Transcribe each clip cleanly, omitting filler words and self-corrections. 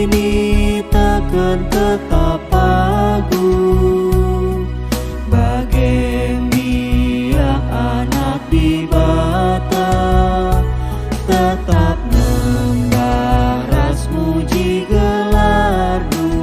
ini takkan tetap agung, bagen dia anak di bata, tetap membaras muji gelar-Mu.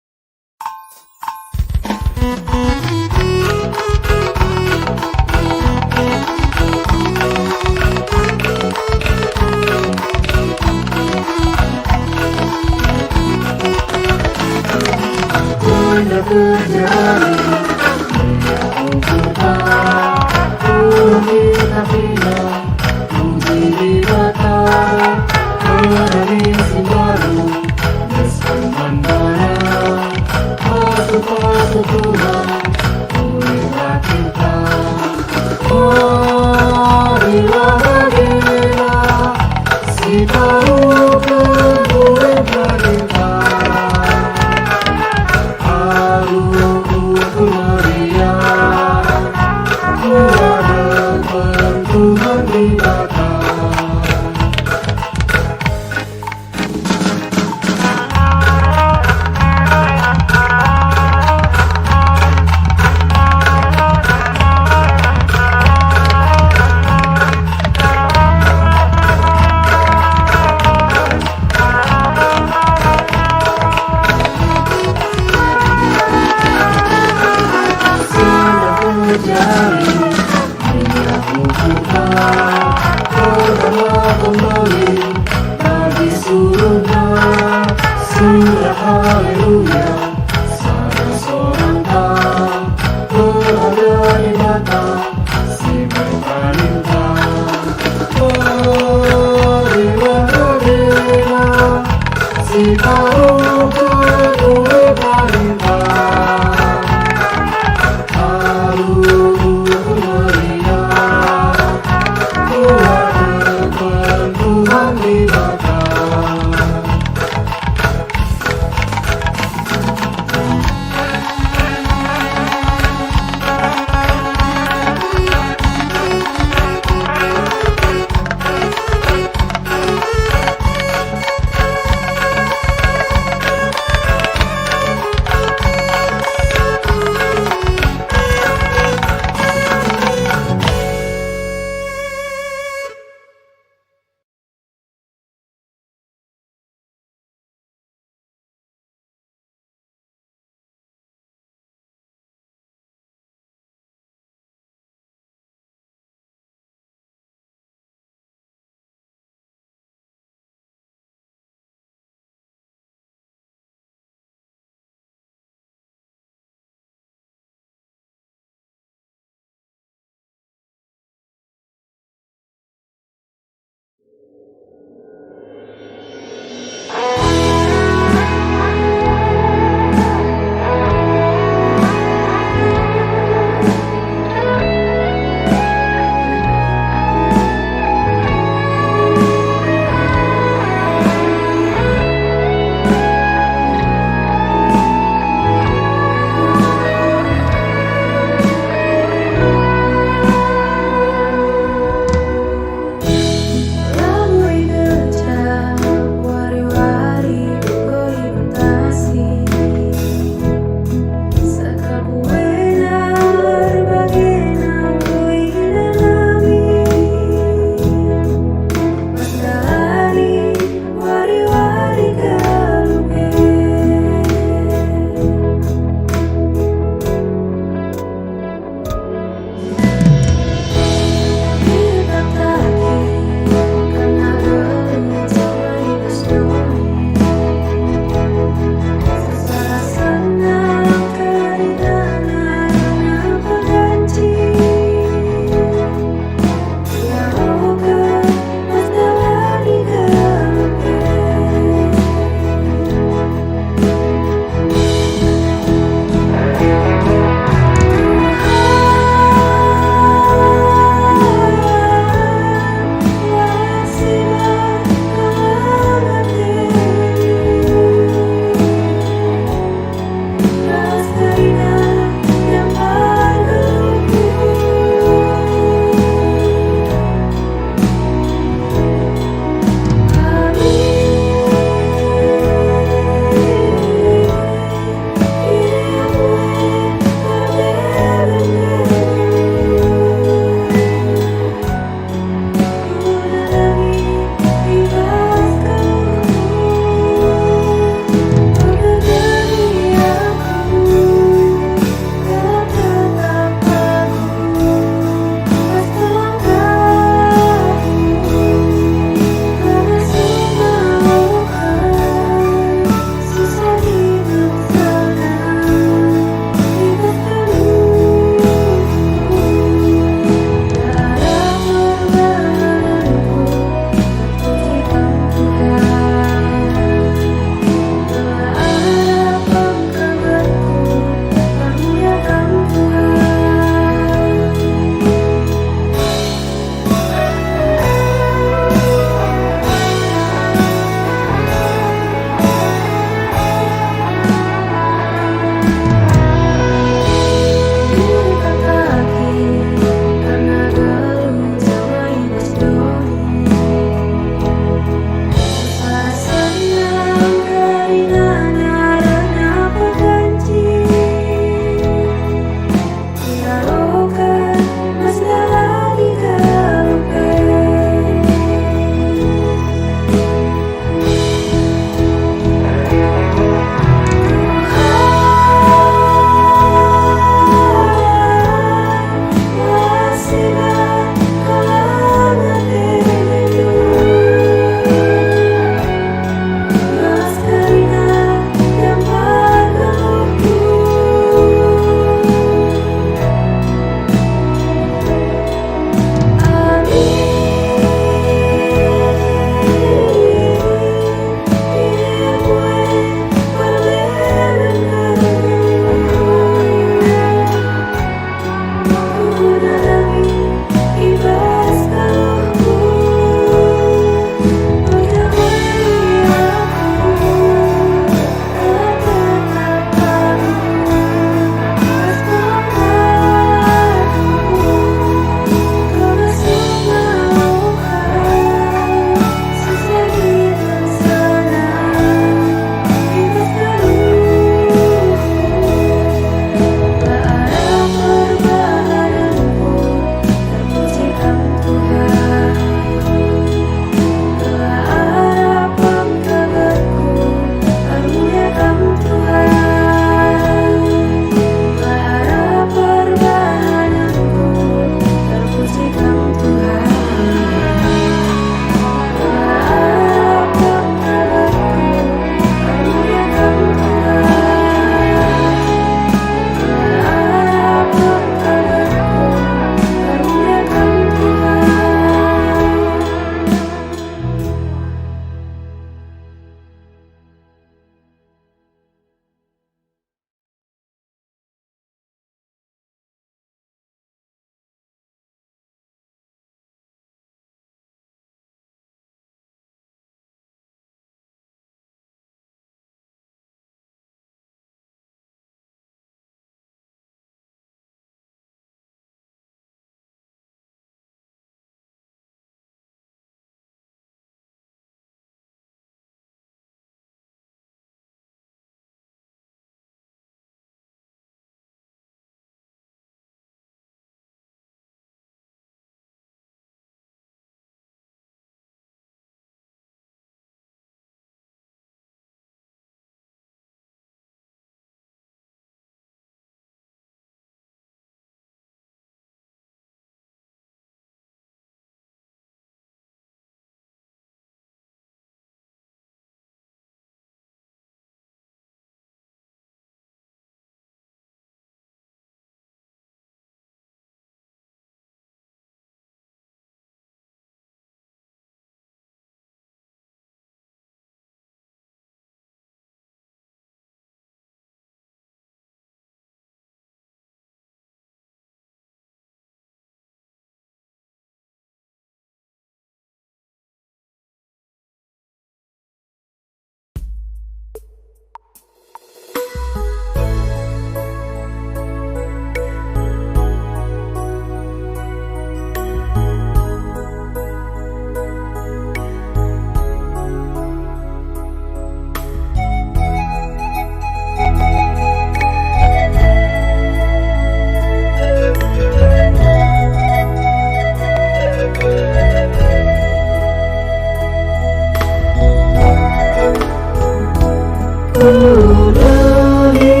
Udahi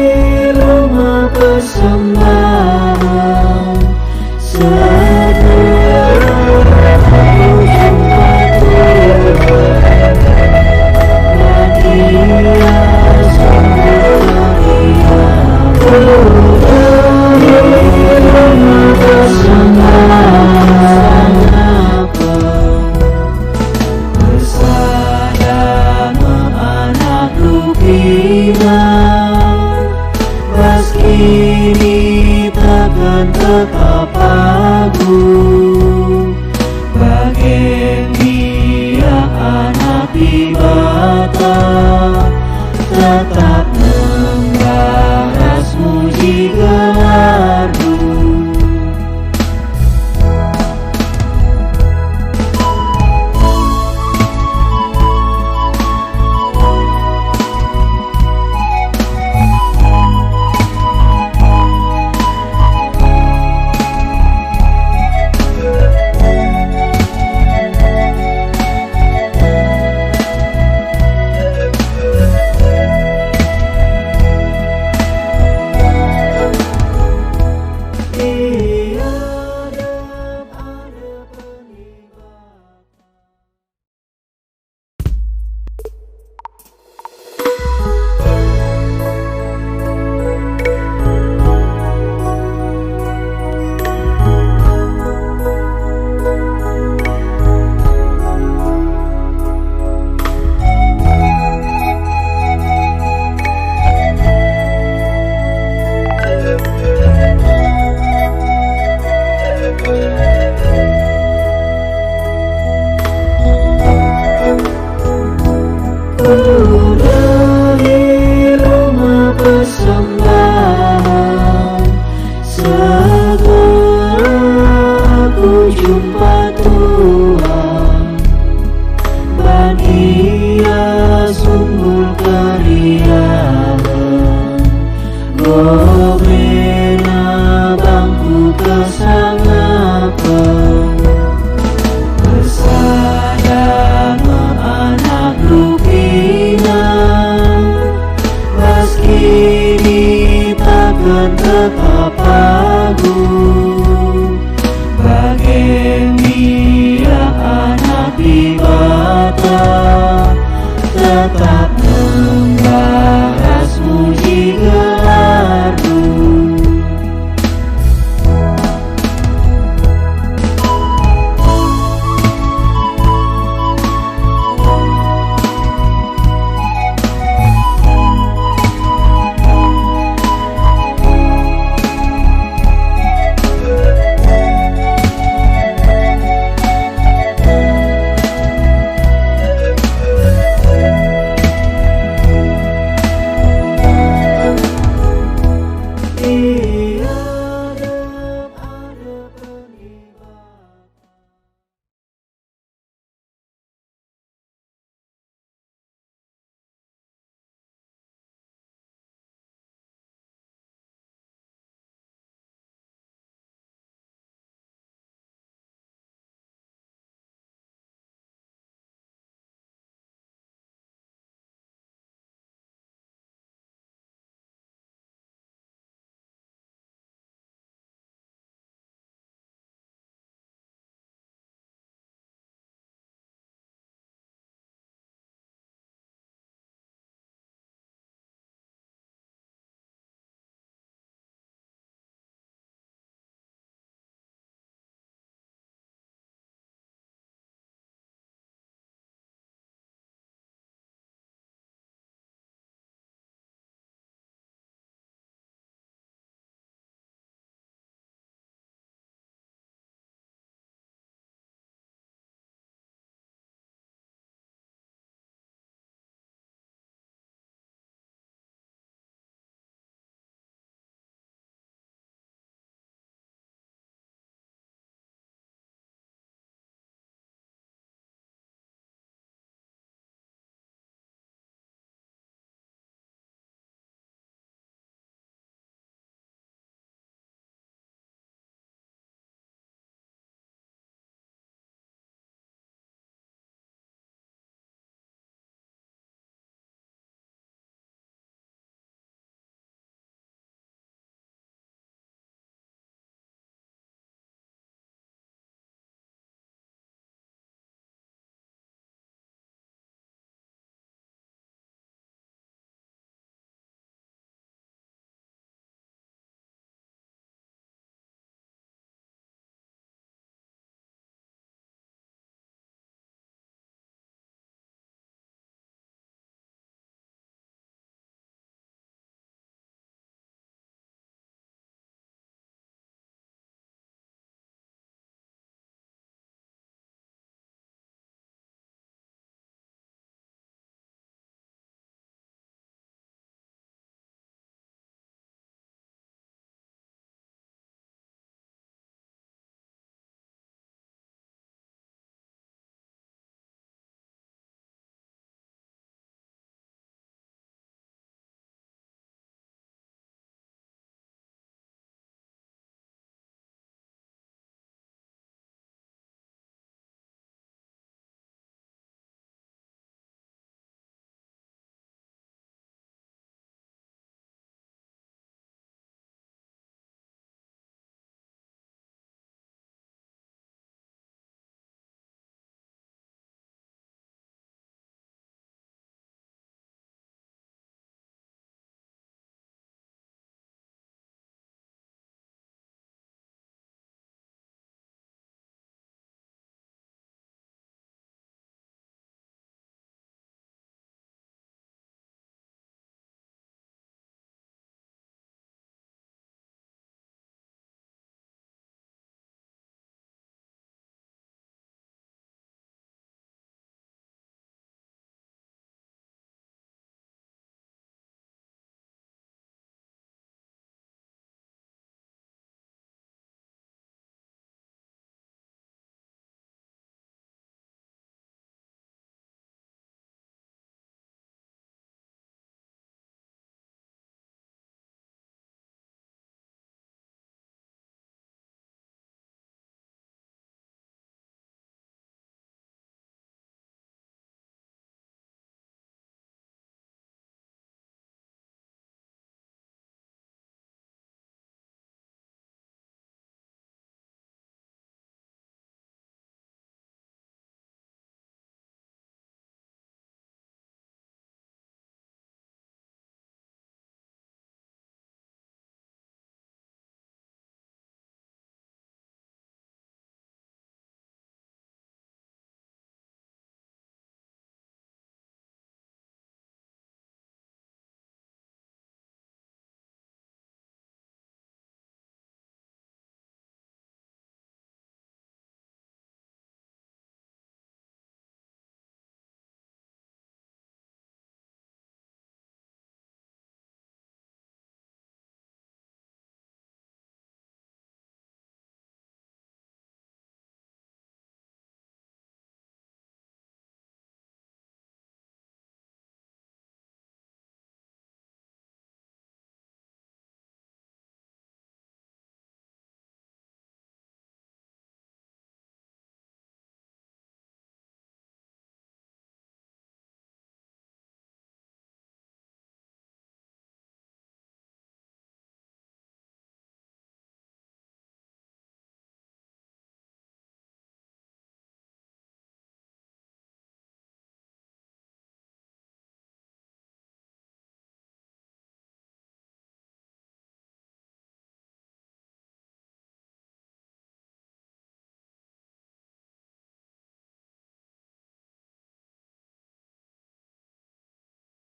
rumah persembahan, segera aku jumpa Tuhan, dan Dia sungguh ceria. Udahi rumah persembahan, bersama anakku bilang, meski ini takkan tetap aku, bagian Dia anak dibata, tetap membalas muji gelar-Mu. Udahi rumah persembahan, segera aku jumpa Tuhan, dan Ia sungguh keriahan, gomena bangku kesangapan, bersama anakku bilang, meski ini takkan tetap aku, bagian Dia anak dibata, tetap membalas muji gelar-Mu.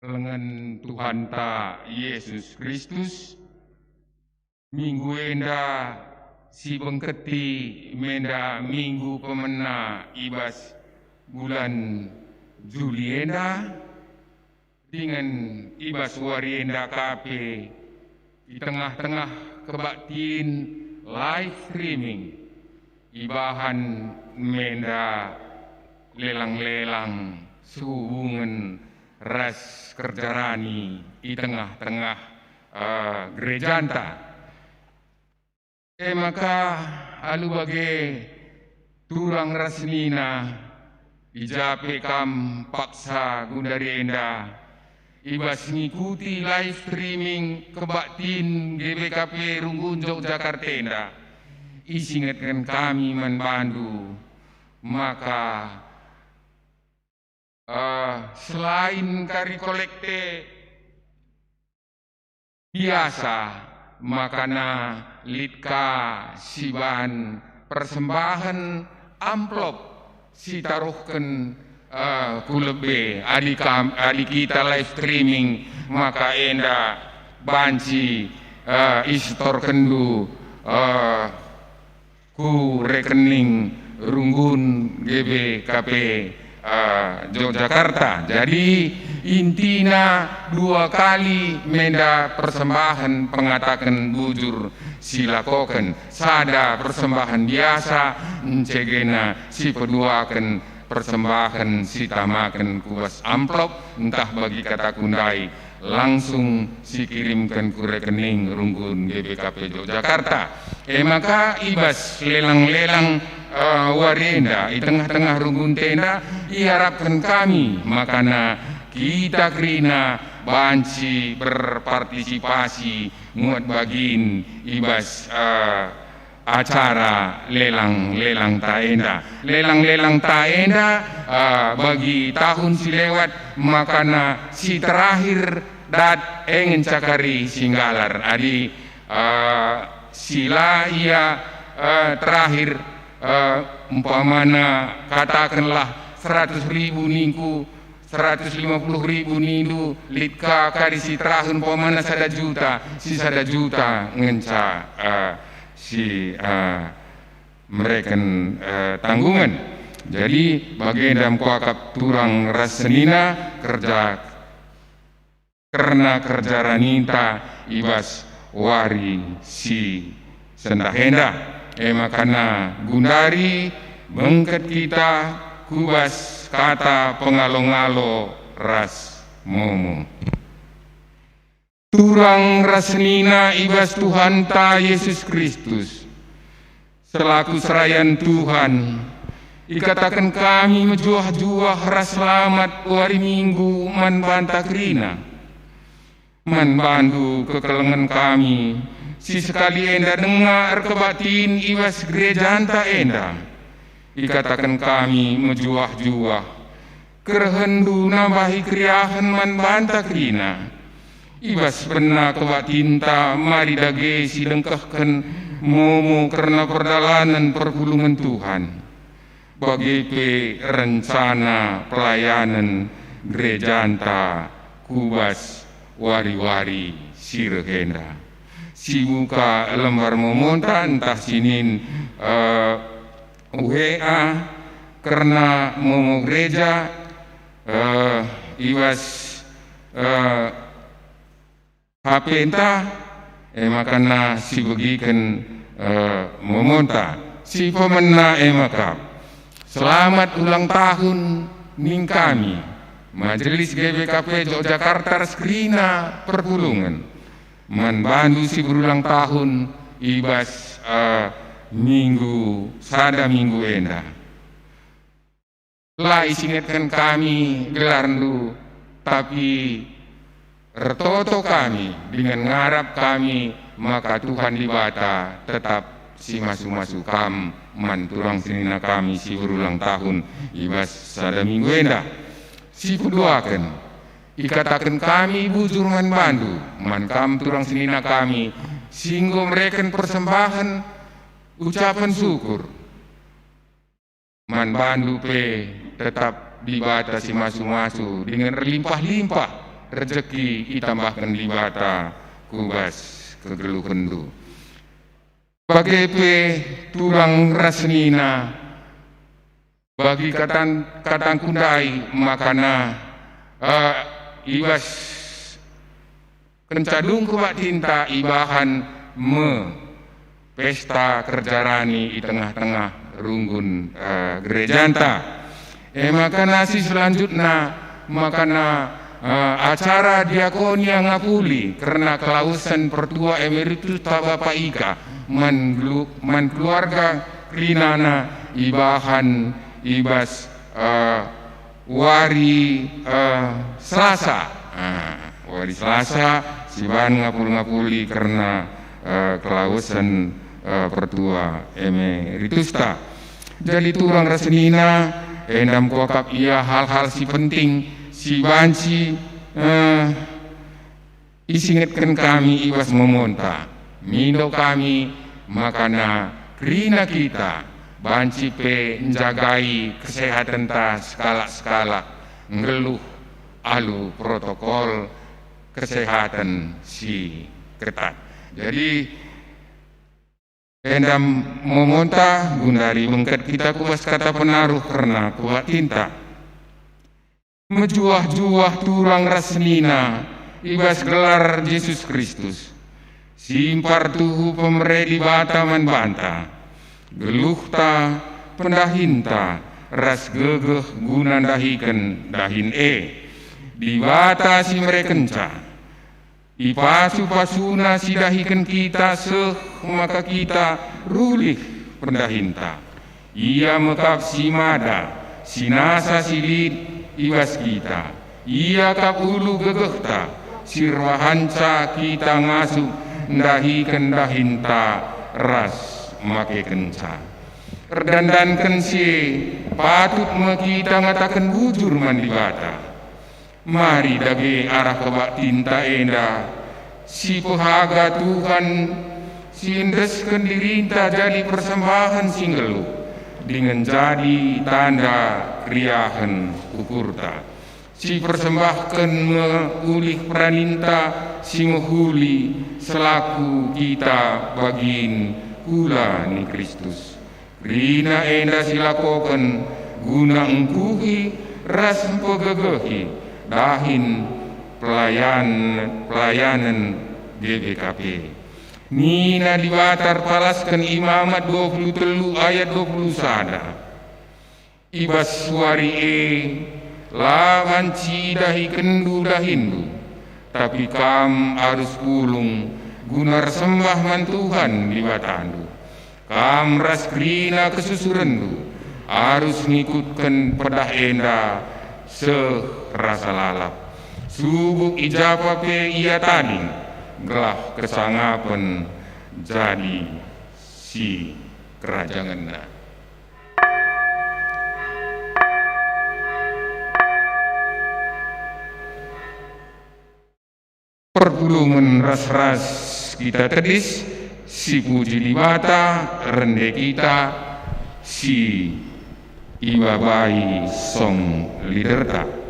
Lengan Tuhan ta Yesus Kristus minggu enda si bengketi menda minggu pemena ibas bulan Juli enda dengan ibas wari enda kape di tengah-tengah kebaktiin live streaming ibahan menda lelang-lelang sehubungan ras kerjarani di tengah-tengah gereja anta. Maka alu bage turang rasnina ijape kam paksa gundari enda ibas ngikuti live streaming kebaktin GBKP Runggun Yogyakarta enda isingatkan kami manbandu maka selain kari kolekte biasa makana litka siban persembahan amplop si taruhkan kulebe adi kita live streaming maka enda banci istor kendu ku rekening Runggun GBKP Yogyakarta. Jadi intina 2 kali menda persembahan pengatakan bujur silakoken sada persembahan biasa encegena si peduakan persembahan si tamakan kuas amplop entah bagi kata kundai langsung si kirimkan ku rekening Runggun GBKP Yogyakarta. Maka ibas lelang-lelang warenda di tengah-tengah Runggun tenda diharapkan kami makana kita kerina banci berpartisipasi muat bagin ibas acara lelang-lelang taenda bagi tahun si lewat makana si terakhir dat engen cakari singgalar adi sila ia terakhir umpamana katakanlah 100.000 ningku 150.000 nindu litka karisi terakhir umpamana sada juta ngenca si mereka tanggungan. Jadi bagendam kuakap turang rasenina kerja karena kerja ranita ibas wari si sendahenda. Makana gundari bengket kita kubas kata pengalo-ngalo ras momo. Turang rasnina ibas Tuhan ta Yesus Kristus selaku serayan Tuhan ikatakan kami menjuah-juah ras selamat wari minggu man bantakrina man bandu kekelengan kami si sekali enda dengar kebatin ibas gereja anta enda ikatakan kami menjuah-juah kerhendu nambahi kriahan man bantakrina ibas pernah kebatinta mari dage si dengkahkan momo karena perdalanan perpulungan Tuhan bagi rencana pelayanan gereja anta kubas wari-wari sirhenda si buka lembar memonta entah sinin WA karena momo gereja ibas HP entah makana si begikan memonta si pemena maka selamat ulang tahun ning kami Majelis GBKP Yogyakarta Skrina Perpulungan man bandu si berulang tahun ibas minggu sada minggu enda lah isingatkan kami gelar lu tapi retoto kami dengan ngarap kami maka Tuhan dibata tetap si masu-masu kam man turang sinina kami si berulang tahun ibas sada minggu enda si puduakan ikatakan kami bujur man bandu man kam turang sinina kami singgo mereken persembahan ucapan syukur man bandu pe tetap dibatasi masu-masu dengan limpah-limpah rezeki itambahkan di bata kubas kegelu kendu. Bagepe turang rasnina bagi katang kundai makana ibas kencadung kubak tinta ibahan pesta kerjarani di tengah-tengah runggun gerejanta. Makana si selanjutnya makana acara diakonia ngapuli karena kelausan pertua emeritus Bapak Ika man keluarga klinana ibahan ibas wari Selasa wari Selasa siban ngapuli karena kelausan pertua emeritus ta. Jadi turang rasenina endam kokap ia hal-hal si penting si banci isingetkan kami ibas memonta mindo kami makana krina kita banci pe menjagai kesehatan ta skala ngeluh alu protokol kesehatan si ketat. Jadi endam memonta gundari mengket kita kuas kata penaruh karena kuat tinta mejuah-juah turang rasnina ibas gelar Yesus Kristus simpar tuhu pemere di bata man banta geluh ta pendahinta ras gegeh guna dahiken dahin di bata si merekenca ipasu-pasuna si dahiken kita maka kita rulih pendahinta ia mekap si mada sinasa silit ibas kita ia kap ulu gegehta sirwahanca kita ngasuh dahiken dahinta ras make kenca erdandanken si patut kita ngatakan bujur mandi bata. Mari dage arah kebak tinta enda si pehaga Tuhan si indesken dirinta jadi persembahan singgelu dengan jadi tanda kriahan ukurta si persembahkan meulih praninta si menghuli selaku kita bagin kula ni Kristus rina enda silakoken guna engkuhi ras empegegehi dahin pelayanan GBKP nina diwatar palaskan imamat 23 ayat 20 sada ibas suari lawan cidahi kendu dahindu tapi kam harus pulung gunar sembah man Tuhan di batandu kam ras krina kesusurendu harus ngikutkan pedah enda rasa lalap subuk ijapa pe ia tadi gelah kesangapen jadi si kerajangan perpulungan ras-ras kita tedis si puji di bata rende kita si ibabai song liderta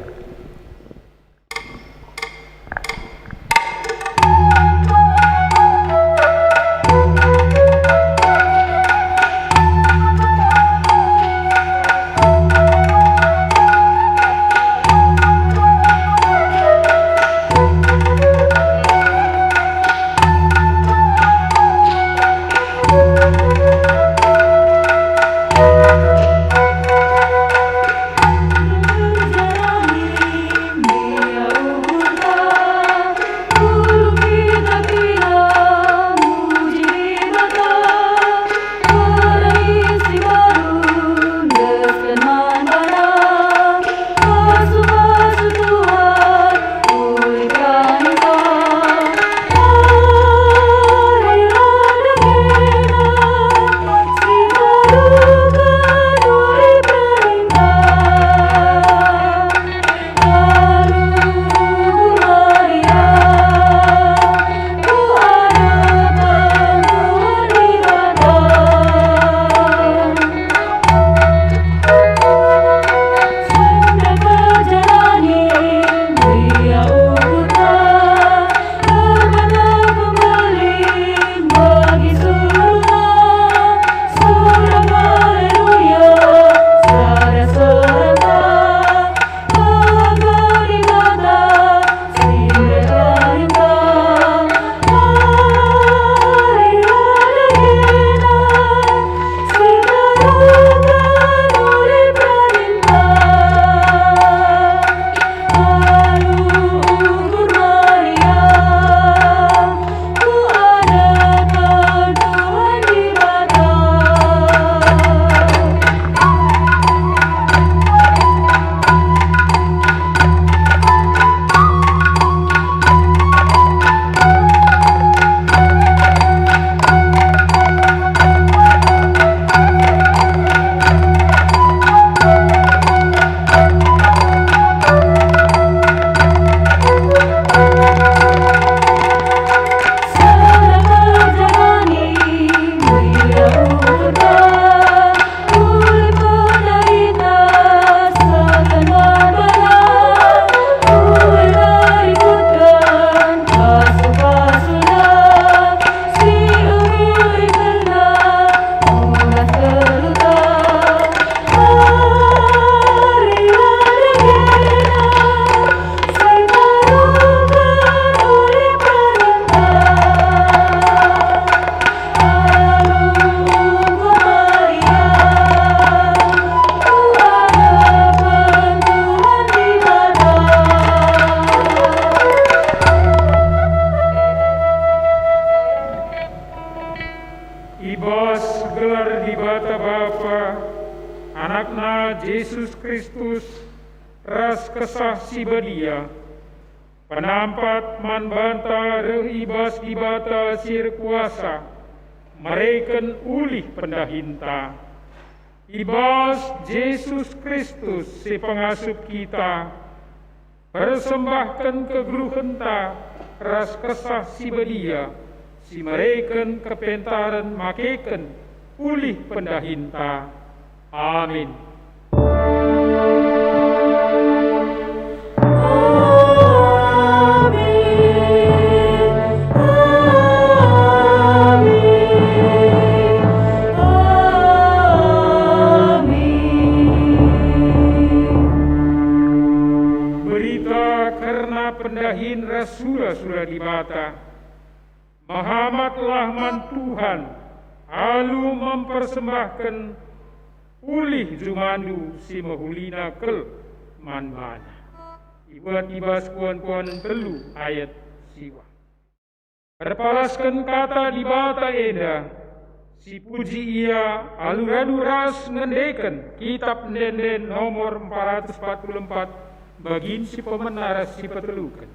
Yesus Kristus ras kesah si bedia, penampat man banta rehibas dibata sir kuasa, mereken ulih pendahinta. Ibas Yesus Kristus si pengasup kita, persembahkan kegluhenta ras kesah si bedia, si mereken kepentaran makeken ulih pendahinta. Amin. Pendahin Rasul-Rasul di bata, Muhammadlah man Tuhan, alu mempersembahkan ulih jumandu si mahulina kel man mana. Ibuat ibas kuan-kuan telu ayat siwa. Perpalaskan kata di bata eda, si puji ia alu-alu ras ngendeken kitab Ndenden nomor 444 bagin si pemenaras si petelukan.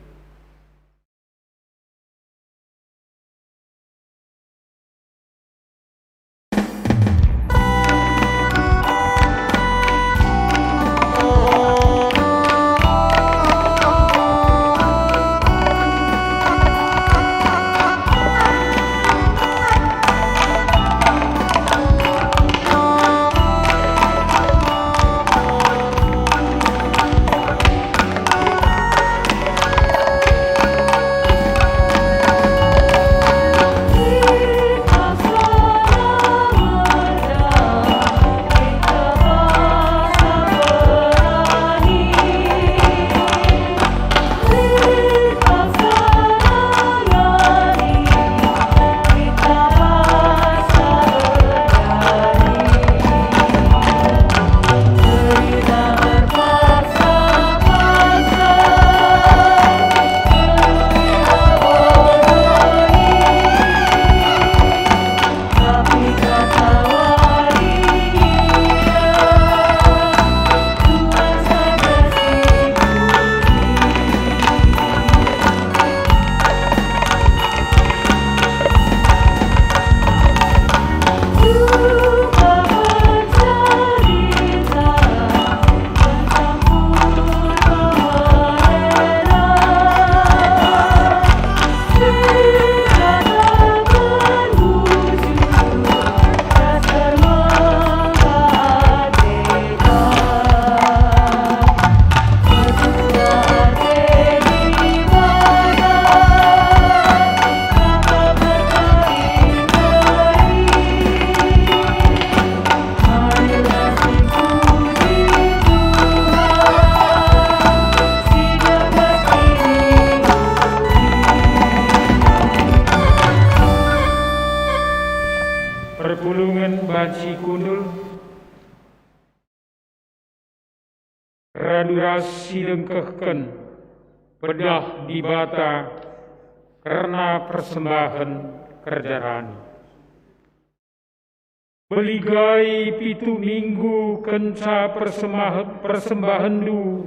Banci kundul raduras silengkehken bedah di bata karena persembahan kerjarani. Beligai pitu minggu kenca persembahan du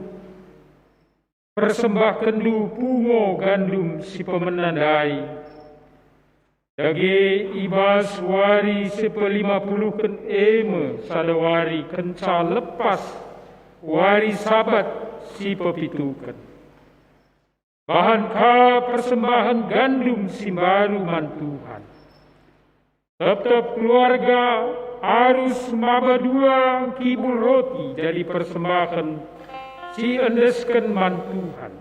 pungo gandum si pemenandai. Dage ibas wari 50 ken eme sadawari kenca lepas wari sabat si pepitukan. Bahan ka persembahan gandum si baru man Tuhan. Tetap keluarga harus maba dua kibul roti jadi persembahan si endeskan man Tuhan.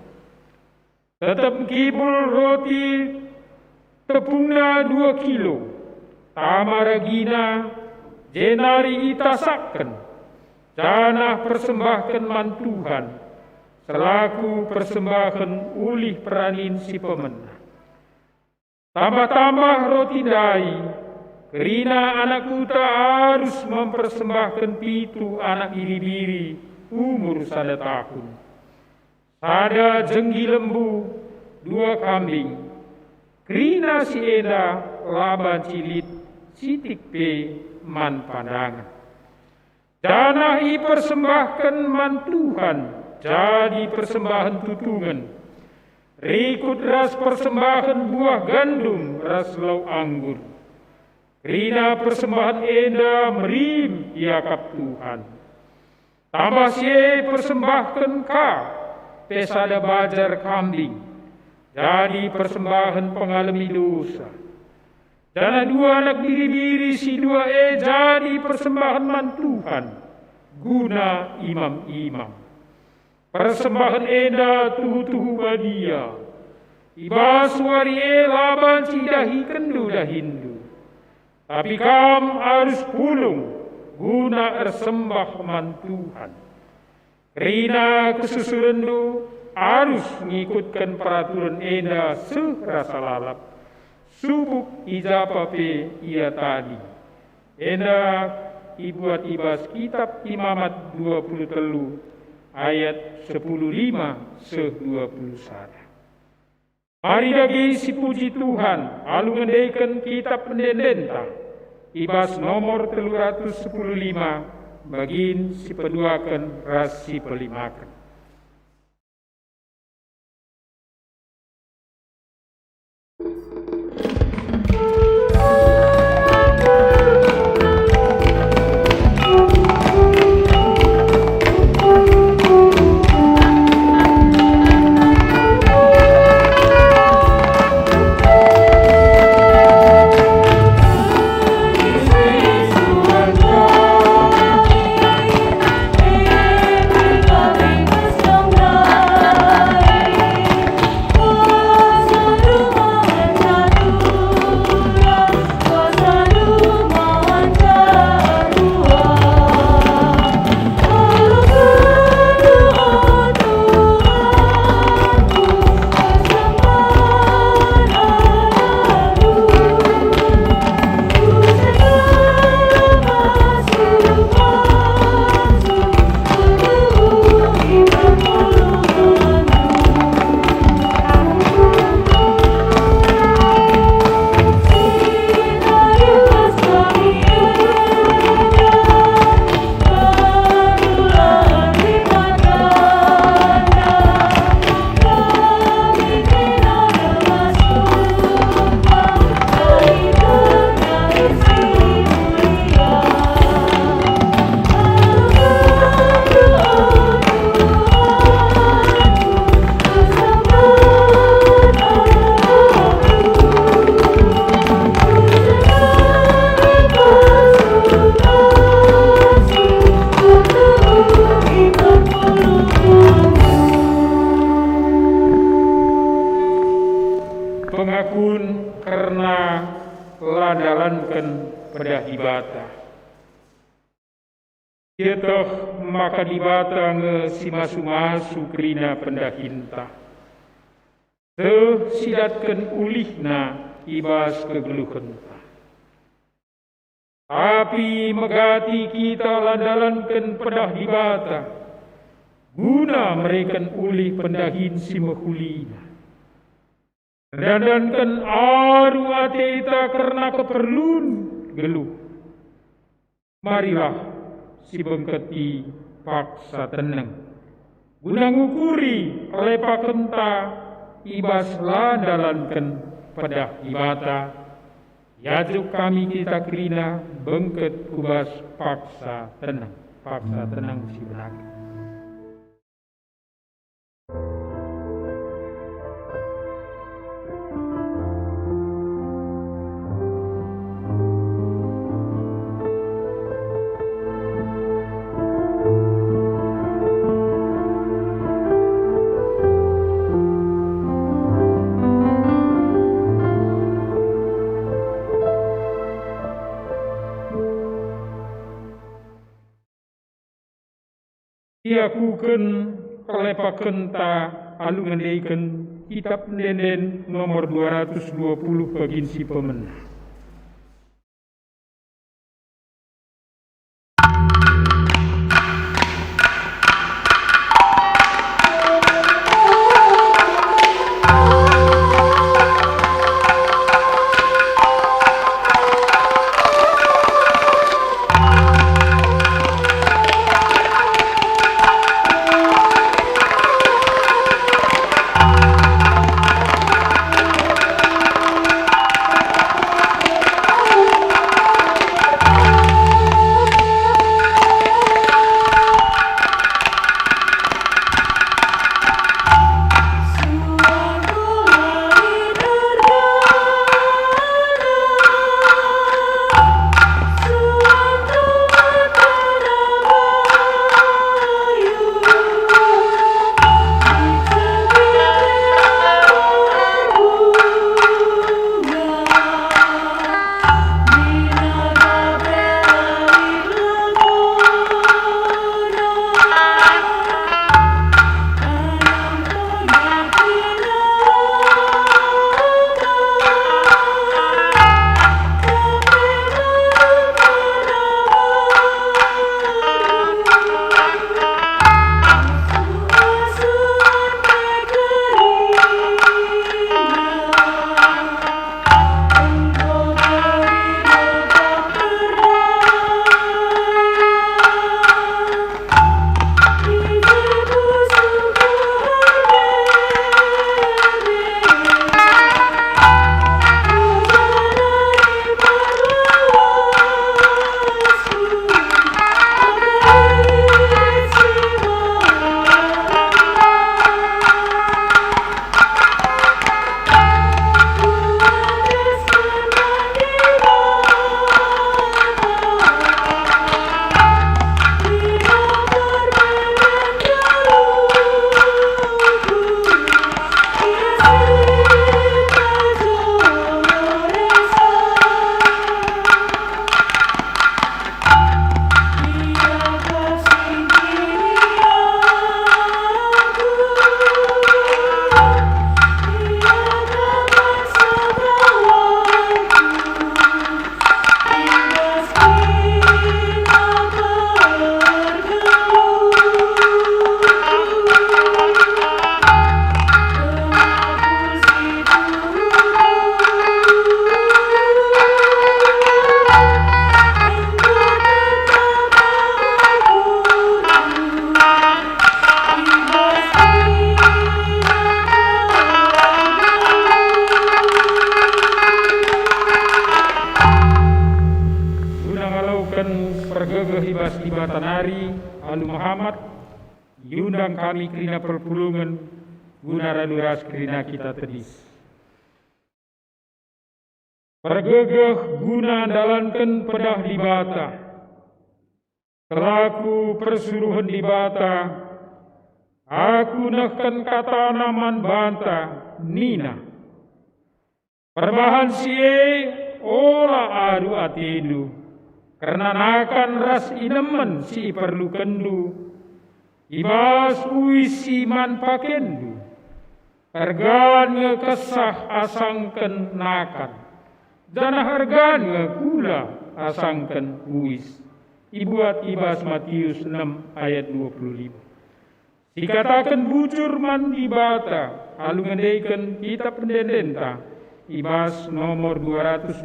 Tetap kibul roti tepungna 2 kilo, tamaragina jenari itasaken, janah persembahkan man Tuhan, selaku persembahan ulih peranin si pemenang. Tambah-tambah roti dai, kerina anak kuta harus mempersembahkan pitu anak iri-biri umur 1 tahun. Sada jenggi lembu, 2 kambing, Krina si eda laban cilit sitik pe man pandangan. Danah i persembahkan mantuhan jadi persembahan tutungan. Rikut ras persembahan buah gandum ras lau anggur. Kerina persembahan enda merim iakap Tuhan. Tambah sie persembahkan ka pesada bajar kambing. Jadi persembahan pengalami dosa. Dana dua anak biri-biri si dua jadi persembahan mantuhan guna imam-imam. Persembahan enda tuhu-tuhu badia. Iba suari laban si dahi kendu dahindu. Tapi kam harus pulung guna ersembah mantuhan. Kerina kesusurendu harus mengikutkan peraturan enda serasa lalap. Subuk ijapape ia tadi. Enda ibuat ibas kitab Imamat 23 ayat 10:5-21. Mari dagi si puji Tuhan, alu ngendaikan kitab pendendenta. Ibas nomor 315 bagin si peduakan ras si pelimakan. Pengakun karena ladalankan pada hibata. Kietoh maka dibata nge si masu-masu kerina pendahinta. Sidatkan ulihna ibas kegeluhenta. Tapi megati kita ladalankan pada hibata. Guna mereka ulih pendahin si mehulina. Dandankan aru ateta karena keperluan geluh. Marilah si bengketi paksa tenang. Guna ngukuri lepa kenta ibas ladalankan pada ibata. Yajuk kami kita kerina bengket kubas paksa tenang. Paksa tenang si benaki. Iakukan lepakan ta alu ngendaikan kitab pendenden nomor 220 bagin si pemenang. alu Muhammad, diundang kami kerina perpulungan guna raluras kerina kita tedis. Pergegeh guna andalankan pedah di bata, kelaku persuruhan di bata, aku nahkan kata naman banta, nina. Perbahan sie olah adu atilu, karena nakan ras inemen si perlukendu, ibas uisi man pakendu, hargaan ngekesah asangken nakan, jana hargaan ngekula asangken uis. Ibuat ibas Matius 6 ayat 25. Dikatakan bujur man di bata, alu ngendaikan kitab pendendenta, ibas nomor 227,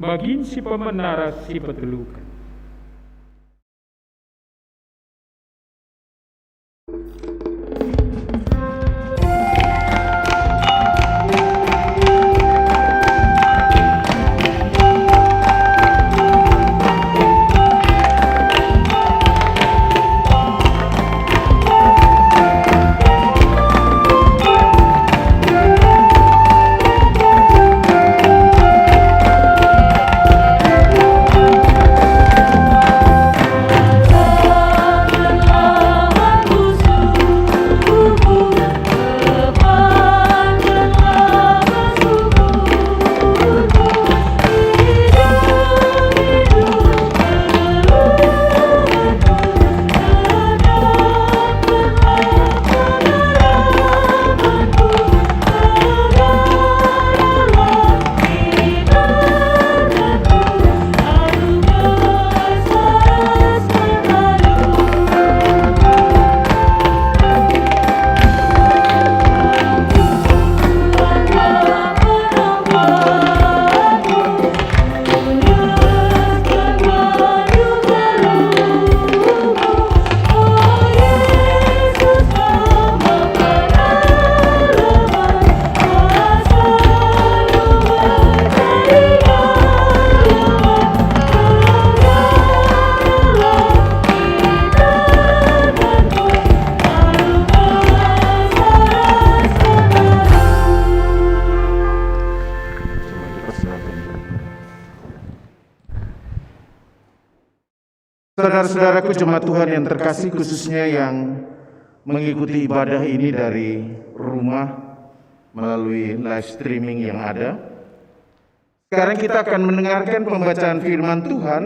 bagin si pemenara si petelukan. Saudara-saudaraku jemaat Tuhan yang terkasih, khususnya yang mengikuti ibadah ini dari rumah melalui live streaming yang ada. Sekarang kita akan mendengarkan pembacaan firman Tuhan,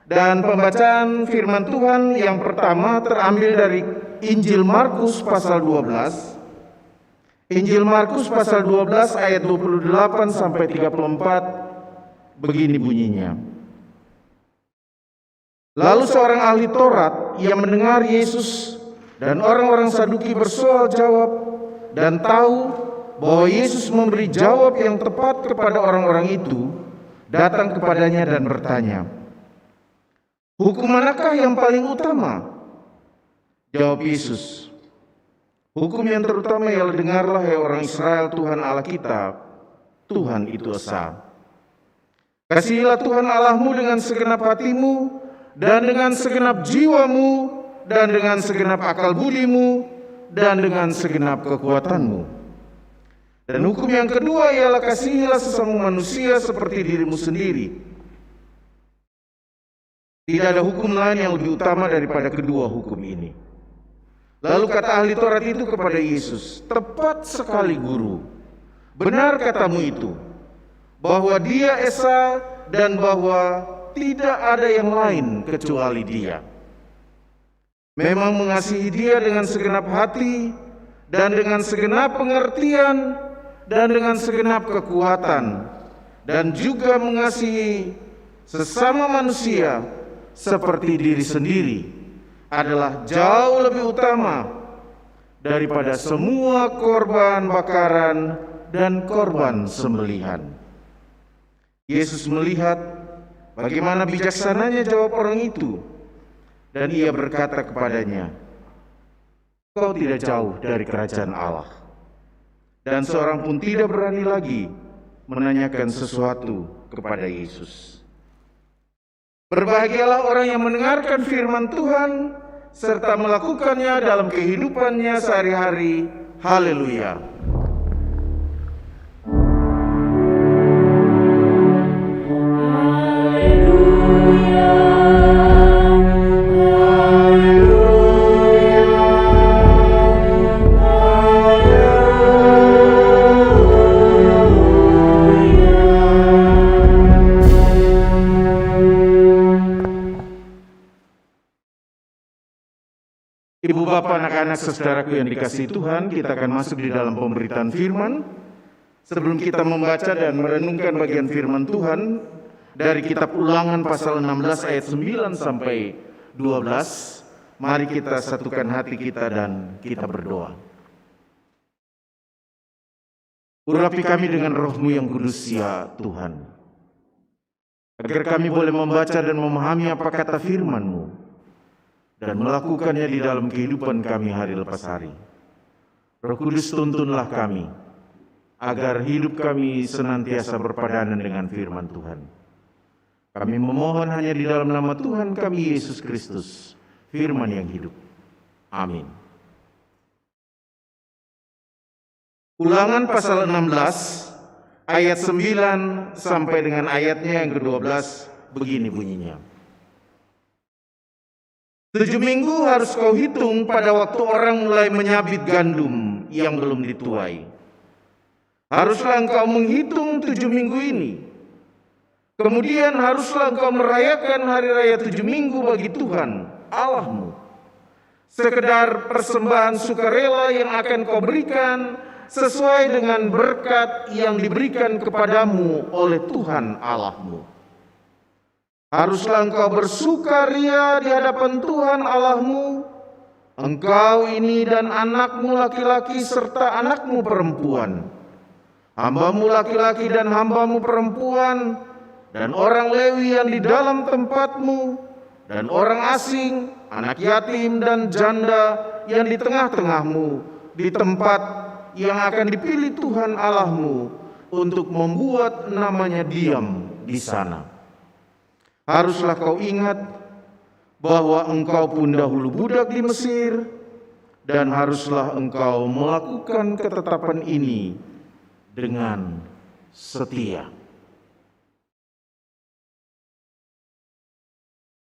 dan pembacaan firman Tuhan yang pertama terambil dari Injil Markus pasal 12. Injil Markus pasal 12 ayat 28 sampai 34, begini bunyinya. Lalu seorang ahli Taurat yang mendengar Yesus dan orang-orang Saduki bersoal jawab dan tahu bahwa Yesus memberi jawab yang tepat kepada orang-orang itu, datang kepadanya dan bertanya, "Hukum manakah yang paling utama?" Jawab Yesus, "Hukum yang terutama ialah, dengarlah hai orang Israel, Tuhan Allah kita, Tuhan itu esa. Kasihilah Tuhan Allahmu dengan segenap hatimu, dan dengan segenap jiwamu, dan dengan segenap akal budimu, dan dengan segenap kekuatanmu. Dan hukum yang kedua ialah, kasihilah sesama manusia seperti dirimu sendiri. Tidak ada hukum lain yang lebih utama daripada kedua hukum ini." Lalu kata ahli Taurat itu kepada Yesus, "Tepat sekali Guru, benar katamu itu, bahwa Dia esa dan bahwa tidak ada yang lain kecuali Dia. Memang mengasihi Dia dengan segenap hati, dan dengan segenap pengertian, dan dengan segenap kekuatan, dan juga mengasihi sesama manusia seperti diri sendiri adalah jauh lebih utama daripada semua korban bakaran dan korban sembelihan." Yesus melihat bagaimana bijaksananya jawab orang itu, dan ia berkata kepadanya, "Kau tidak jauh dari kerajaan Allah." Dan seorang pun tidak berani lagi menanyakan sesuatu kepada Yesus. Berbahagialah orang yang mendengarkan firman Tuhan serta melakukannya dalam kehidupannya sehari-hari. Haleluya. Ibu bapak, anak-anak, saudaraku yang dikasihi Tuhan, kita akan masuk di dalam pemberitaan firman. Sebelum kita membaca dan merenungkan bagian firman Tuhan dari kitab Ulangan pasal 16 ayat 9 sampai 12, mari kita satukan hati kita dan kita berdoa. Urapi kami dengan roh-Mu yang kudus ya Tuhan, agar kami boleh membaca dan memahami apa kata firman-Mu dan melakukannya di dalam kehidupan kami hari lepas hari. Roh Kudus, tuntunlah kami, agar hidup kami senantiasa berpadanan dengan firman Tuhan. Kami memohon hanya di dalam nama Tuhan kami Yesus Kristus, firman yang hidup. Amin. Ulangan pasal 16, ayat 9 sampai dengan ayatnya yang ke-12, begini bunyinya. 7 minggu harus kau hitung pada waktu orang mulai menyabit gandum yang belum dituai. Haruslah engkau menghitung 7 minggu ini. Kemudian haruslah engkau merayakan hari raya 7 minggu bagi Tuhan Allahmu. Sekedar persembahan sukarela yang akan kau berikan sesuai dengan berkat yang diberikan kepadamu oleh Tuhan Allahmu. Haruslah engkau bersukaria di hadapan Tuhan Allahmu, engkau ini dan anakmu laki-laki serta anakmu perempuan, hambamu laki-laki dan hambamu perempuan, dan orang Lewi yang di dalam tempatmu, dan orang asing, anak yatim dan janda yang di tengah-tengahmu, di tempat yang akan dipilih Tuhan Allahmu untuk membuat namanya diam di sana. Haruslah kau ingat bahwa engkau pun dahulu budak di Mesir, dan haruslah engkau melakukan ketetapan ini dengan setia.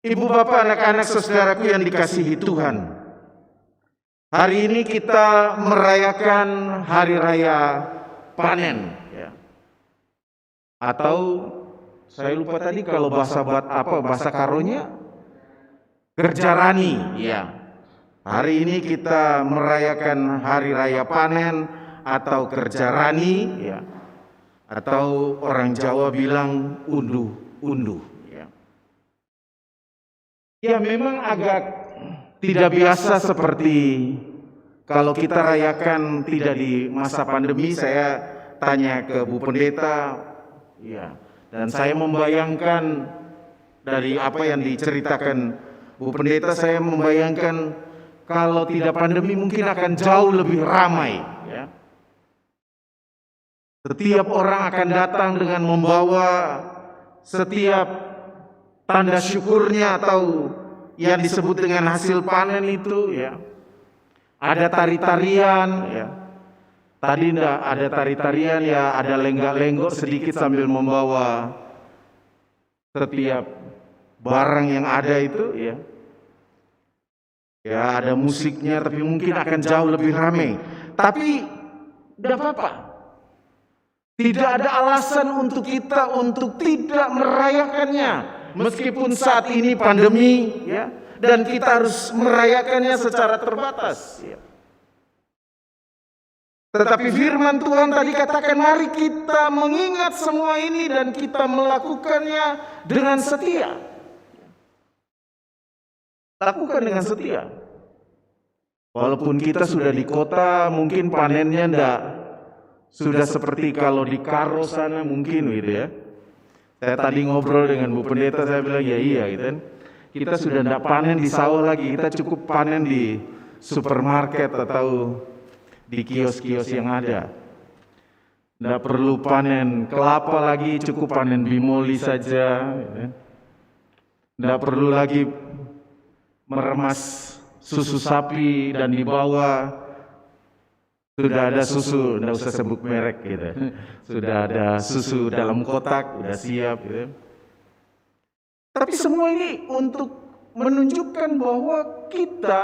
Ibu bapak, anak-anak, saudaraku yang dikasihi Tuhan, hari ini kita merayakan hari raya panen, ya. Atau saya lupa tadi kalau bahasa karonya Kerjarani, ya. Hari ini kita merayakan hari raya panen atau Kerjarani, ya. Atau orang Jawa bilang unduh, ya. Ya, memang agak tidak biasa seperti kalau kita rayakan tidak di masa pandemi. Saya tanya ke Bu Pendeta, ya. Dan saya membayangkan dari apa yang diceritakan Bu Pendeta, saya membayangkan kalau tidak pandemi mungkin akan jauh lebih ramai, ya. Setiap orang akan datang dengan membawa setiap tanda syukurnya atau yang disebut dengan hasil panen itu, ya. Ada tari-tarian, ya. Tadi enggak ada tari-tarian, ya, ada lenggak-lenggok sedikit sambil membawa setiap barang yang ada itu, ya. Ya, ada musiknya, tapi mungkin akan jauh lebih ramai. Tapi enggak apa-apa. Tidak ada alasan untuk kita untuk tidak merayakannya, meskipun saat ini pandemi, ya, dan kita harus merayakannya secara terbatas, ya. Tetapi firman Tuhan tadi katakan, mari kita mengingat semua ini dan kita melakukannya dengan setia. Lakukan dengan setia. Walaupun kita sudah di kota, mungkin panennya enggak sudah seperti kalau di Karo sana mungkin, gitu, ya. Saya tadi ngobrol dengan Bu Pendeta, saya bilang ya iya, gitu kan. Kita sudah enggak panen di sawah lagi, kita cukup panen di supermarket atau di kios-kios yang ada. Tidak perlu panen kelapa lagi, cukup panen bimoli saja. Tidak perlu lagi meremas susu sapi dan dibawa. Sudah ada susu, tidak usah sebut merek gitu. Sudah ada susu dalam kotak, sudah siap gitu. Tapi semua ini untuk menunjukkan bahwa kita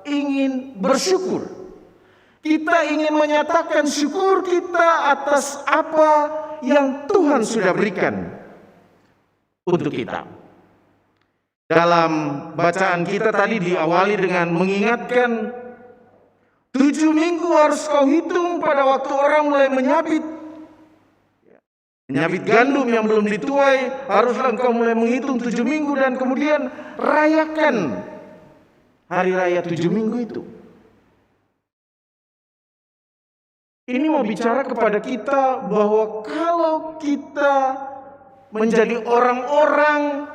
ingin bersyukur. Kita ingin menyatakan syukur kita atas apa yang Tuhan sudah berikan untuk kita. Dalam bacaan kita tadi diawali dengan mengingatkan 7 minggu harus kau hitung pada waktu orang mulai menyabit gandum yang belum dituai, haruslah engkau mulai menghitung 7 minggu dan kemudian rayakan hari raya 7 minggu itu. Ini mau bicara kepada kita bahwa kalau kita menjadi orang-orang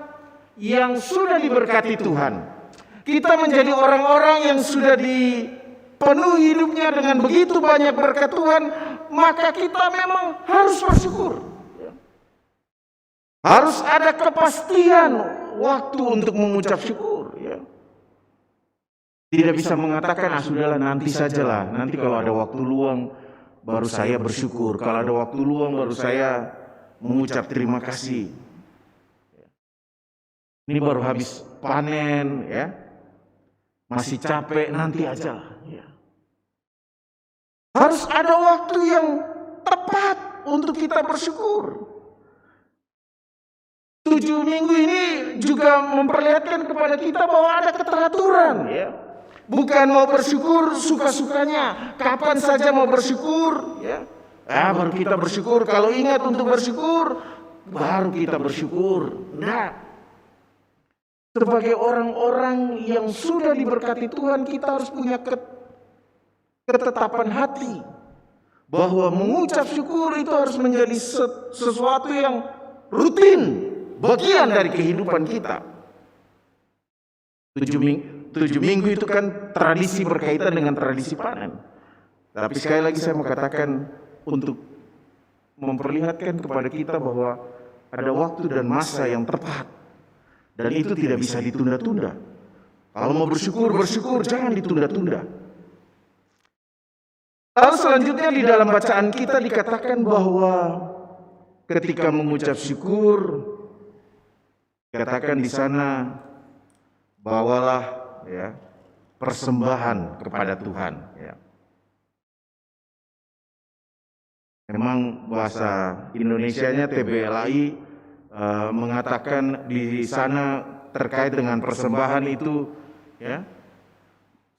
yang sudah diberkati Tuhan, kita menjadi orang-orang yang sudah penuh hidupnya dengan begitu banyak berkat Tuhan, maka kita memang harus bersyukur. Harus ada kepastian waktu untuk mengucap syukur. Tidak bisa mengatakan, sudahlah nanti sajalah, nanti kalau ada waktu luang baru saya bersyukur, kalau ada waktu luang baru saya mengucap terima kasih. Ini baru habis panen, masih capek, nanti aja lah. Harus ada waktu yang tepat untuk kita bersyukur. 7 minggu ini juga memperlihatkan kepada kita bahwa ada keteraturan. Bukan mau bersyukur suka-sukanya, kapan saja mau bersyukur. Baru kita bersyukur, kalau ingat untuk bersyukur, baru kita bersyukur. Nah, sebagai orang-orang yang sudah diberkati Tuhan, kita harus punya ketetapan hati bahwa mengucap syukur itu harus menjadi sesuatu yang rutin, bagian dari kehidupan kita. 7 minggu itu kan tradisi berkaitan dengan tradisi panen. Tapi sekali lagi saya mau katakan untuk memperlihatkan kepada kita bahwa ada waktu dan masa yang tepat. Dan itu tidak bisa ditunda-tunda. Kalau mau bersyukur, jangan ditunda-tunda. Lalu selanjutnya di dalam bacaan kita dikatakan bahwa ketika mengucap syukur, katakan di sana, bawalah persembahan kepada Tuhan. Memang bahasa Indonesianya TBLAI mengatakan di sana terkait dengan persembahan itu,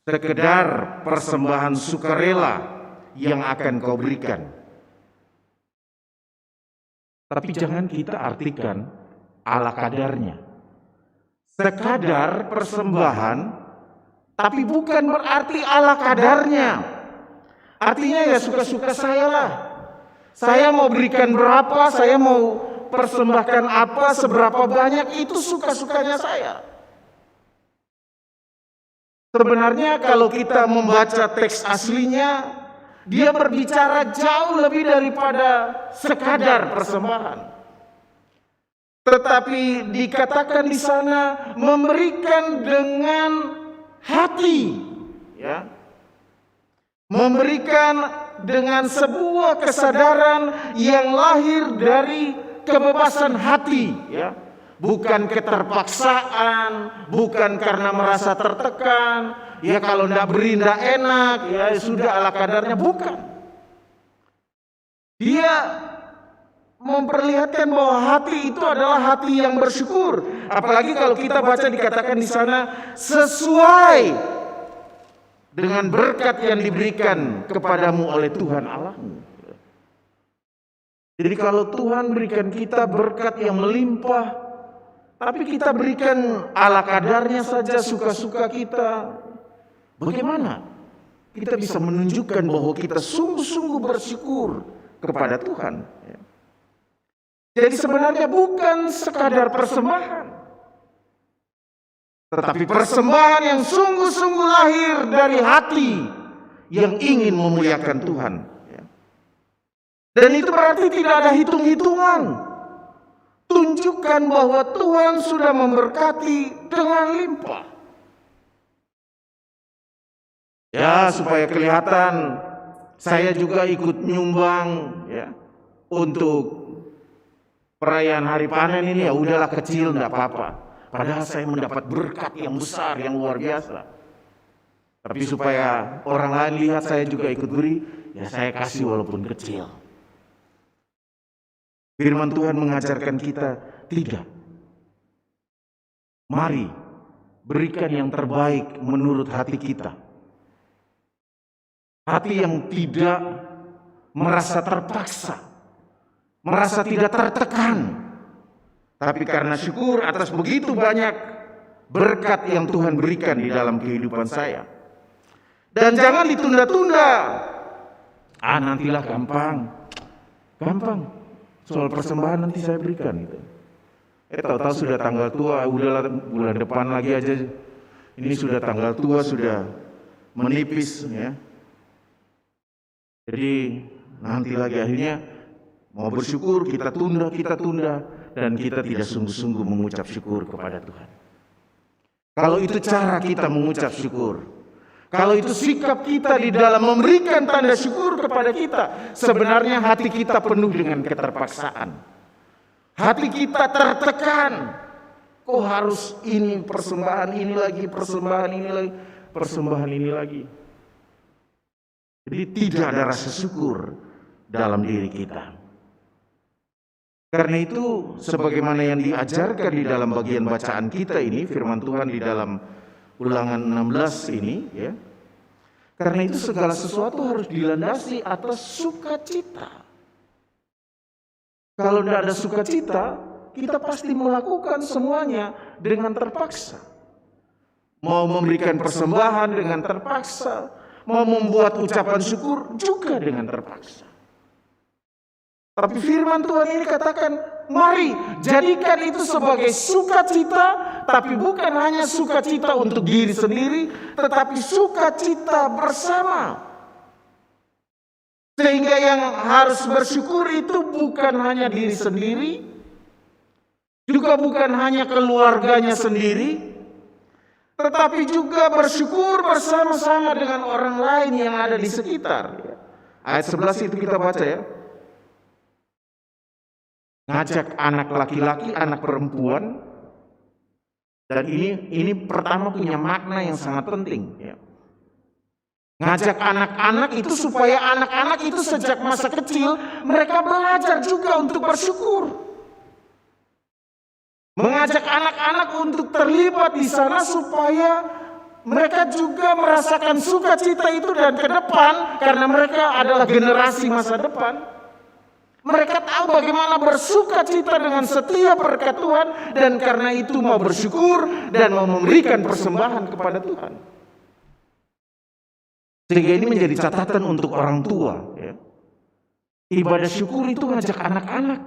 sekedar persembahan sukarela yang akan kau berikan. Tapi jangan kita artikan ala kadarnya. Sekadar persembahan, tapi bukan berarti ala kadarnya. Artinya ya suka-suka saya lah. Saya mau berikan berapa, saya mau persembahkan apa, seberapa banyak, itu suka-sukanya saya. Sebenarnya kalau kita membaca teks aslinya, dia berbicara jauh lebih daripada sekadar persembahan. Tetapi dikatakan di sana memberikan dengan hati, memberikan dengan sebuah kesadaran yang lahir dari kebebasan hati, bukan keterpaksaan, bukan karena merasa tertekan, kalau ndak beri ndak enak, sudah ala kadarnya, bukan. Dia memperlihatkan bahwa hati itu adalah hati yang bersyukur. Apalagi kalau kita baca dikatakan di sana sesuai dengan berkat yang diberikan kepadamu oleh Tuhan Allahmu. Jadi kalau Tuhan berikan kita berkat yang melimpah, tapi kita berikan ala kadarnya saja, suka-suka kita, bagaimana kita bisa menunjukkan bahwa kita sungguh-sungguh bersyukur kepada Tuhan? Jadi sebenarnya bukan sekadar persembahan, tetapi persembahan yang sungguh-sungguh lahir dari hati yang ingin memuliakan Tuhan. Dan itu berarti tidak ada hitung-hitungan. tunjukkan bahwa Tuhan sudah memberkati dengan limpah. Ya, supaya kelihatan saya juga ikut nyumbang ya untuk perayaan hari panen ini, ya udahlah kecil enggak apa-apa. Padahal saya mendapat berkat yang besar, yang luar biasa. Tapi supaya orang lain lihat saya juga ikut beri, ya saya kasih walaupun kecil. Firman Tuhan mengajarkan kita tidak. Mari berikan yang terbaik menurut hati kita. Hati yang tidak merasa terpaksa, merasa tidak tertekan, tapi karena syukur atas begitu banyak berkat yang Tuhan berikan di dalam kehidupan saya. Dan jangan ditunda-tunda. Nantilah gampang. Soal persembahan nanti saya berikan gitu. Tahu-tahu sudah tanggal tua, udahlah bulan depan lagi aja. Ini sudah tanggal tua, sudah menipis ya. Jadi nanti lagi akhirnya mau bersyukur kita tunda dan kita tidak sungguh-sungguh mengucap syukur kepada Tuhan. Kalau itu cara kita mengucap syukur, kalau itu sikap kita di dalam memberikan tanda syukur kepada kita, sebenarnya hati kita penuh dengan keterpaksaan. Hati kita tertekan. Kok harus ini persembahan ini lagi. Jadi tidak ada rasa syukur dalam diri kita. Karena itu sebagaimana yang diajarkan di dalam bagian bacaan kita ini, firman Tuhan di dalam Ulangan 16 ini ya. Karena itu segala sesuatu harus dilandasi atas sukacita. Kalau tidak ada sukacita, kita pasti melakukan semuanya dengan terpaksa. Mau memberikan persembahan dengan terpaksa, mau membuat ucapan syukur juga dengan terpaksa. Tapi firman Tuhan ini katakan, mari jadikan itu sebagai sukacita, tapi bukan hanya sukacita untuk diri sendiri, tetapi sukacita bersama. Sehingga yang harus bersyukur itu bukan hanya diri sendiri, juga bukan hanya keluarganya sendiri, tetapi juga bersyukur bersama-sama dengan orang lain yang ada di sekitar. Ayat 11 itu kita baca ya. Ngajak anak laki-laki, anak perempuan. Dan ini pertama punya makna yang sangat penting ya. Ngajak anak-anak itu supaya anak-anak itu sejak masa kecil mereka belajar juga untuk bersyukur. Mengajak anak-anak untuk terlibat di sana supaya mereka juga merasakan sukacita itu, dan ke depan karena mereka adalah generasi masa depan. Mereka tahu bagaimana bersukacita dengan setiap berkat Tuhan, dan karena itu mau bersyukur dan mau memberikan persembahan kepada Tuhan. Sehingga ini menjadi catatan untuk orang tua ya. Ibadah syukur itu ngajak anak-anak,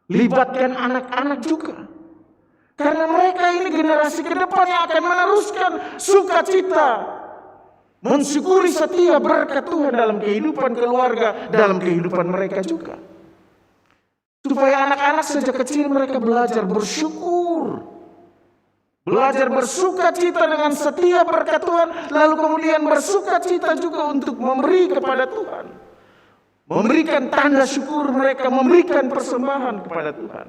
libatkan anak-anak juga. Karena mereka ini generasi ke depan yang akan meneruskan sukacita, mensyukuri setiap berkat Tuhan dalam kehidupan keluarga, dalam kehidupan mereka juga. Supaya anak-anak sejak kecil mereka belajar bersyukur, belajar bersukacita dengan setiap berkat Tuhan, lalu kemudian bersukacita juga untuk memberi kepada Tuhan, memberikan tanda syukur mereka, memberikan persembahan kepada Tuhan.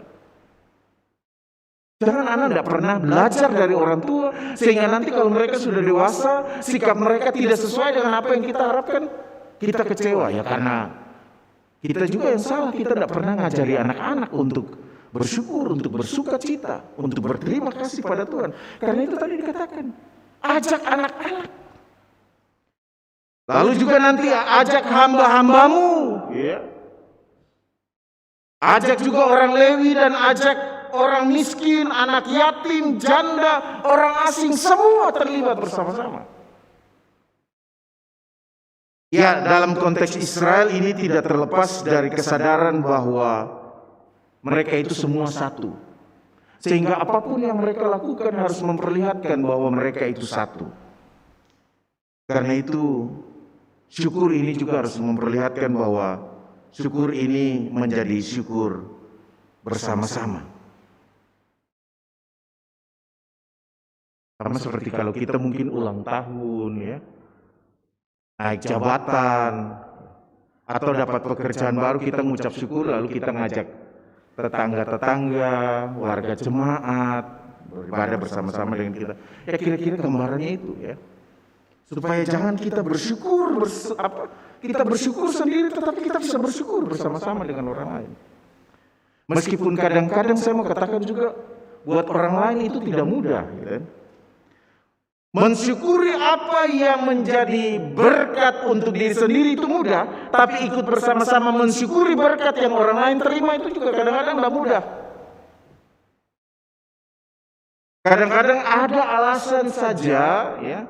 Jangan anak tidak pernah belajar dari orang tua, sehingga nanti kalau mereka sudah dewasa, sikap mereka tidak sesuai dengan apa yang kita harapkan, kita kecewa ya, karena kita juga yang salah. Kita tidak pernah ngajari anak-anak untuk bersyukur, untuk bersukacita, untuk berterima kasih pada Tuhan. Karena itu tadi dikatakan, ajak anak-anak. Lalu juga nanti ajak hamba-hambamu ya. Ajak juga orang Lewi dan ajak orang miskin, anak yatim, janda, orang asing, semua terlibat bersama-sama. Ya, dalam konteks Israel ini tidak terlepas dari kesadaran bahwa mereka itu semua satu. Sehingga apapun yang mereka lakukan harus memperlihatkan bahwa mereka itu satu. Karena itu, syukur ini juga harus memperlihatkan bahwa syukur ini menjadi syukur bersama-sama. Sama seperti kalau kita mungkin ulang tahun ya, naik jabatan, atau dapat pekerjaan baru, kita mengucap syukur lalu kita ngajak tetangga-tetangga, warga jemaat beribadah bersama-sama dengan kita. Ya kira-kira gambarannya itu ya. Supaya jangan kita bersyukur kita bersyukur sendiri, tetapi kita bisa bersyukur bersama-sama dengan orang lain. Meskipun kadang-kadang saya mau katakan juga buat orang lain itu tidak mudah, gitu kan. Mensyukuri apa yang menjadi berkat untuk diri sendiri itu mudah, tapi ikut bersama-sama mensyukuri berkat yang orang lain terima itu juga kadang-kadang tidak mudah. Kadang-kadang ada alasan saja ya,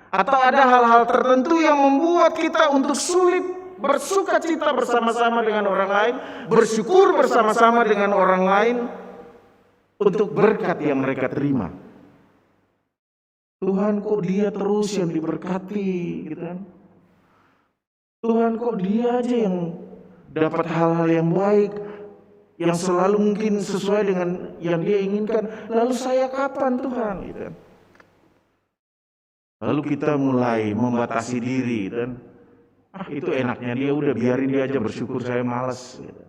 atau ada hal-hal tertentu yang membuat kita untuk sulit bersukacita bersama-sama dengan orang lain, bersyukur bersama-sama dengan orang lain untuk berkat yang mereka terima. Tuhan, kok dia terus yang diberkati, gitu kan? Tuhan, kok dia aja yang dapat hal-hal yang baik, yang selalu mungkin sesuai dengan yang dia inginkan. Lalu saya kapan, Tuhan? Gitu kan? Lalu kita mulai membatasi diri, gitu kan? Itu enaknya dia, udah biarin dia aja bersyukur, saya malas. Gitu.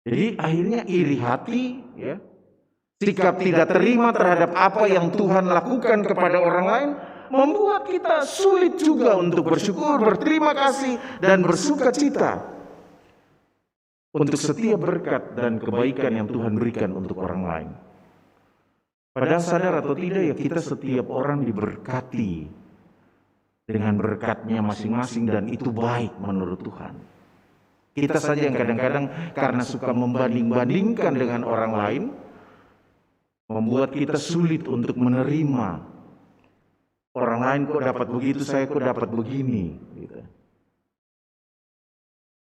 Jadi akhirnya iri hati, ya. Sikap tidak terima terhadap apa yang Tuhan lakukan kepada orang lain membuat kita sulit juga untuk bersyukur, berterima kasih, dan bersukacita untuk setiap berkat dan kebaikan yang Tuhan berikan untuk orang lain. Padahal sadar atau tidak ya, kita setiap orang diberkati dengan berkatnya masing-masing, dan itu baik menurut Tuhan. Kita saja yang kadang-kadang karena suka membanding-bandingkan dengan orang lain, membuat kita sulit untuk menerima. Orang lain kok dapat begitu, saya kok dapat begini, gitu.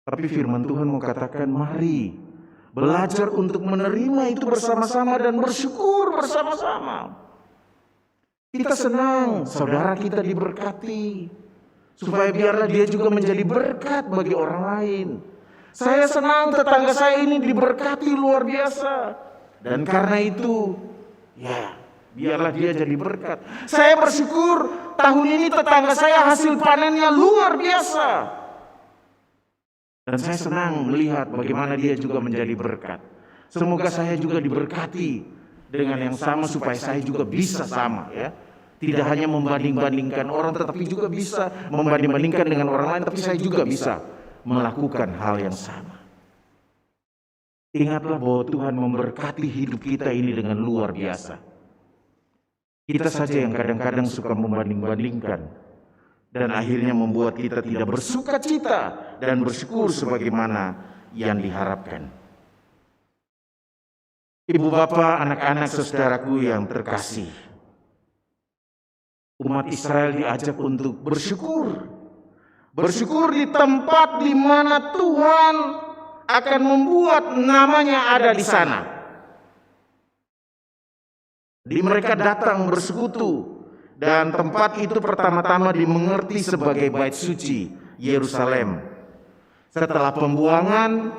Tapi firman Tuhan mau katakan, mari belajar untuk menerima itu bersama-sama dan bersyukur bersama-sama. Kita senang saudara kita diberkati, supaya biarlah dia juga menjadi berkat bagi orang lain. Saya senang tetangga saya ini diberkati luar biasa. Dan karena itu, ya, biarlah dia jadi berkat. Saya bersyukur tahun ini tetangga saya hasil panennya luar biasa. Dan saya senang melihat bagaimana dia juga menjadi berkat. Semoga saya juga diberkati dengan yang sama supaya saya juga bisa sama, ya. Tidak hanya membanding-bandingkan orang, tetapi juga bisa membanding-bandingkan dengan orang lain, tapi saya juga bisa melakukan hal yang sama. Ingatlah bahwa Tuhan memberkati hidup kita ini dengan luar biasa. Kita saja yang kadang-kadang suka membanding-bandingkan, dan akhirnya membuat kita tidak bersukacita dan bersyukur sebagaimana yang diharapkan. Ibu bapak, anak-anak, saudaraku yang terkasih, umat Israel diajak untuk bersyukur. Bersyukur di tempat di mana Tuhan akan membuat namanya ada di sana. Di mereka datang bersekutu, dan tempat itu pertama-tama dimengerti sebagai bait suci Yerusalem. Setelah pembuangan,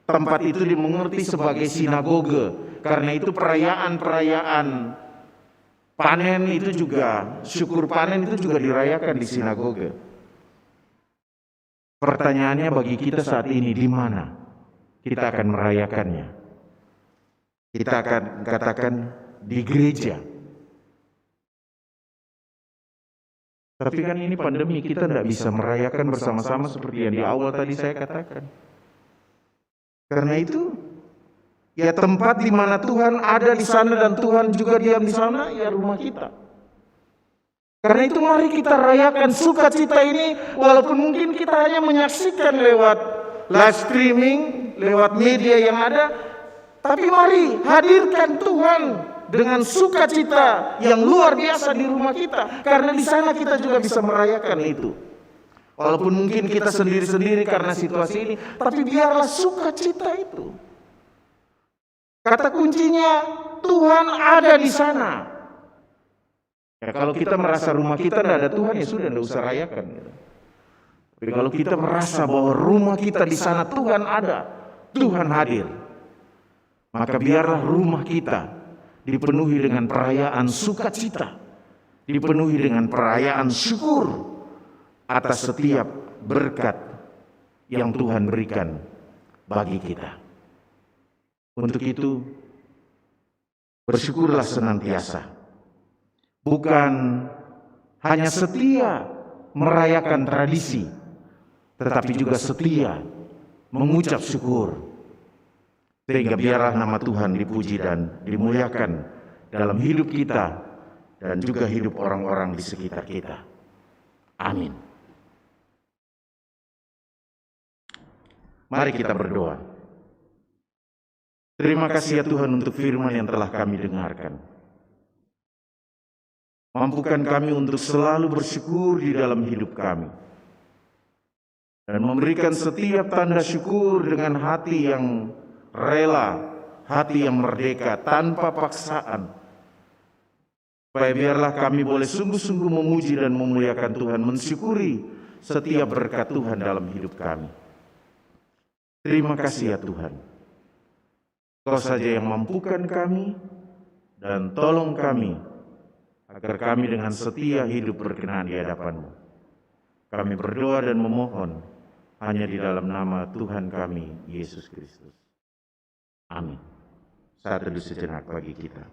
tempat itu dimengerti sebagai sinagoge. Karena itu perayaan-perayaan panen itu juga, syukur panen itu juga dirayakan di sinagoge. Pertanyaannya bagi kita saat ini, di mana kita akan merayakannya? Kita akan katakan di gereja. Tapi kan ini pandemi, kita tidak bisa merayakan bersama-sama seperti yang di awal tadi saya katakan. Karena itu, ya tempat di mana Tuhan ada di sana dan Tuhan juga diam di sana, ya rumah kita. Karena itu mari kita rayakan sukacita ini, walaupun mungkin kita hanya menyaksikan lewat live streaming, lewat media yang ada, tapi mari hadirkan Tuhan dengan sukacita yang luar biasa di rumah kita, karena di sana kita juga bisa merayakan itu. Walaupun mungkin kita sendiri-sendiri karena situasi ini, tapi biarlah sukacita itu. Kata kuncinya, Tuhan ada di sana. Ya, kalau kita merasa rumah kita tidak ada Tuhan, ya sudah, tidak usah rayakan. Gitu. Tapi kalau kita merasa bahwa rumah kita di sana Tuhan ada, Tuhan hadir, maka biarlah rumah kita dipenuhi dengan perayaan sukacita, dipenuhi dengan perayaan syukur atas setiap berkat yang Tuhan berikan bagi kita. Untuk itu, bersyukurlah senantiasa, bukan hanya setia merayakan tradisi, tetapi juga setia mengucap syukur, sehingga biarlah nama Tuhan dipuji dan dimuliakan dalam hidup kita dan juga hidup orang-orang di sekitar kita. Amin. Mari kita berdoa. Terima kasih ya Tuhan untuk firman yang telah kami dengarkan. Mampukan kami untuk selalu bersyukur di dalam hidup kami, dan memberikan setiap tanda syukur dengan hati yang rela, hati yang merdeka, tanpa paksaan. Supaya biarlah kami boleh sungguh-sungguh memuji dan memuliakan Tuhan, mensyukuri setiap berkat Tuhan dalam hidup kami. Terima kasih ya Tuhan. Kau saja yang mampukan kami, dan tolong kami agar kami dengan setia hidup berkenan di hadapan-Mu. Kami berdoa dan memohon hanya di dalam nama Tuhan kami, Yesus Kristus. Amin. Saat teduh sejenak bagi kita.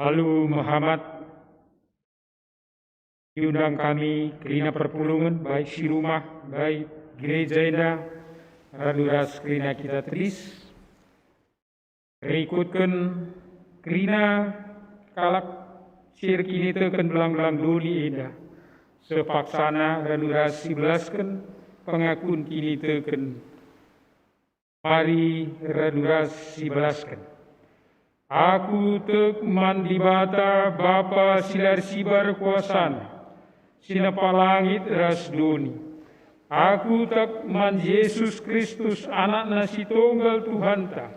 Lalu Muhammad diundang kami kerina perpulungan, baik si rumah, baik gereja ina, raduras kerina kita teris, ikutkan kerina kalak sir kini tekan belang-belang duli ina, sepaksana raduras 11kan pengakun kini tekan, mari raduras 11kan. Aku tek mandibata Bapa silar sibar kuasana, sinapa langit ras duni. Aku tak man Yesus Kristus anak nasi tunggal Tuhan ta,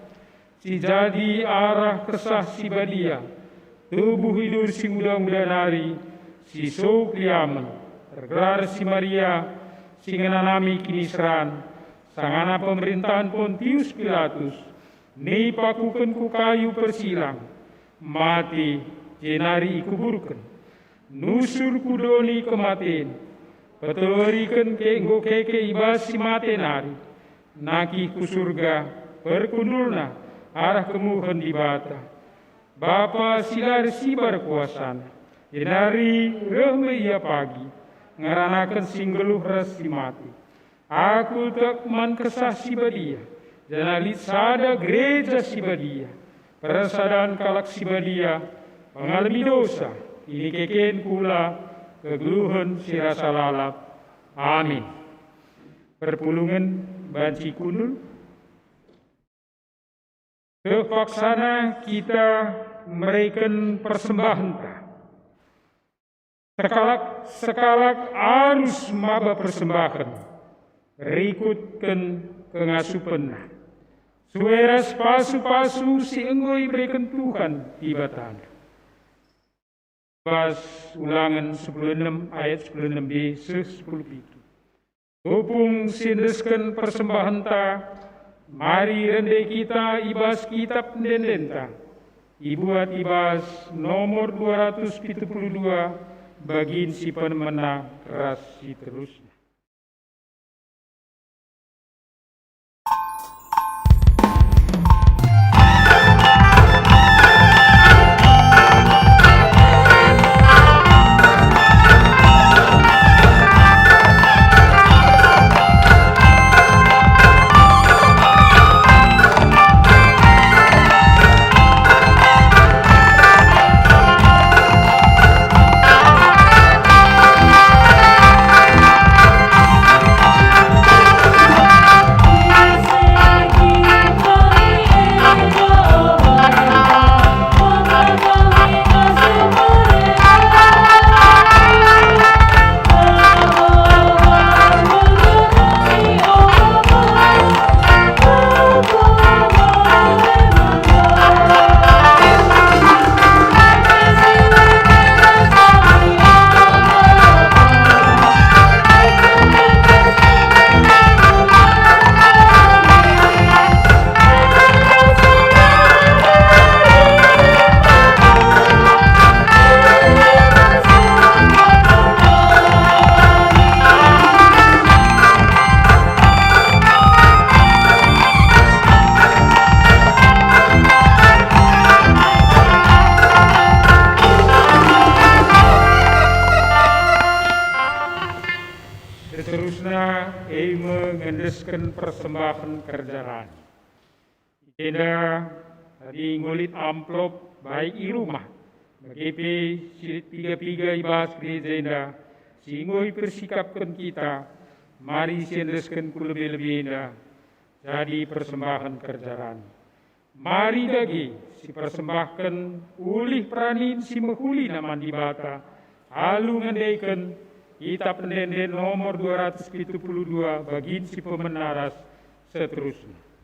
si jadi arah kesah si badia, tubuh hidur si muda-muda nari, si sok liaman, tergelar si Maria, si ngenanami kini seran, sangana pemerintahan Pontius Pilatus, ni pakukan ku kayu persilang, mati jenari ikuburkan, nusur kudoni kematen, peterikan kenggo keke ibas si matenari, naki ku surga, perkundulna arah kemuhan di bata. Bapa silar sibar kuasana, jenari remia pagi, ngaranakan singgeluh ras si mati. Aku tak man kesah si badia, janalit sada gereja sibadia, perasaan kalak sibadia, pengalami dosa, ini keken kula, kegeluhan sirasa lalap. Amin. Perpulungan banci kundul. Kepaksana kita memberikan persembahan. Sekalak arus maba persembahan, rikutkan kengasupan. Sueras pasu-pasu si enggoi berikan Tuhan tiba tanda. Bas ulangan 16 ayat 16b 10 itu. Hupung sindeskan persembahan ta, mari rendai kita ibas kitab dendenta. Ibuat ibas nomor 272 bagin si penemena keras si terusnya. siendesken persembahan kerjaan. Ida tadi ngulit amplop baik i rumah. Bagi silit piga-piga ibas gereja indah. Singoi persikapkan kita. Mari siendesken ku lebih-lebih indah. Jadi persembahan kerjaan. Mari dagi si persembahkan ulih pranin si mehuli naman di bata. Halu ngandaikan kitab pendenden nomor 272 bagin si pemenaras seterusnya.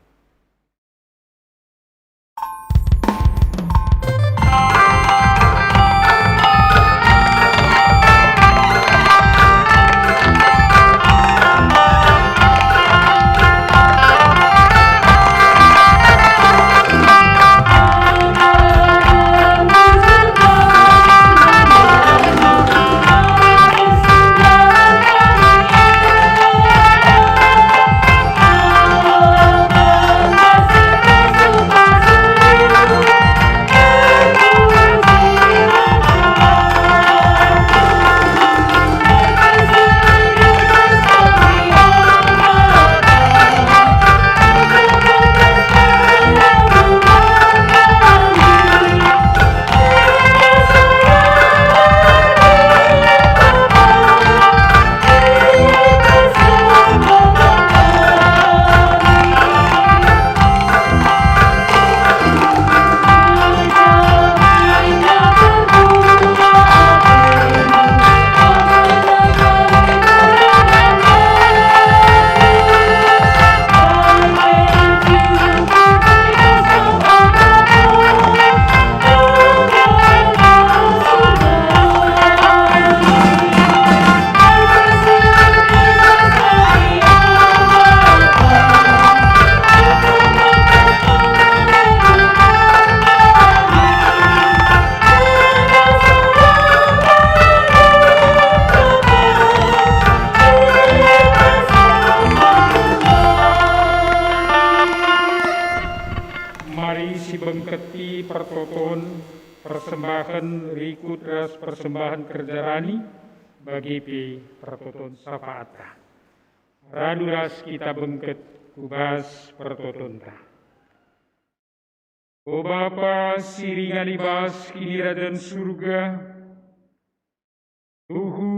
Bengketi pertoton persembahan rikut ras persembahan kerjarani bagi pertoton safaata. Raduras kita bengket kubas pertoton ta. O Bapa siringan ibas kini radan surga, Tuhu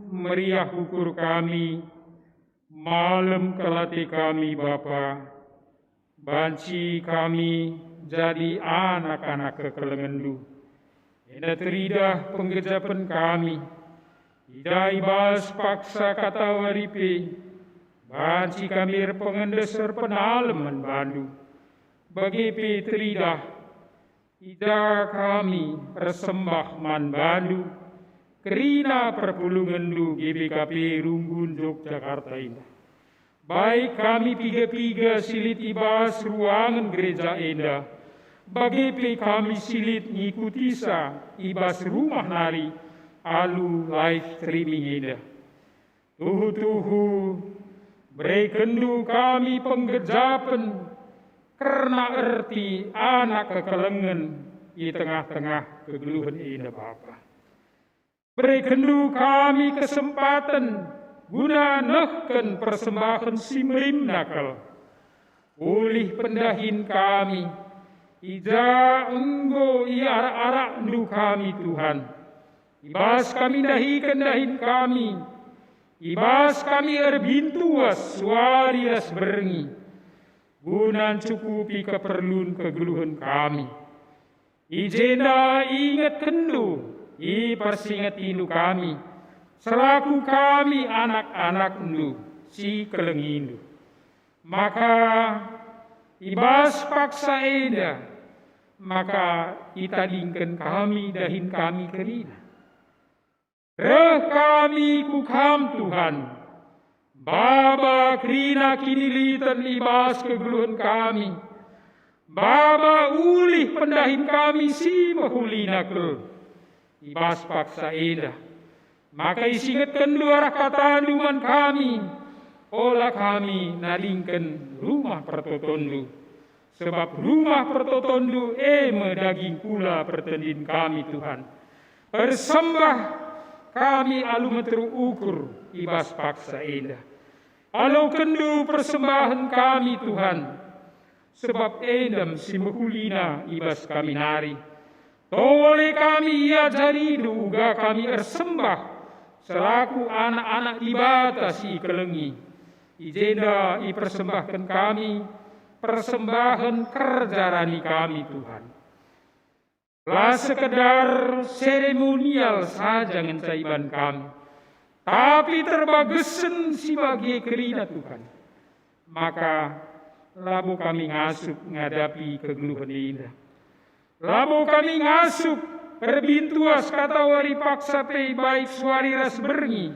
meriah ukur kami, malam kelati kami Bapa, banci kami jadi anak-anak kekelengendu. Ina teridah penggejapan kami, tidak ibas paksa kata waripe, banci kami pengendesar penaleman bandu. Bagi teridah, ida kami persembah man bandu, kerina perpulungendu GBKP Runggun Yogyakarta ini. Baik kami piga-piga silit ibas ruangan gereja Enda, bagi kami silit ngikuti sa ibas rumah nari alu live streaming Enda. Tuhu berikendu kami penggejapan karena erti anak kekelengan di tengah-tengah kegeluhan Enda Bapa. Berikendu kami kesempatan guna nehken persembahan simrim nakal. Ulih pendahin kami, ija enggo arak-arak ndu kami Tuhan. Ibas kami dahin kami, ibas kami erbintuas suari ras berengi. Guna cukupi keperluan kegeluhan kami. Ijenda ingat kendu, i persingat indu kami. Selaku kami anak-anak ndu, si kelengindu. Maka ibas paksa Enda, maka itadingkan kami dahin kami kerina. Reh kami kukam Tuhan, Baba kerina kini litan ibas kegeluhan kami. Baba ulih pendahin kami si mahulina ke ibas paksa Enda. Maka isingatkan dua kata duman kami, olah kami nalingkan rumah pertotondu. Sebab rumah pertotondu daging pula pertendin kami Tuhan. Persembah kami alu meteru ukur ibas paksa Enda. Alau kendu persembahan kami Tuhan, sebab endam si mehulina ibas kami nari. Tole kami iajari duga kami ersembah, selaku anak-anak dibata si kelengi. Ijenda ipersembahkan kami, persembahan kerjarani kami Tuhan. Lah sekedar seremonial saja ngencaiban kami, tapi terbagesen si bagi kerina Tuhan. Maka labu kami ngasup ngadapi kegeluhan indah. Labu kami ngasup perbintuas kata wari paksa pei baik suari ras berngi,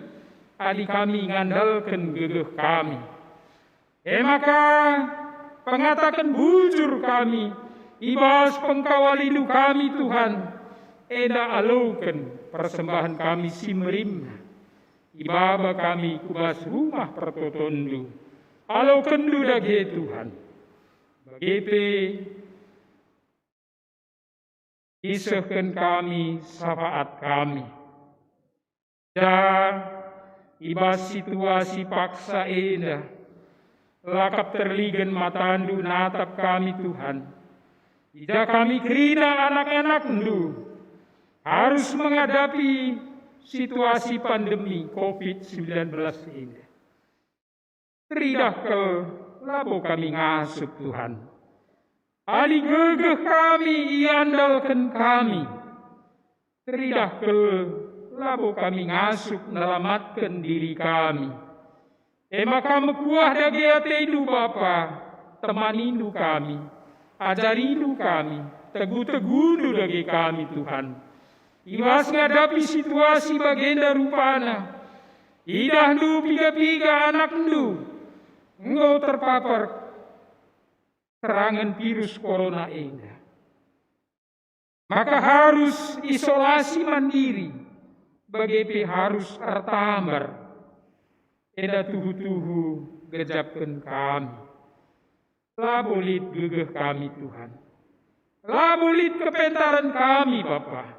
adi kami ngandalkan gegeh kami. Maka pengatakan bujur kami, ibas pengkawalilu kami Tuhan, eda alaukan persembahan kami si merim. Ibaba kami kubas rumah pertotondu, alaukan du dage Tuhan. Bagepe isahkan kami syafaat kami. Dan ibas situasi paksa eda, lakap terligen matandu natap kami Tuhan. Ida kami kerina anak-anak ndu harus menghadapi situasi pandemi COVID-19 ini. Teridah ke labu kami ngasup Tuhan. Ali gegeh kami iandalkan kami. Teridah ke labu kami ngasup nelamatkan diri kami. Maka mekuah dage ateidu Bapa, temanindu kami, ajarindu kami, teguh-teguhdu dage kami Tuhan. Ibas ngadapi situasi bagenda rupana, idah du piga-piga anak du, engkau terpapar serangan virus corona ini. Maka harus isolasi mandiri, bagepe harus artambar, eda tuhu-tuhu gejapkan kami. Labulit gegeh kami Tuhan, labulit kepentaran kami Bapa.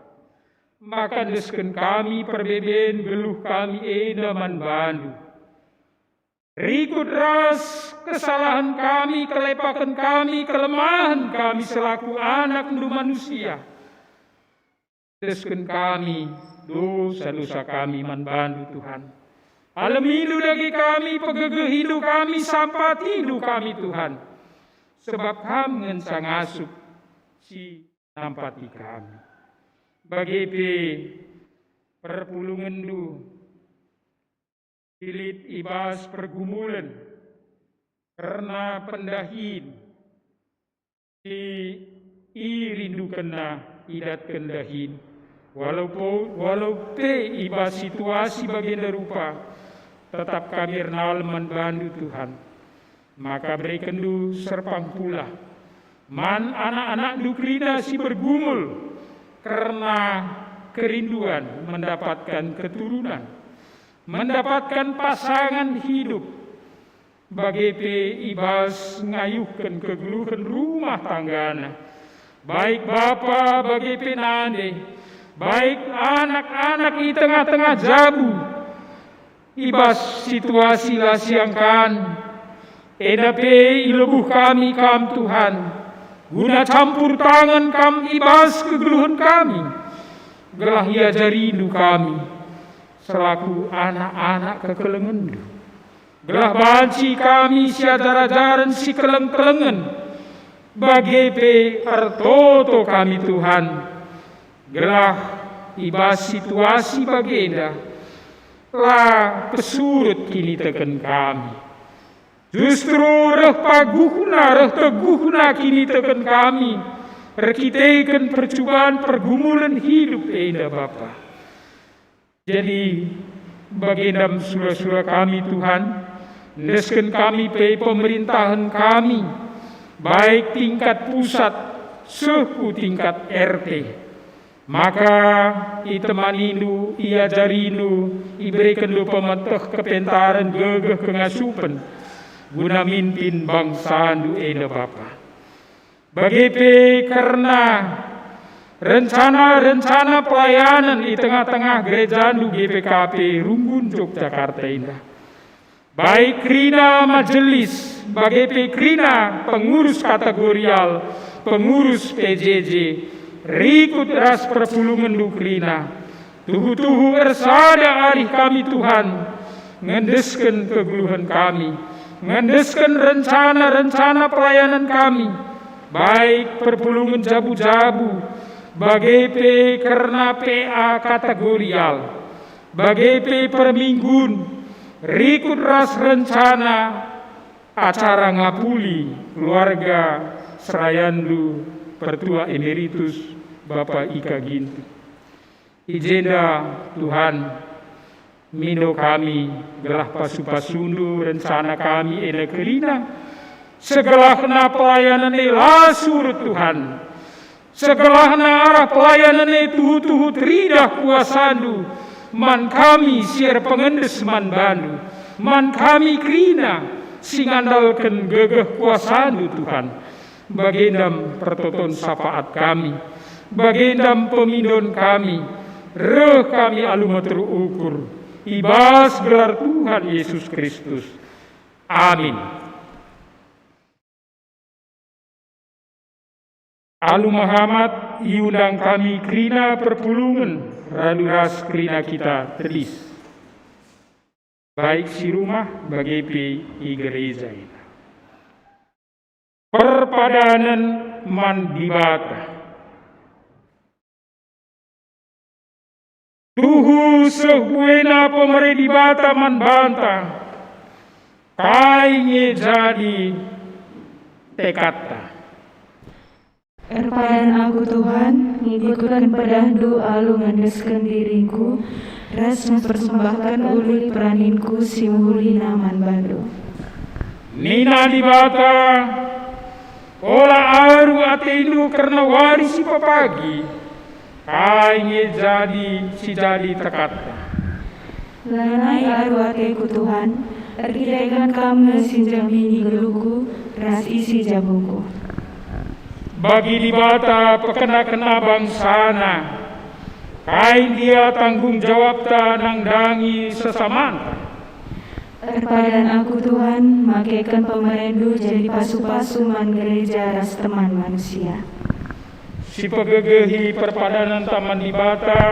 Maka desken kami perbeben geluh kami edaman bandu. Rikut ras kesalahan kami, kelepakan kami, kelemahan kami selaku anak nu manusia. Desken kami dosa-dosa kami man bandu Tuhan. Alamilu dagi kami, pegegeh hidup kami, sampat hidup kami Tuhan. Sebab kami ngensang asup si nampati kami. Bagepe perpulungan du pilit ibas pergumulan karena pendahin si irindu kena idat kendahin walau pe ibas situasi bagenda rupa tetap kami nalman bandu Tuhan. Maka berikan du serpang pula man anak-anak du kerina si bergumul karena kerinduan mendapatkan keturunan, mendapatkan pasangan hidup. Bagepe ibas ngayuhkan kegeluhan rumah tanggana, baik bapa bagepe nande, baik anak-anak di tengah-tengah jabu. Ibas situasi lasiangkan, edape ilebuh kami kam Tuhan. Guna campur tangan kami ibas kegeluhan kami, gelah iajaridu kami selaku anak-anak kekelengendu. Gelah banci kami si ajar-ajaran si keleng-kelengen, bagepe artoto kami Tuhan. Gelah ibas situasi bagenda, lah pesurut kini teken kami. Justru reh paguhna, reh teguhna kini teken kami, rekiteken percobaan pergumulan hidup eda Bapa. Jadi bagendam sura-sura kami Tuhan, nesken kami pe pemerintahan kami, baik tingkat pusat, suku tingkat RT. Maka itemaninu, iajarinu, iberikan lu pemeteh kepentaran gegeh kengasupan, guna mimpin bangsa du eda Bapa. Bagepe karena rencana-rencana pelayanan di tengah-tengah gereja du GPKP Runggun Yogyakarta indah. baik krina majelis, bagai krina pengurus kategorial, pengurus PJJ, rikut ras perpulungan du krina, tuhu-tuhu ersada arih kami Tuhan, ngendeskan kegeluhan kami, ngendeskan rencana-rencana pelayanan kami, baik perpulungan jabu-jabu, bagai karena PA kategorial, bagai perminggun, rikut ras rencana acara ngapuli keluarga Serayandu Pertua Emeritus Bapak Ika Gintu. Ijenda Tuhan, mindo kami gelah pasu-pasundu rencana kami ene kerina, segelahna pelayanan lasur Tuhan, segelahna arah pelayanan tuhu-tuhu teridah kuasandu, man kami siar pengendes man bandu, man kami krina singandalkan gegeh kuasandu Tuhan, bagendam pertoton sapaat kami, bagendam pemindon kami, reh kami aluma terukur, ibas gelar Tuhan Yesus Kristus. Amin. Alu Muhammad iundang kami krina perpulungan raluras krina kita telis, baik si rumah bagai i gereja ini. Perpadanan man dibata, tuhu sebuena pemere dibata man bantah, kainge jadi tekata. Erpadan aku Tuhan, ngikutkan pedahdu alu ngandeskan diriku, ras mempersembahkan uli peraninku si muhuli naman bandu. Nina dibata, ola aru atenu karena warisi papagi, kainge jadi si jadi tekata. Lanai aru ateku Tuhan, erkidekan kamu sinjamini geluku, ras isi jabuku. Bagi dibata pekena-kena bangsana, kain dia tanggung jawab tanang dangi sesamanta. Erpadan aku Tuhan, makaikan pemerendu jadi pasu-pasu man gereja ras teman manusia. Si pegegehi perpadanan taman dibata,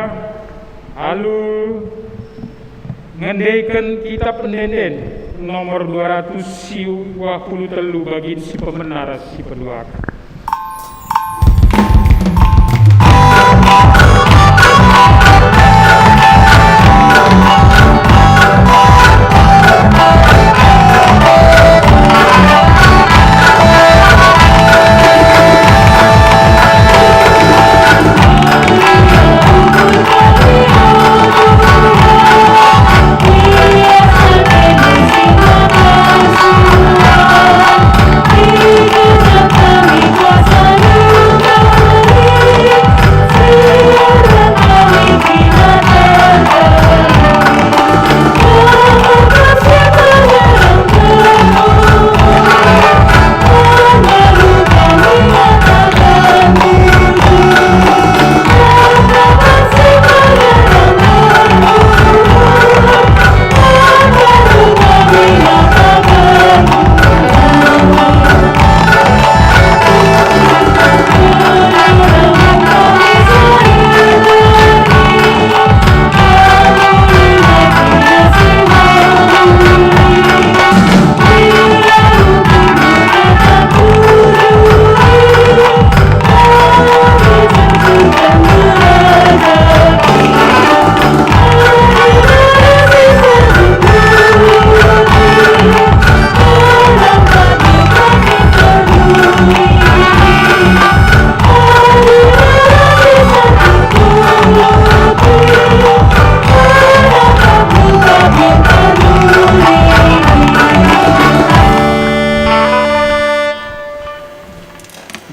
alu ngendaikan kitab pendenden nomor 223 bagin si pemenar si peduaka.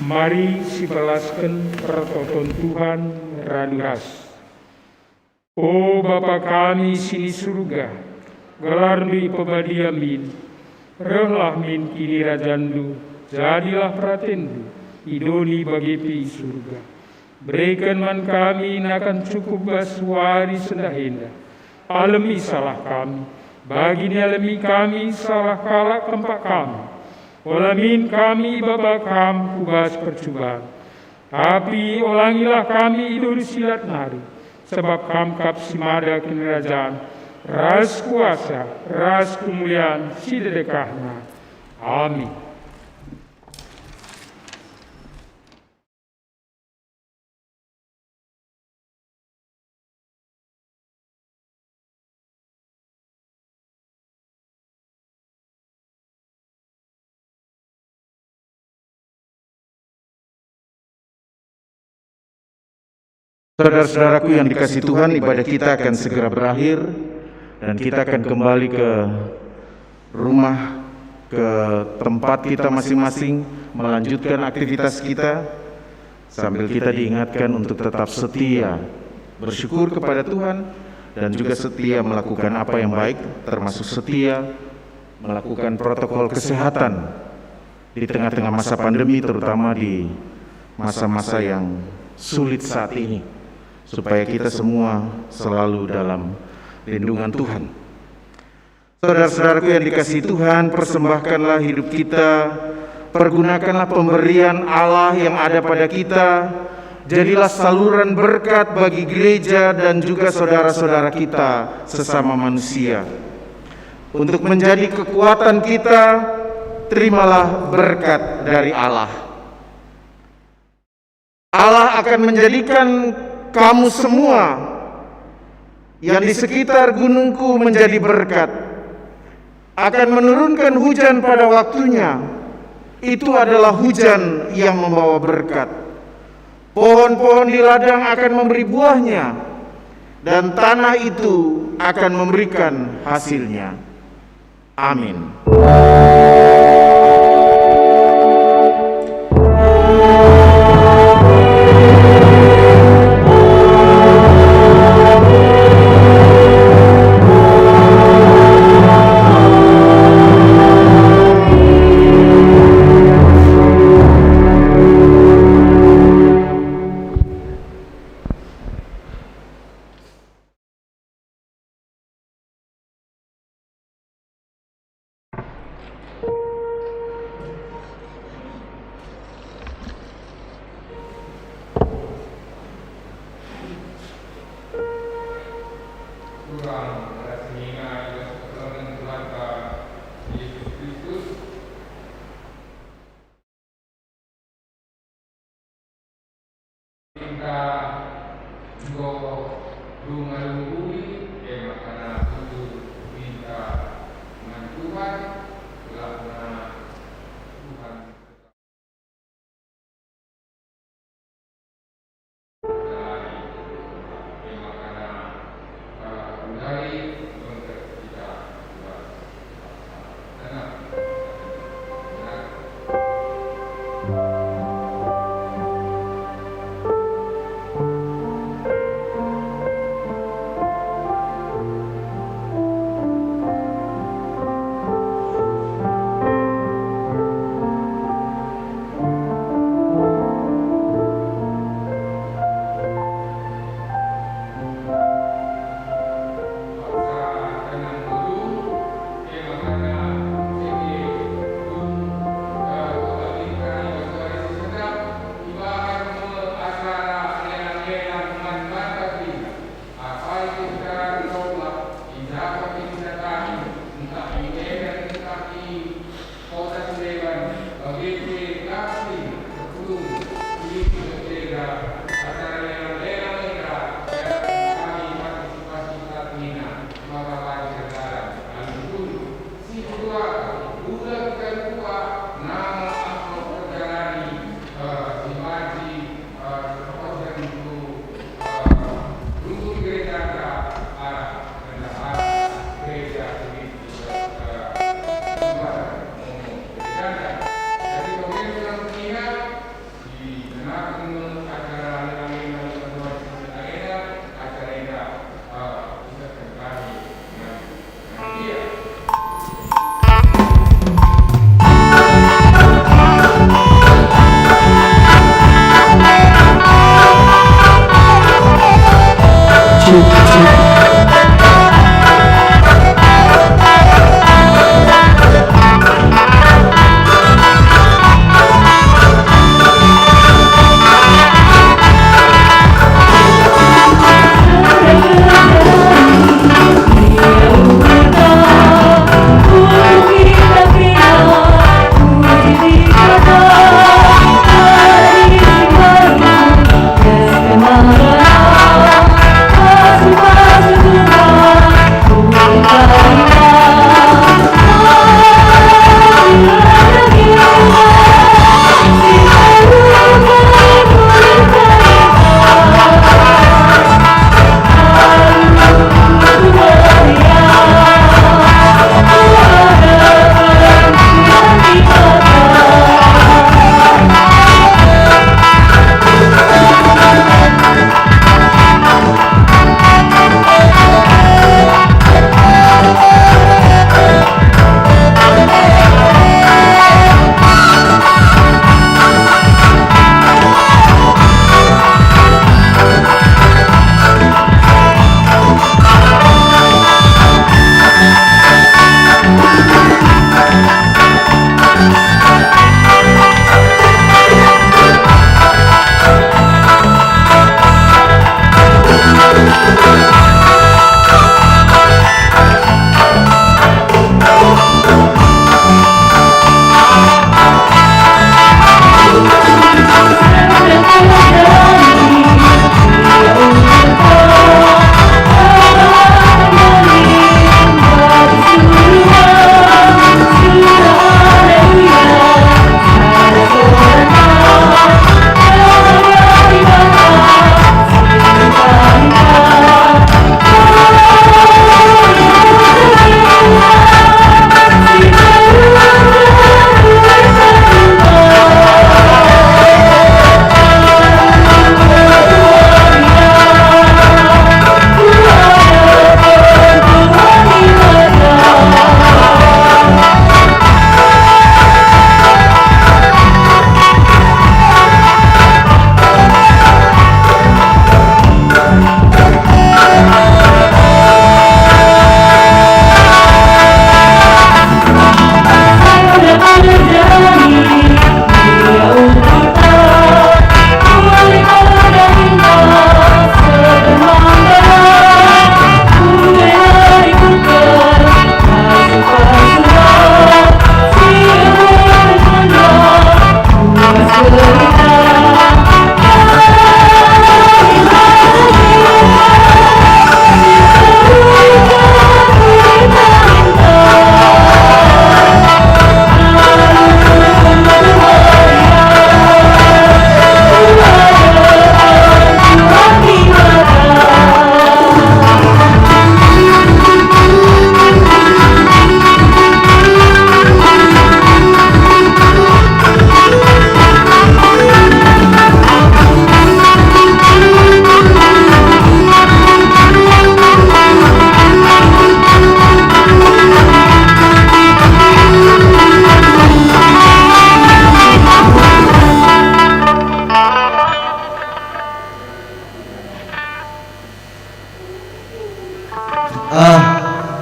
Mari sibalaskan pertoton Tuhan raduras. O Bapa kami sini surga, gelardu ipabadiamin, rehlah min kini rajandu, jadilah pratendu, idoni bagi pi surga. Berikan man kami nakan cukup baswari sendahenda, alami salah kami, Bagi nialami kami salah kalak tempat kami, olamin kami baba kam kubas percubaan. Tapi ulangilah kami idur silat nari, sebab kam kap simada kerajaan, ras kuasa, ras kemuliaan, sidedekahna. Amin. Saudara-saudaraku yang dikasihi Tuhan, ibadah kita akan segera berakhir dan kita akan kembali ke rumah, ke tempat kita masing-masing, melanjutkan aktivitas kita sambil kita diingatkan untuk tetap setia, bersyukur kepada Tuhan, dan juga setia melakukan apa yang baik, termasuk setia melakukan protokol kesehatan di tengah-tengah masa pandemi, terutama di masa-masa yang sulit saat ini, supaya kita semua selalu dalam lindungan Tuhan. Saudara-saudaraku yang dikasihi Tuhan, persembahkanlah hidup kita, pergunakanlah pemberian Allah yang ada pada kita, jadilah saluran berkat bagi gereja dan juga saudara-saudara kita sesama manusia. Untuk menjadi kekuatan kita, terimalah berkat dari Allah. Allah akan menjadikan kamu semua yang di sekitar gunungku menjadi berkat, akan menurunkan hujan pada waktunya. Itu adalah hujan yang membawa berkat. Pohon-pohon di ladang akan memberi buahnya, dan tanah itu akan memberikan hasilnya. Amin.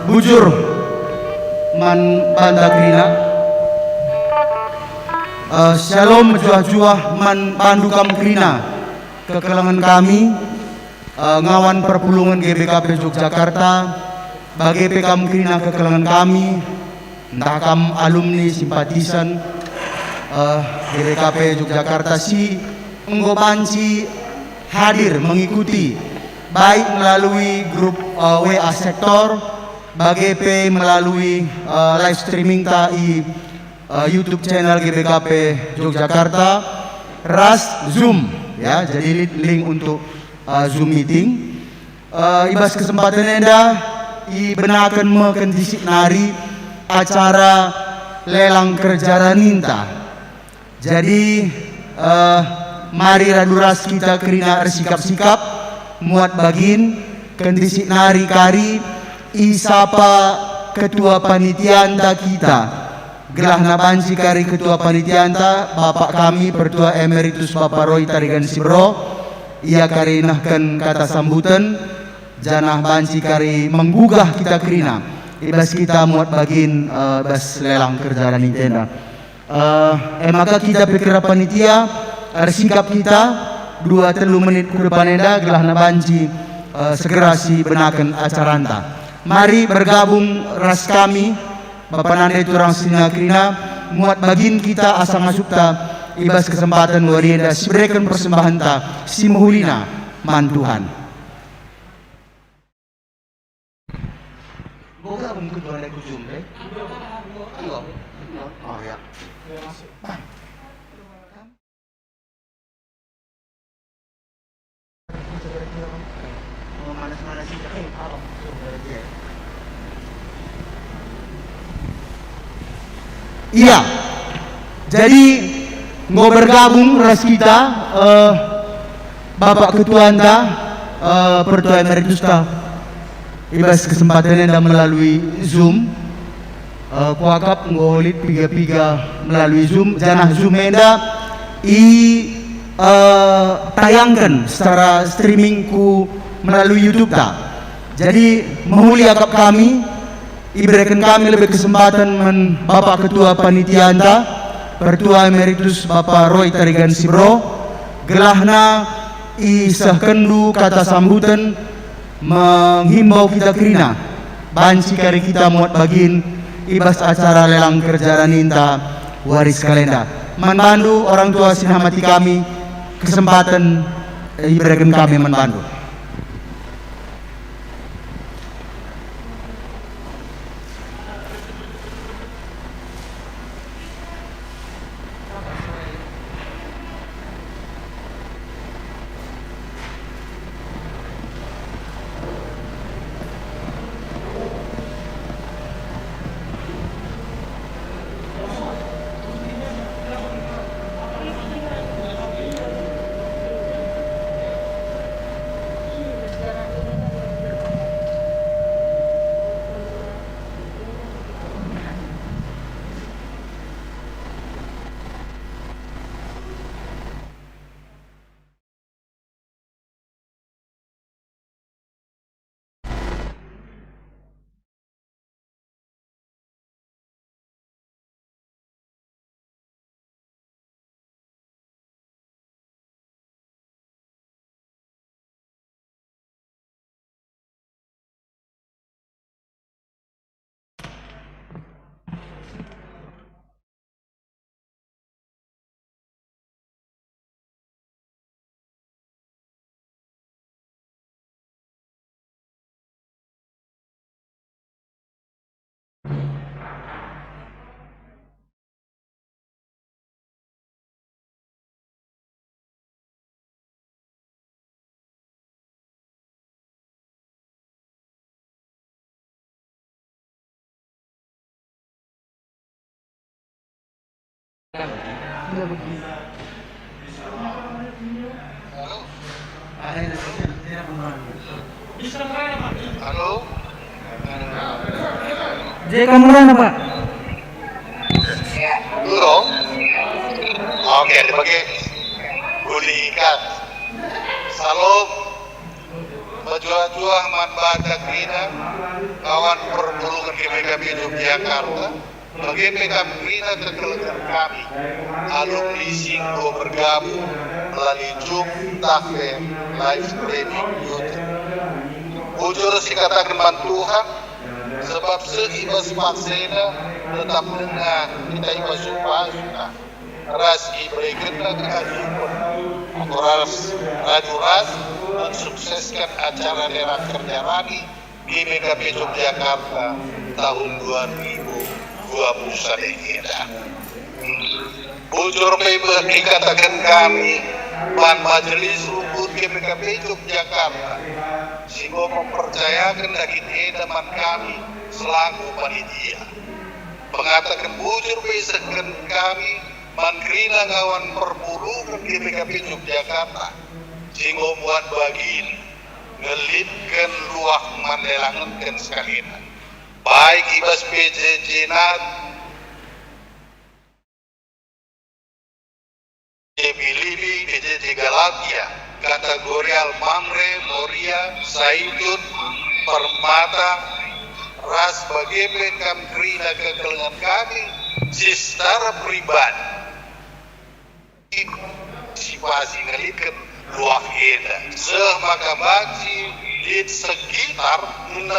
bujur man banda krina. Shalom jua-jua man bandu kam krina kekelangan kami ngawan perpulungan GBKP Yogyakarta bagi PKM krina kekelangan kami entah kam alumni simpatisan GBKP Yogyakarta si nggobanci hadir mengikuti baik melalui grup WA sektor bagi P melalui live streaming tai YouTube channel GBKP Yogyakarta ras Zoom ya, jadi link untuk Zoom meeting. Ibas kesempatan enda benakan meken disik nari acara lelang kerja raninta. Jadi mari raduras kita kerina bersikap-sikap muat bagin kendisik nari kari isapa ketua panitia anta kita gelah nabanci kari ketua panitia anta bapak kami pertua emeritus Bapak Roy Tarigan Sibro ia kari nahkan kata sambutan janah banci kari menggugah kita kerina ibas kita muat bagin bas lelang kerja dan intenda maka kita pikir panitia sikap kita 2-3 menit ke depan enda gelah nabanci segera si benakan acara anta mari bergabung ras kami Bapak Nanda itu orang sina krina muat bagin kita asa masuk ta ibas kesempatan luar biasa si berikan persembahan ta si muhulina man Tuhan. Boga bung kedua naik ujung deh. Ayo. Oh ya. Manas-manas sih abang. Iya, jadi mau bergabung ras kita Bapak Ketua anda Pertua Emeritus ta ibas kesempatan anda melalui Zoom kuakap ngolit piga-piga melalui Zoom janah Zoom anda tayangkan secara streaming ku melalui YouTube ta. Jadi memuliakan kami iberikan kami lebih kesempatan Bapak Ketua Panitia anta Pertua Emeritus Bapak Roy Tarigan Sibro gelahna isah kendu kata sambutan menghimbau kita kerina banci kari kita muat bagin ibas acara lelang kerja raninta waris kalenda manbandu orang tua sinamati kami kesempatan iberikan kami manbandu. Halo. Jadi kamu mana Pak? Dulu. Oke, dibagi guli ikan. Salam. Mejuah-juah man baca krina kawan perpulungan GPKB Yogyakarta bagi PKB krina kekelegan kami alumni Singgo bergabung melalui Zoom Tafe live streaming YouTube. Bujur sikatakan man Tuhan sebab seibas paksena tetap dengar kita iba suka ras iberikan keajuan ras rajuras mensukseskan acara lelang kerja rani di BKP Yogyakarta tahun 2021 ini. Bujur paper dikatakan kami ban majelis rumput GPKP Yogyakarta sehingga mempercayakan daging edaman kami selaku panitia mengatakan bujur pesekan kami mangrina kawan perpuluhan GPKP Yogyakarta sehingga buat bagin ngelitkan luak mandelangan sekalian baik ibas PJJ Nat Bilibi, PJJ Galatia, kategori Almamre, Moria, Saidun, Permata, ras bagi PKM Krina kekelengan kami secara pribadi sifasi ngelitkan luak eda semaka baci di sekitar 60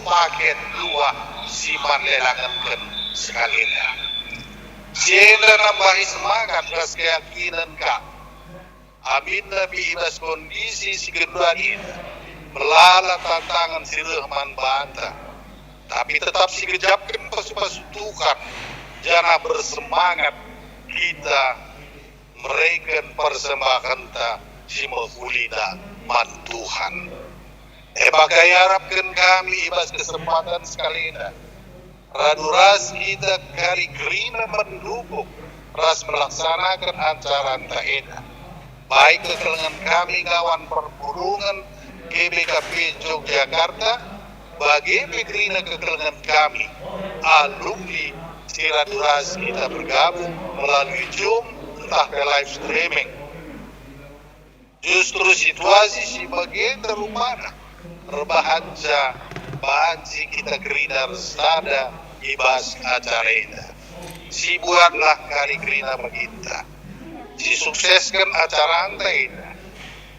paket luak siman lelangan sekalian. Sienda nambahi semangat dan keyakinan kak. Amin nabi ibas kondisi si kedua ini melala tantangan si Rahman banta. Tapi tetap si kejapkan pasukan jana bersemangat kita mereka persembahan ta si mahulida man Tuhan. Pakai harapkan kami ibas kesempatan sekalian. Raduras kita kari Krina mendukung ras melaksanakan acara taeda baik kekelengan kami kawan perpulungan GPKP Yogyakarta bagi Krina kekelengan kami alumni si Raduras kita bergabung melalui Zoom entah ke live streaming. Justru situasi si bagian terumana berbahagia bahaji kita Krina resada ibas acara ini. Si buatlah kali Krina beginta. Si sukseskan acara anta ini.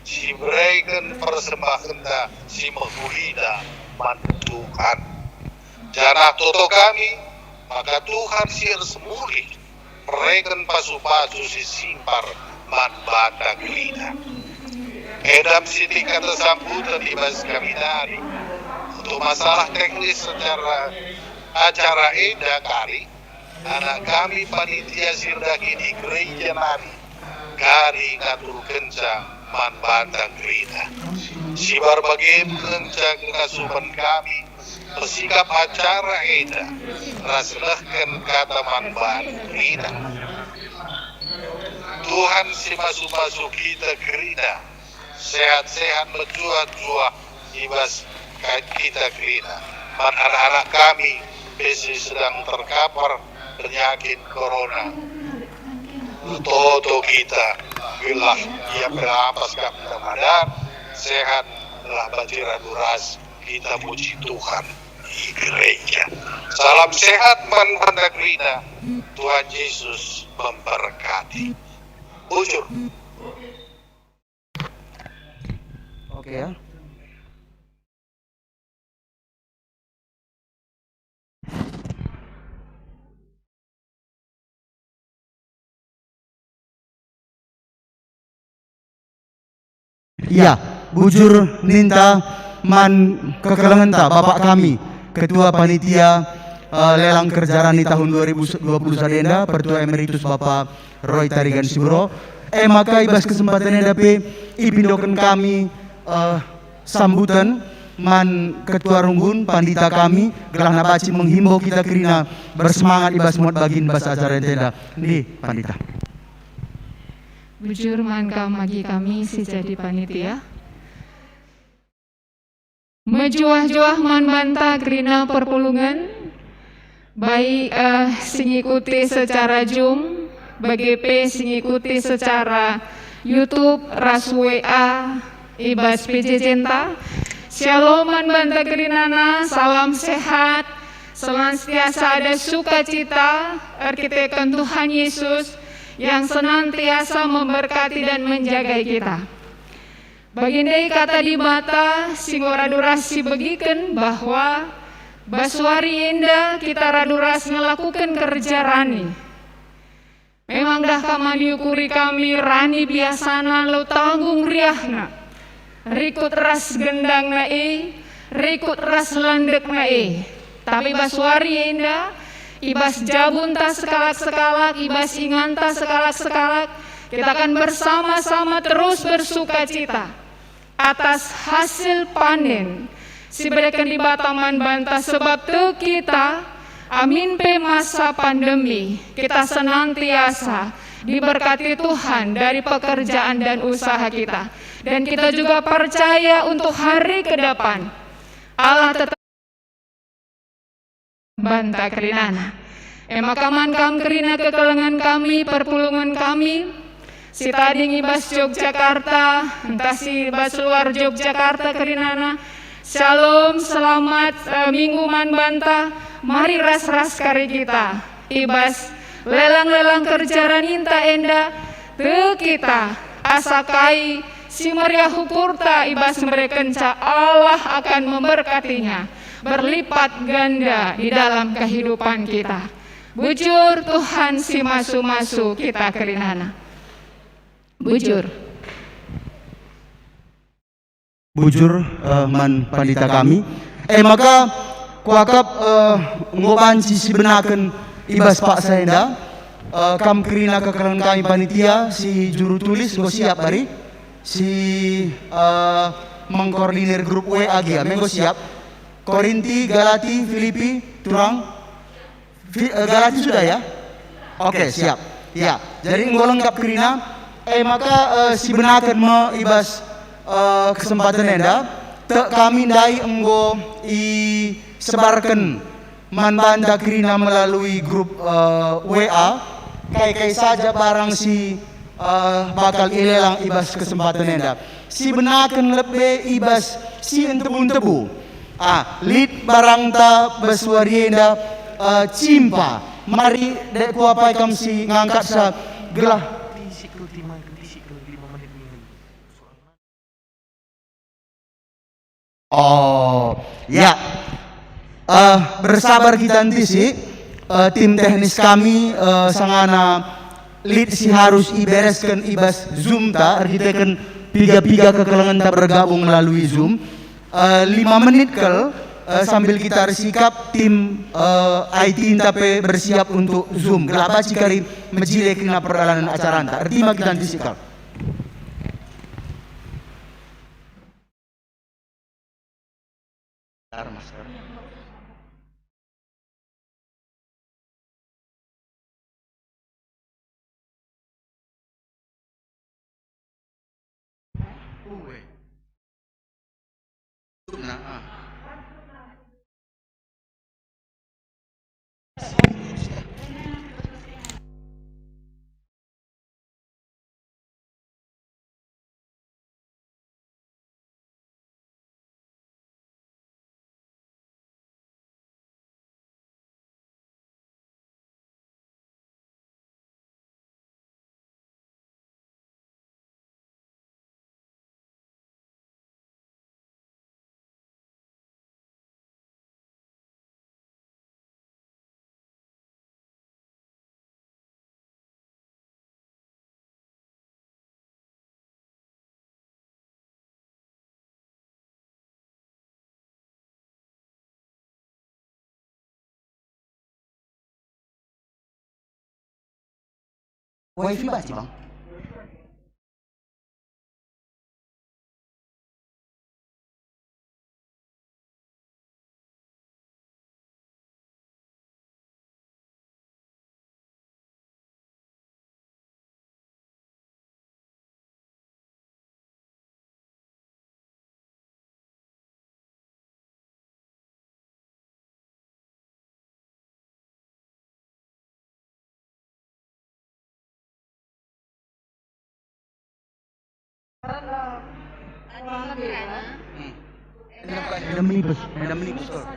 Si berikan persembahan ta si mahulida mantukan. Jana toto kami maka Tuhan sir semuli berikan pasu-pasu si simpar man bata Krina. Edam siti kata sambutan ibas kami dari. Untuk masalah teknis secara acara eda kali anak kami panitia sirdaki di gereja nari kari ngatur kencang man bantang Krina si berbagi kencang ngasupan kami bersikap acara eda rasulahkan kata man bantang Krina Tuhan si masuk-masuk kita Krina sehat-sehat berjuah-juah ibas kita Krina man anak-anak kami besi sedang terkapar penyakit corona. Toto kita bilah ia pelapas kami Ramadan sehat telah bajira duras kita puji Tuhan di gereja. Salam sehat man Krina. Tuhan Yesus memberkati. Bujur. Oke ya. Ya, bujur ninta man kekelengan ta Bapak kami Ketua Panitia Lelang Kerjaan di tahun 2020 sadenda Pertua Emeritus Bapak Roy Tarigan Sibro. Maka ibas kesempatannya dape ipindokan kami sambutan man Ketua Runggun Pandita kami gelah nabaci menghimbau kita Krina bersemangat ibas muat bagin bahasa acara tenda. Nih Pandita. Bujur man magi kami si jadi panitia. Mejuah-juah man banta Krina perpulungan. Baik singikuti secara Zoom, BGP singikuti secara YouTube, ras WA, ibas PJ Cinta. Shalom banta kerinana, salam sehat, senantiasa ada sukacita, arkitekan Tuhan Yesus yang senantiasa memberkati dan menjaga kita. Bagindai kata di bata, singgora durasi begiken bahwa Basuari indah kita raduras ngelakukan kerja rani. Memang dah kama diukuri kami rani biasana lo tanggung riahna. Rikut ras gendang na rikut ras landek na Tapi Basuari indah, ibas jabunta sekalak-sekalak, ibas inganta sekalak-sekalak, kita akan bersama-sama terus bersuka cita atas hasil panen si berikan di Bataman Banta sebab tu kita amin pe masa pandemi kita senantiasa diberkati Tuhan dari pekerjaan dan usaha kita, dan kita juga percaya untuk hari ke depan Allah tetap Banta Kerinana makaman kam kerina kekelengan kami perpulungan kami si tadi ngibas Yogyakarta, entah si ibas luar Yogyakarta kerinana. Shalom, selamat Minggu Man Banta. Mari ras-ras kari kita. Ibas lelang-lelang kerjaan inta enda te kita asakai si Maria Hukurta ibas merekenca Allah akan memberkatinya berlipat ganda di dalam kehidupan kita. Bujur Tuhan si masu-masu kita kerinana. Bujur man pandita kami maka kuakap ngobanci si benaken ibas Pak Saenda kam kerina kekerangan kami panitia si juru tulis go siap hari si mengkoordinir grup WA menggo siap Korinti, Galati, Filipi, Turang Galati sudah ya? Oke, siap ya, jadi ngolengkap kerina maka si benakan me ibas kesempatan enda te kami dai enggo i sebarkan man banda kerina melalui grup WA kai saja barang si bakal ilelang ibas kesempatan enda si benakan lebih ibas si entebu lead barang ta Basuari enda cimpa mari dek kuapai kam si ngangkat sa gelah. Oh ya, bersabar kita nanti sih tim teknis kami sangana lead si harus ibereskan ibas Zoom ta artikan piga-piga kekelangan tak bergabung melalui Zoom 5 menit kel sambil kita bersikap tim IT tapi bersiap untuk Zoom gelapa cikari mejile kena perjalanan acara anta artinya kita nanti sikap. Wifi ba bang? Ada minibus, tuh.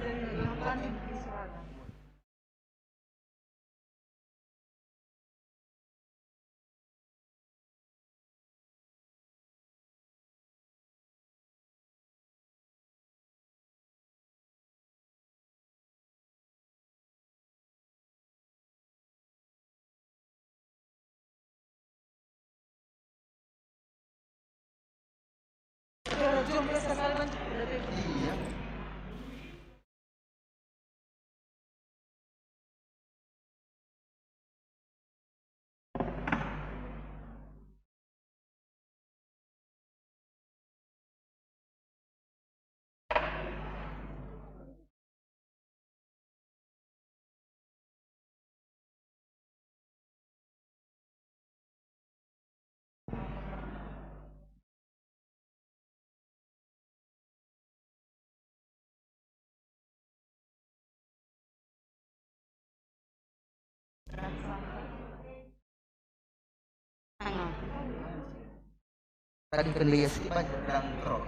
Tadi kan lihat sih dan krok.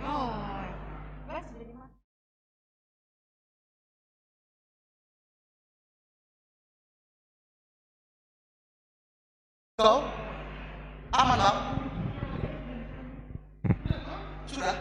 Kau aman bang? Sudah.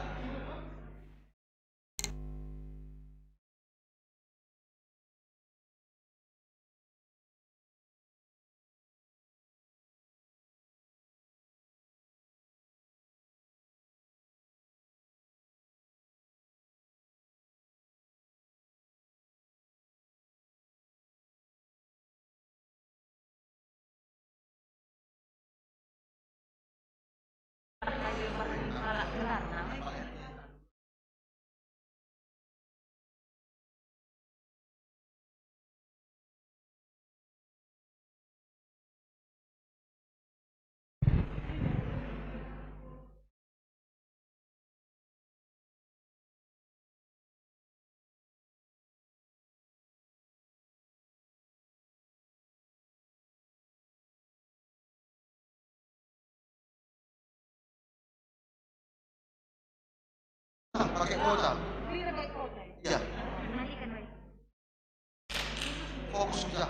Pakai kuota. Iya. Fokus sudah.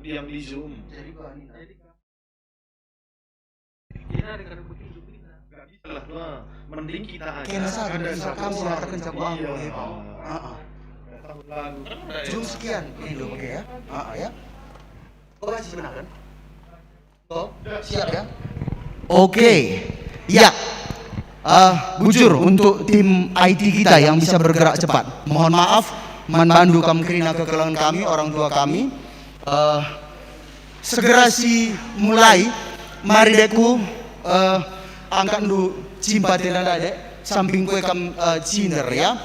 Diam di Zoom. Jadi Pak Nina. Gak bisa lah, mending kita aja. Kena satu, bisa kamu silakan cabang. Tahun lalu. Zoom sekian ini dulu pakai ya. Ya. Kau masih benar kan? Kau siap ya? Oke. Ya. Bujur untuk tim IT kita yang bisa bergerak cepat. Mohon maaf, manbandu kami kerina kekelangan kami, orang tua kami. Segera mulai. Mari deku angkat dulu cimpa tenda dek samping kue kam ciner ya.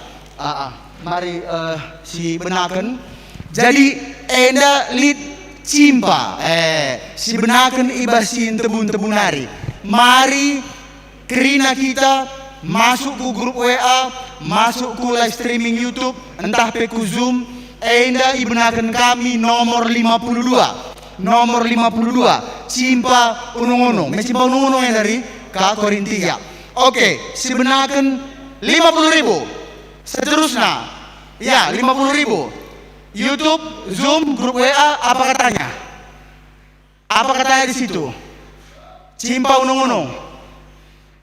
Mari si benaken. Jadi enda lit cimpa si benaken ibasin tebun nari. Mari kerina kita masuk ke grup WA, masuk ke live streaming YouTube, entah peku Zoom. Enda ibenaken kami nomor 52. Nomor 52 Cimpa Unung-Unung. Cimpa Unung-Unung yang dari Kak Korintia. Oke, sebenakan 50.000. Seterusnya ya 50.000. YouTube, Zoom, grup WA, apa katanya? Apa katanya di situ? Cimpa Unung-Unung.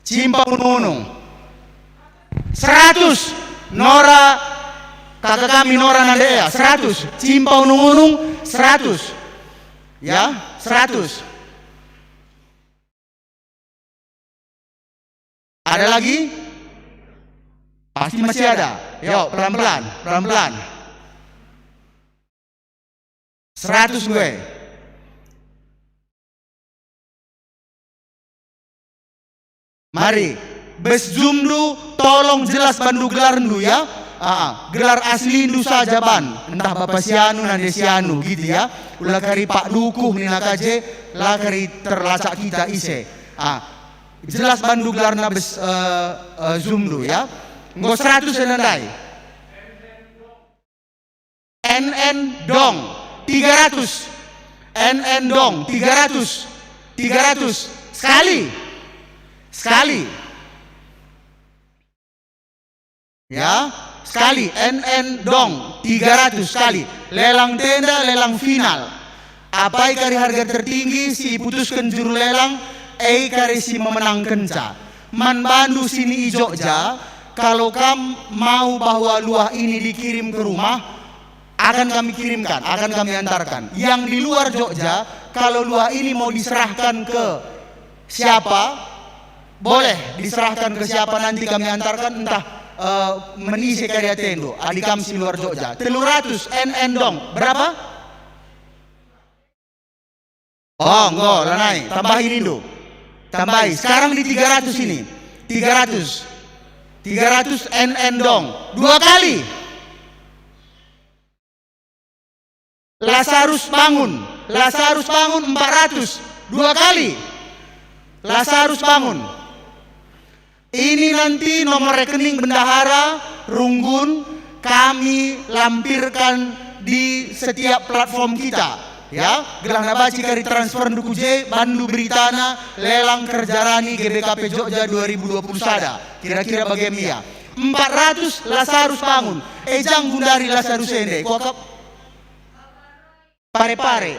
Cimpa Unung-Unung. 100 Nora kakak kami Nora Nandea 100. Cimpa Unung-Unung 100. Ya, 100. Ada lagi? Pasti masih ada. Yuk, pelan-pelan. 100 gue. Mari, bes zoom dulu, tolong jelas bandu gelar dulu ya. gelar asli Indu saja ban, entah Bapak Sianu nande Sianu gitu ya. Ulah kari Pak Dukuh nina kaje, lah kari terlacak kita ise. Jelas bandu gelarna zoom dulu ya. Nggo 100 nandai. NN dong 300. NN dong 300. 300 sekali. Ya, sekali. NN dong 300 sekali. Lelang tenda, lelang final. Apa kari harga tertinggi si putuskan juru lelang, kari si memenangkan ca. Man bandu sini i Jogja, kalau kamu mau bahwa luah ini dikirim ke rumah, akan kami kirimkan, akan kami antarkan. Yang di luar Jogja, kalau luah ini mau diserahkan ke siapa, boleh diserahkan ke siapa, nanti kami antarkan, entah menisi karya tendo adik kami di luar Jogja. 300 NN dong. Berapa? Oh, enggak, lah naik. Tambahin Indo. Tambahin. Sekarang di 300 ini. 300 NN dong. 2 kali. Lazarus bangun 400. 2 kali. Lazarus bangun. Ini nanti nomor rekening bendahara Runggun kami lampirkan di setiap platform kita. Ya, Gelana Baci kari transfer Duku J, Bandu Beritana, lelang kerjarani GBKP Jogja 2020 sada. Kira-kira bagaimana? 400 Lazarus bangun. Ejang Gundari Lazarus ende. Kuakap pare-pare.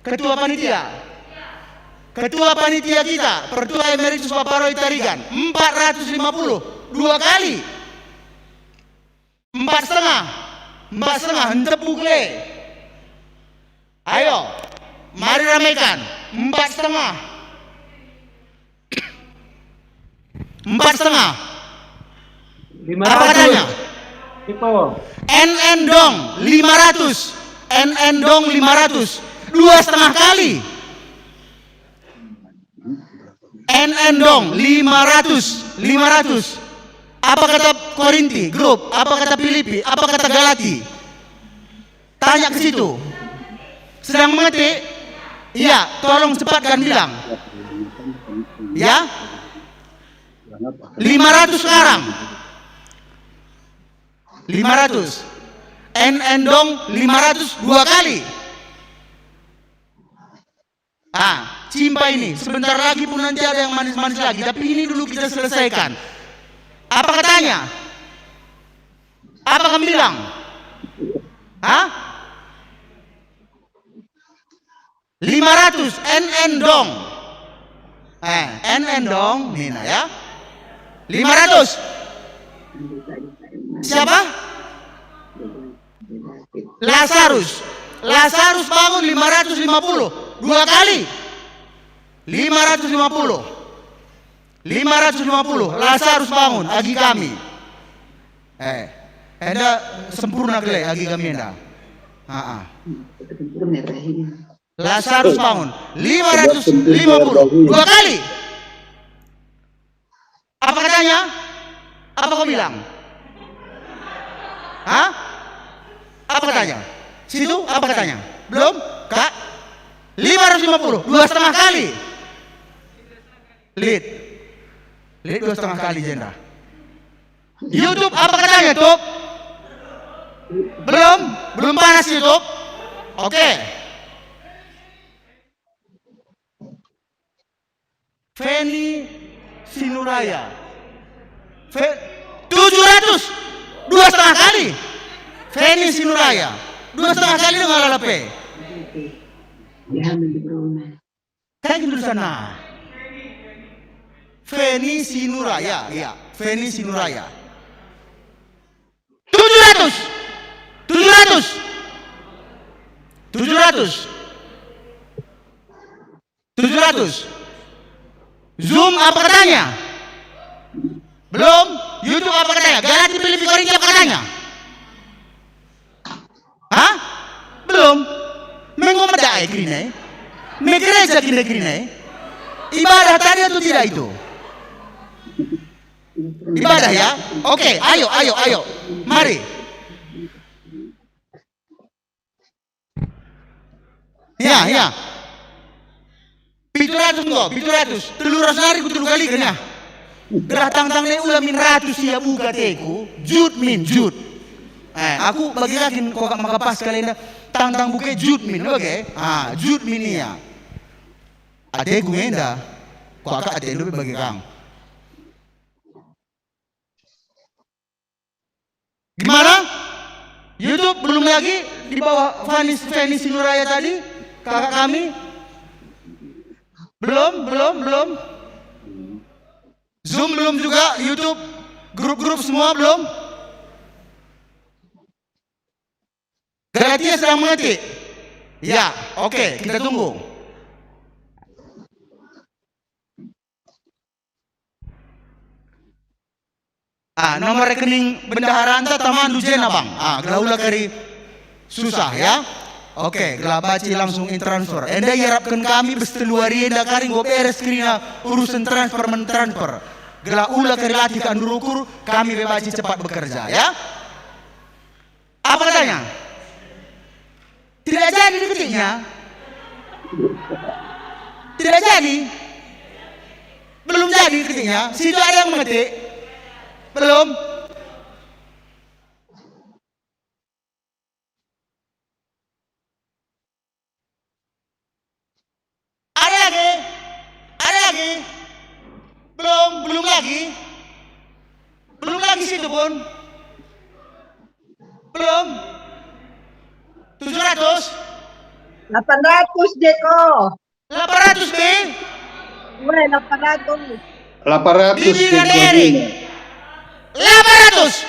Ketua panitia kita, Pertua Emeritus Bapak Roy Tarigan, 450, 2 kali. 4,5 hentep bugle. Ayo, mari ramaikan. 4,5. 4,5. Apa katanya? NN dong 500. NN dong 500. 2,5 kali. NN dong 500. Apa kata Korinti grup? Apa kata Filipi? Apa kata Galati? Tanya ke situ. Sedang mengetik? Iya, tolong cepatkan bilang. Ya? 500 sekarang. 500. NN dong 500 2 kali. Cimpa ini, sebentar lagi pun nanti ada yang manis-manis lagi, tapi ini dulu kita selesaikan. Apa katanya? Apa kamu bilang? 500 NN dong. NN dong, Nina ya. 500. Siapa? Lazarus bangun 550 2 kali. 550 Lazarus bangun agi kami. Enda sempurna kele agi kami enda. Lazarus bangun 550 2 kali. Apa katanya? Apa kau bilang? Apa katanya? Situ apa katanya? Belum? Kak? 550 2,5 kali. Lead 2,5 kali Jendra. YouTube apa katanya Top? Belum panas YouTube. Oke. Feni Sinuraya 700 2,5 kali. Feni Sinuraya 2,5 kali dengan lalape. Kayak gitu sana. Feni Sinuraya, ya, Feni Sinuraya. 700. Zoom apa katanya? Belum. YouTube apa katanya? Galati Filipi Korinti apa katanya? Belum. Mengomedai krine. Megereja krine. Ibadah tadi atau tidak itu? Ibadah ya. Oke, ayo. Mari. Ya. 700 enggak, 700. Teluras nari ku telu kali kan ya. Gerah tang ne ulah min ratus ya buka teku. Jud. Aku bagi yakin kok maka pas kalian tang buke jud min oke. Jud min ya. Ateku ngenda. Kok akak ate lu bagi kang. Gimana? YouTube belum lagi di bawah Feni Sinuraya tadi kakak kami. Belum. Zoom belum juga, YouTube grup-grup semua belum. Galatia sedang mengetik. Ya, oke, kita tunggu. Nomor rekening bendahara anta taman dujen abang. Gelaula kari susah ya. Oke, gela baci langsung transfer. Enda harapkan kami besteluari enda kari go beres kirina urusan transfer mentransfer. Gela ula kari latih kan durukur kami bebaci cepat bekerja ya. Apa katanya? Tidak jadi ketiknya. Tidak jadi. Belum jadi ketiknya. Situ ada yang mengetik. Belum. Ada lagi. Belum lagi situ pun. Belum. 700. 800 Deko. 800 B. Weh, 800. 800 Diri. 800.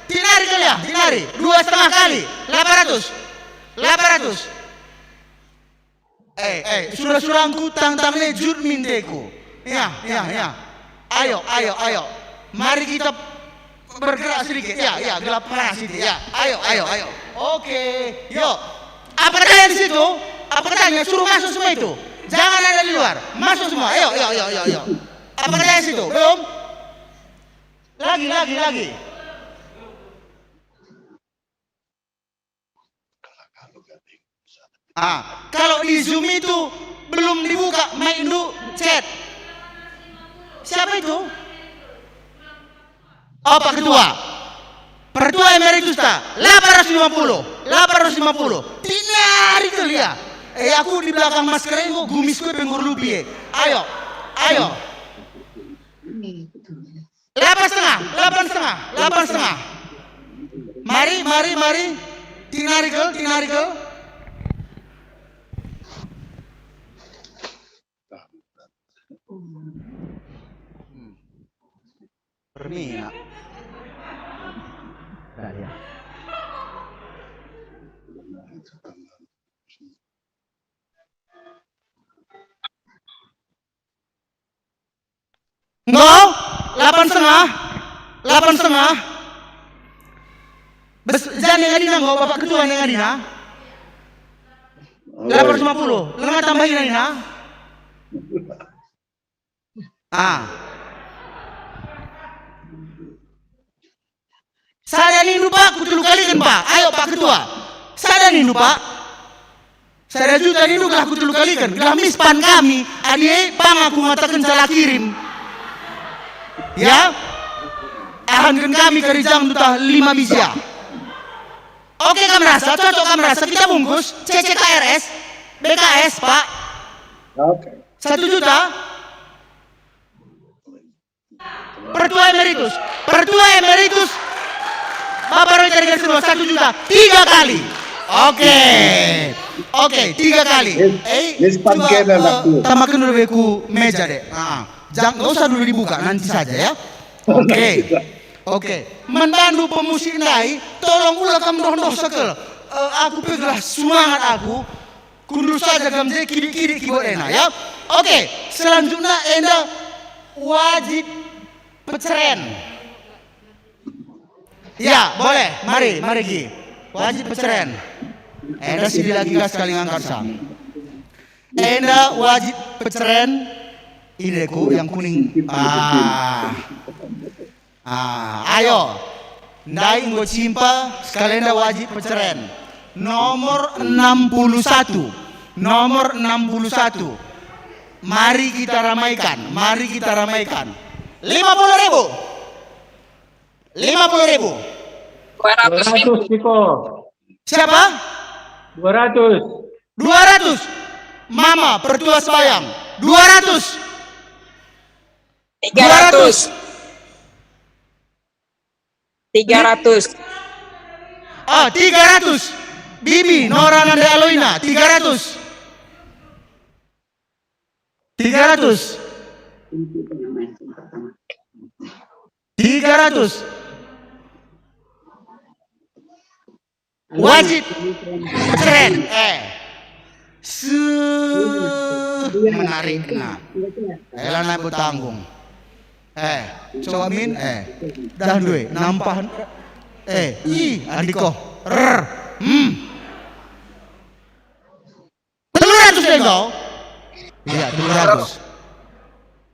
Tinari kali ya, tinari. 2,5 kali. 800. Surah-surahku tang-tangnya jud minteku. Ya. Ayo. Mari kita bergerak sedikit. Ya, gelap merah sedikit. Ya, ayo. Oke, yuk. Apa katanya di situ? Apa katanya? Suruh masuk semua itu. Jangan ada di luar. Masuk semua. Ayo. Apa katanya di situ? Belum? Lagi. Kalau di Zoom itu belum dibuka, main dulu chat. Siapa itu? Pak Ketua. Pertua Emeritus ta? 850. Tinari kali ya. Aku di belakang masker ini gumis gue penggur lupi. Ayo. 8,5. Mari. Tinari ke. Permina. Ya. Enggak, 8,5. Jangan yang adina enggak, Bapak Ketua yang adina. 850. Lengan tambahin adina. Saya nindu Pak, kutulu kali kan Pak. Ayo Pak Ketua. Saya nindu Pak. Saya juta nindu gelah kutulu kali kan. Gelah mispan kami. Adi pang aku ngatakan salah kirim. Ya. Ahankan kami ke Rijang tutah 5 bija. Oke kami rasa, cocok kami rasa. Kita bungkus CCKRS, BKS Pak. Oke. 1 juta. Pertua Emeritus. Bapak Roy carikan semua 1 juta 3 kali. Oke, 3 kali. Coba tambahkan dulu beku meja deh. Jangan, nggak usah dulu dibuka, nanti saja ya. Oke. Membantu pemusik nai, tolong ulah kamu doh sekel. Aku pegelah semangat aku. Kundur saja gamze kiri keyboard enak ya. Oke, selanjutnya enda wajib peceren. Ya, boleh. Mari Gi. Wajib peceren. Enda sidi lagi gas kali ngangkat sang. Enda wajib peceren Ini ku yang kuning. Ayo. Ndai nggo cimpa sekalian wajib perceraian. Nomor 61. Nomor 61. Mari kita ramaikan. Mari kita ramaikan. 50.000. 50.000. 200 Ciko. Siapa? 200. 200. Mama pertua sembayang. 200. 300. 300. 300. Bibi Nora Nanda Aloina 300. 300. 300. Wajib keren. Menarik nah. Elah naik bertanggung. Comin dah duit nampah adiko 300 deh kau. Iya 300.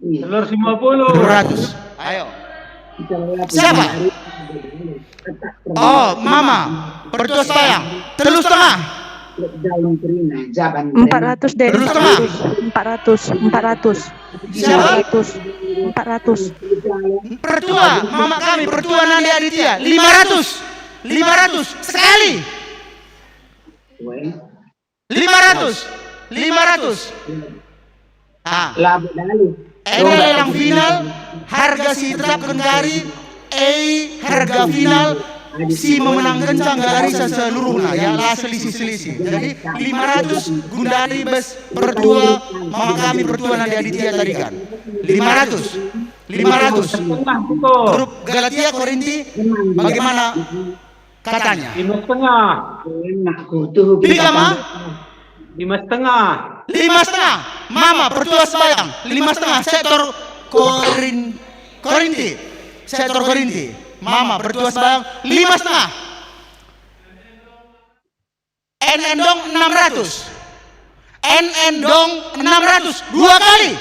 Telur 50. 200. Ayo. Siapa? Oh, Mama. Pertua sembayang. 3,5. 400 deh. 400. Siapa? 400. Pertua, Mama kami Pertua Nandi Aditya 500. 500 sekali. 500. 500. Ini yang final harga si tetap kendari harga final si memenangkan canggari seluruhnya ya lah selisih. Jadi 500 Gundari bes Pertua Mama kami Pertua Nandi Aditya tadi kan 500 grup Galatia Korinti bagaimana katanya 5,5. Tiga mah 5,5. 5,5 Mama Pertua sembayang 5,5 sektor Korinti sektor Korinti Mama Pertua sembayang 5,5 NN dong 600 NN dong 600 dua kali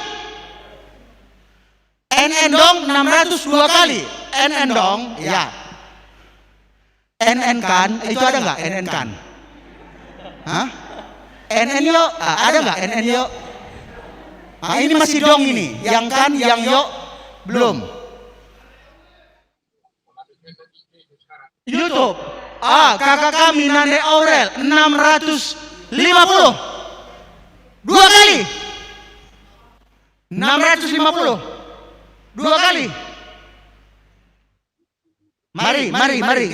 NN dong 600 dua kali NN dong ya NN kan itu ada nggak NN kan hah NN yo ada nggak NN yo ini masih dong ini yang kan yang yo belum YouTube kakak kami Nande Aurel 650 dua kali 650 dua kali mari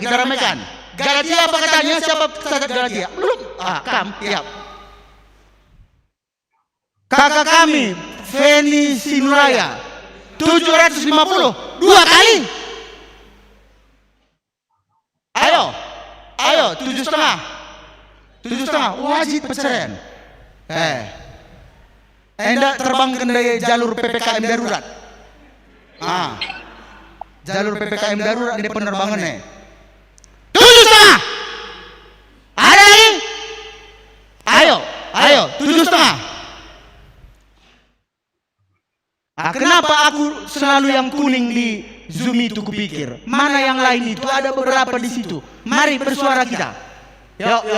kita ramaikan Galatia apa katanya siapa Galatia belum ya kakak kami Feni Sinuraya 750 dua kali ayo 7,5 wajib perceraian Anda terbangkan dari jalur PPKM darurat jalur PPKM darurat ini penerbangannya 7,5 ada lagi ayo 7,5 kenapa aku selalu yang kuning di Zoom itu kupikir mana yang lain itu ada beberapa di situ mari bersuara kita yuk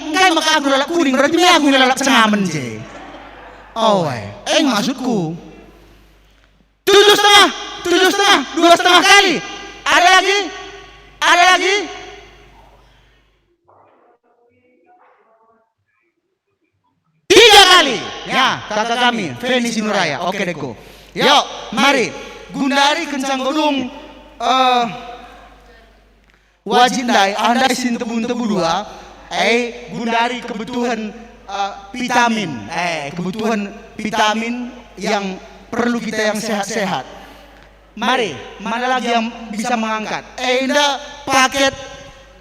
enggak maka aku lalap kuning berarti aku lalap cengamen je maksudku 7,5 2,5 kali ada lagi 3 kali ya kakak kami Feni Sinuraya oke deko yuk mari Gundari kencang godung wajib andai sin tebu dua Gundari kebutuhan vitamin yang perlu kita yang sehat-sehat mari mana lagi yang bisa mengangkat indah paket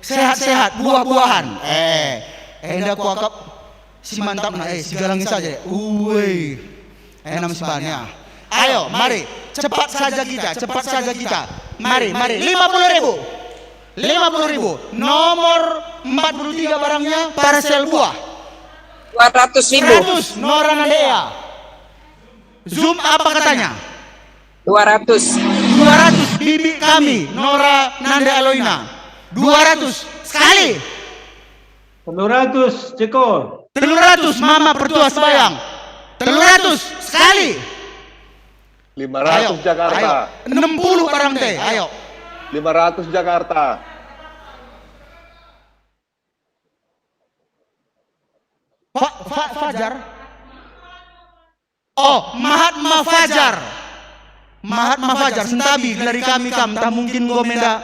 sehat-sehat buah-buahan indah kuakap si mantap si galangin saja enak sebanyak ayo mari cepat saja kita mari 50.000 nomor 43 barangnya parcel buah 200.000. 100 Nora Nandea Zoom apa katanya? 200. 200 bibi kami Nora Nanda Aloina. 200 sekali. 300 Ceko. 300 Mama Pertua Sembayang. 300 sekali. 500 Jakarta. Ayo. 60 barang teh. Ayo. 500 Jakarta. Fajar. Oh, Mahatma Fajar. Mahatma Fajar sentabi gelari kami tak mungkin gomenda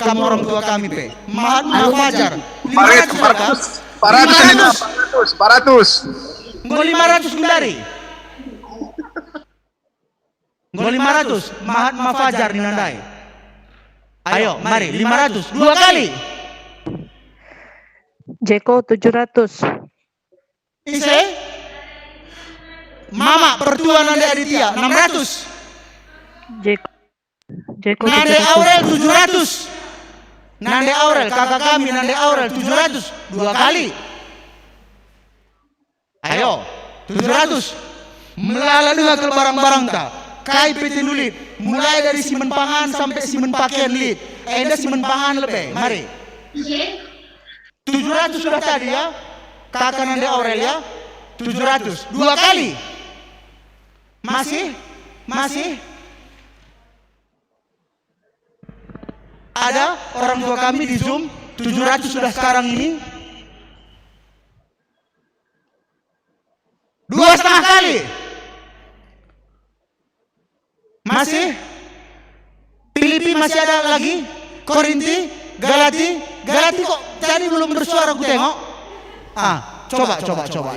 kamu orang tua kami pe. Mahatma Fajar. 400. Nggo 500 gundari. Nggo 500 Mahatma Fajar dinandai. Ayo, mari 500 dua kali. Jeko 700. Ise Mama Pertua Nanda Aditya 600. Jeko Nande 700. Aurel 700. Nande Aurel kakak kami Nande Aurel 700 dua kali. Ayo 700. Melala dengan ke barang-barang tak. Kai PT Nulit mulai dari simen pangan sampai simen pakaian lit. Ada simen pangan lebih. Mari. 700 sudah tadi ya. Kakak Nande Aurel ya. 700 dua kali. Masih ada orang tua kami di Zoom 700 sudah sekarang ini. 2,5 kali. Masih Filipi masih ada lagi. Korinti, Galati kok tadi belum bersuara aku tengok. Coba.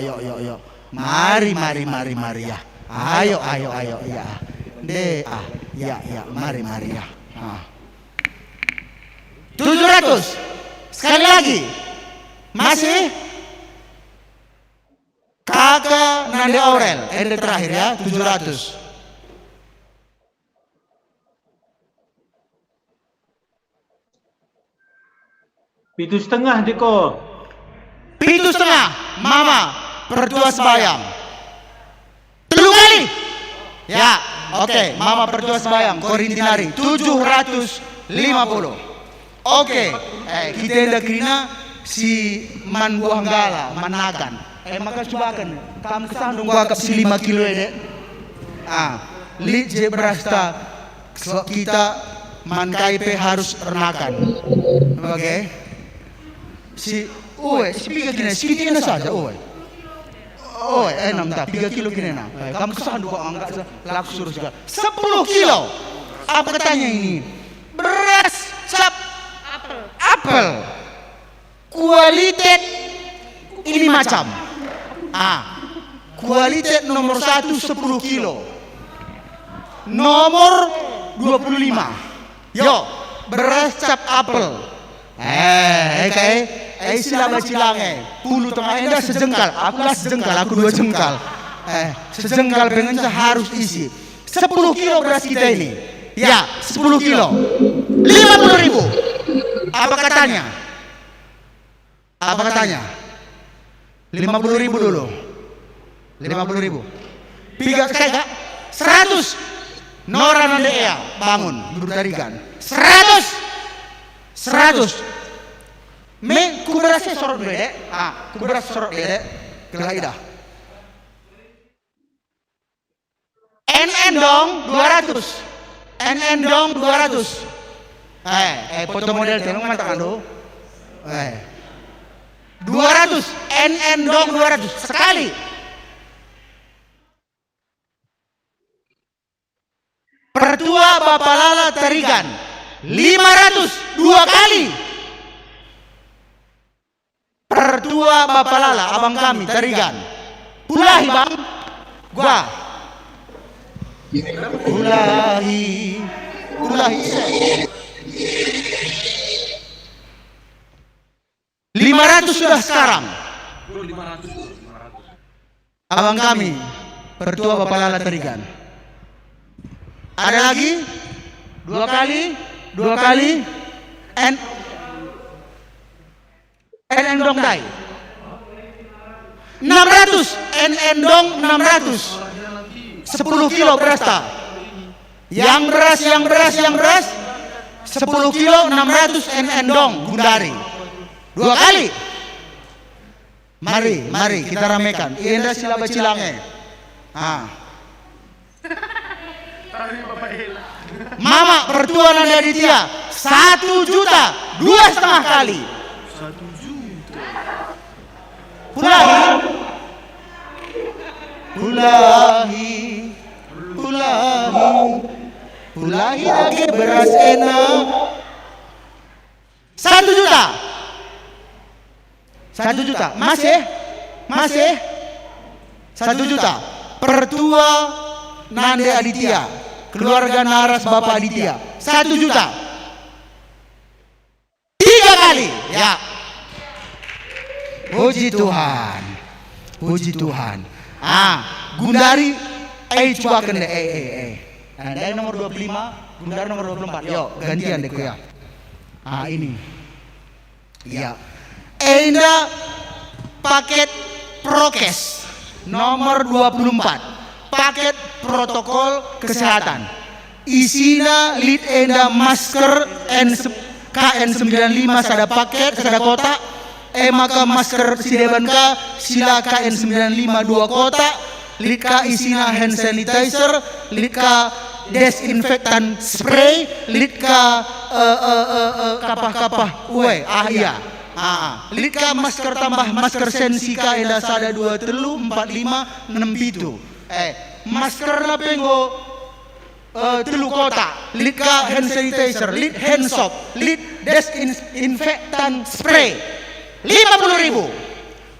Yuk. Mari ya. Ayo ya. Mari ya. 700 sekali lagi. Masih kakak Nande Aurel. Ende terakhir ya 700. Pitu setengah Jeko. Pitu setengah Mama Pertua Sembayang. 3 kali. Ya, oke. Mama Pertua Sembayang Korintinari 750. Oke. Kita hendak kena si man buah gala, managan. Maka cobakan. Kamu kesandung gua kap si 5 kilo ini. Lit je berasta kita man KIP harus renakan. Oke. Si 3 kilo sedikit saja, 6 tak 3 kilo kini na. Kamu kesandung kok enggak laku suruh juga. 10 kilo. Apa katanya ini? Beras cap apel. Kualitas ini macam. Kualitas nomor 1 10 kilo. Nomor 25. Yo, beras cap apel. Istilah bacilang puluh tengah endah sejengkal. Aku lah sejengkal, aku 2 jengkal. Sejengkal pengen harus isi 10 kilo beras kita ini. Ya, 10 kilo 50.000. Apa katanya? 50.000 dulu. 50.000. Piga sekali kak. 100. Nora Nandea bangun duduk tarikan. 100. Kuberasnya sorot dulu dek. Kuberas sorot dek. Kelaidah. NN dong 200. NN dong 200. Foto model tengok mantakan do. 200. NN dong 200 sekali. Pertua Bapak Lala Tarigan 500 2 kali. Pertua Bapak Lala abang kami Tarigan. Pulahi bang. Gua. Pulahi. 500 sudah sekarang. Abang kami Pertua Bapak Lala Tarigan. Ada lagi? 2 kali. NN dong dai. 600. NN dong 600. 10 kilo beras tak? Yang beras 10 kilo 600 dong Gundari. 2 kali. Mari kita ramekan. Indra sila bacilange. Mama pertua Nanda Aditya 1 juta 2,5 kali. 1 juta. Pulahi lagi beras enak. 1 juta. 1 juta. Masih 1 juta. Pertua Nanda Aditya, keluarga Naras Bapak Aditya 1 juta. 3 kali. Ya. Puji Tuhan. Gundari coba kena Anda nomor 25, Gundari nomor 24. Yo, gantian deh ya. Ini. Iya. Enda paket prokes nomor 24. Paket protokol kesehatan. Isina lead enda masker KN95 sada paket sada kotak. Maka masker sidebanka sila KN95 2 kotak. Lika isina hand sanitizer, lika desinfektan spray, lika kapah-kapah iya. Lika masker tambah masker sensika enda sada 2 telu 4 5 6 pitu. Masker na penggo telu kotak, lika hand sanitizer, lit hand soap, lit desinfektan spray 50.000.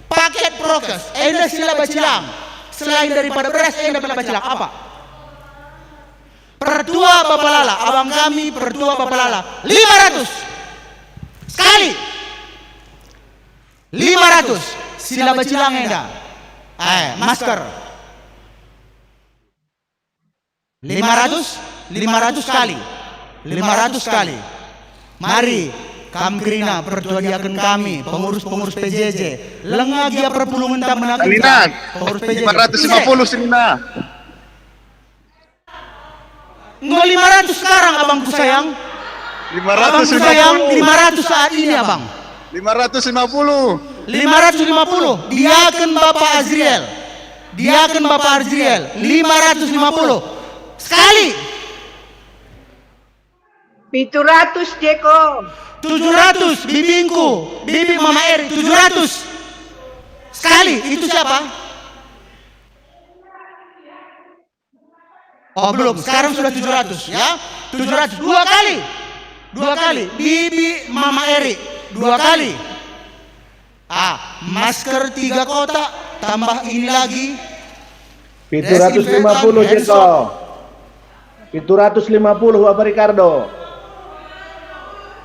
Paket prokes enda sila bacilang. Selain daripada beras enda bela bacilang apa? Pertua Bapak Lala, abang kami Pertua Bapak Lala 500 sekali. 500 sila bacilang enda. Masker 500 kali. 500 kali. Mari Kamkrina pertuadiakan kami pengurus PJJ lengah dia perpulungan tak menakan pengurus PJJ 550 Selina. Nggak 500 sekarang abangku sayang. 500 saat ini abang. 550. 550 diakan Bapak Azriel. 550 sekali. 700 Jeko. 700 bibingku, bibi Mama Eri 700 sekali. Itu siapa? Oh belum, sekarang sudah 700 ya. 700 2 kali. Bibi Mama Eri 2 kali. Masker 3 kotak tambah ini lagi 750 Jeko. 750 Bapak Ricardo.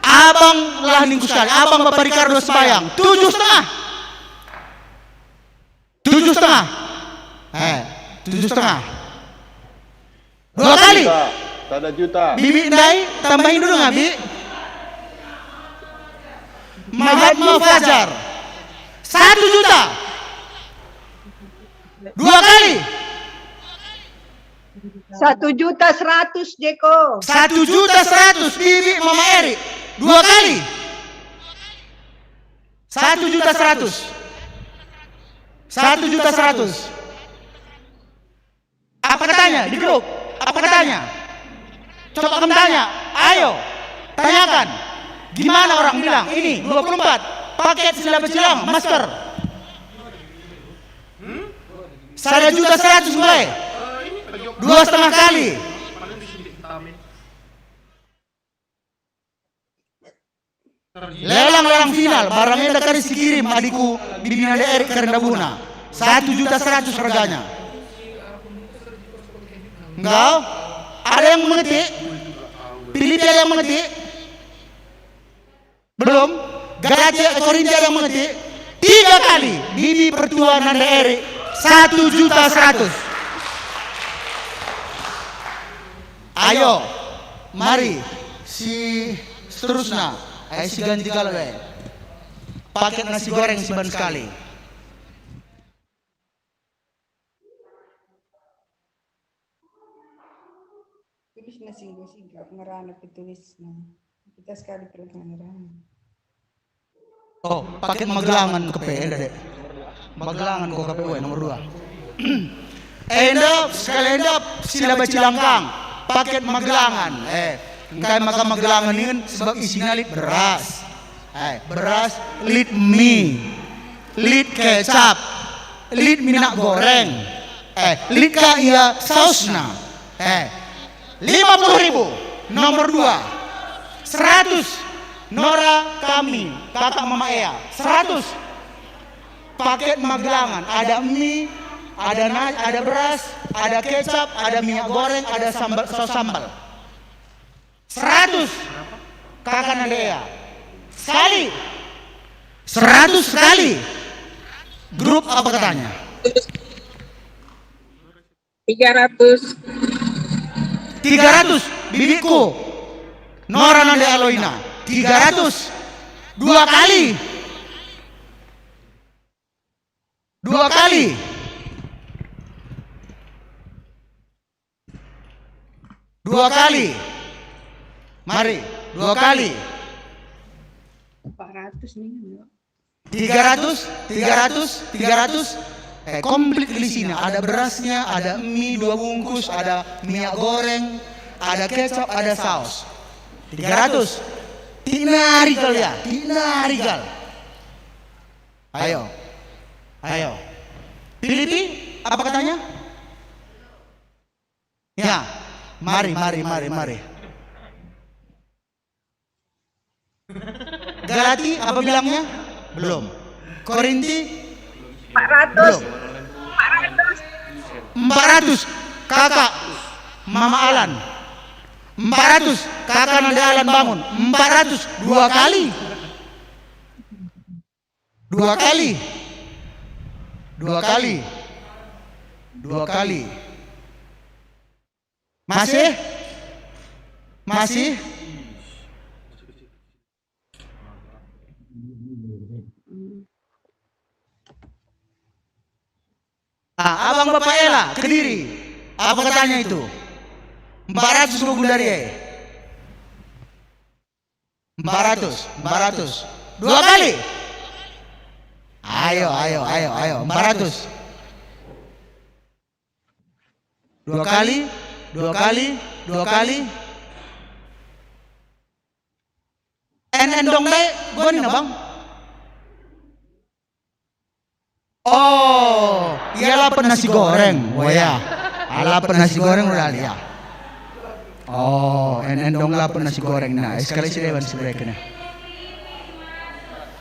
Abang lah minggu sekali. Abang Bapak Ricardo sembayang 7,5. 7,5. 2 kali. 1 juta. Bibi Ndai tambahin dulu nggak Bi? Mahatma Fajar 1 juta. 2 kali. 1.100.000 Jeko. 1.100.000 Bibi Mama Eri 2 kali. 1.100.000. 1.100.000. Apa katanya di grup? Apa katanya? Coba kamu tanya. Ayo tanyakan. Gimana orang bilang? Ini 24 paket sila bacilang masker. 1.100.000 mulai. 2,5 kali. Lelang final barangnya udah kasih kirim adikku Bibi Nanda Erik Karendabuna 1.100.000 harganya. Enggak? Ada yang mengetik? Pilih ada yang mengetik? Belum? Garaje Korintia ada yang mengetik? 3 kali Bibi Pertua Nanda Erik 1.100.000. Ayo, mari si seterusnya. Si ganti kalau paket nasi goreng simpan sekali. na singgo-singgo ngerana pitulis na. Kita sekali perlu ngerana. Oh, paket Magelangan ke PL dek. Magelangan ko KPU nomor 2. Endap sekali endap sila Bacilangkang. Paket Magelangan. Engkai maka Magelangan ini sebab isinya lit beras. Beras, lit mie, lit kecap, lit minyak goreng. Lit ka iya sausna. 50.000 nomor 2. 100 Nora kami, kakak Mama Ea, 100 paket Magelangan, ada mie, ada beras, ada kecap, ada minyak goreng, ada sambal, saus sambal. 100 kakak Nanda Ea, sekali, 100 sekali. Grup apa katanya? 300. 300 bibiku, Nora Nanda Aloina. 300 2 kali 2 kali 2 kali, mari 2 kali 400 nih. 300 komplit di sini. Ada berasnya, ada mie 2 bungkus, ada minyak goreng, ada kecap, ada saus. 300 Tinarigal ya, tinarigal. Ayo, ayo. Filipi, apa katanya? Ya, mari. Galati, apa bilangnya? Belum. Korinti? 400. 400. Kakak, Mama Alan. 400 kakak Nanda Alan bangun. 400 2 kali 2 kali 2 kali 2 kali. Masih Abang Bapak Ela Kediri, apa katanya itu? 400 Gundari. 400 2 kali. Ayo 400 2 kali 2 kali. Dong deh gua nih bang. Oh iyalah nasi goreng. Oh ya alapan nasi goreng udah lihat. Oh, dong lapar nasi goreng. Nah, sekali sih dewan sebenarnya.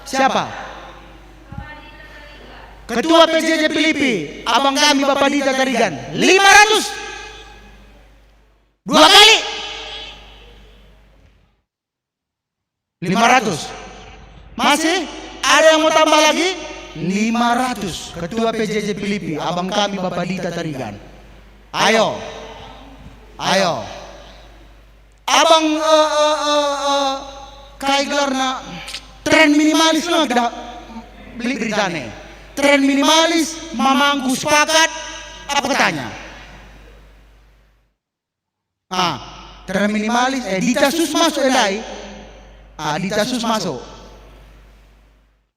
Siapa? Ketua PJJ Filipi, abang kami Bapak Dita Tarigan. 500. 2 kali. 500. Masih? Ada yang mau tambah lagi? 500. Ketua PJJ Filipi, abang kami Bapak Dita Tarigan. Ayo. Abang kayak gelar na tren minimalis no kita beli beritanya. Tren minimalis mamangku sepakat apa katanya? Tren minimalis ditasus masuk elai. Ditasus masuk.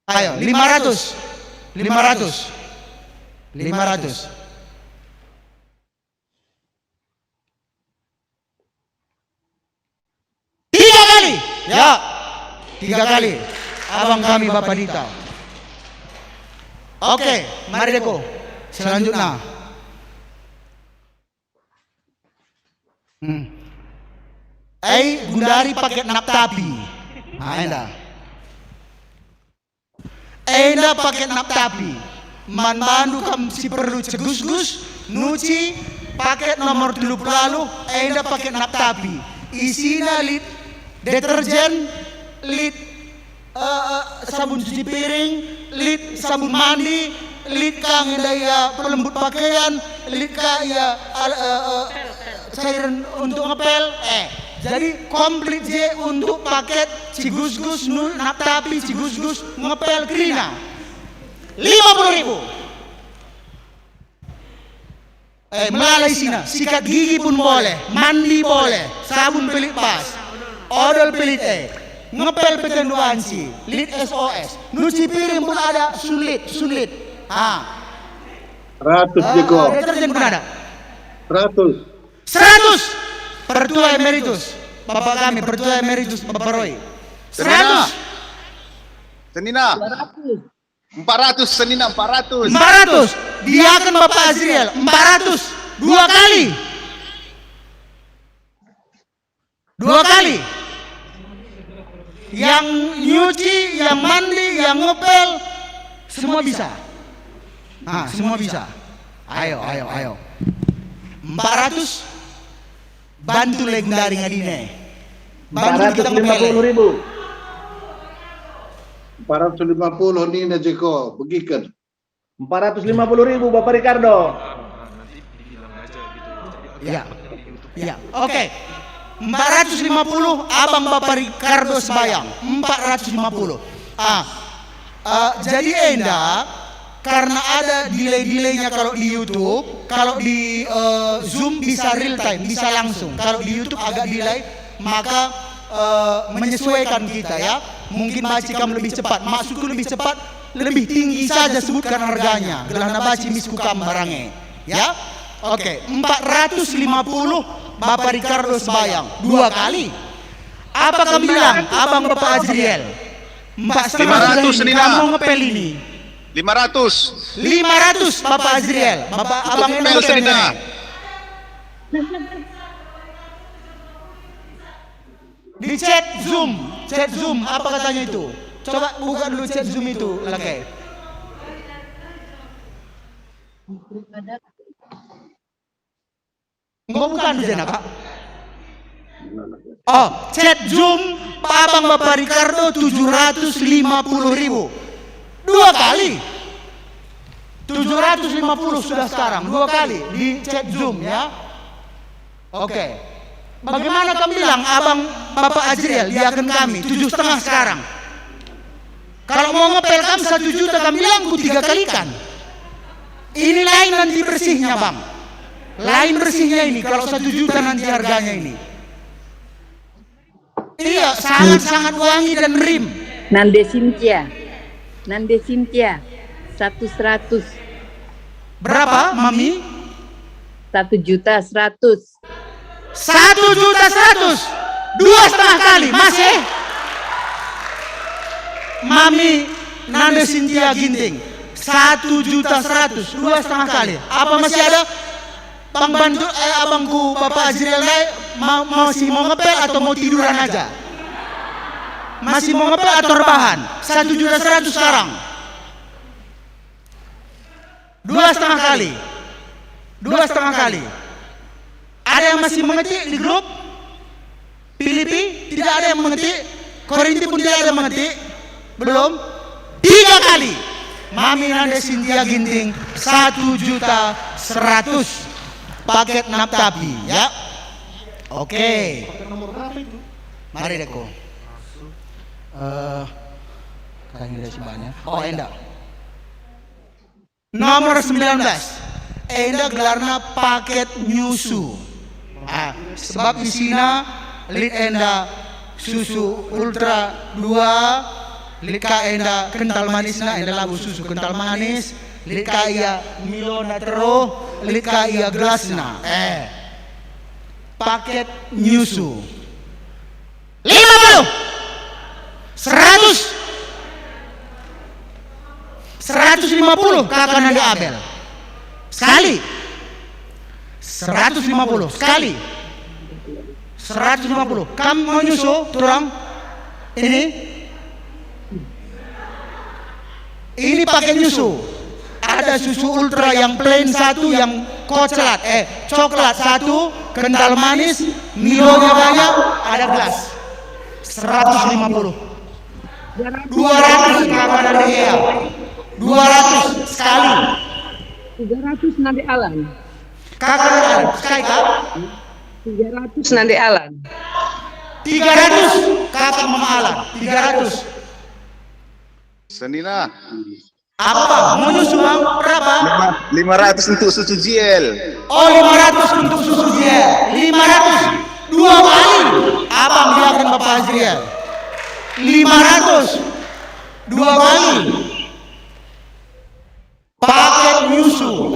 Ayo 500. 3 kali. Ya. 3 kali. Abang kami Bapak Dita. Oke, mari Deko. Selanjutnya. Gundari paket naptapi. Enda paket naptapi. Man bandu kam si perlu cegus-gus, nuci paket nomor 30 lalu, enda paket naptapi. Isinya lit deterjen, lit sabun cuci piring, lit sabun mandi, lit kang daya pelembut pakaian, lit kaya cairan untuk ngepel. Jadi komplit je untuk paket cigus-gus naptapi cigus-gus ngepel Krina. 50.000. melalui sini, sikat gigi pun boleh, mandi boleh, sabun pelit bas, odol pelit ngepel pecanduansi, lit SOS, nyuci piring pun ada, sulit. 100 Jeko. Deterjen pun ada. 100. Pertua emeritus, Bapak kami, Pertua emeritus Bapak Roy. 100. Senina. 400 Senina 400. 400. Dia akan Bapak Azriel 400. 2 kali. 2 kali. Yang nyuci, yang mandi, yang ngepel, semua bisa. Semua bisa. Ayo. 400. Bantu legendari ngadine. Bantu kita ngepel. 450 Nina Jeko, begikan. 450.000 Bapak Ricardo. Ya. Oke. 450 Abang Bapak Ricardo Sebayang. 450. Jadi Enda, karena ada delay-delaynya kalau di YouTube, kalau di Zoom bisa real time, bisa langsung. Kalau di YouTube agak delay, maka menyesuaikan kita ya. Mungkin Bacikam lebih cepat, maksudku lebih cepat, lebih tinggi saja sebutkan harganya. Gelana baci miskukam barangnya. Ya. Oke, 450 Bapak Ricardo Sebayang 2 kali. Apa kamu bilang, Abang Bapak Azriel? 400 Senina. Kamu ngepel ini. 500 Bapak Azriel. Bapak Abang Ngepel Senina. Di chat Zoom, apa katanya itu? Coba buka dulu chat Zoom itu, Lakai. Enggak bukan Dena, Kak. Chat Zoom Abang Bapak Ricardo 750.000. 2 kali. 750 sudah sekarang, 2 kali di chat Zoom ya. Oke. Bagaimana kamu bilang Abang Bapak Azriel diakan kami 7,5 sekarang. Kalau mau ngepel kamu 1 juta kami bilang ku 3 kalikan. Ini lain nanti bersihnya Bang. Lain bersihnya ini kalau 1 juta nanti harganya ini. Iya, sangat-sangat wangi dan rim. Nande Cynthia 100. Berapa, Mami? 1.100.000. 1.100.000. 2,5 kali, masih. Mami Nande Cynthia Ginting 1.100.000, 2,5 kali. Apa masih ada? Bang bantu abangku Bapak Azriel masih mau ngepel atau mau tiduran aja? Masih mau ngepel atau rebahan? 1.100.000 sekarang. 2,5 kali. 2,5 kali. Ada yang masih mengetik di grup? Filipi tidak ada yang mengetik. Korinti pun tidak ada yang mengetik. Belum? 3 kali. Mami Nande Cynthia Ginting 1.100.000. Paket Naptapi ya. Oke. Mari Deko. Kayaknya dari banyak. Enda. Nomor 19. Enda gelarnya paket nyusu. Sebab di sini Lit Enda susu ultra 2, Lit Ka Enda kental manisna, Enda labu susu kental manis. Lit Ka iya Milona Tero, Lit Ka iya gelasna. Paket nyusu 50, 100, 150 kakak Nanda Abel sekali, 150 sekali, 150. Kamu mau nyusu turang ini pakai nyusu. Ada susu ultra yang plain 1, yang coklat 1, kental manis, Milonya banyak, ada gelas. 150. 200 kakak Nanda Hea. 200 sekali. 300 Nande Alan. Kakak Nanda Alan sekali Kak. 300 Nande Alan. 300 kakak Mama Alan. 300. Senina. Apa bang? Mau nyusu bang? Berapa? 500 untuk susu JL. Oh 500 untuk susu dia. 500 2 kali. Abang dia akan Bapak Azriel. 500 2 kali. Paket nyusu.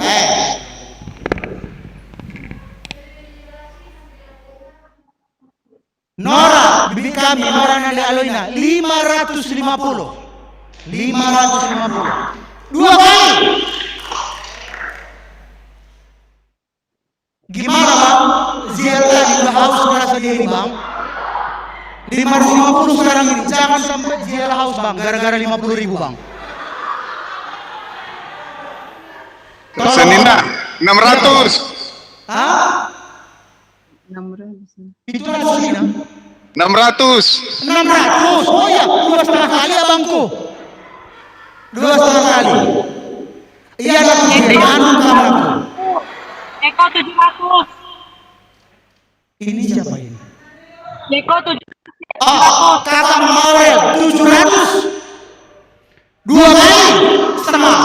Nora, bibi kami, Nora Nanda Aloina, 550. 550. 2 kali. Gimana bang? Ziel tadi udah haus merasa dia ini bang. 550 sekarang ini. Jangan sampai Ziel haus bang, gara-gara 50.000 bang. Senina 600. Hah? 600. Itu lah Senina. 600. 600. Oh iya, 2,5 kali abangku. 2,5 kali. Iya lah anu kamu. Eko 700. Ini siapa ini? Eko 700. Oh, kakak Maurel 700. 2 kali setengah.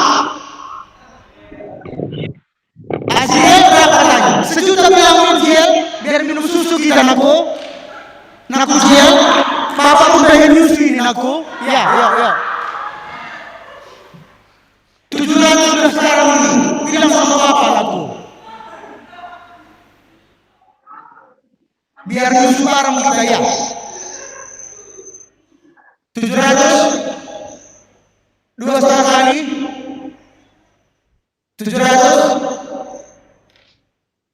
Aziel berapa katanya? 1 juta bilang Ziel biar minum susu kita naku. Naku Ziel, bapak pun pengen nyusu ini naku. Ya. 700 sudah sekarang ini. Bilang sama bapak naku. Biar nyusu bareng kita ya. 700 2,5 kali 700.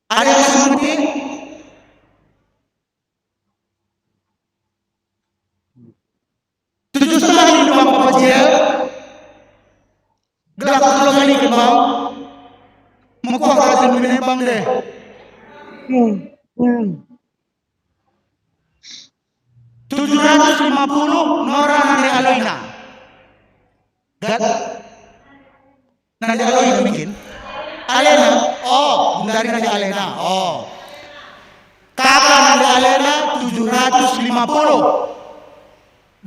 Ada yang masih mengerti? Tujuh setengah ini bang Bapak Ziel. Gelap 2 kali ke bang. Mau kuah kalian minum bang deh. 750 Nora Nanda Aloina. Gat? Nanda Aloina bikin? Alena? Oh, dari Nanda Alena. Oh. Kakak Nanda Alena 750.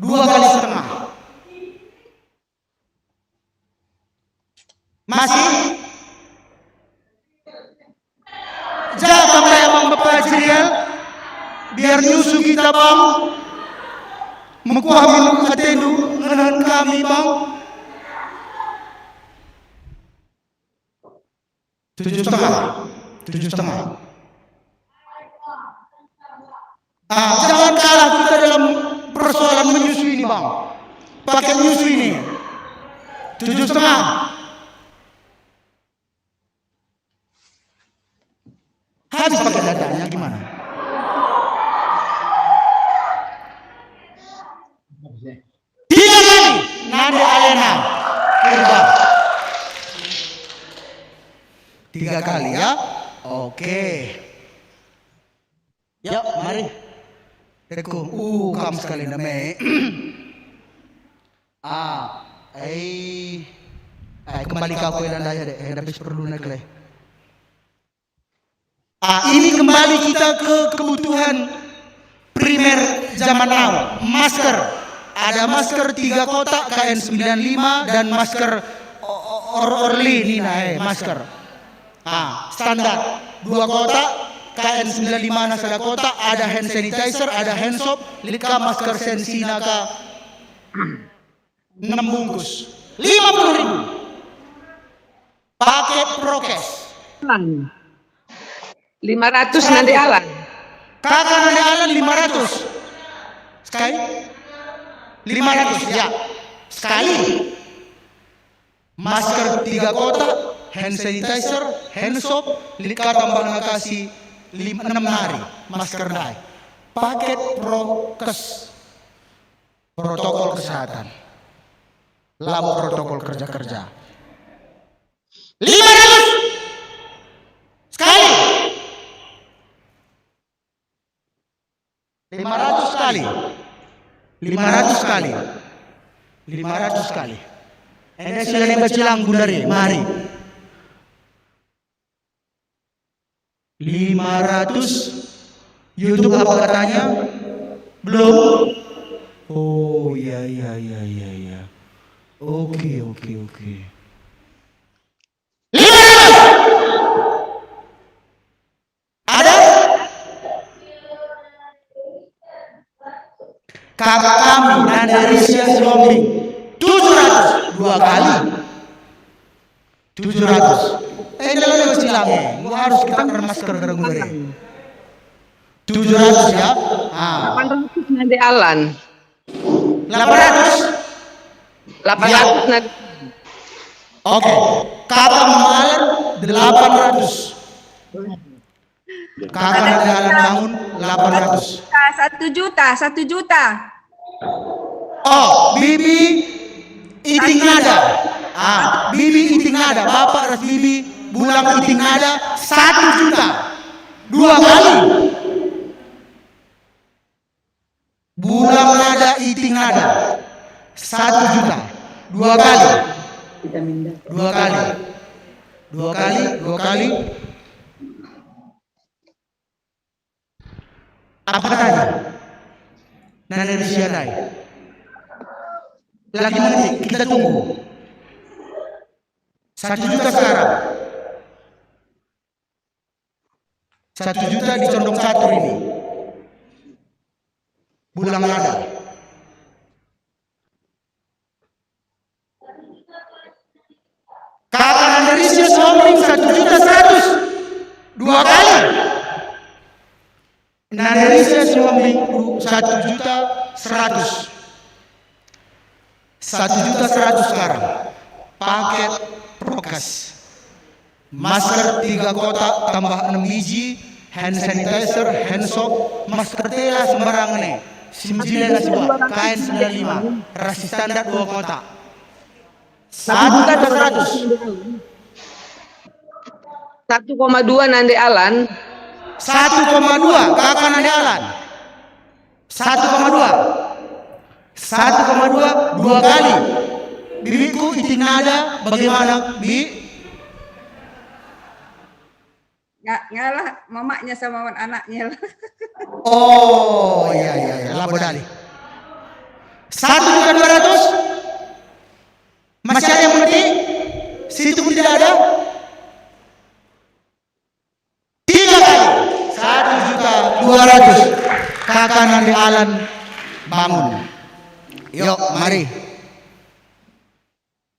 2 kali setengah. Masih? Jaga bang Bapak Azriel. Biar nyusu kita bang. Mekuah minum atendu ngenahan kami bang. 7,5. Jangan kalah kita dalam persoalan menyusui ini bang. Pakai menyusui ini 7,5. Habis pakai datanya gimana? Tiga kali Nanda Alena Purba. 3 kali ya. Oke. Yuk, mari. Eko, kam sekali namanya. Kembali ke aku yang nanya deh. Habis perlu naik leh. Ini kembali kita ke kebutuhan primer zaman now. Masker. Ada masker 3 kotak KN95 dan masker Orly ini masker. Standar 2 kotak KN95 nasada kotak, ada hand sanitizer, ada hand soap, lika masker Sensina ka 6 bungkus 50.000. Paket prokes 500 Nanda Alan. Kakak Nanda Alan 500 sekali 500 ya sekali. Masker 3 kotak, hand sanitizer, hand soap, lika tambah nakasi 6 hari masker naik. Paket prokes, protokol kesehatan, labo protokol kerja 500 sekali. 500 kali 500 kali. Anda sudah nembak Bundari, mari. 500. YouTube apa katanya? Belum. Oh iya. Oke. Ada? Kakak kami Nanderisha Suoming 700 dua kali. 700. Dalam silangnya, gua harus kita kena masker gara-gara. 700 ya. 800 Nade Alan. 800. 800 Nade. Oke. Kakak Mamalan 800. Kakak Nade Alan bangun 800. 1 juta, 1 juta. Oh, Bibi Iting Nada. Bibi Iting Nada. Bapak Ras Bibi Bulang Iting Nada 1 juta. 2 kali. Bulang Nada Iting Nada 1 juta. 2 kali. 2 kali. 2 kali. 2 kali. Apa katanya? Nana Risianai. Lagi menit, kita tunggu. 1 juta sekarang. 1 juta di condong catur ini. Bulang Nada. Kakak Nanderisha Suoming 1 juta 100. 2 kali. Nanderisha Suoming 1 juta 100. 1 juta 100 sekarang. Paket prokes. Masker 3 kotak tambah 6 biji. Hand sanitizer, hand soap, masker tela sembarangan nih. 9 sebuah, kain 95, rasi standar 2 kotak. 1 juta 100. 1,2 Nade Alan. 1,2 kakak Nade Alan. 1,2. 1,2 2 kali. Bibiku Iting Nada bagaimana, Bi? Ngalah mamanya sama anaknya. Oh, iya. Labo dali. 1 juta 200. Masih ada yang mengerti? Situ pun tidak ada. 3 kali. 1 juta 200. Kakak Nade Alan bangun. Yuk, mari.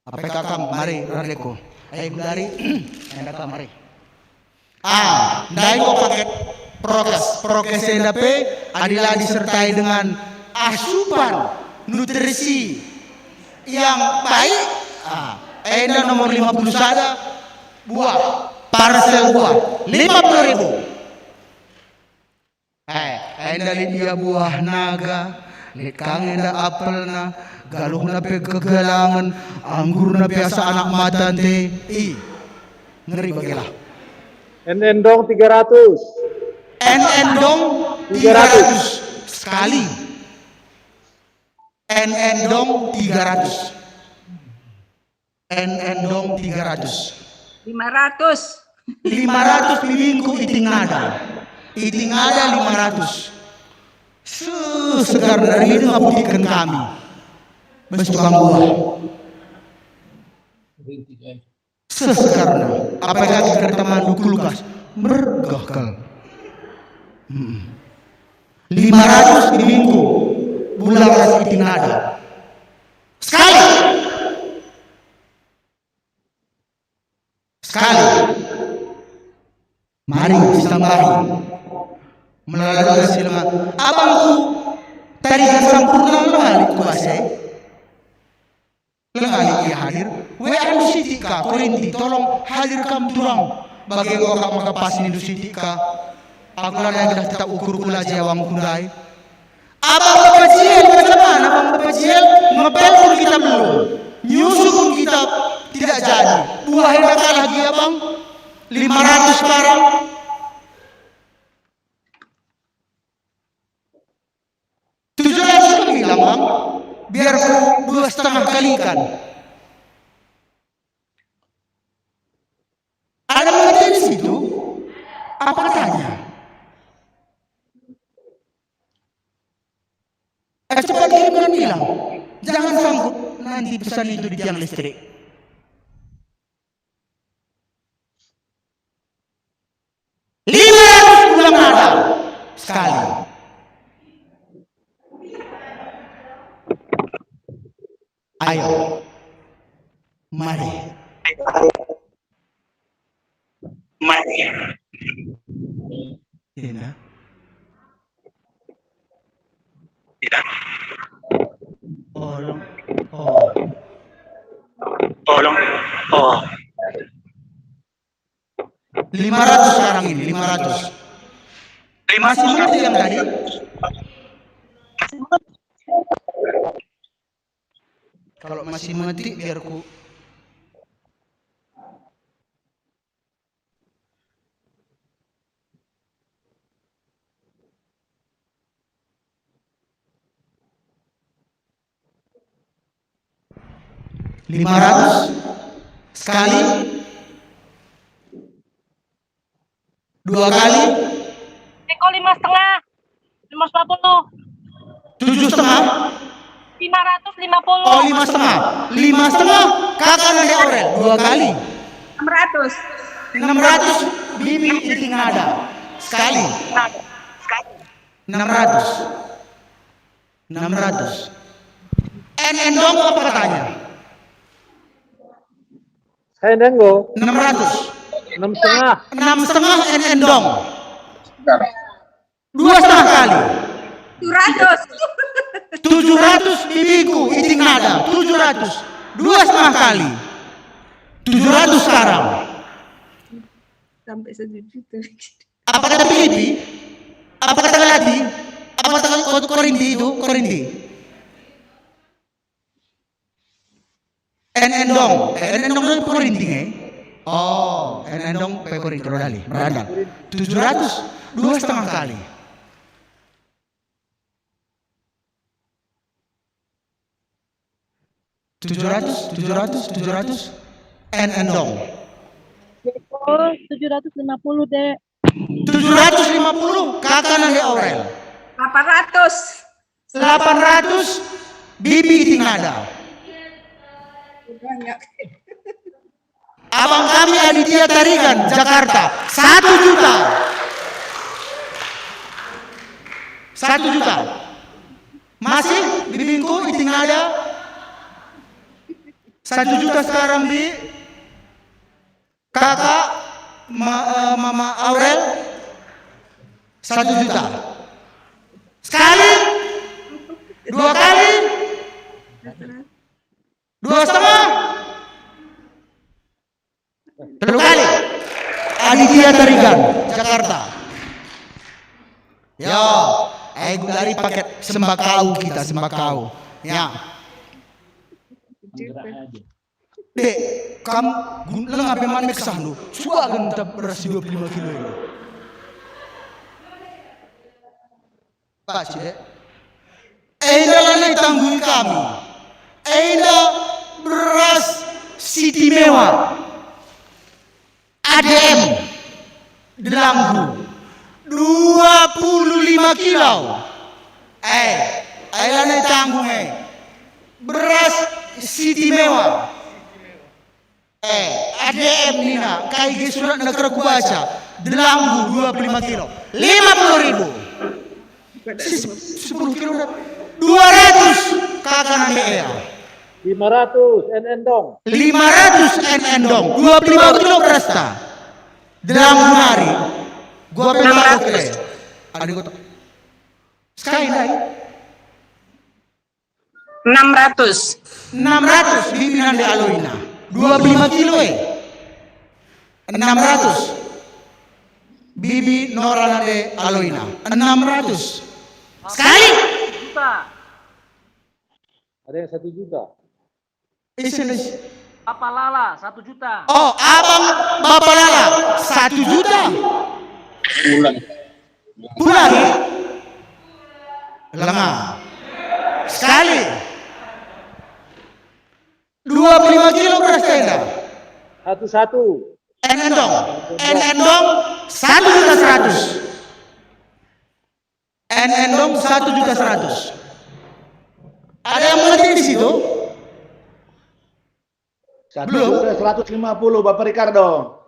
Apa kakak? Mari, Radeko. Ayo dari. Kakak mari. Dai kok paket prokes NDP adalah disertai dengan asupan nutrisi yang baik. Enda nomor 50 saja buah, parcel buah 50.000. Enda dia buah naga, lekang enda apel na, galuh na pe kegelangan, anggur na biasa anak matan teh. Ngeri bagilah. NN dong 300. NN dong 300 sekali. NN dong 300. NN dong 300. 500. 500 minggu Iting Nada. Iting Nada 500. Segar dari itu ngabutikan kami. Bes tukang buah. Sesekarna apalagi kereta mandu Lukas bergakal. 500 di minggu bulan ras Iting Nada sekali. Mari ditambahi melalui silma abangku tarikan sempurna mengalir kuasa. Lengali ia hadir. WA Sitika Korinti tolong hadirkan turang bagi orang maka pas ini Sitika. Aku lagi dah tetap ukur kula jawang kundai. Abang Bapajiel bagaimana Abang Bapajiel ngepel pun kita belum. Nyusu pun kita tidak jadi. Buah yang kalah lagi Abang 500 sekarang. Tujuh ratus bilang Bang. Biar ku 2,5 kalikan. Ada mengerti di situ? Apa katanya? Cepat kirimkan bilang. Jangan sanggup nanti pesan itu di tiang listrik. Ulang nada sekali. Ayo, mari. Tidak. Tolong. Oh. 500 sekarang ini, 500. Masih mengerti yang tadi? Kalau masih mengerti biar ku $500 sekali, 2 kali, Eko 5,5, 540, 7,5, 550. oh 5,5, 5,5 kakak Nade Aurel 2 kali, 600 Bibi Iting Nada sekali, 600. Endong apa katanya? Saya Nenggo. 600. 6,5. 6,5 endong. 2,5 kali. 700 bibiku Iting Nada 700. 2,5 kali. 700 sekarang. Sampai 1 juta. Apa kata Filipi? Apa kata Galati? Apa kata Korinti itu? Korinti. Endong itu Korinti Oh, endong pe Korinti rodali, radal. 700 2,5 kali. $700 endong. 750 deh. 750 kakak Nade Aurel. 800 Bibi Iting Nada. Abang kami Aditya Tarigan Jakarta 1 juta. 1 juta. Masih bibingku Iting Nada 1 juta sekarang Bi. Kakak Mama Aurel 1 juta. Sekali, 2 kali, 2,5, 3 kali. Aditya Tarigan Jakarta. Yo, dari paket sembakau kita sembakau. Ya. Dek, kamu gunakan apa mana kesah lu? Suka kan beras 25 kilo ini. Pak Cik, Enda tanggung kami. Enda beras Siti Mewah. ADM Delanggu 25 kilo. Enda tanggung beras Siti Mewah. ADM Nina, kayak surat negara ku baca. Delanggu 25 kilo. 50.000. 10 kilo 200 kakak Nade Ea. 500 endong. 500 endong. 25 kilo beras ta. Delanggu hari. Gua pemak kre. Adik gua. Sekali lagi. 600 Bibi Nade Aloina. 25 kilo 600 Bibi Nora Nade Aloina 600 sekali. Ada yang 1 juta. Bapak Lala 1 juta. Oh, abang Bapak Lala 1 juta. Bulan. Lengah. Sekali. 25 kilo beras tenda. 1. Endong 1.100.000. Endong 1.100.000. Ada yang mengerti di situ? Belum. 1.150 Bapak Ricardo.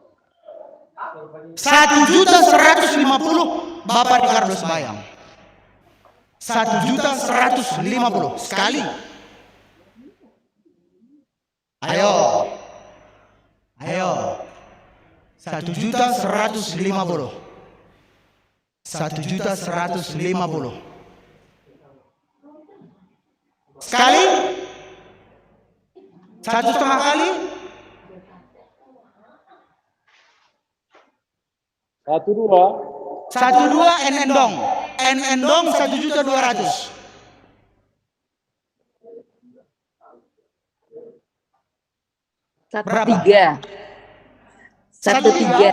1.150 Bapak Ricardo sembahyang. 1.150 sekali. Ayo. 1.150. 1.150 sekali. 1,5 kali. 1,2 endong. Endong 1.200.000. 1,3. 1,3.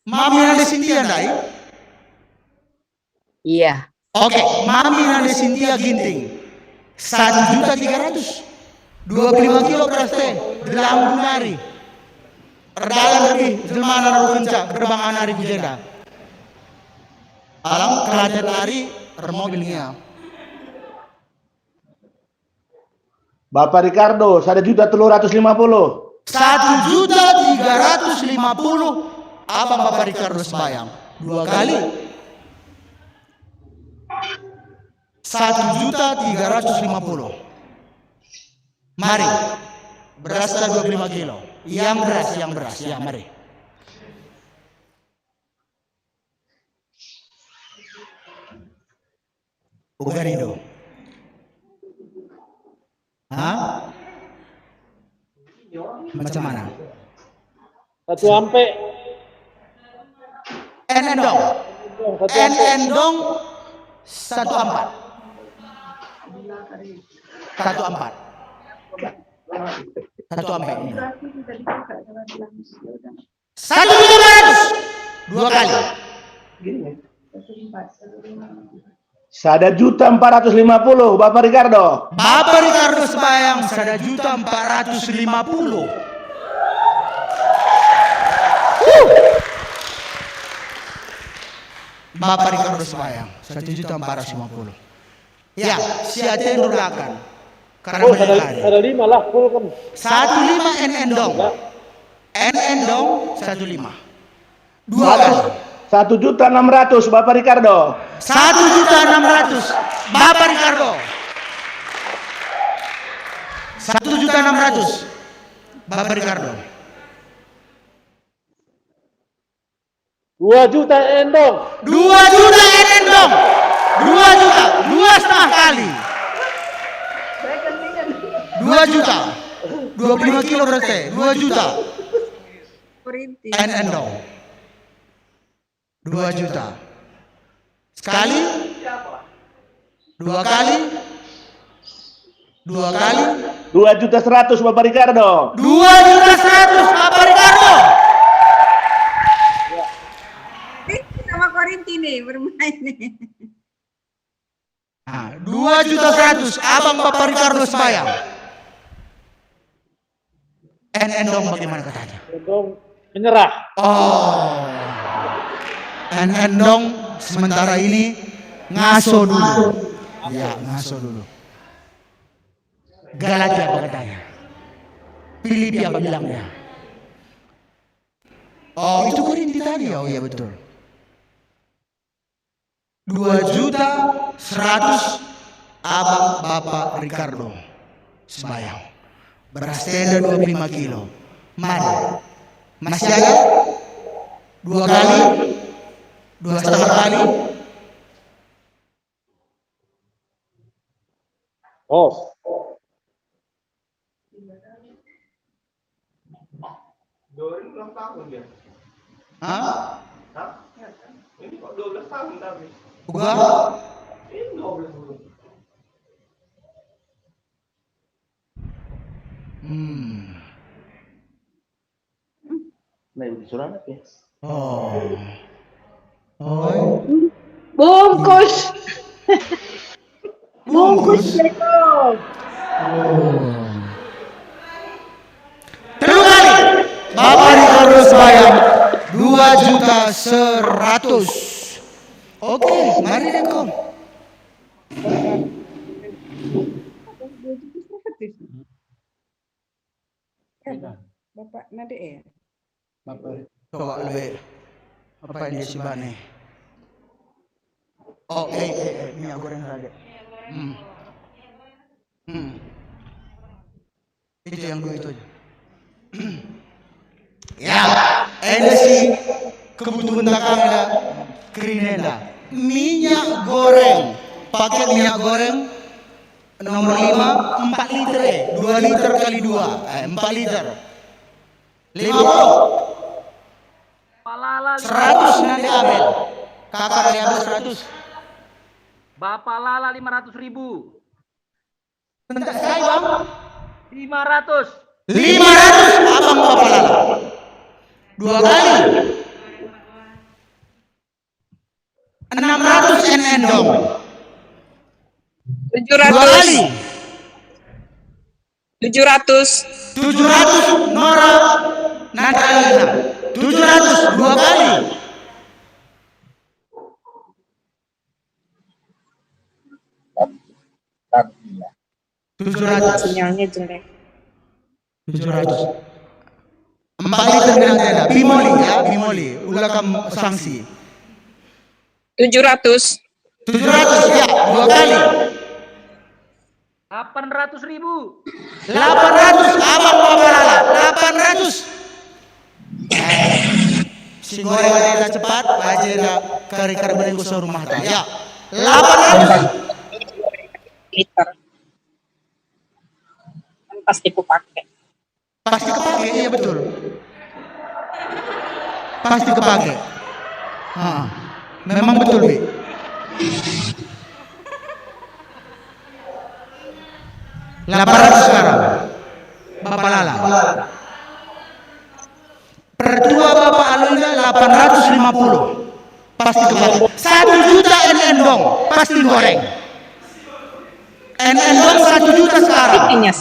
Mami Nande Cynthia Ndai? Iya. Oke, Mami Nande Cynthia Ginting. 1.300.000. 25 kilo beras teh. Gelang bunari. Erdalan lebih. Jelmana naruh kencak. Gerbangan hari kujenda. Alang kelajar hari. Mobilnya. Bapak Ricardo 1.350. 1.350. Abang Bapak Ricardo sembahyang 2 kali. 1.350. Mari. Beras 25 kilo. Yang beras. Ya, mari. Ugarido. Hah? Macam mana? 1 ampe. Endong 1 4. 1 ampe. 1.200.000. 2 kali. 1.450 Bapak Ricardo. Bapak Ricardo sembahyang 1.450.000. Bapak Ricardo sembahyang 1.450.000. Ya, siate nurlakan. Karena ada 5 lah, full kan. 1.5 endong. Endong 1.5. 2 kali. 1.600.000 Bapak Ricardo. 1.600.000 Bapak Ricardo. 1.600.000 Bapak Ricardo. 2 juta endong. 2 juta endong. 2 juta. 2,5 kali. 2 juta. 25 kilo berarti. 2 juta. Endong. 2 juta. Sekali. 2 kali. 2 kali. 2.100.000 Bapak Ricardo. 2.100.000 Bapak Ricardo. Sama Korinti nih bermain nih. 2.100.000 Abang Bapak Ricardo sembahyang. Endong bagaimana katanya? Endong menyerah. Endong sementara ini ngaso dulu. Ya, ngaso dulu. Galatia apa katanya? Filipi apa bilangnya? Oh, itu Korinti tadi. Oh iya betul. 2.100.000 Abang Bapak Ricardo sembahyang. Beras tenda 25 kilo. Mana? Masih ada? 2 kali? 2,5 kali? Oh. Hah? Ini kok 12 tahun tapi. Bukan? Ini 12 dulu. Nah, itu surat ya. Bungkus. Bungkus. Terima kali. Bapak Ricardo sembahyang 2.100.000. Oke, mari deh kau. Bapak Nade ya? Coba lebih apa yang dia sibane? Oh, minyak goreng lagi. Itu yang dua itu aja. Ya, ada sih kebutuhan belakang ada kerinenda. Minyak goreng, paket minyak goreng nomor 5 4 liter 2 liter kali 2 4 liter 50 100 nanti Abel kakak dari Abel 100 Bapak Lala 500.000. bentar sekali bang 500. 500 abang Bapak Lala 2 kali 600 NN dong 2 kali 700 Nora Natalina 700 2 kali 700 Sinyalnya jelek. 700 4 liter bilang tenda bimoli ya bimoli ulakam sanksi 700. 700 ya 2 kali 800.000. 800 abang Bapak Lala 800 si goreng ada cepat aja ada kari-kari menengku rumah tadi ya 800 Liter. Pasti kepake. pasti kepake iya betul pasti kepake memang betul Bi 800 sekarang Bapak Lala pertua Bapak Alina 850 pasti kepake 1 juta NN dong pasti goreng NN dong 1 juta sekarang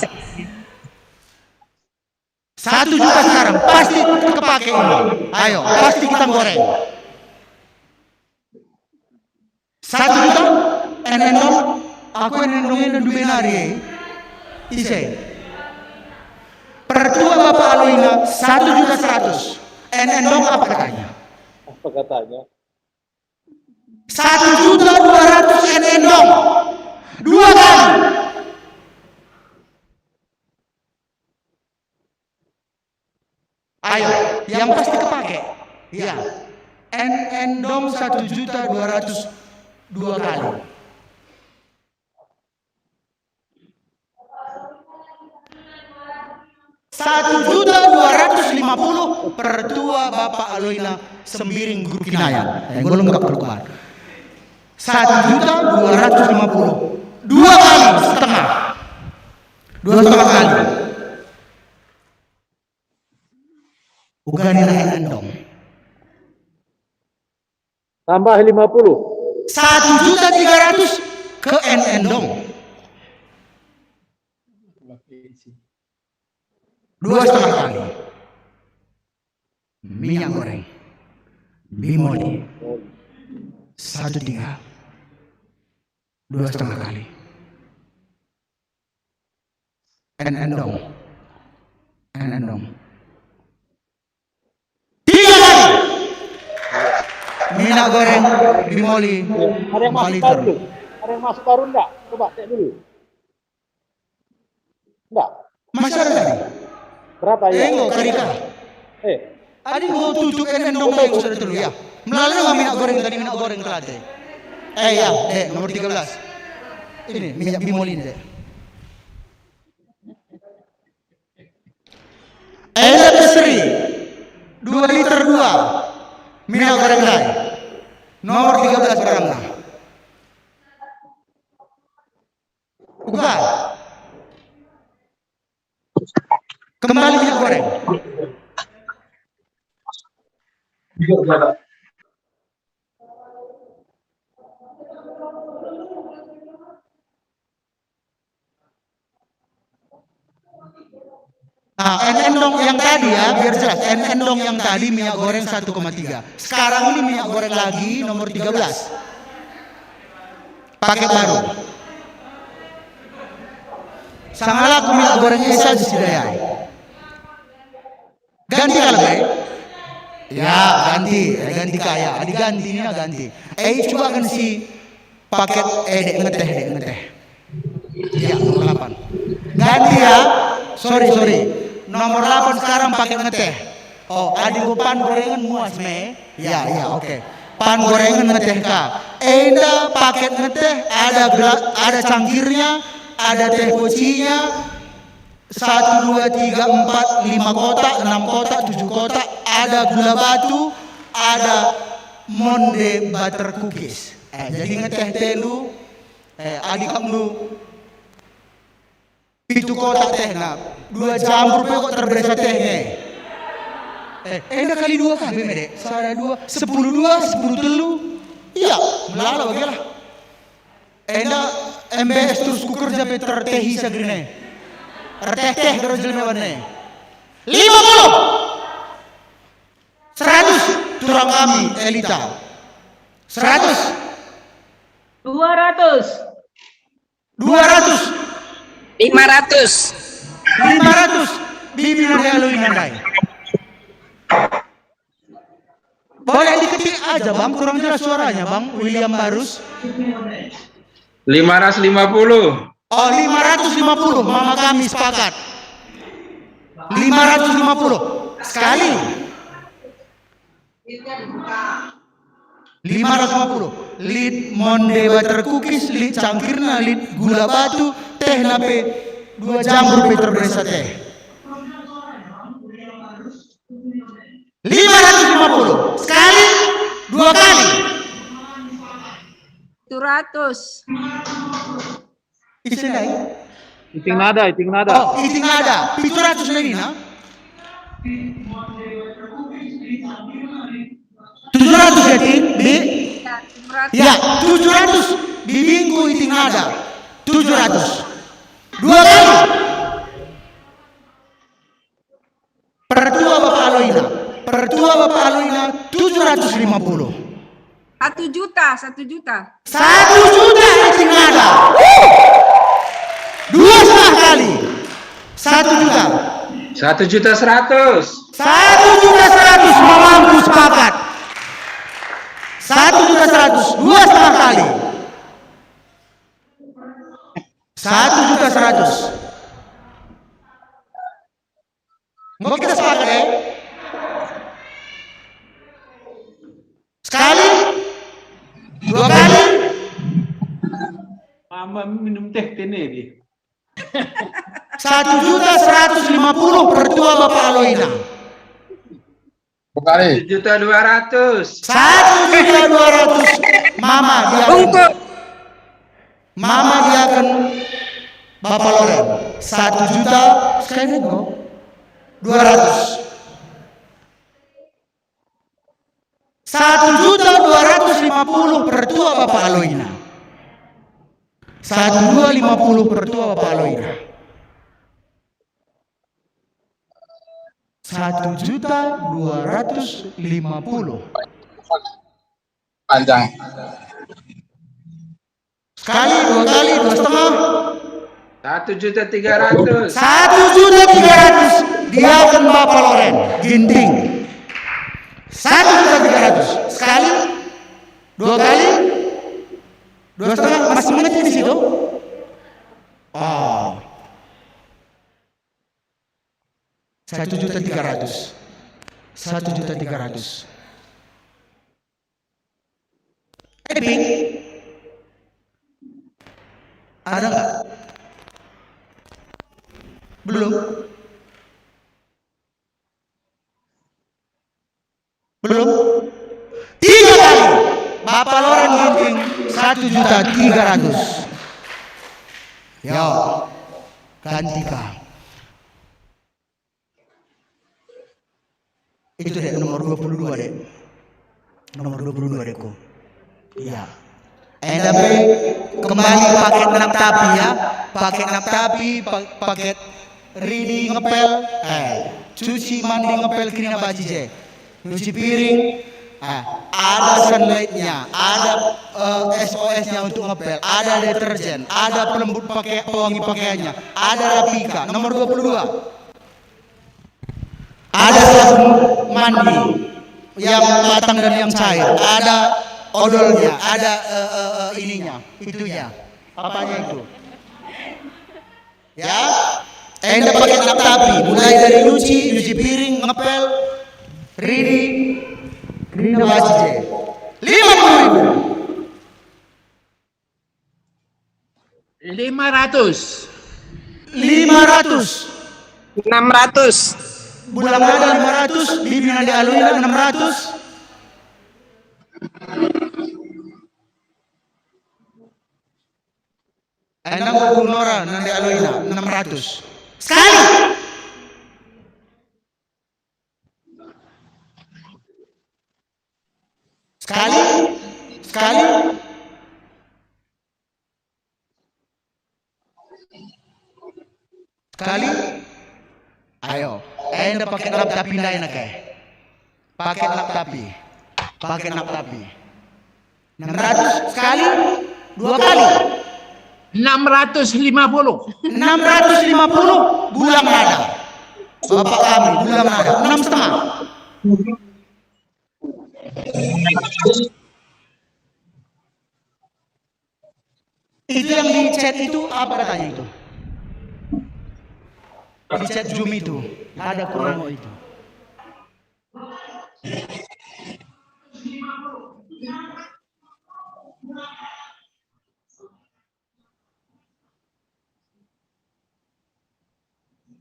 1 juta sekarang pasti kepake ini ayo pasti kita goreng 1 juta NN dong aku NN dong ini dubenari ise pertua Bapak Alina 1 juta 100 NN dong apa katanya 1 juta 200 NN dong 2 kali ayo yang pasti kepake ya NN dong 1 juta 200 2 kali 1.250.000 pertua Bapak Aloina Sembiring Grup Kinayan. Golong enggak keluar. 1.250.000 2 kali setengah. 2,5 kali. Bukan NN dong. Tambah 50. 1.300.000 ke NN dong. 2,5 kali. Minyak goreng. Bimoli. 1,3. 2,5 kali. NN dong. NN dong. 3 kali. Minyak goreng Bimoli. Ada yang masuk baru? Ada yang masuk baru enggak? Coba cek dulu. Enggak. Masih ada tadi? Berapa ya? Enggak, Karika. Adi mau tutup NN dong naik sudah dulu ya. Melalui nggak minyak goreng tadi minyak goreng kelate. Ya, nomor 13. Ini minyak Bimoli ini deh. Electri 2 liter 2 minyak goreng lain. Nomor 13 barangnya. Bukan. Kembali minyak goreng. NN dong yang tadi ya, biar jelas. NN dong yang tadi minyak goreng 1,3. Sekarang ini minyak goreng lagi nomor 13. Paket baru. Sangat laku minyak gorengnya saja sih daya. Diganti kalau be? Ya ganti kaya. Diganti ini ganti. Coba kan si paket dek ngeteh. Iya nomor 8. Ganti ya. Sorry. Nomor 8 sekarang paket ngeteh. Oh, adik gue pan gorengan muas me. Ya, oke. Pan gorengan ngeteh kak. Enda paket ngeteh ada cangkirnya, ada teh kocinya. 1, 2, 3, 4, 5 kotak, 6 kotak, 7 kotak. Ada gula batu, ada monde butter cookies. Jadi ngeteh telu. Adik kamu 7 kotak teh nak. 2 jam rupiah kok terberesa tehnya. Enda kali 2 kan bemede. Sada 2, 10 telu. Iya, melala bagilah. Enda MBS terus ku kerja Peter tehi sagrine. Teh terus jelme warne. 50. 100 turang kami Elita. 100. 200. 500. 500. Bibi nanti aluin nandai. Boleh diketik aja bang, kurang jelas suaranya bang. William Barus. 550. Oh 550, mama kami sepakat. 550 sekali. 550. Lead monde butter cookies, lead cangkirna, lead gula batu, teh nape 2 jam rupiah terberesa teh. 550 sekali, 2 kali. 100. Isenai. Iting nada. Oh, iting nada. 700 lagi na. 700 ya ting, Bi? Ya, 700. Bibingku iting nada. 700. 2 kali. Pertua Bapak Aloina. 750. 1 juta. 1 juta iting nada. 2 setengah kali. 1 juta. 1.100.000. 1.100.000 mamaku sepakat. 1.100.000 2 setengah kali. 1.100.000. Mau kita sepakat ya? Sekali, 2 kali. Mama minum teh teneri. 1.150.000 pertua Bapak Aloina. 1.200.000. 1.200.000 Mama dia akan Bapak Loren 1 juta sekali nego 200. 1.250.000 pertua Bapak Aloina. 1.250 pertua Bapak Aloina. 1.250.000. Panjang. Sekali, 2 kali, 2 setengah. 1.300.000. 1.300.000 dia akan Bapak Loren Ginting. 1.300.000 sekali, 2 kali, 2 setengah. Masih mengetik di situ. Oh, 1.300.000. 1.300.000. Pink, ada nggak? Belum. Belum. 3 kali. Bapak Loren Ginting 1.300.000. Yo, gantikan. Itu deh nomor 22 deh. Nomor 22 deh kok. Iya. NDP kembali paket nap tapi ya. Paket nap tapi, paket ready ngepel, cuci mandi ngepel kena baji je. Cuci piring, ada sunlightnya, ada SOS-nya untuk ngepel, ada deterjen, ada pelembut pakai pewangi pakaiannya, ada Rapika. Nomor 22. ada sabun mandi yang matang dan yang cair, ada odolnya, ada ininya, itunya, apanya itu? Ya, Anda pakai tapi mulai dari nyuci piring, ngepel, reading, Grina Bacije, 50.000. 500. 600. Bulan ada 500, bimbingan di Aluina 600. Enang Gunora nanti Aluina 600. Sekali. Ayo, Anda pakai nap tapi lain nak pakai nap tapi 600 sekali, 2 kali 650. 650 bulan nada. Bapak kami bulan nada 6,5. Itu yang di chat itu apa katanya itu? Di chat Zoom itu ada promo itu.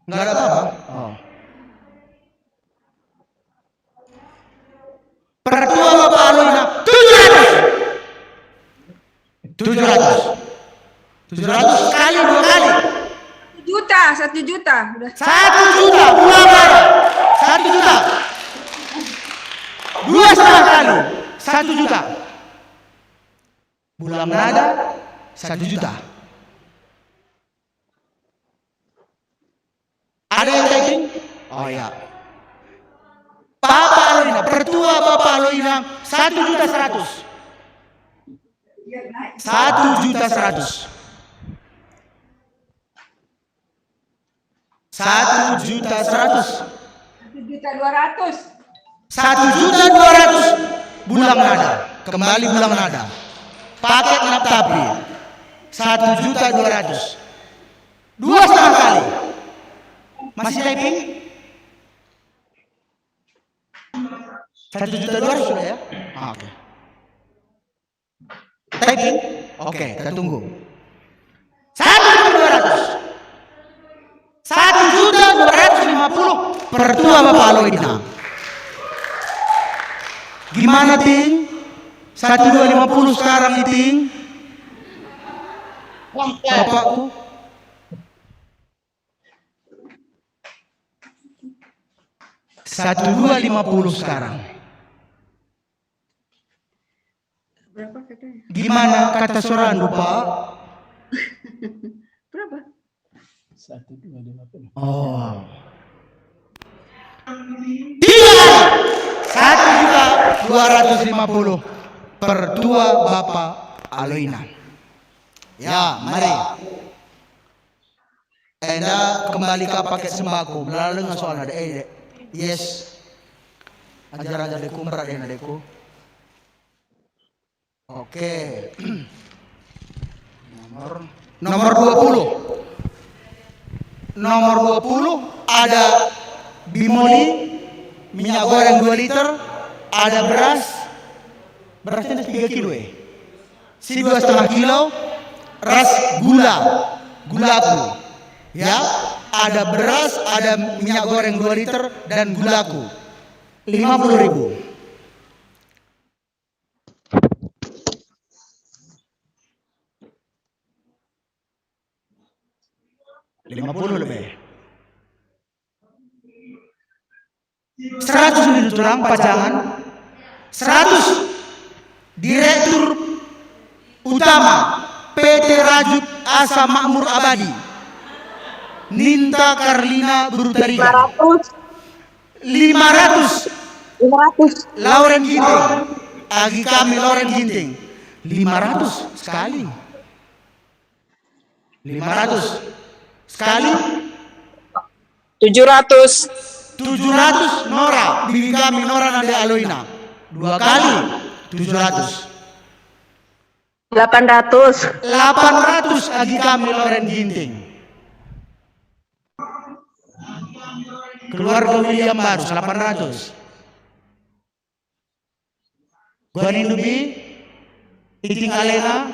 Enggak ada apa-apa. Oh. Pertua Bapak Aluina 700 sekali, 2 kali. 1 juta. Udah. 1 juta, bulan nada. 1 juta. 2,5 kali. 1 juta. Bulan nada 1 juta. Ada yang typing? Oh ya. Bapak Aluina, pertua Bapak Aluina 1.100.000. 1.100.000. 1.100.000. 1.200.000. 1.200.000 bulan nada. Kembali bulan nada. Paket nap tapi 1.200.000. 2,5 kali. Masih typing? 1.200.000 sudah ya? Oke. Typing? Oke, kita tunggu. 1.200.000. 1.250 pertua Bapak Aluina. Gimana Ting? 1.250 sekarang nih Ting. Bapakku. $1.250 sekarang. Berapa katanya? Gimana kata Sorandu Pak? Berapa? 1.250. Oh. 1.250 pertua Bapak Aluina. Ya, mari. Enda kembali ke paket sembako. Melalui nggak soal ada yes. Ajar-ajar deku berat ya deku. Oke. Nomor 20. Nomor 20 ada bimoli, minyak goreng 2 liter, ada berasnya 3 kilo ya. Si 2,5 kilo, ras gulaku. Ya, ada beras, ada minyak goreng 2 liter dan gulaku. 50.000. 50 lebih. 100 unit turang pajangan. 100 Direktur Utama PT Rajut Asa Makmur Abadi Ninta Karlina Brutariga. 500 Lauren Ginting. Agi kami Lauren Ginting. 500 sekali. 500 sekali. 700. 700 Nora, bibi kami Nora Nande Aloina. 2 kali 700. 800. 800 Agi kami Loren Ginting. Keluarga William Barus 800. Guanin Dubi, Iting Alena,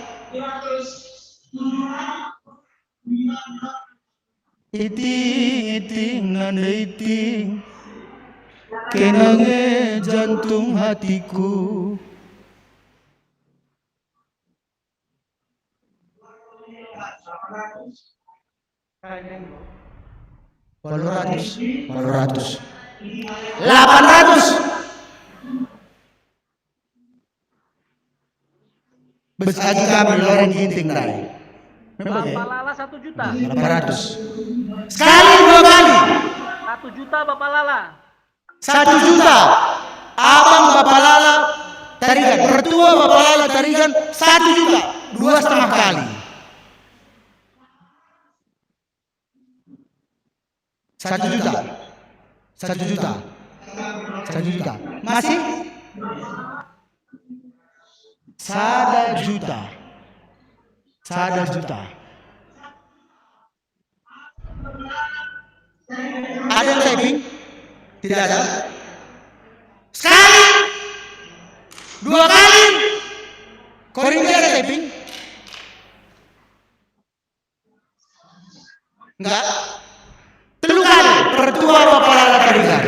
Iting nanda iting, kenange jantung hatiku. Ratus, 800. Bes Agi kami Loren Ginting Rai. Bapak Lala 1 juta. 800. Sekali 2 kali. 1 juta Bapak Lala. 1 juta. Abang Bapak Lala Tarigan, mertua Bapak Lala Tarigan 1 juta. 2,5 kali. 1 juta. 1 juta. 1 juta. Masih? 1 juta. 1 juta. Ada yang typing? Tidak ada. Sekali, 2 kali. Korinti ada typing? Enggak. 3 kali. Pertua Bapak Lala Tarigan.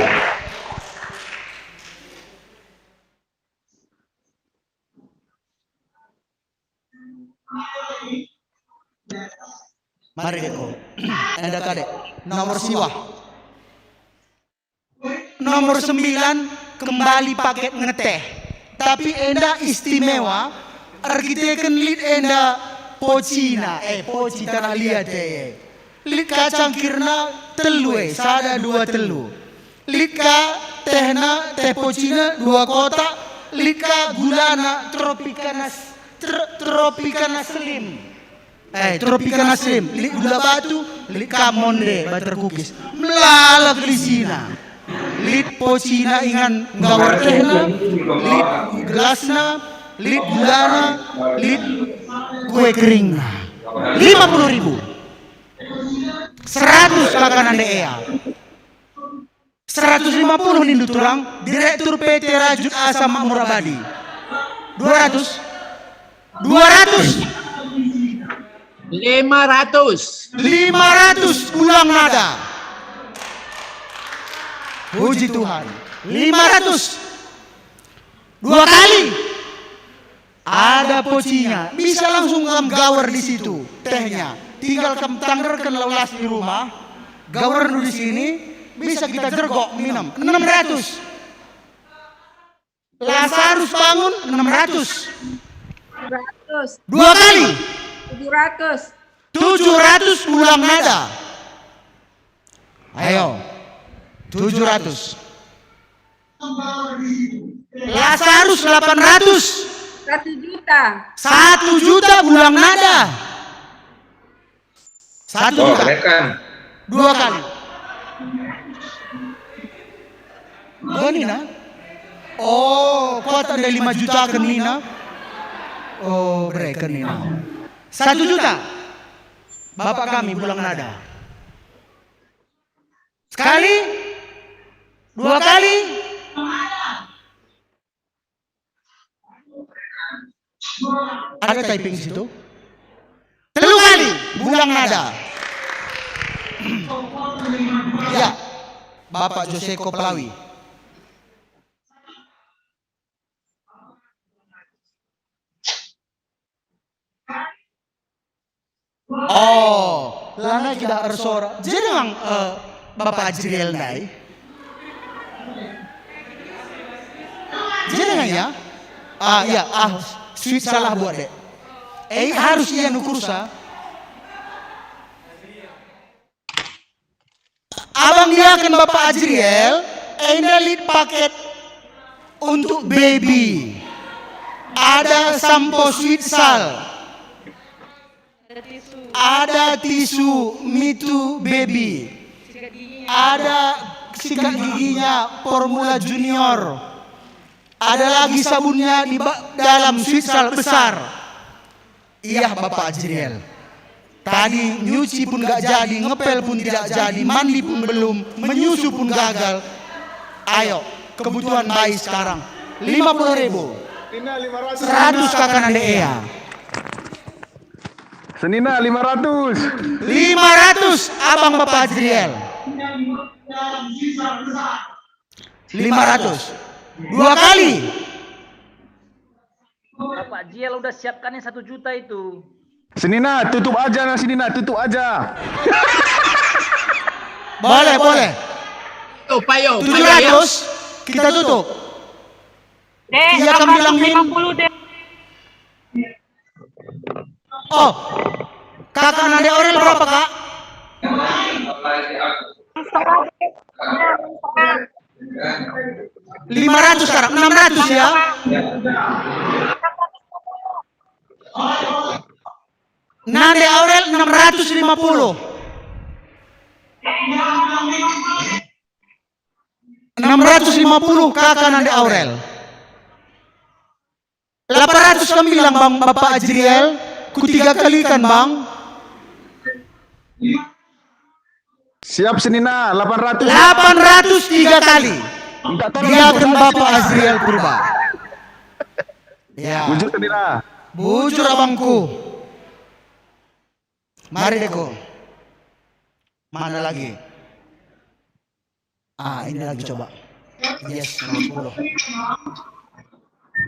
Mari Deko. Anda kadek. Nomor siwah. Nomor 9 kembali paket ngeteh. Tapi enda istimewa. Arkiteken lid enda pocina. Poci tanah liat Lid kacang kirna telu sada 2 telu. Lid ka tehna teh pocina 2 kotak. Lid ka gulana tropicana slim. Tropicana slim, lid gula batu, lid kamonde, butter cookies. Melala kelisina. Lid pocina ingan ngawar tehna, lid gelasna, lid gulana, lid kue keringna. 50.000. 100 kakak nande ea. 150 nindu turang, Direktur PT Rajut Asa Makmur Abadi. 200. 500 ulang nada. Puji Tuhan. 500. 2 kali. Ada pocinya. Bisa langsung gawar di situ tehnya. Tinggal tanggerkan laulas di rumah. Gawar dulu di sini. Bisa kita jergok minum. 600. Lazarus bangun 600. 2 kali. 700 ulang nada. Ayo. 700. Lazarus 800. 1 juta. 1 juta ulang nada. 1 juta. 2 kali. Oh Nina. Oh, kok ada 5 juta ke Nina? Oh, mereka Nina. 1 juta. Bapak kami pulang nada. Sekali. 2 kali. Ada typing di situ. 3 kali. Pulang nada. Ya. Bapak Joseko Pelawi. Oh, lana kita ersora. Jadi memang Bapak Ajriel Nai. Jadi nggak ya? Iya, sweet salah buat dek. Harus iya nukursa. Abang dia akan Bapak Ajriel, lead paket untuk baby. Ada sampo sweet sal. Ada tisu Me Too Baby. ada sikat giginya Formula Junior, ada lagi sabunnya di dalam sisal besar. Iya Bapak Ajriel, tadi nyuci pun gak jadi, ngepel pun tidak jadi, mandi pun belum, menyusu pun gagal. Ayo, kebutuhan bayi sekarang 50.000. 100 kakak Nande Ea. Senina 500. 500 Abang Bapak Ajriel. 500. 2 kali. Bapak Jiel udah siapkan yang 1 juta itu. Senina, tutup aja Senina, tutup aja. Boleh. Tuh, payo. 700 kita tutup. Iya kamu bilang 50 deh. Oh, kakak Nande Aurel berapa kak? 500 sekarang, 600 ya. Nande Aurel 650. 650 kakak Nande Aurel. 800 kami bilang Bang Bapak Ajriel, ku 3 kalikan Bang. Siap Senina, 800. 800 3 kali. Biarkan Bapak Ajriel purba. Ya. Bujur Senina. Bujur abangku. Mari Deko. Mana lagi? Ini lagi coba. Yes, 10.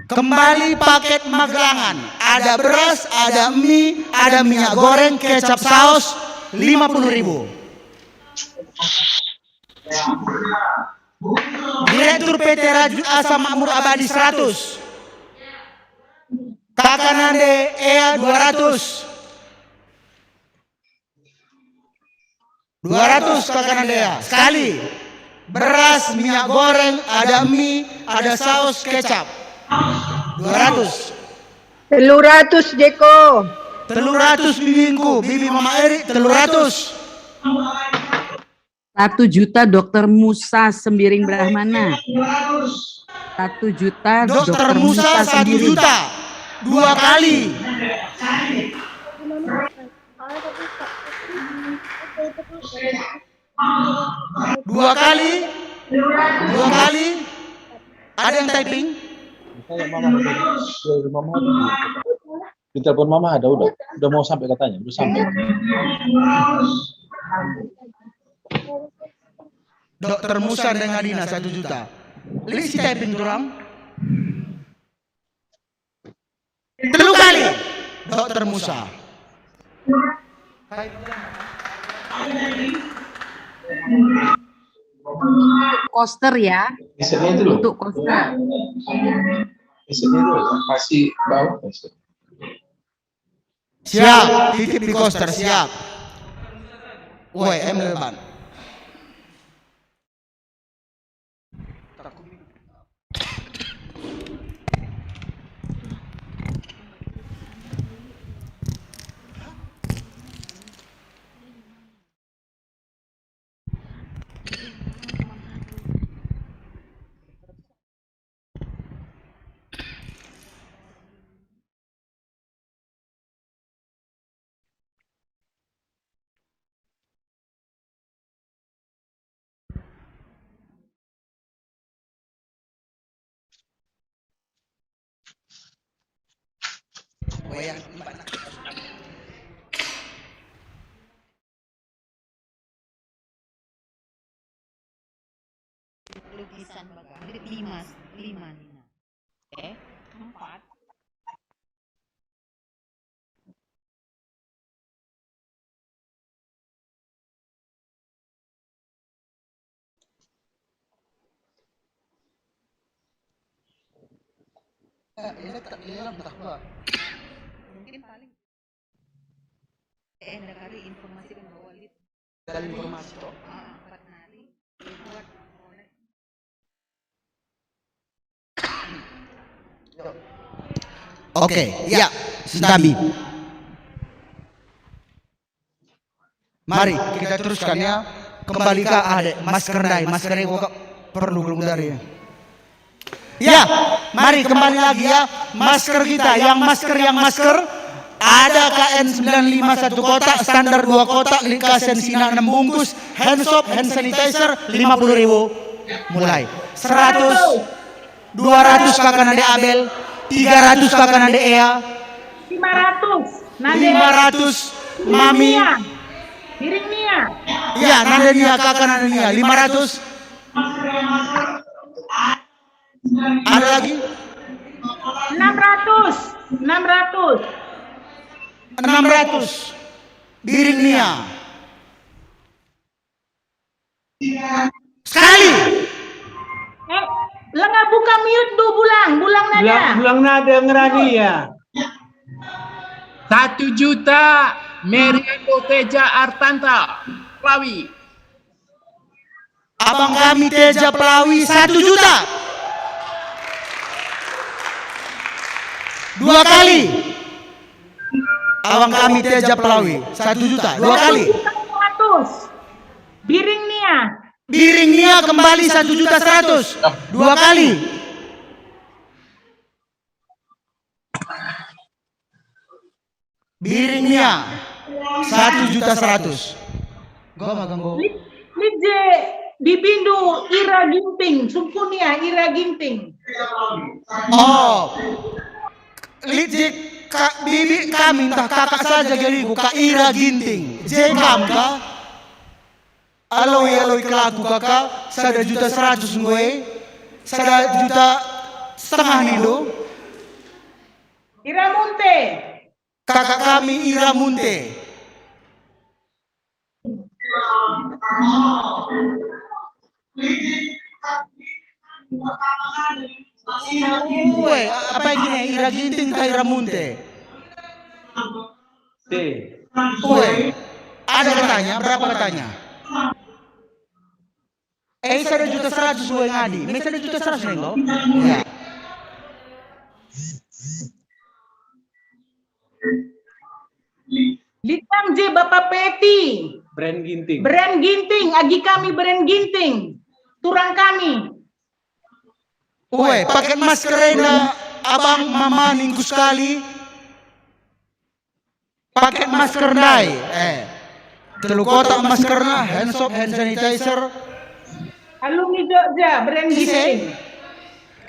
Kembali paket Magelangan. Ada beras, ada mie, ada minyak goreng, kecap saus 50.000. Direktur PT Rajut Asa Makmur Abadi 100. Kakak Nande Ea 200. 200 kakak Nande Ea. Sekali. Beras, minyak goreng, ada mie, ada saus, kecap. 200. 300 Jeko. 300 bibingku, bibi Mama Eri 300. 1 juta Dokter Musa Sembiring Brahmana. 1 juta Dokter Musa 1 juta. 2 kali. 2 kali. 2 kali. Ada yang typing? Mama di telepon Mama ada udah mau sampai katanya, udah sampai. Dokter Musa dengan Dina 1 juta. Lihat si typing orang. 3 kali. Dokter Musa. Koster ya. Untuk koster. Kasih bawah. Siap, titip di koster siap. Woi, Leban. Lukisan baga. 5 Nina. 4. Mungkin paling ada kali informasi kan bahwa Dalam informasi toh. 4 hari dibuat oleh Oke, ya, Stabi. Mari kita teruskan ya. kembali ke adek masker kok perlu belum dari. Ya, mari kembali lagi ya. Masker kita yang masker ada KN95 1 kotak, standar 2 kotak, Likasen Sina 6 bungkus, hand soap, hand sanitizer 50.000. Mulai 100, 200 kakak nade Abel, 300 kakak nade Ea, 500 Mami, Piring Nia. Iya, nade Nia kakak nade Nia 500. Ada lagi 600 Biring Nia. Sekali. Lenga buka mute du bulang nada. Bulang nada ngerani ya. 1 juta Meriando Teja Artanta Plawi. Abang kami Teja Plawi 1 juta. 2 kali. Abang kami Teja Plawi 1 juta 2 kali. 100. Biring Nia kembali 1.100.000 2 kali. Biring Nia 1.100.000. Gua magang gua. Lidje Bibindu Ira Ginting, Sumpunia Ira Ginting. Oh. Lidje Kak bibi kami entah kakak saja geriku Kak Ira Ginting. Jekam ka? Aloi kelaku kakak 1.100.000 gue. 1.5 juta nih lo. Ira Munte. Kakak kami Ira Munte. Woi, apa gini Ira Ginting ke Ira Munte? Woi, ada katanya, berapa katanya? 1.100.000 gue ngadi, 1.100.000 nih lo? Ya. Litang J Bapak Peti. Brand Ginting, agi kami brand Ginting. Turang kami. Woi, pakai maskernya abang mama minggu sekali. Pakai masker dai. 3 kotak maskernya, hand soap, hand sanitizer. Alumni Jogja, brand Ginting.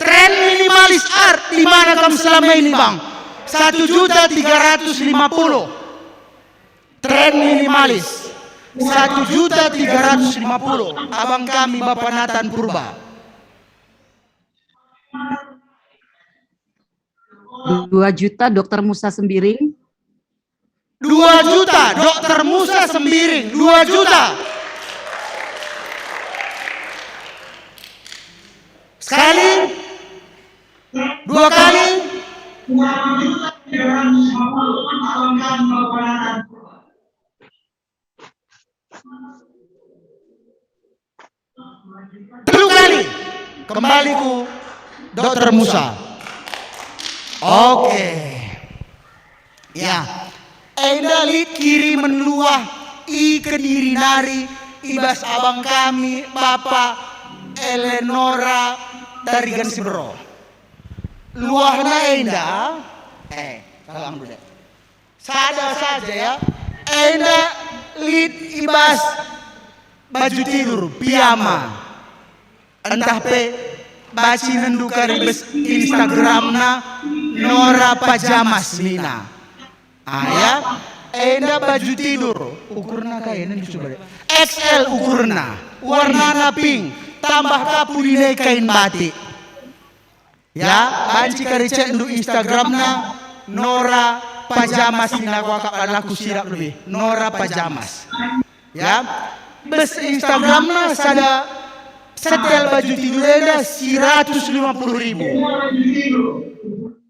Tren minimalis art di mana kamu selama ini bang? 1.350.000. Tren minimalis 1.350.000. Abang kami Bapak Nathan Purba. 2 juta Dokter Musa Sembiring. 2 juta Dokter Musa Sembiring. 2 juta. Sekali. 2 kali. 3 kali. Kembali ku Dokter Musa. Oke. Ya. Endalit kiri menuah Kediri nari ibas abang kami Bapak Eleonora dari Gansibro. Luahna endah. Kalang dulu deh. Sada saja ya. Endah lit ibas baju tidur piyama. Entah pe baci nenduka ribes Instagramna Nora Pajamas Lina. Ya, enda baju tidur ukurna kayak ini coba deh. XL ukurna, warnana pink, tambah kapu di kain batik. Ya, banci kari cek ndu Instagramna Nora Pajamas Lina kakak anakku sirap lebih. Nora Pajamas. Ya, bes Instagramna sada setel baju tidur enda 150.000.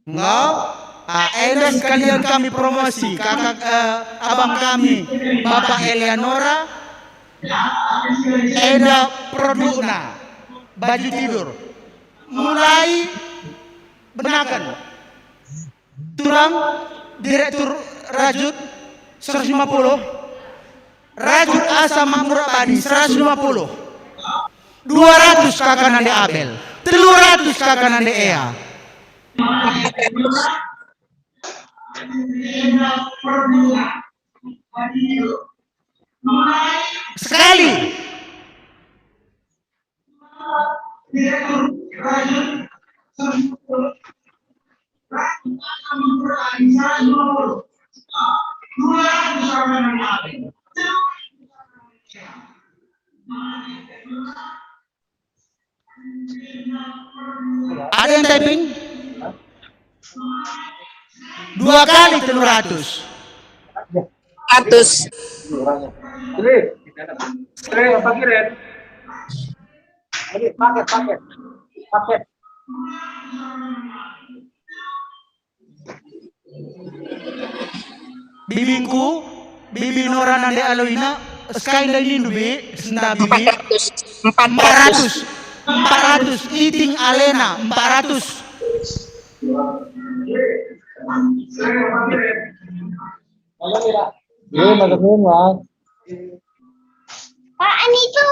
Enggak? Enda sekalian kami promosi kakak abang kami Bapak Eleonora. Enda produkna baju tidur mulai benakan turang direktur rajut 150 Rajut Asa Makmur Abadi 150. 200 kakak nande Abel. 300 kakak nande Ea. Sekali. Ada yang typing? 2 kali 300. 100. Apa kirim? Paket. Bibingku, bibi Nora nande Aloina, sky dari Lindu be, senda bibi. 400. Iting Alena 400. Apaan itu?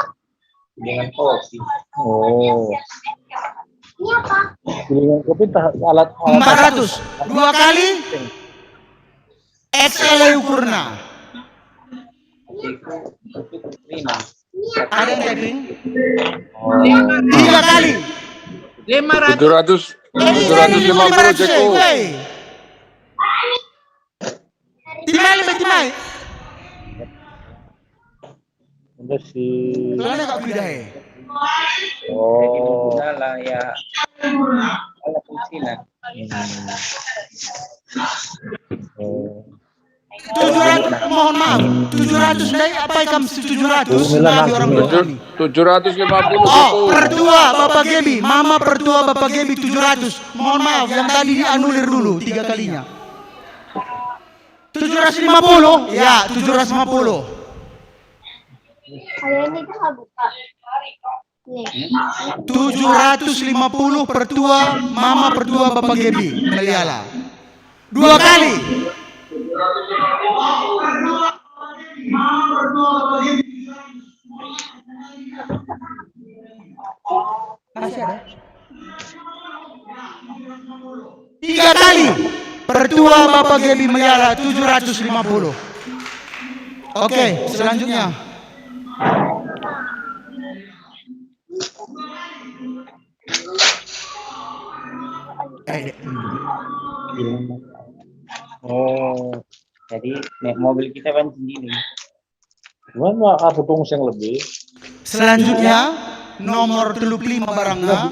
Dengan kopi. Oh. Ini apa? Dengan kopi alat 400. 2 kali. XL ukurna. Ada yang typing? 3 kali. 750 Ceko. Timai. Udah sih. Mana kak Bidahe? Oh. Lah ya. Ala fungsinya. 700, mohon maaf. 700 dai apa ikam 700? Nabi orang tua. 750 Oh, pertua Bapak Gebi, Mama pertua Bapak Gebi 700. Mohon maaf yang tadi dianulir dulu 3 kalinya. 750? Ya, 750. Kalian itu nggak buka. Nih. 750 pertua Mama pertua Bapak Gebi Meliala. 2 kali. Masih ada? 3 kali. Pertua Bapak Gebi Meliala 750. Oke, selanjutnya. Oh, Jadi mobil kita kan sendiri. gimana apa pengurus yang lebih? Selanjutnya nomor 35 barangnya.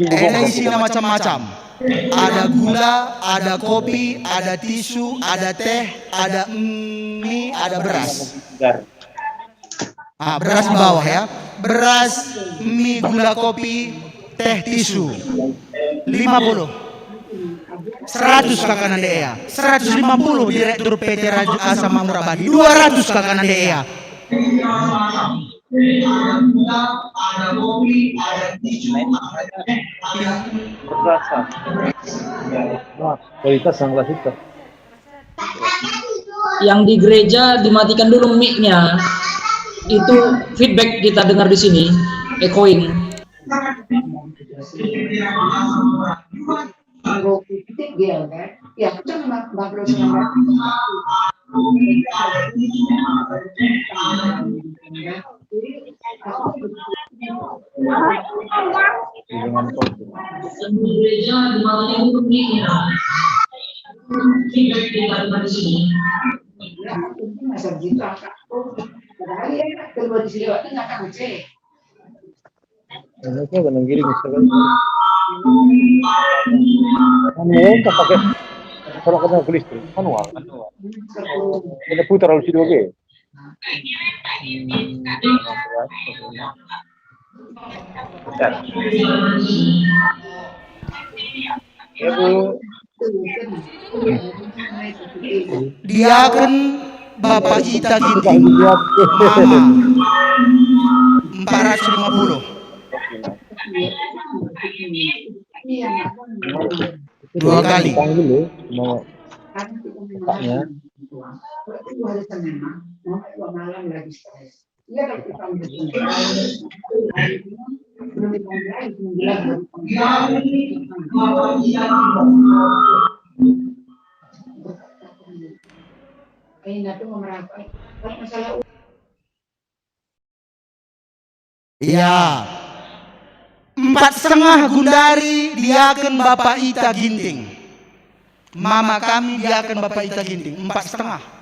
Ini isinya macam-macam. Ada gula, ada kopi, ada tisu, ada teh, ada mie, ada beras. Ah, beras di bawah ya. Beras, mie, gula, kopi, teh, tisu. 50. 100 kakak nande Ea. 150 Direktur PT Rajut Asa Makmur Abadi. 200 kakak nande Ea. Ada kopi, ada tisu, Kualitas sanglas itu. Yang di gereja dimatikan dulu mic-nya. Itu feedback kita dengar di sini, echoing. Ini kan giring sekali. Manual tak pakai kalau kena listrik manual. Kita putar harus itu oke. Ya Bu. Dia kan Bapak Ita Ginting Mama 450. 2 kali. Dulu mau kakaknya hari Senin, sampai 2 malam lagi stres. Iya kalau kita belum dimulai, masalah. Iya. 4,5 Gundari diaken Bapak Ita Ginting. Mama kami diaken Bapak Ita Ginting. 4,5.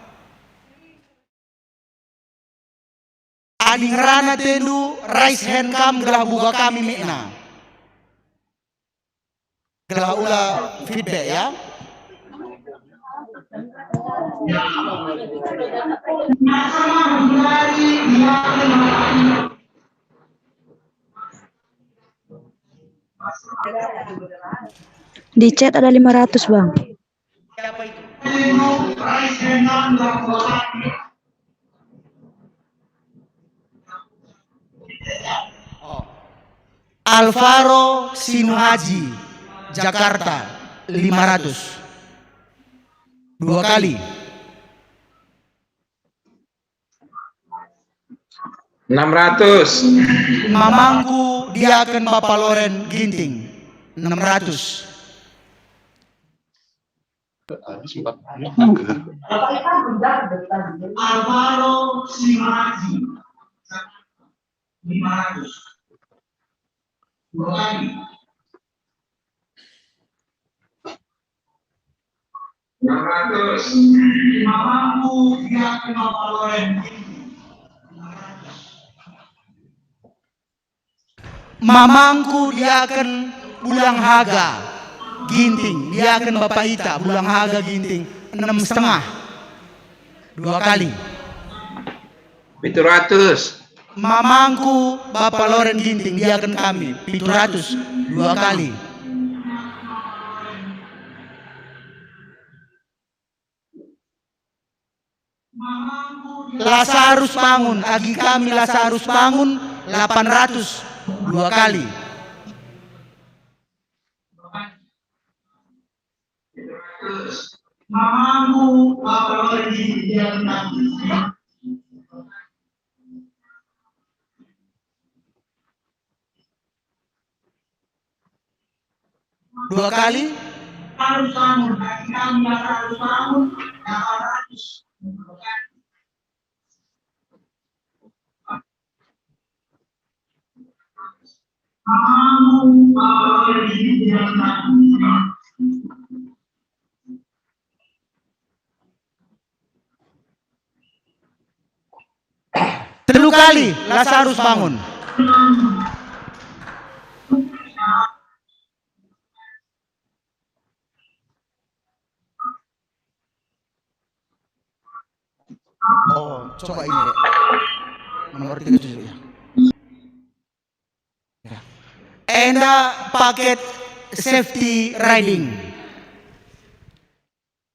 Ading rana tendu raise hand kam gelah buka kami mekna. Gelah ula feedback ya. Di chat ada 500, Bang. Alvaro Sinuhaji, Jakarta, 500. 2 kali. 600. Mamangku diaken Bapak Loren Ginting, 600. Alvaro Sinuhaji, 500. 2 kali. 600. Mamangku diaken Bapak Loren Ginting. Mamangku diaken Bulang Haga Ginting, diaken Bapak Ita Bulang Haga Ginting, 6,5. 2 kali. 700. Mamangku Bapak Loren Ginting diaken kami 700, 2 kali. Lazarus Bangun, agi kami Lazarus Bangun 800, 2 kali. 700. Mamangku Bapak Loren Ginting diaken kami 2 kali. Harus bangun, agi kami Lazarus Bangun 800. Telu kali Lazarus Bangun. Oh, coba ini deh. Nomor 37 ya. Enda paket safety riding.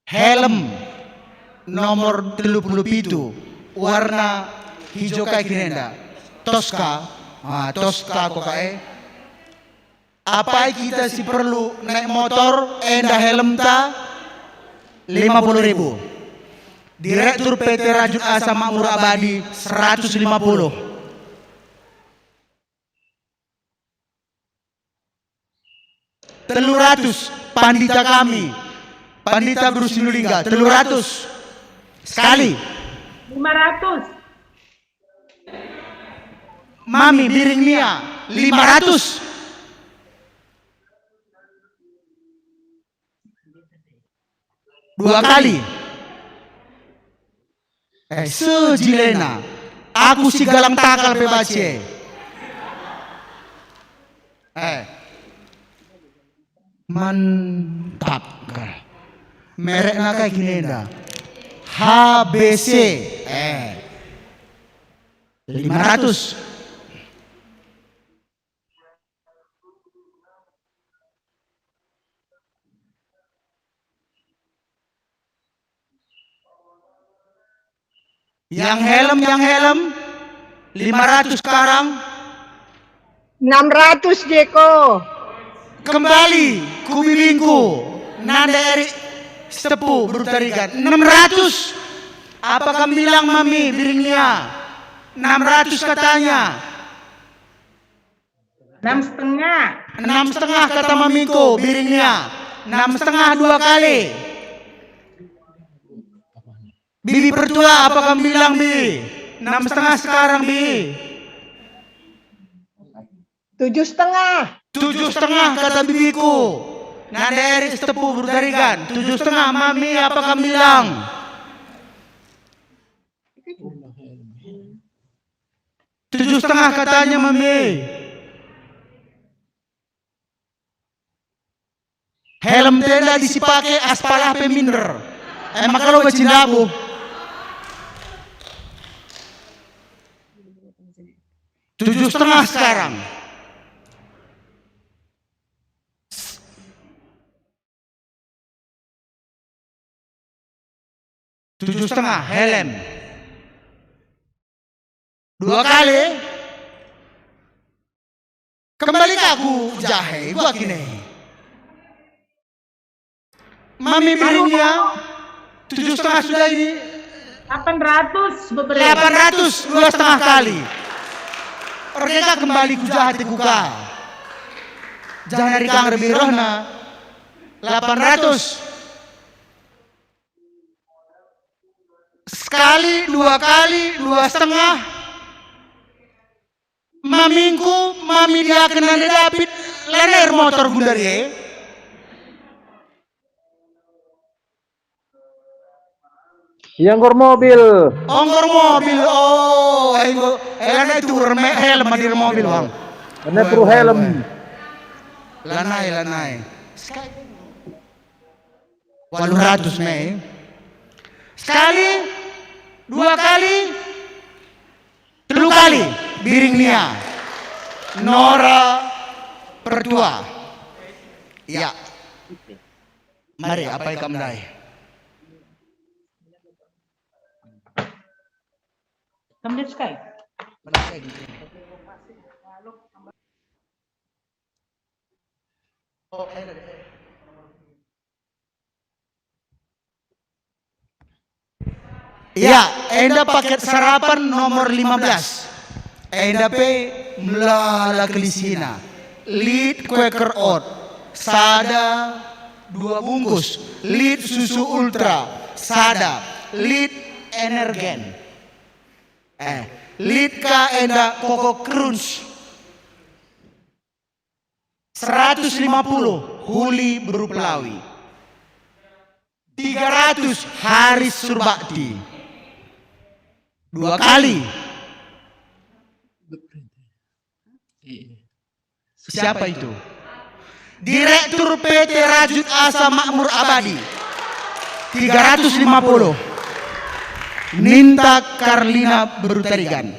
Helm nomor 37 warna hijau kayak gini enda. Tosca. Tosca kok kayak. Apa kita sih perlu naik motor enda helm ta 50.000. Direktur PT Rajut Asa Makmur Abadi 150. Teluratus pandita kami, pandita Guru Sinulinga, 300 sekali. 500. Mami Biring Mia 500. 2 kali. Sejilena, aku si galang takal pebace. Mantap. Mereknya kayak gini dah. HBC. 500. Yang helm 500 sekarang. 600 Jeko. Kembali kubilingku Nanda Eri Stepu bertarikan 600. Apa kamu bilang mami biringnya? 600 katanya. 6,5. 6,5 kata mamiku biringnya. 6,5 2 kali. Bibi pertua apa kamu bilang Bi? 6,5 sekarang Bi. 7,5. 7,5 kata bibiku. Nanda Erik Tepu Berdarigan. 7,5 mami apa kamu bilang? 7,5 katanya mami. Helm tenda disipake aspal HP minder. Emang kalau bacindabu. Tujuh setengah sekarang. Tujuh setengah helm. 2 kali. Kembali ke aku jahe gua kini. Mami biringnya 7,5 sudah ini. 800 beberapa. 800 2,5 kali. Orangnya kembali ku jahat kuka. Jangan dari kang lebih rohna. 800. Sekali, 2 kali, 2,5. Mamingku, mami dia kena David lener motor gundari ya. Yang mobil. Onggor mobil. Oh, lana itu helm di mobil bang. Lana perlu helm. Lanai. 800 Mei. Sekali, 2 kali, 3 kali. Biringnya. Nora pertua. Ya. Mari apa yang kamu dai? Kamu lihat Sky? Ya, enda paket sarapan nomor 15. Enda pe melala kelisina. Lead Quaker Oat. Sada 2 bungkus. Lead susu ultra. Sada. Lead Energen. Lead ka enda Koko Crunch 150 Huli Berupelawi 300 Haris Surbakti 2 kali. Siapa itu? Direktur PT Rajut Asa Makmur Abadi 350 Ninta Karlina Berutarigan.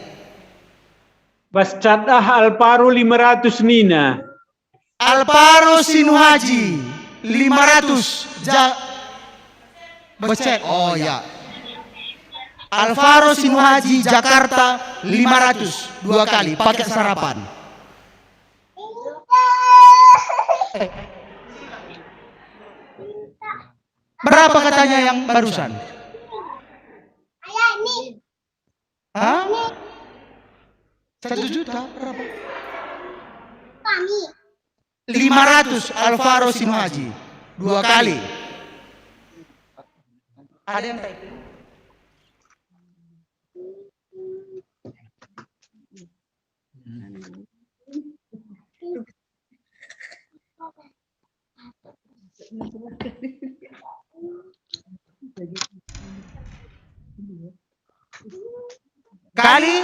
Bascadah Alparo 500 Nina. Alparo Sinuhaji 500 Becek. Oh ya. Alvaro Sinuhaji Jakarta 500 2 kali paket sarapan. Berapa katanya yang barusan? Hah? 1 juta berapa? 500 Alvaro Sinuhaji 2 kali. Ada yang kali,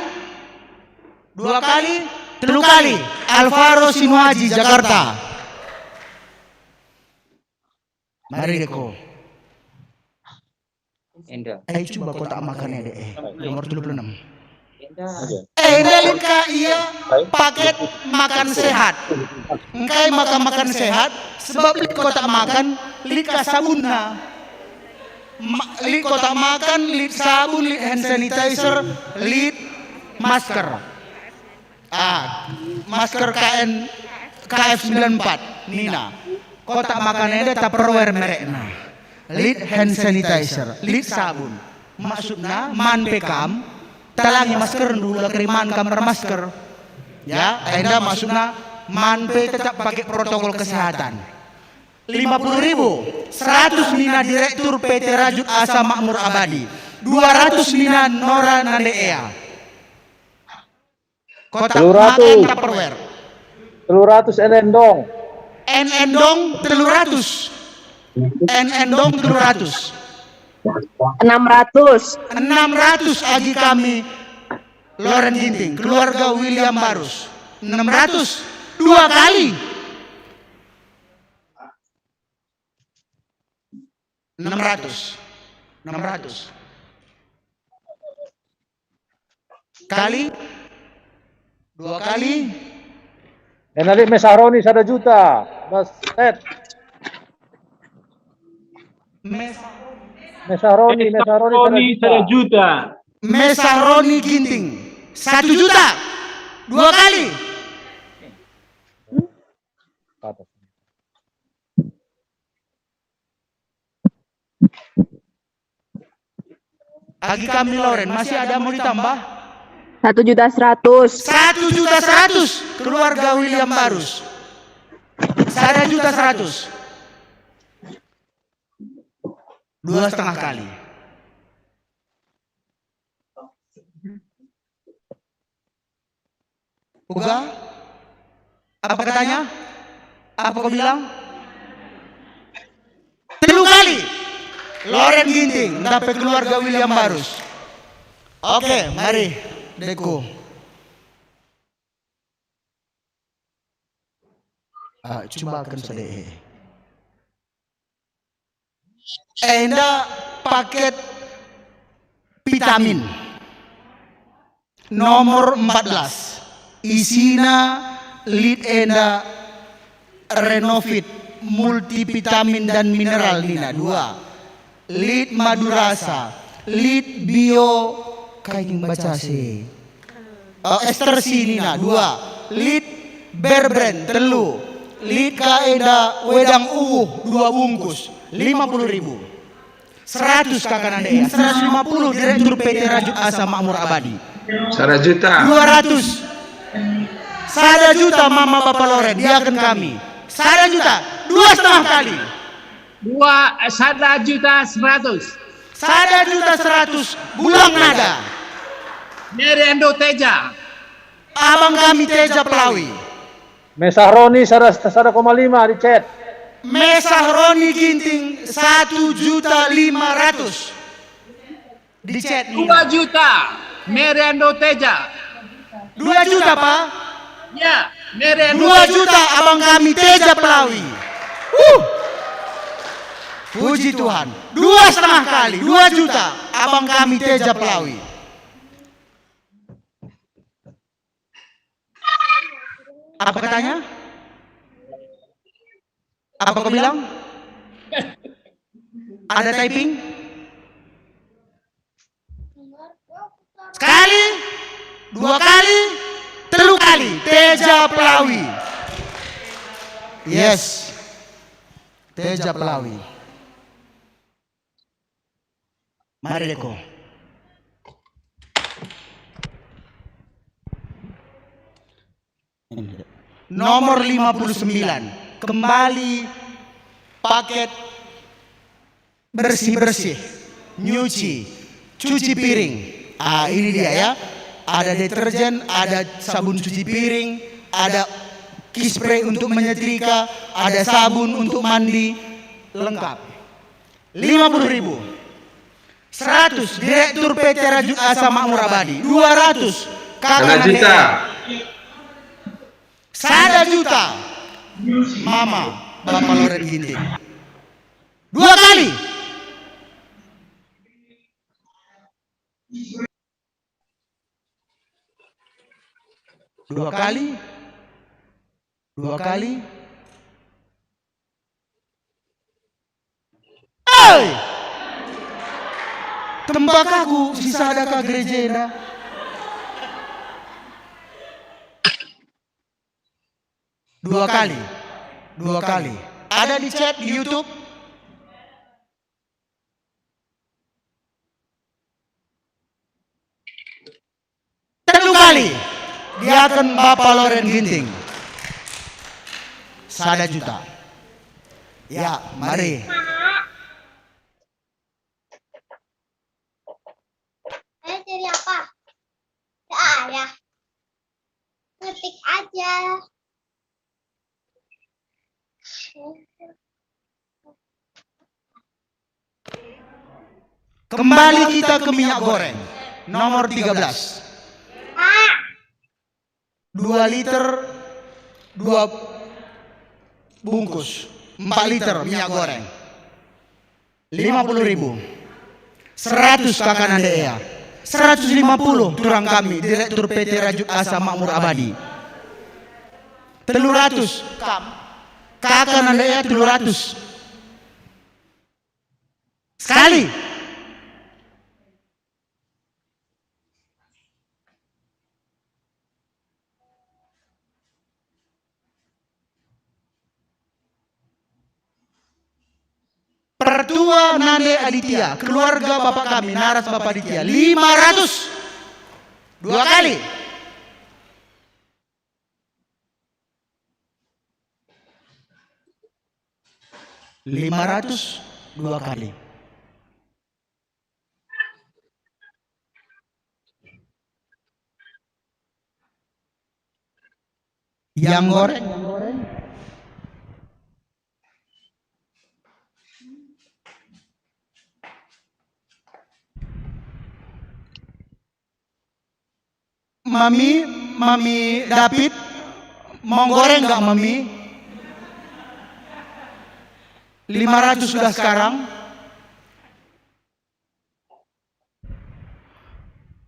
2 kali, 3 kali. Alvaro Sinuhaji Jakarta. Mari deko. Coba kotak makannya deh. Nomor 36. Lika iya paket makan sehat. Engkai makan sehat sebab lik kotak makan lika sabunna. Lik kotak makan, lik sabun, lik hand sanitizer, lik masker. Masker KF94 Nina. Kotak makannya ada Tupperware mereknya. Lik hand sanitizer, lik sabun. maksudnya man pekam talangi masker dulu keriman kamar masker. Ya, enda maksudnya man pe tetap pakai protokol kesehatan. 50.000, 100 lina direktur PT Rajut Asa Makmur Abadi, 200 lina Nora Nandea. Kotak makan Tupperware. 300 enendong. Enendong 300. Enendong 300. 600 agi kami Loren Ginting, keluarga William Barus. 600 2 kali. 600 kali 2 kali. Dan nanti Mesaroni 1 juta. Mas Ed. Mesaroni 1 juta. Mesaroni Ginting 1 juta 2 kali. Agi kami Loren, masih ada mau ditambah? 1.100.000. 1.100.000 keluarga William Barus. 1.100.000. 2,5 kali. Uga? Apa katanya? Apa kau bilang? 3 kali. Loren Ginting, dapat keluarga William Barus. Oke, mari Deko. Coba akan sedih. Enda paket vitamin nomor 14. Isina lead enda Renovit multivitamin dan mineral Nina 2. Lead Madurasa, lead bio kayak baca sih. Ester Sinina 2, lead Berbrand 3, lead Kaeda Wedang 2 bungkus 50.000. 100 kakak Nandea, 150 direktur PT Rajut Asa Makmur Abadi. 1 juta. 200. 1 juta Mama Bapak Loren, diakan kami. 1 juta, 2,5 kali. 1.100.000. 1.100.000 bulang nada. Meriendo Teja. Abang kami Teja Pelawi. Mesaroni 1,5 di chat. Mesaroni Ginting 1.500.000 di chat. 2 juta. Meriendo Teja. 2 juta Pak. Ya, Meriendo 2 juta abang kami Teja Pelawi. Puji Tuhan. 2,5 kali. 2 juta abang kami Teja Pelawi. Apa katanya? Apa kau bilang? Ada typing? Sekali, 2 kali, 3 kali. Teja Pelawi. Yes. Teja Pelawi. Mari Deko. Nomor 59. Kembali paket bersih-bersih, nyuci, cuci piring. Ini dia ya. Ada deterjen, ada sabun cuci piring, ada kispray untuk menyetrika, ada sabun untuk mandi, lengkap. 50.000. 100 direktur PT Rajut Asa Makmur Abadi. 200 kakak 1 juta. 1 juta Mama Bapak Loren Ginting. 2 kali. 2 kali. 2 kali. Tembak aku sisa ada ke gereja enda. 2 kali. 2 kali. Ada di chat di YouTube. kali diaken Bapak Loren Ginting 1 juta. Ya, mari. Cari apa? Ya. Ngetik aja. Kembali kita ke minyak goreng nomor 13. 2 liter 2 bungkus 4 liter minyak goreng 50.000. 100 kakak Nandea, 150 turang kami Direktur PT Rajuk Asa Makmur Abadi. 300 kakak Nandea 300 sekali. Pertua Nande Aditya, keluarga bapak kami, Naras Bapak Aditya, 500. 2 kali. $500 2 kali. Yang goreng. Mami David, mau goreng nggak Mami? 500 sudah sekarang.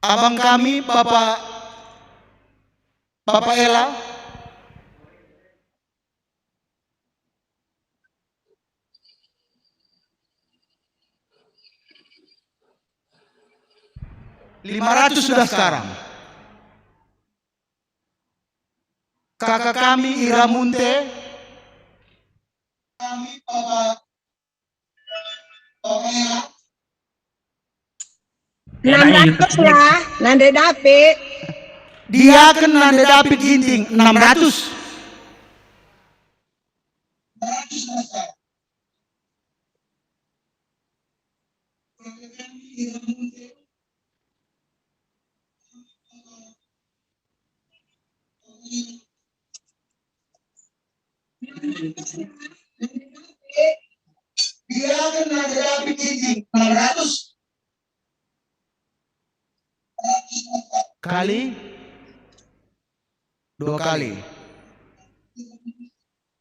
Abang kami, Bapak Ella, $500 sudah sekarang. Kakak kami Ira Munte, kami Bapak Ella, 600 lah, Nande David. Dia kan Nande David Ginting 600. Dia kan Nande David Ginting 600. Kali 2 kali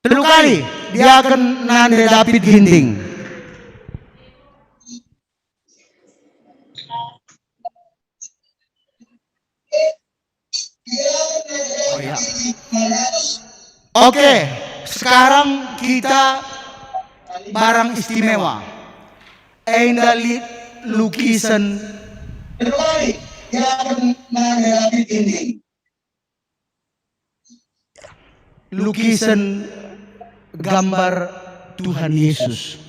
3 kali dia akan Nande David Ginting. Oh ya. Oke, sekarang kita barang istimewa. Endali lukisan lukisan gambar Tuhan Yesus.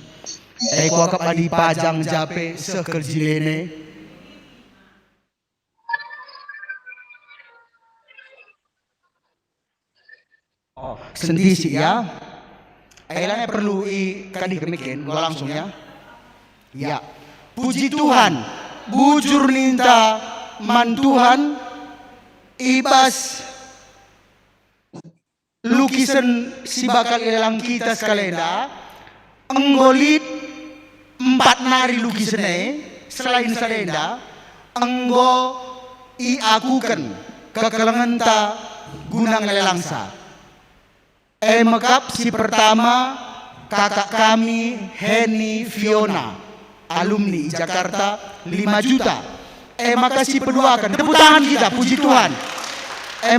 Eko akap adi pajang jape sekerjilene. Sendisi ya. Ailanya perlu kadi kemikin, gua langsung ya. Ya. Puji Tuhan, bujur ninta man Tuhan ibas lukisan si bakal ilang kita sekalenda enggolit 4 nari lukisannya selain salenda enggo iakukan kekelengan ta gunang lelangsa. Mekap si pertama kakak kami Heni Fiona, alumni Jakarta 5 juta. Makasih peduakan, tepuk tangan kita, puji Tuhan.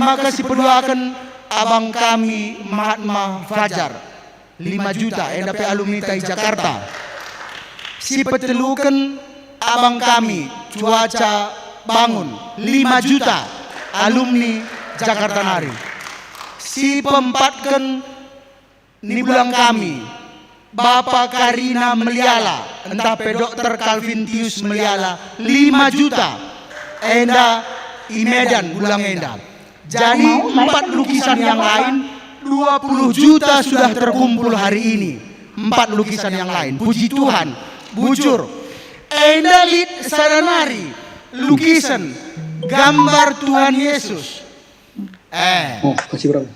Makasih peduakan abang kami Mahatma Fajar 5 juta. Dapat alumni Tai Jakarta. Si petelukan abang kami Cuaca Bangun 5 juta, alumni Jakarta Nari. Si pempatkan ini bulan kami Bapak Karina Meliala, entah Dr. Calvin Tius Meliala 5 juta. Enda Medan, Bulang Endah. Jadi 4 lukisan yang lain 20 juta sudah terkumpul hari ini. 4 lukisan yang lain. Puji Tuhan. Bujur. Enda lihat sadanari lukisan gambar Tuhan Yesus. Kasih berapa?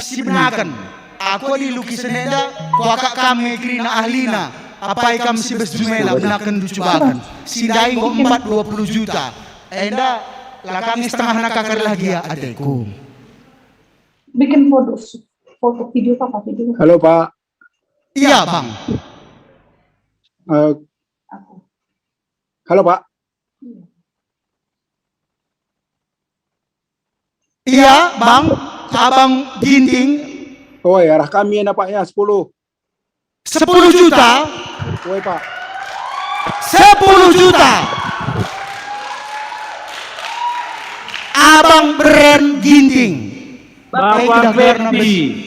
Sebenarnya aku di lukisan enda kuakak kami krina ahlina apa ikam si besjumela benakan ducubakan sidai 20 juta enda lah kami setengah nakakar lagi ya adekku. Bikin foto video video. Halo Pak. Iya Bang. Halo Pak. Iya Bang. Abang Ginting. Oh ya, arah kami ya Paknya 10 juta. Woi Pak. 10 juta. Abang Brand Ginting. Bapak Ferdi.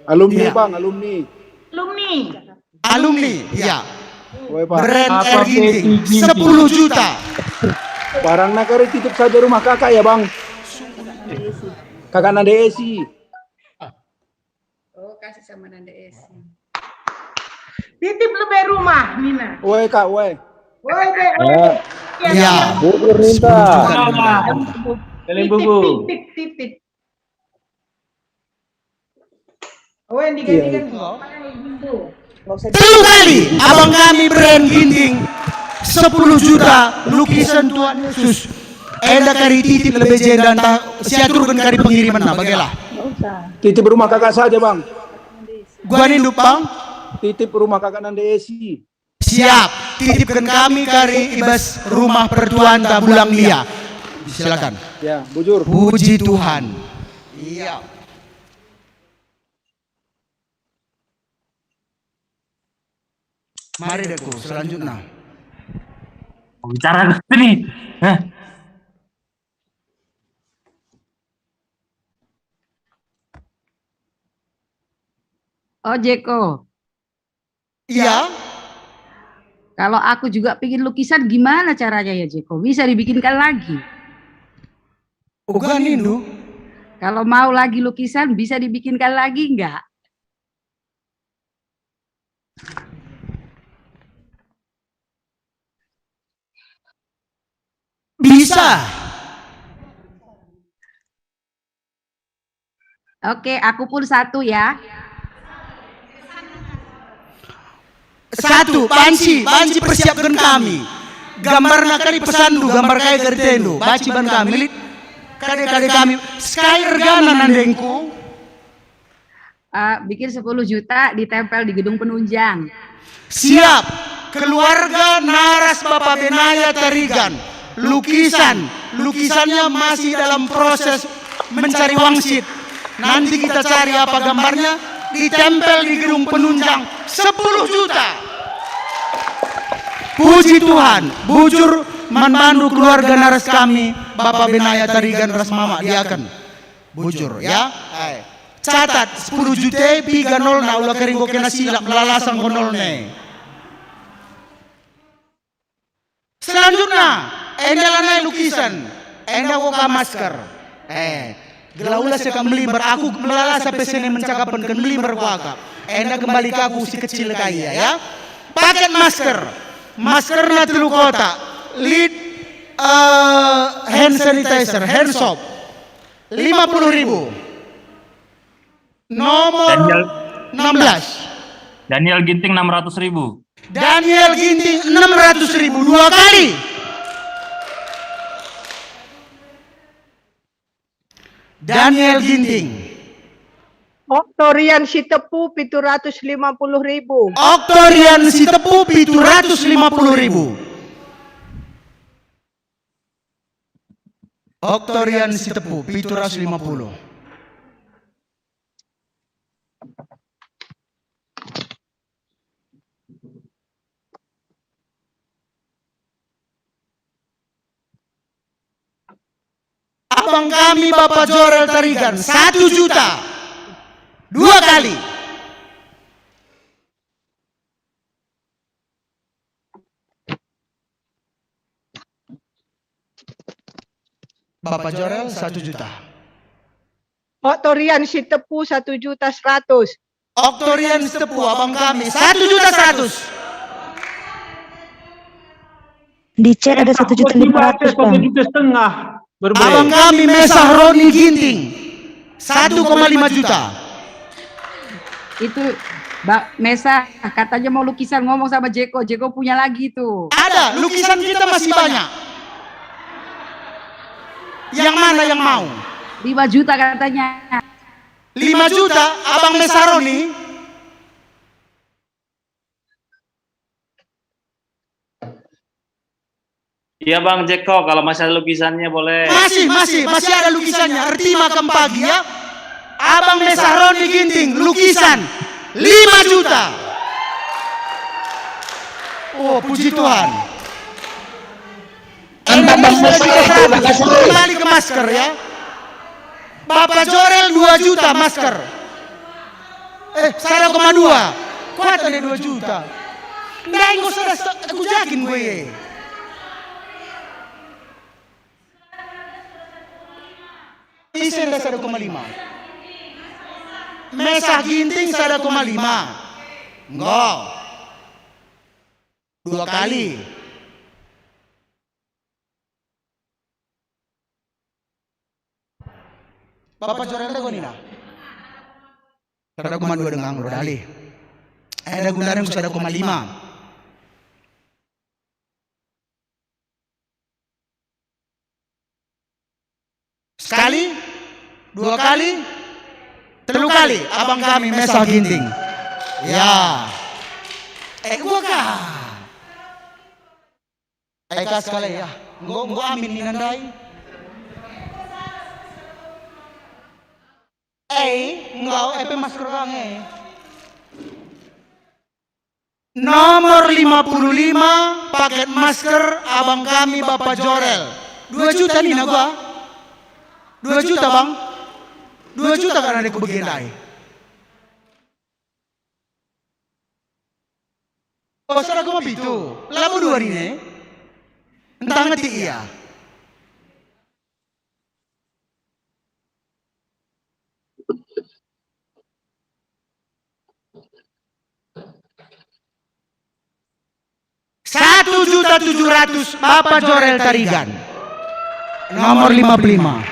Alumni Bang, alumni. Alumni. Iya. Woi Pak. Brand R Ginting. 10 juta. Barang nakari titip saja rumah kakak ya Bang. Kakak Nanda Esi. Oh, kasih sama Nanda Esi. Titip lebih rumah, Nina. Woi Kak, woi. Woi, Iya. Bubur minta. Kalian bubu. Titip. Oh, yang digantikan Telu kali abang kami Brand Ginting 10 juta lukisan Tuhan Yesus. Enda kari titip lebih jenda entah siaturkan kari pengiriman nah bagaimana? Titip rumah kakak saja Bang. Gua nih Bang. Titip rumah kakak Nanda Esi. Siap. Titipkan kami kari ibas rumah pertuanta Bulang Lia. Silakan. Ya, bujur. Puji Tuhan. Iya. Mari deku selanjutnya. Bicara nih. Oh Jeko, Iya. kalau aku juga pingin lukisan gimana caranya ya Jeko? Bisa dibikinkan lagi? Bukan Indu. Kalau mau lagi lukisan bisa dibikinkan lagi enggak? Bisa. Oke, aku pun satu ya. Satu, banci persiapkan kami. Gambar nakari pesandu, gambar kaya gertendo. Baci ban kami, kade kami. Sky regana nandengku. Bikin 10 juta ditempel di gedung penunjang. Siap. Keluarga Naras Bapak Benaya Tarigan. Lukisannya masih dalam proses mencari wangsit. Nanti kita cari apa gambarnya, ditempel di gedung penunjang 10 juta. Puji Tuhan, bujur membantu keluarga Naras kami, Bapak Benaya Tarigan Ras Mama diakan. Bujur ya. Catat 10 juta 30 na ulah kering go kena silap lalasan konol ne. Selanjutnya, enda lanai lukisan, enda woka masker. Gelaulah sekam melimber, aku melala sampai sini mencakapan kan melimber kuaka. Enda kembali ke aku si kecil kaya ya. Paket masker, maskernya 3 kotak, lid hand sanitizer, hand soap, 50.000. Nomor 16. Daniel Ginting 600.000. Daniel Ginting 600.000 2 kali. Daniel Ginting. Oktorian Sitepu 750.000. Oktorian Sitepu 750.000. Oktorian Sitepu 750. Abang kami Bapak Jorel Tarigan 1 juta 2 kali. Bapak Jorel 1 juta. Oktorian si Tepu 1.100.000. Oktorian Tepu abang kami 1.100.000. Di chat ada 1.500.000 Bang. 1,5 juta. Abang kami Mesah Roni Ginting 1,5 juta. Itu Mbak Mesa katanya mau lukisan, ngomong sama Jeko. Jeko punya lagi tuh. Ada, lukisan kita masih banyak. Yang mana yang mau? 5 juta katanya. 5 juta abang Mesah Roni. Iya Bang Jeko, kalau masih ada lukisannya boleh. Masih ada lukisannya. Ertima Kempagi ya. Abang Mesah Roni Ginting, lukisan 5 juta. Oh, puji Tuhan. Kembali ke masker ya. Bapak Jorel 2 juta masker. 1,2. Kuat ada 2 juta. Nggak, nggak usah aku yakin gue. Isen 1,5. Mesah Ginting 1,5. Enggak. 2 kali. Bapak Jorel ada nina. 1,2 dengan rodali. Ada gundaran 1,5. Sekali, 2 kali, 3 kali, abang kami Mesah Ginting. Ya. Gua kah? Eka sekali ya. Gua amin ninandai. Enggak, masker kang Nomor 55 paket masker abang kami Bapak Jorel. 2 juta nih na gua. 2 juta bang. 2 juta karena ada kebegendai. Oh, salah gua mah itu. Lalu 2 nih. Entah ngerti iya. Rp1.700.000 Bapak Jorel Tarigan. Nomor 55.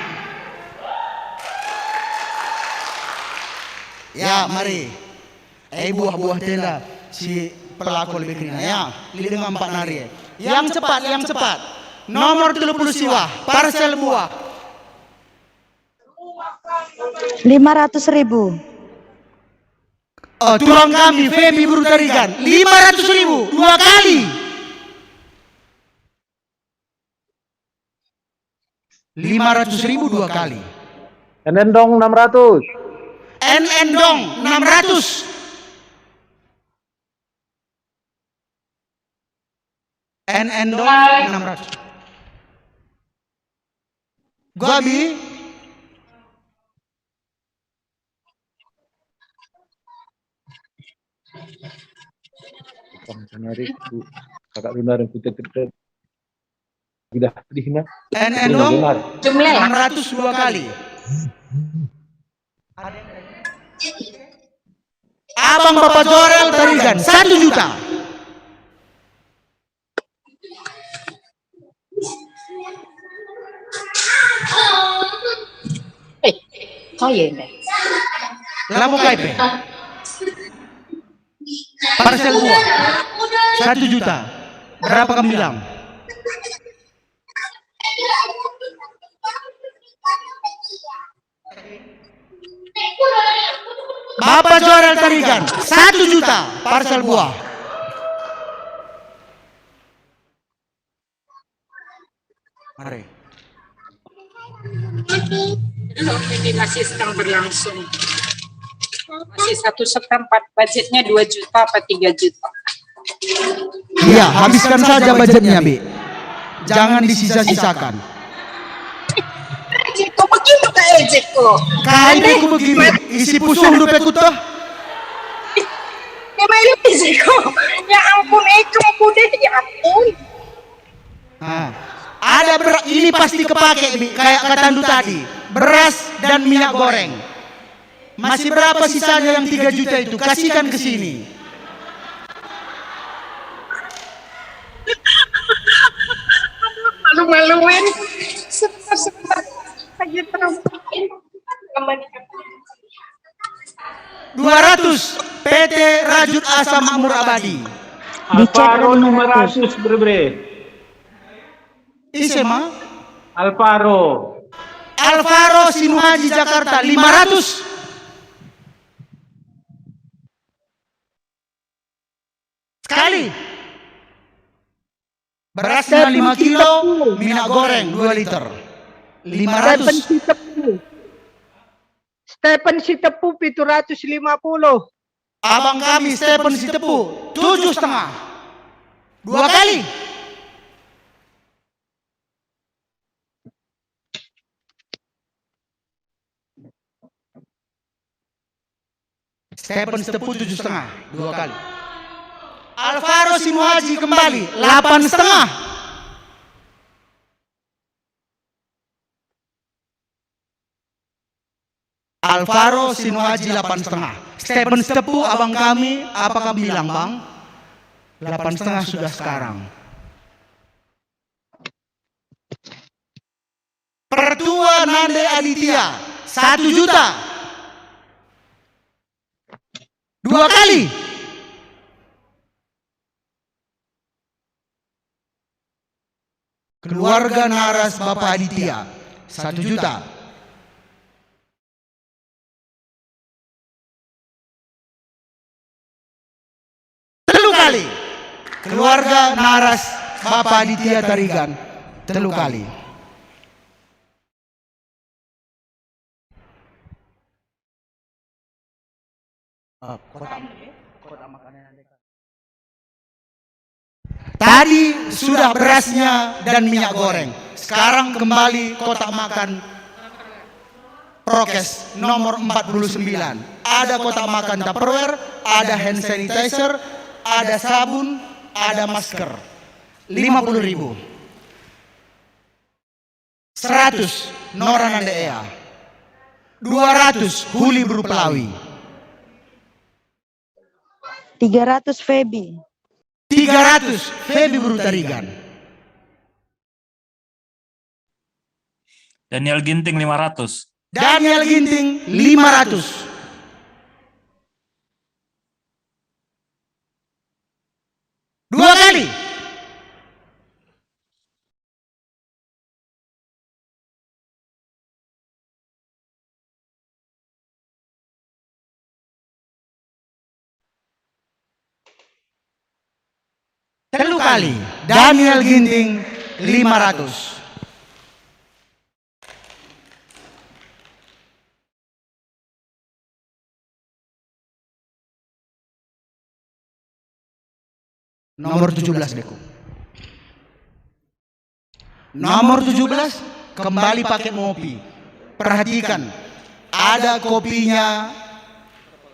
Ya, mari. Buah-buah tenda si pelaku lebih kena ya. Lihat dengan 4 nari. Yang cepat. Nomor 30 siwa, parcel buah. 500.000. Tulang kami Femi Buru Tarigan 500.000 2 kali. 500.000 2 kali. NN dong 600. NN dong 600. NN dong 600. Gabi. Menarik Bu. Kakak Lunar yang kita sudah dihina. NN dong 600 2 kali. Abang Bapak Jorel Tarigan 1 juta. Kaya ini. Lamu kaipe. Parcel buah 1 juta. Berapa kamu bilang? Bapak Jorel Tarigan 1 juta parcel buah. Mari. Ini masih sedang berlangsung. Masih 1,4, budgetnya 2 juta apa 3 juta. Iya, habiskan saja budgetnya, Bi. Jangan disisa-sisakan. Ejeko begitu Kak Ejeko. Kaibeku begini, isi pusung dupetku toh. Ya main Ejeko. Ya ampun Eko deh, ya ampun. Ini pasti kepake kayak kata Andu tadi. Beras dan minyak goreng. Masih berapa sisanya yang 3 juta itu? Kasihkan ke sini. Malu-maluin. Sebentar. Lagi terus. 200 PT Rajut Asa Makmur Abadi. Alvaro numeratus bre. Isema Alvaro Sinuaji Jakarta 500. Sekali. Berasnya 5 kilo, minyak goreng 2 liter. 500. Stephen Sitepu 750. Abang kami Stephen Sitepu 7,5. 2 kali. Stephen Sitepu 7,5. 2 kali. Alvaro Sinuaji kembali 8,5. Alvaro Sinuaji 8,5. Stephen Sitepu abang kami, apakah bilang bang? 8,5 sudah sekarang. Pertua Nande Aditya 1 juta. 2 kali. Keluarga Naras Bapak Aditya 1 juta. Kali. Keluarga Naras Bapak Aditya Tarigan 3 kali. Tadi sudah berasnya dan minyak goreng. Sekarang kembali kotak makan Prokes nomor 49. Ada kotak makan Tupperware, ada hand sanitizer, ada sabun, ada masker. 50.000. 100 Nora Nandea. 200 Huli Buru Pelawi. 300 Febi. 300 Febi Buru Tarigan. Daniel Ginting 500. Daniel Ginting 500. Dua kali. Telu kali. Daniel Ginting 500. Nomor 17 Deku. Nomor 17 kembali pakai ngopi. Perhatikan, ada kopinya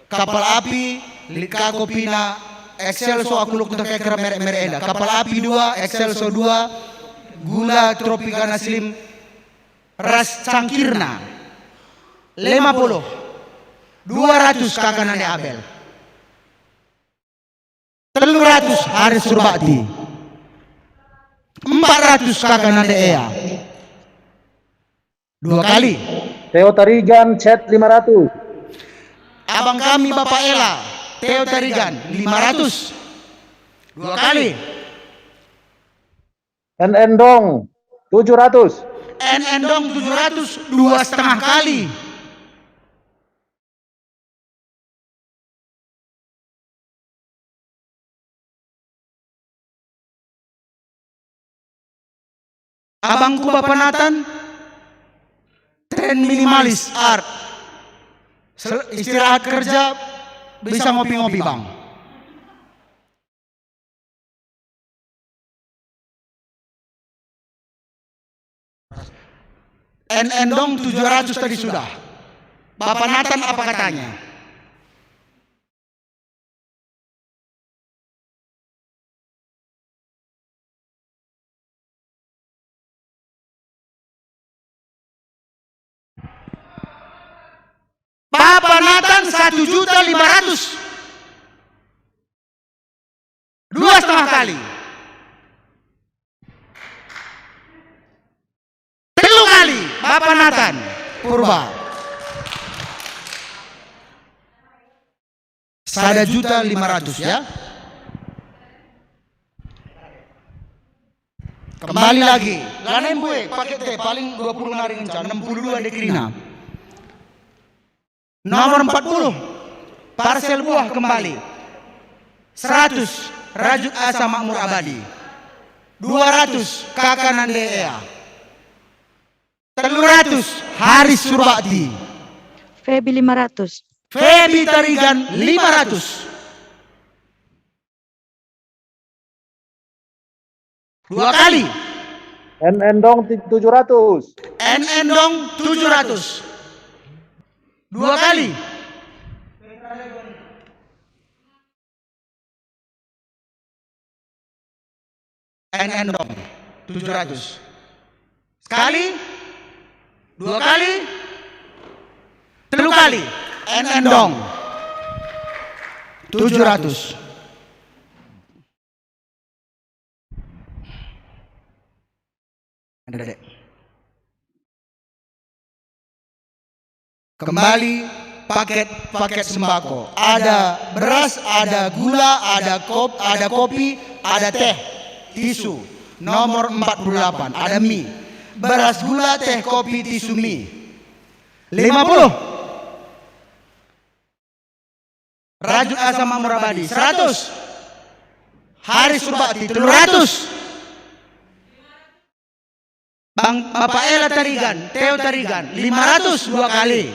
kapal api, lika kopina Excelso aku lukuta kayak merek-merek enda. Kapal api 2, Excelso 2, gula Tropicana Slim, ras cangkirna 50, 200 kakak Nane Abel. 300 Haris Surbakti. 400 kakak Nande Ea. 2 kali. Theo Tarigan chat 500. Abang kami Bapak Ela, Theo Tarigan 500. 2 kali. NN Dong 700. NN Dong 700, 2,5 kali. Abangku Bapak Nathan, tren minimalis art. Istirahat kerja bisa ngopi-ngopi bang. NN Dong 700 tadi sudah. Bapak Nathan apa katanya? Bapak Nathan 1.500.000. 2,5 kali. 3 kali Bapak Nathan Purba. 1.500.000 ya. Kembali lagi. Lanen bue paket teh paling 20 nari ngencan 62 dekrina. Nomor 40 parsel buah kembali. 100 Rajut Asa Makmur Abadi. 200 Kakak Nandea. 300 Haris Surbakti. Febi 500. Febi Tarigan 500. 2 kali. NN dong 700. NN dong 700. 2 kali. NN dong 700. Sekali. 2 kali. 3 kali. NN dong 700. Kembali paket sembako. Ada beras, ada gula, ada kopi, ada teh, tisu. Nomor 48, ada mie. Beras, gula, teh, kopi, tisu, mie. 50. Rajut Asa Makmur Abadi 100. Haris Surbakti 300. Bapak Ela Tarigan, Teo Tarigan 500 2 kali.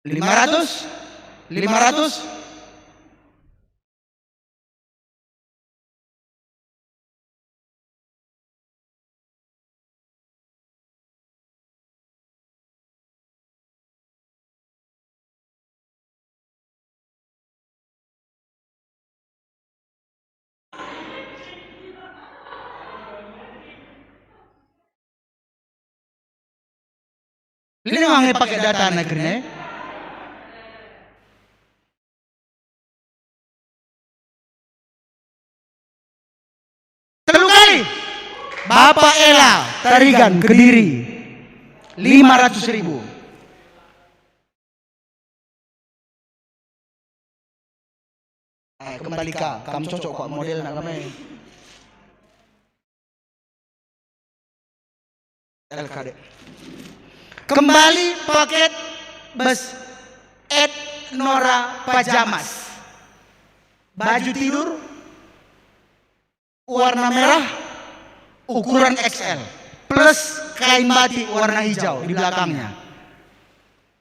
500. 500. Ini memang pakai data negeri. 3 kali. Bapak Ela Tarigan Kediri 500.000. Kembali kamu cocok kok model nak kami. LKD. Kembali paket bus Ed Nora Pajamas. Baju tidur warna merah ukuran XL plus kain batik warna hijau di belakangnya.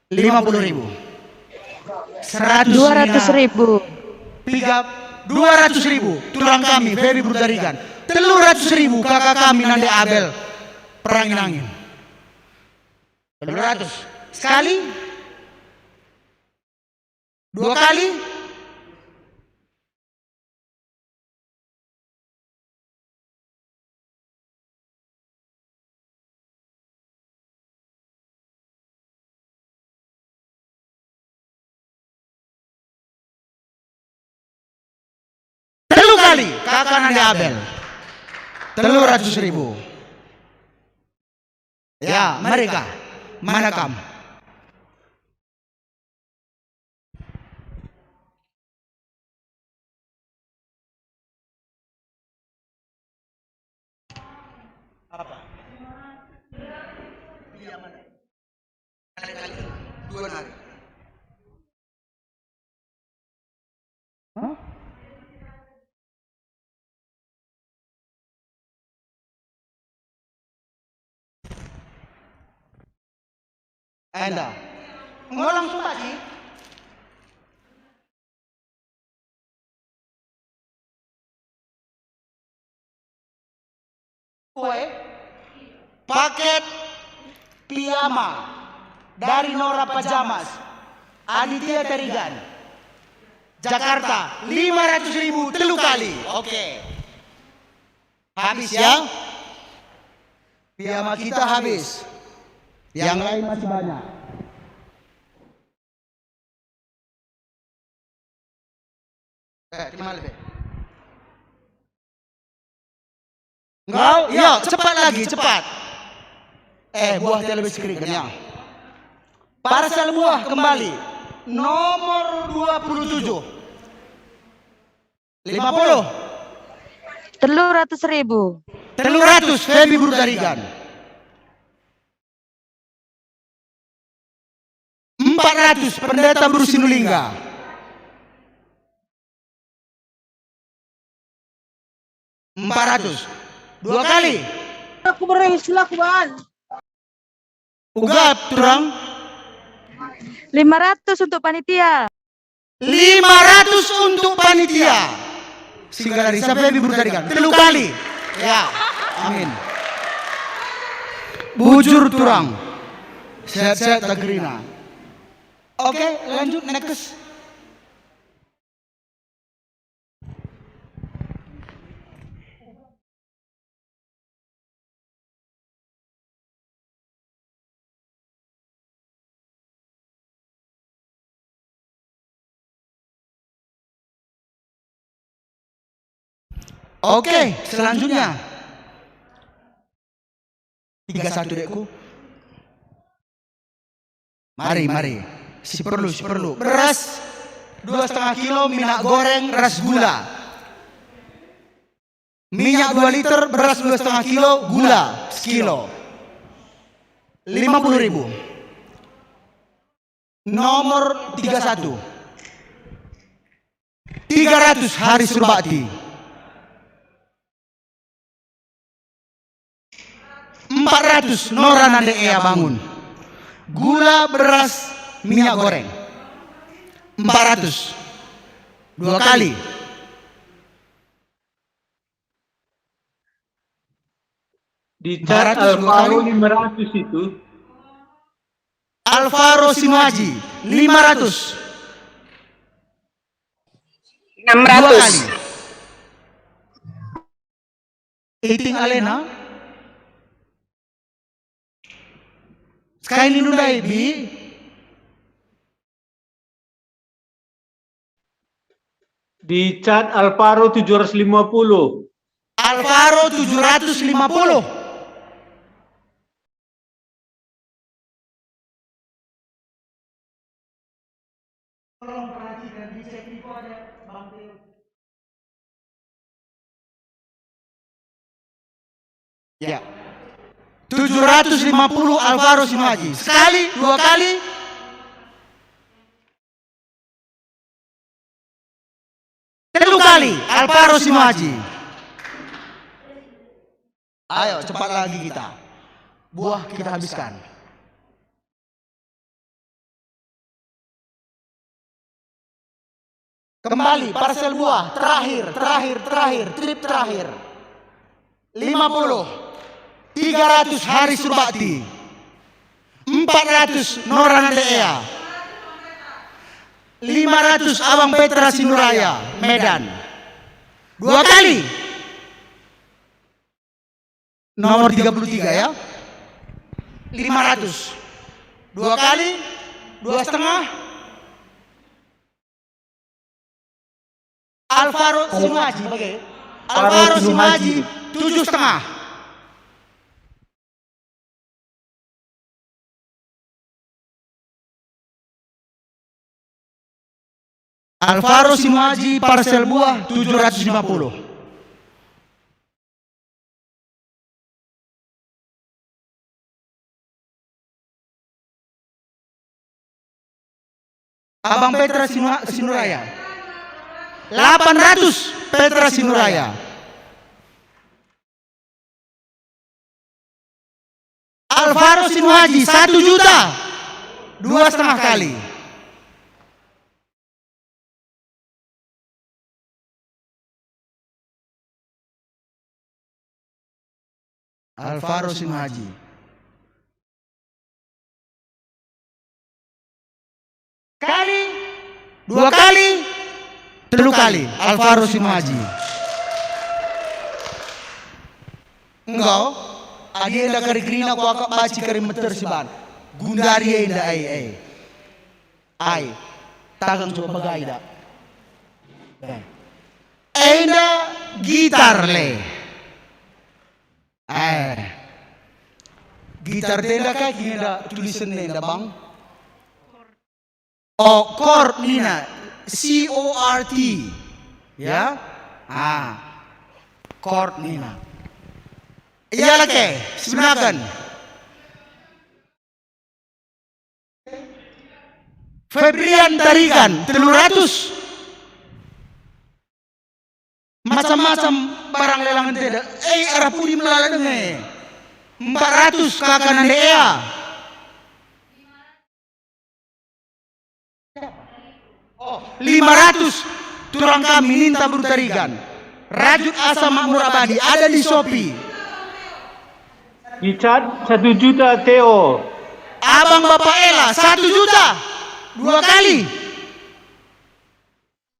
50.000. 200.000. 200.000 tulang kami Ferry Brutarigan. 300.000 kakak kami Nande Abel Perangin Angin. 300 sekali. 2 kali. 3 kali kakak Nande Abel 300.000. Ya mereka mana kamu? Apa? Iya mana? Kali 2 nari. Hah? Anda ngulang coba sih. Paket piyama dari Nora Pajamas Aditya Tarigan Jakarta 500.000 3 kali. Oke. Habis ya. Piyama kita habis. Yang lain masih banyak. Terima lebih. Engkau, iya, cepat lagi, cepat. Buah teh lebih sekali kenyang. Parsel buah kembali. Nomor 27. 50. 300.000. 300 Febi Brutarigan. 400 Pendeta Bruce Sinulinga. 400. 2 kali. Aku berisilah kuban. Ugap turang. 500 untuk panitia. 500 untuk panitia. Singgah dari Febi Brutarigan. 3 kali. Ya. Amin. Bujur turang. Sehat-sehat Tagrina. Oke, lanjut next. Oke, selanjutnya 31 dekku. Mari. Si perlu. Beras 2,5 kilo, minyak goreng, beras gula. Minyak 2 liter, beras 2,5 kilo, gula sekilo. 50.000. Nomor 31. 300 Hari Surbakti. 400 Nora Nandea Bangun. Gula, beras, minyak goreng. 400. 2 kali. Di cat Alvaro 500 itu. Alvaro Sinuaji 500. 600. 2 kali. Iting Alena. Sekali nundai bi. Di cat Alvaro 750. Alvaro 750. Ya. 750 Alvaro Sinuaji. Sekali, 2 kali. Tiga kali Alvaro Sinuaji. Ayo cepat lagi kita. Buah kita habiskan. Kembali parsel buah terakhir, trip terakhir. 50. 300 Hari Surbakti. 400 Nora Nandea. 500 Abang Petra Sinuraya, Medan. 2 kali. Nomor 33 ya. 500. 2 kali. 2,5. Alvaro Sinuaji bagaimana? Alvaro Sinuaji 7,5. Alvaro Sinuaji parsel buah 750. Abang Petra Sinuraya. 800 Petra Sinuraya. Alvaro Sinuaji 1 juta. 2,5 kali. Alvaro Sinuaji. Kali, 2 kali, 3 kali. Alvaro Sinuaji. Engkau Adi enda kari grina ko akak baci kari meter siban. Gundari enda ai. Tagang coba bagai dah. Enda gitar le. Gitar tenda kaki enda tulisan enda bang. Oh, chord nina. C-O-R-T. Ya? Chord nina. Iya lagi, sebenarkan. Febrian tarikan 300. Macam-macam barang lelangan tidak. Arah pudi melala dengai. 400 kakanan dea. Oh, 500 turang kami minta bertarikan. Rajut Asam Makmur Abadi ada di Shopee. Richard 1 juta Theo. Abang Bapak Ella 1 juta 2 kali.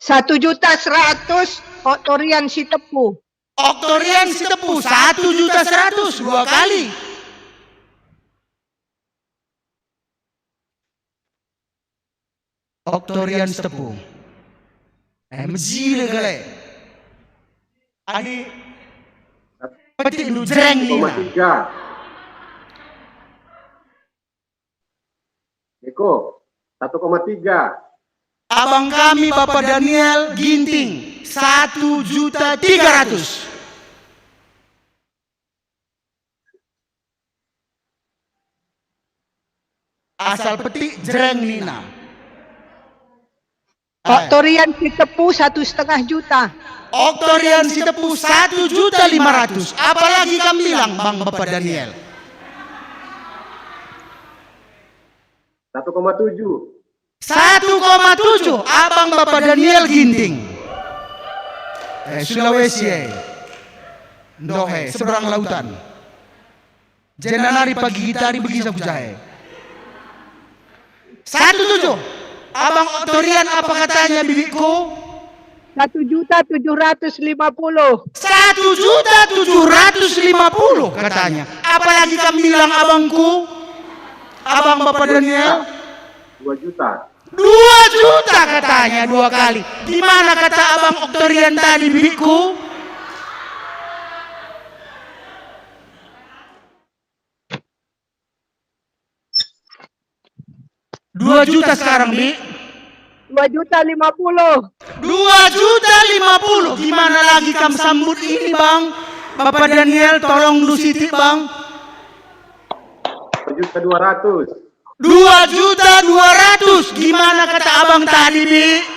1.100.000 Oktorian si tepu. Oktorian si tepu 1.100.000 2 kali. Oktorian si tepu. Mejile gale. Adi petik lu jreng ni. Eko 1,3. Abang kami Bapak Daniel Ginting 1.300.000. Asal petik jreng nina. Oktorian si tepu 1,5 juta. Oktorian si tepu 1.500.000. Apalagi kami bilang Bang Bapak Daniel. 1,7. 1,7 Abang Bapak Daniel Ginting. Sulawesi Ndohe seberang lautan. Jenanari pagi gitari begisa bujahe. 1,7 Abang Oktorian apa katanya bibiku? 1.750.000. 1.750.000 katanya. Apalagi kami bilang abangku, Abang Bapak Daniel 2 juta. 2 juta katanya 2 kali. Di mana kata Abang Oktorian tadi bibiku? Dua juta sekarang, Bi. 2.50. 2.50. Gimana lagi kamu sambut ini, Bang? Bapak Daniel, tolong lu sitik, Bang. 2.200.000. 2.200.000. Gimana kata abang tadi, Bi?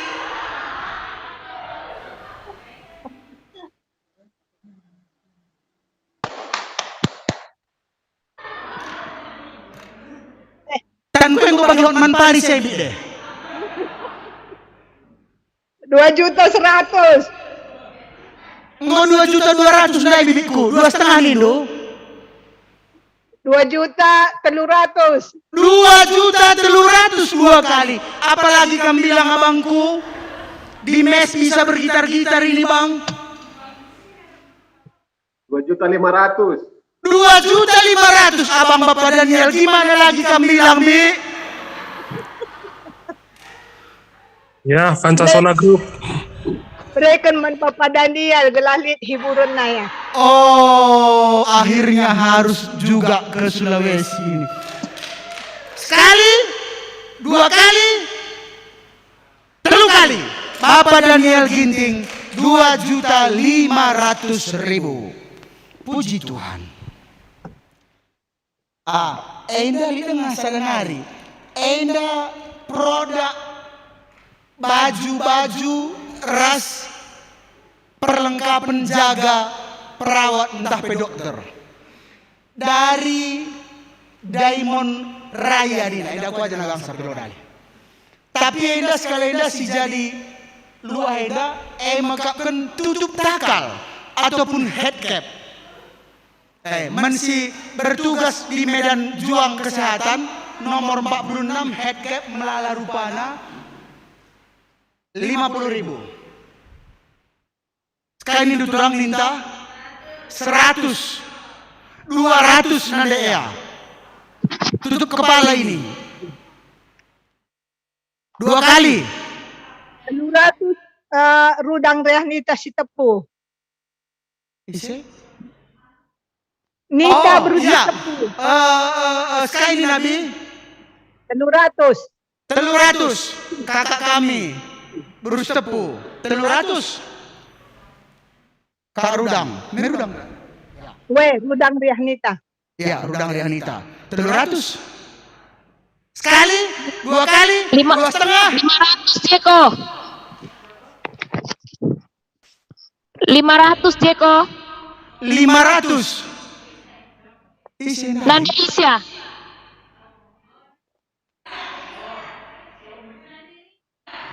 Tanpa yang gue bagi Hotman Paris saya, Bi deh. 2.100.000. Enggak 2.200.000 dah bibiku. 2,5 nih lu. 2.300.000. 2.300.000 2 kali. Apalagi kamu bilang abangku di mes bisa bergitar-gitar ini, Bang. 2.500.000. 2.500.000 Abang Bapak Daniel. Gimana lagi kamu bilang, Bi? Ya, Fansasona Group. Berikan man Papa Daniel gelalit hiburan na ya. Oh, akhirnya harus juga ke Sulawesi ini. Sekali, 2 kali, 3 kali. Bapak Daniel Ginting 2.500.000. Puji Tuhan. Enda lihat sadanari. Enda produk baju-baju ras perlengkapan jaga perawat entah pe dokter dari Diamond Raya dina. Enda ku aja nagang sampai dali. Tapi enda sekali enda si jadi luah enda makapkan tutup takal ataupun head cap. Masih bertugas di medan juang kesehatan nomor 46 head cap melala rupana 50.000. Sekali ini diturang minta 100. 200 Nandea. Tutup kepala ini. 2 kali. 200 Rudang Rehnita si Tepu. Isi? Nita Oh, Berudi iya. Tepu. Sekali Nabi. 300. 300. Kakak kami. Berus Tepu. 300. Kak Rudang. Ini Rudang. Rudang Rehnita. Ya, Rudang Rehnita. 300. Sekali, 2 kali, 2,5. 500 Jeko. 500 Jeko. 500. Nanderisya.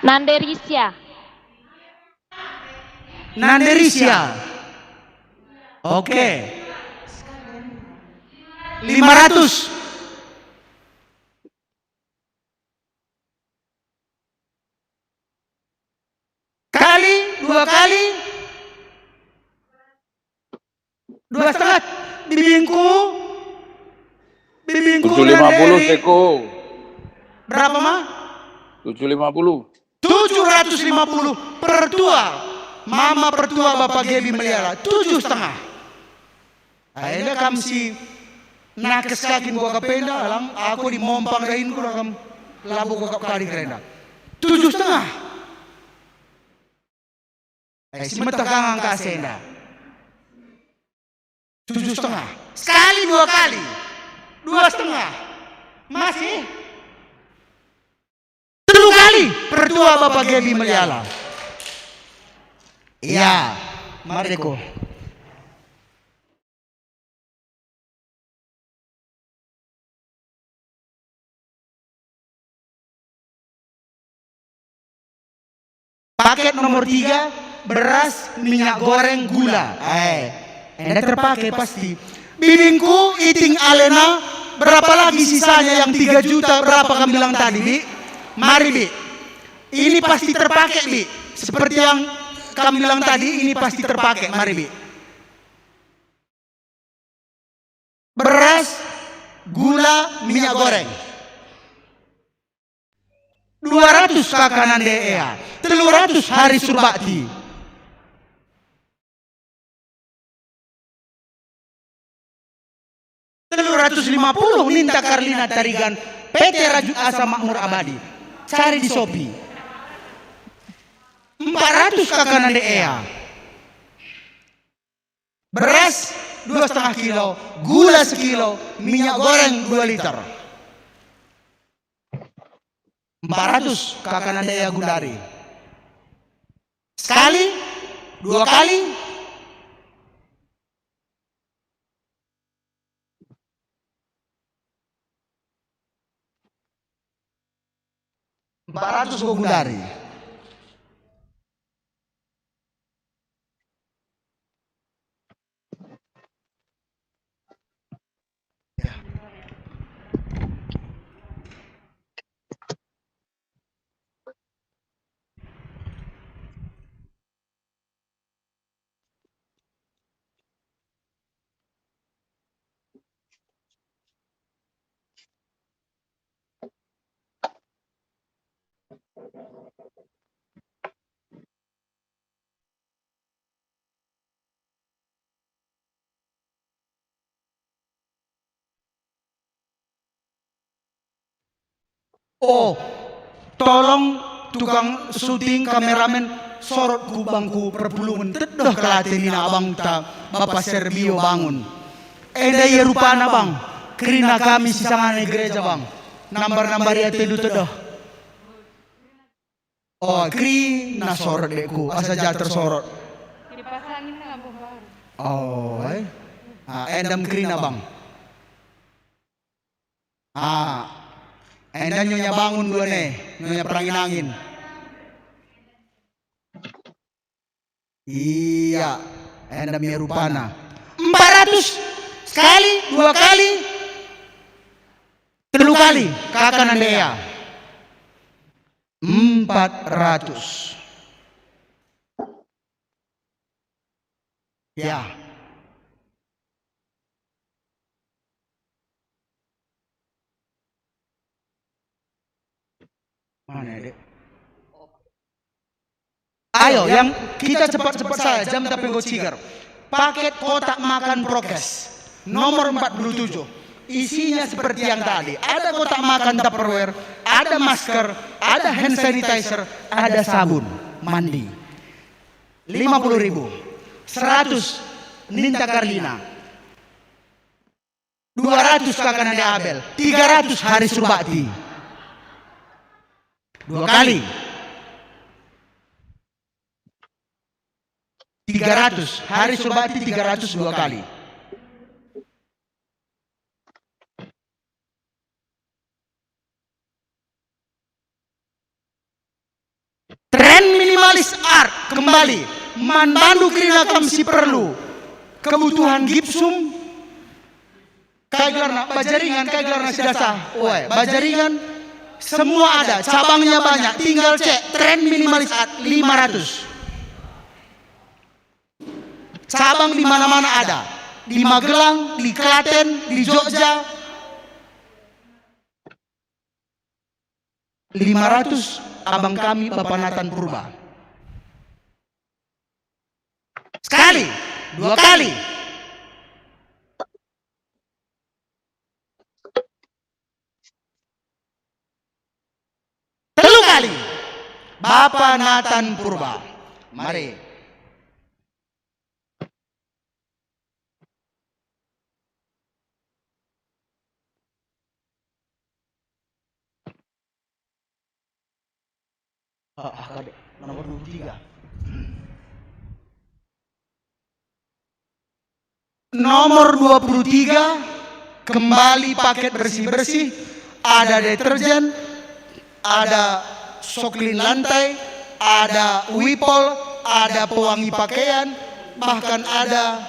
Nanderisya. Nanderisya. Oke. 500. Kali, 2 kali. 2,5. Bibingku. Bibingku 750 Jeko. Berapa mah? 750. 750 per tua. Mama pertua Bapak Gebi Meliala 7,5. Akhirnya kami si nakes kakin gua kapenda alang aku di mompang dahin ku rakam labu gua kali kerenda 7,5. Si matakangang kasenda 7,5. Sekali, 2 kali 2,5. Masih 3 kali pertua Bapak Gebi Meliala. Iya, mari Deko. Paket nomor 3, beras, minyak goreng, gula. Anda terpakai pasti. Bibingku, iting alena, berapa lagi sisanya yang 3 juta, berapa kamu bilang tadi, Bi? Mari, Bi. Ini pasti terpakai, Bi. Seperti yang kamu bilang tadi, ini pasti terpakai. Mari, Bi. Beras, gula, minyak goreng. 200 kakak Nandea. 300 hari Surbakti. $350 Ninta Karlina Tarigan PT Rajut Asa Makmur Abadi. Cari di Shopee. 400 kakak Nandea. Beras 2,5 kilo, gula 1 kilo, minyak goreng 2 liter. 400 kakak Nandea Gundari. Sekali, 2 kali. $400 Gundari. Oh, tolong tukang syuting kameramen sorot ku bangku perpulungan tedah kelatenina abang ta Bapak Serbio bangun. Eda ya rupana bang, kerina kami sisangan gereja bang. Nambar-nambar ya tedu tedah. Oh, kri na sorot deku, asa jater sorot. Dipasangin na lampu baru. Oh, endam kerina bang. Enda nyonya bangun dua nih, nyonya perangin angin. Iya, enda mirupana. 400 sekali, 2 kali, 3 kali, kakak Nandea. 400. Ya. Mana ya, Dek? Ayo, yang kita cepat-cepat saya, jam tapi go cigar. Paket kotak makan prokes nomor 47. Isinya seperti yang tadi. Ada kotak makan Tupperware, ada masker, ada hand sanitizer, ada sabun mandi. 50.000. 100 Ninta Karlina. 200 Kakak Nanda Abel. 300 Haris Surbakti. 2 kali. 300 Haris Surbakti 300 2 kali. Tren minimalis art kembali. Manbandu Krina Kamsi perlu. Kebutuhan gipsum. Kaigelarna bajaringan kaigelarna sidasa. Oe, bajaringan semua ada, cabangnya banyak. Tinggal cek tren minimalis art 500. Cabang di mana-mana ada. Di Magelang, di Klaten, di Jogja. 500 abang kami Bapak Nathan Purba. Sekali, 2 kali. Telu kali. Bapak Nathan Purba. Mari. Nomor 23. Nomor 23 kembali paket bersih-bersih, ada deterjen, ada soklin lantai, ada wipol, ada pewangi pakaian, bahkan ada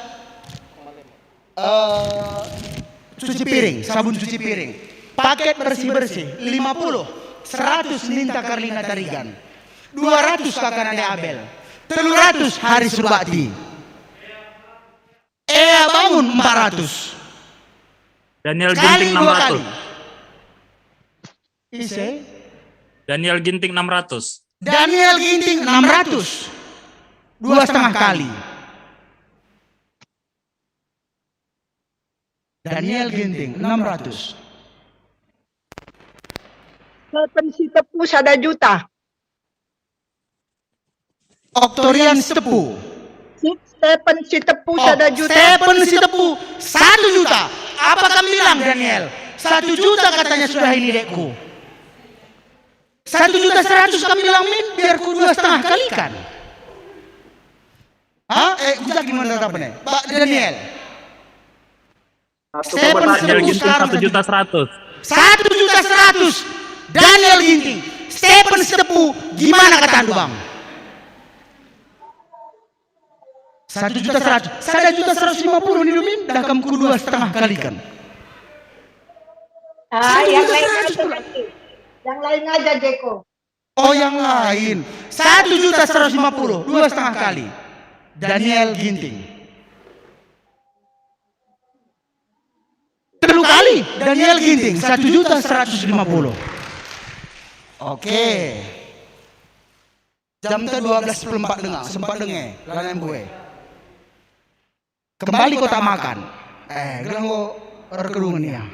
cuci piring, sabun cuci piring. Paket bersih-bersih 50. 100 Ninta Karlina Tarigan, 200 Kakak Nanda Abel, 300 Haris Surbakti. Ea Bangun 400. Daniel Sekali Ginting 2 kali. 600. Ise. Daniel Ginting 600. Daniel Ginting 600. 2,5 kali. Daniel Ginting 600. Stephen si tepu 1 juta. Oktorian Setepu. Stephen si tepu 1 juta. Stephen si tepu 1 juta. Apa kamu bilang Daniel? 1 juta katanya sudah ini dekku. 1.100.000 kamu bilang min biar ku 2,5 kalikan. Hah? Kita gimana tanggapannya? Pak Daniel. Stephen si tepu sekarang 1.100.000. 1.100.000. Daniel Ginting, Stephen Setepu, gimana kata Anda Bang? 1.100.000, 1.150.000 nih Lumin, dah kamu ku 2,5 kalikan. Yang lain aja nanti. Yang lain aja Jeko. Oh yang lain, 1.150.000, 2,5 kali. Daniel Ginting. 3 kali, Daniel Ginting, 1.150.000. Oke. Jam 12.04 dengar, sempat dengar, lanan gue. Kembali kotak makan. Gelang rekedungan ya.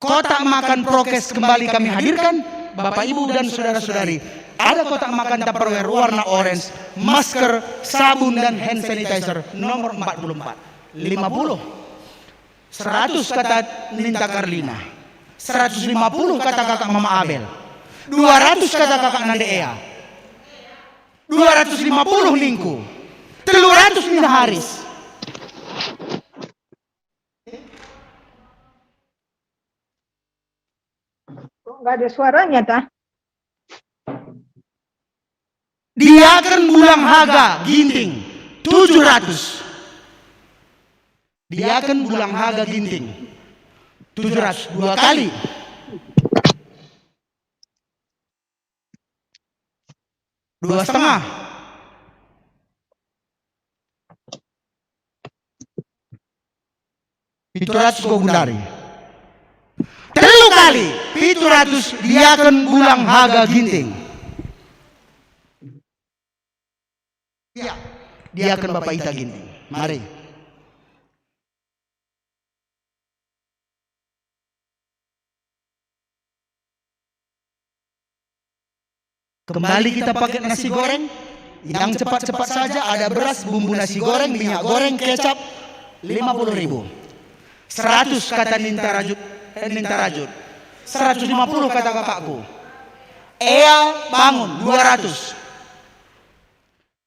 Kotak makan prokes kembali kami hadirkan, Bapak Ibu dan saudara-saudari. Ada kotak makan Tupperware warna orange, masker, sabun dan hand sanitizer nomor 44. 50. 100 kata Ninta Karlina. 150 kata kakak Mama Abel, 200 kata kakak Nanda Ea, 250 Ningku, 300 Nina Haris. Kok nggak ada suaranya tah? Dia akan Bulang Haga Ginting 700. Dia akan Bulang Haga Ginting 700 2 kali. Dua setengah. Itu 700 kau gundari. 300 Telu kali 700 diaken Bulang Haga Ginting. Ya, diaken Bapak Ita Ginting. Mari. Kembali kita pakai nasi goreng. Yang cepat-cepat saja, ada beras, bumbu nasi goreng, minyak goreng, kecap, 50.000. 100 kata Ninta Rajut. 150 kata kakakku. Ea Bangun 200.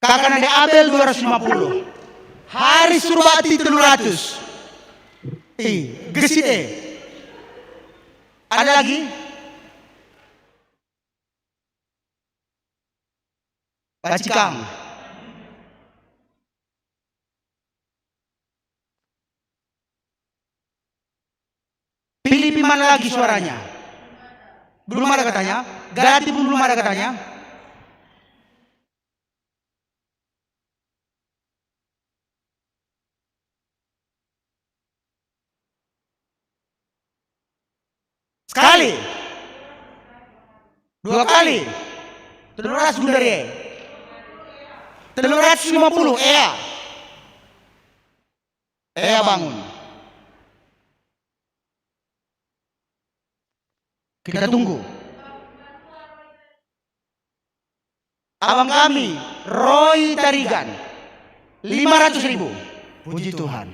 Kakak Nade Abel 250. Haris Surbati 300. Gesit Ada lagi? Bacikang. Pilih mana lagi suaranya? Belum ada katanya. Galati pun belum ada katanya. Sekali. Dua kali. 300 Gundari. 350 Ea Bangun. Kita tunggu. Abang kami Roy Tarigan 500.000. Puji Tuhan.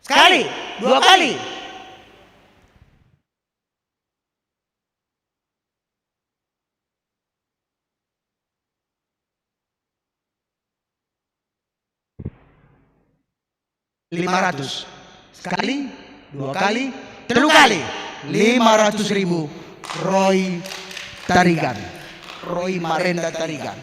Sekali, dua kali. $500. Sekali, dua kali, telu kali. 500.000. Roy Tarigan. Roy Marenda Tarigan.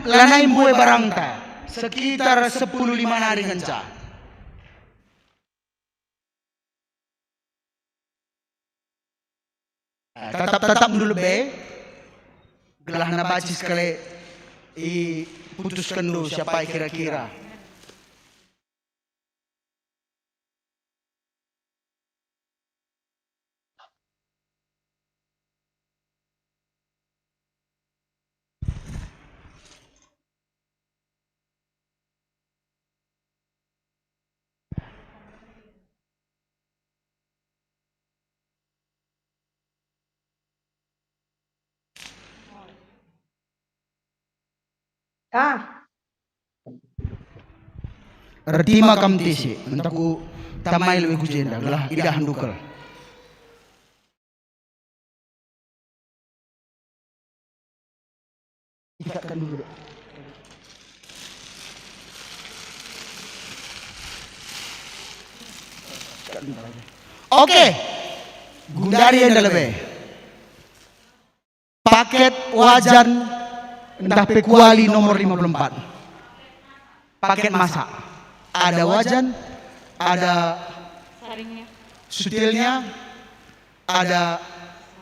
Lanai Bue Barangta sekitar 10.5 nari ngenca. Tetap dulu be. Gelah na baci sekali putuskan dulu siapa kira-kira. Ertima kamtisi, entaku tamai lebih kujenda, gelah idah handukal. Ikatkan dulu. Oke, Gundari yang lebih. Paket wajan entah pekuali nomor 54. Paket masak. Ada wajan, ada sutilnya, ada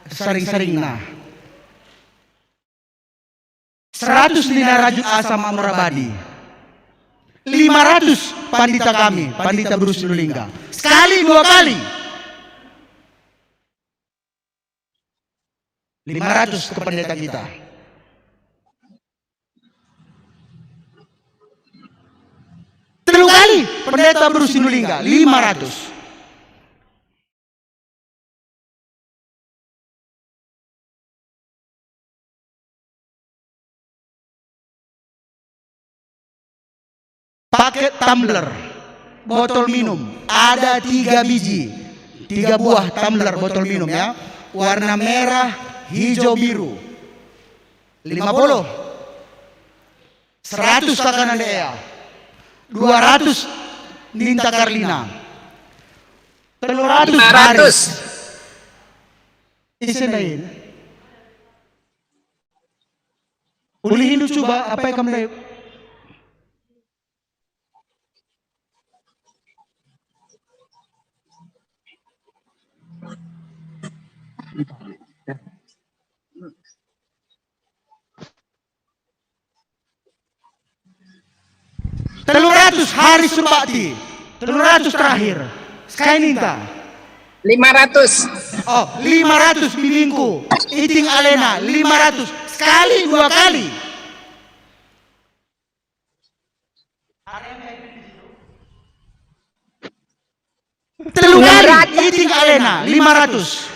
saring-saringna. 100 Nina Rajut Asam Amurabadi. 500 pandita kami, pandita Bruce Lulingga. Sekali, dua kali. 500 ke pendeta kita. Telu kali pendeta Bruce Lulingga 500. Paket tumbler botol minum ada 3 biji, 3 buah tumbler botol minum ya, warna merah, hijau, biru. 50. 100 kakak Nandea. 200 Ninta Karlina. 300 Haris. Isendain. Ulihin dulu coba apa yang kamu lihat. 300 hari Surbakti. 300 terakhir. Sekali ninta. 500. Oh, 500 bibingku. Iting Alena 500 sekali 2 kali. Telu kali iting Alena 500.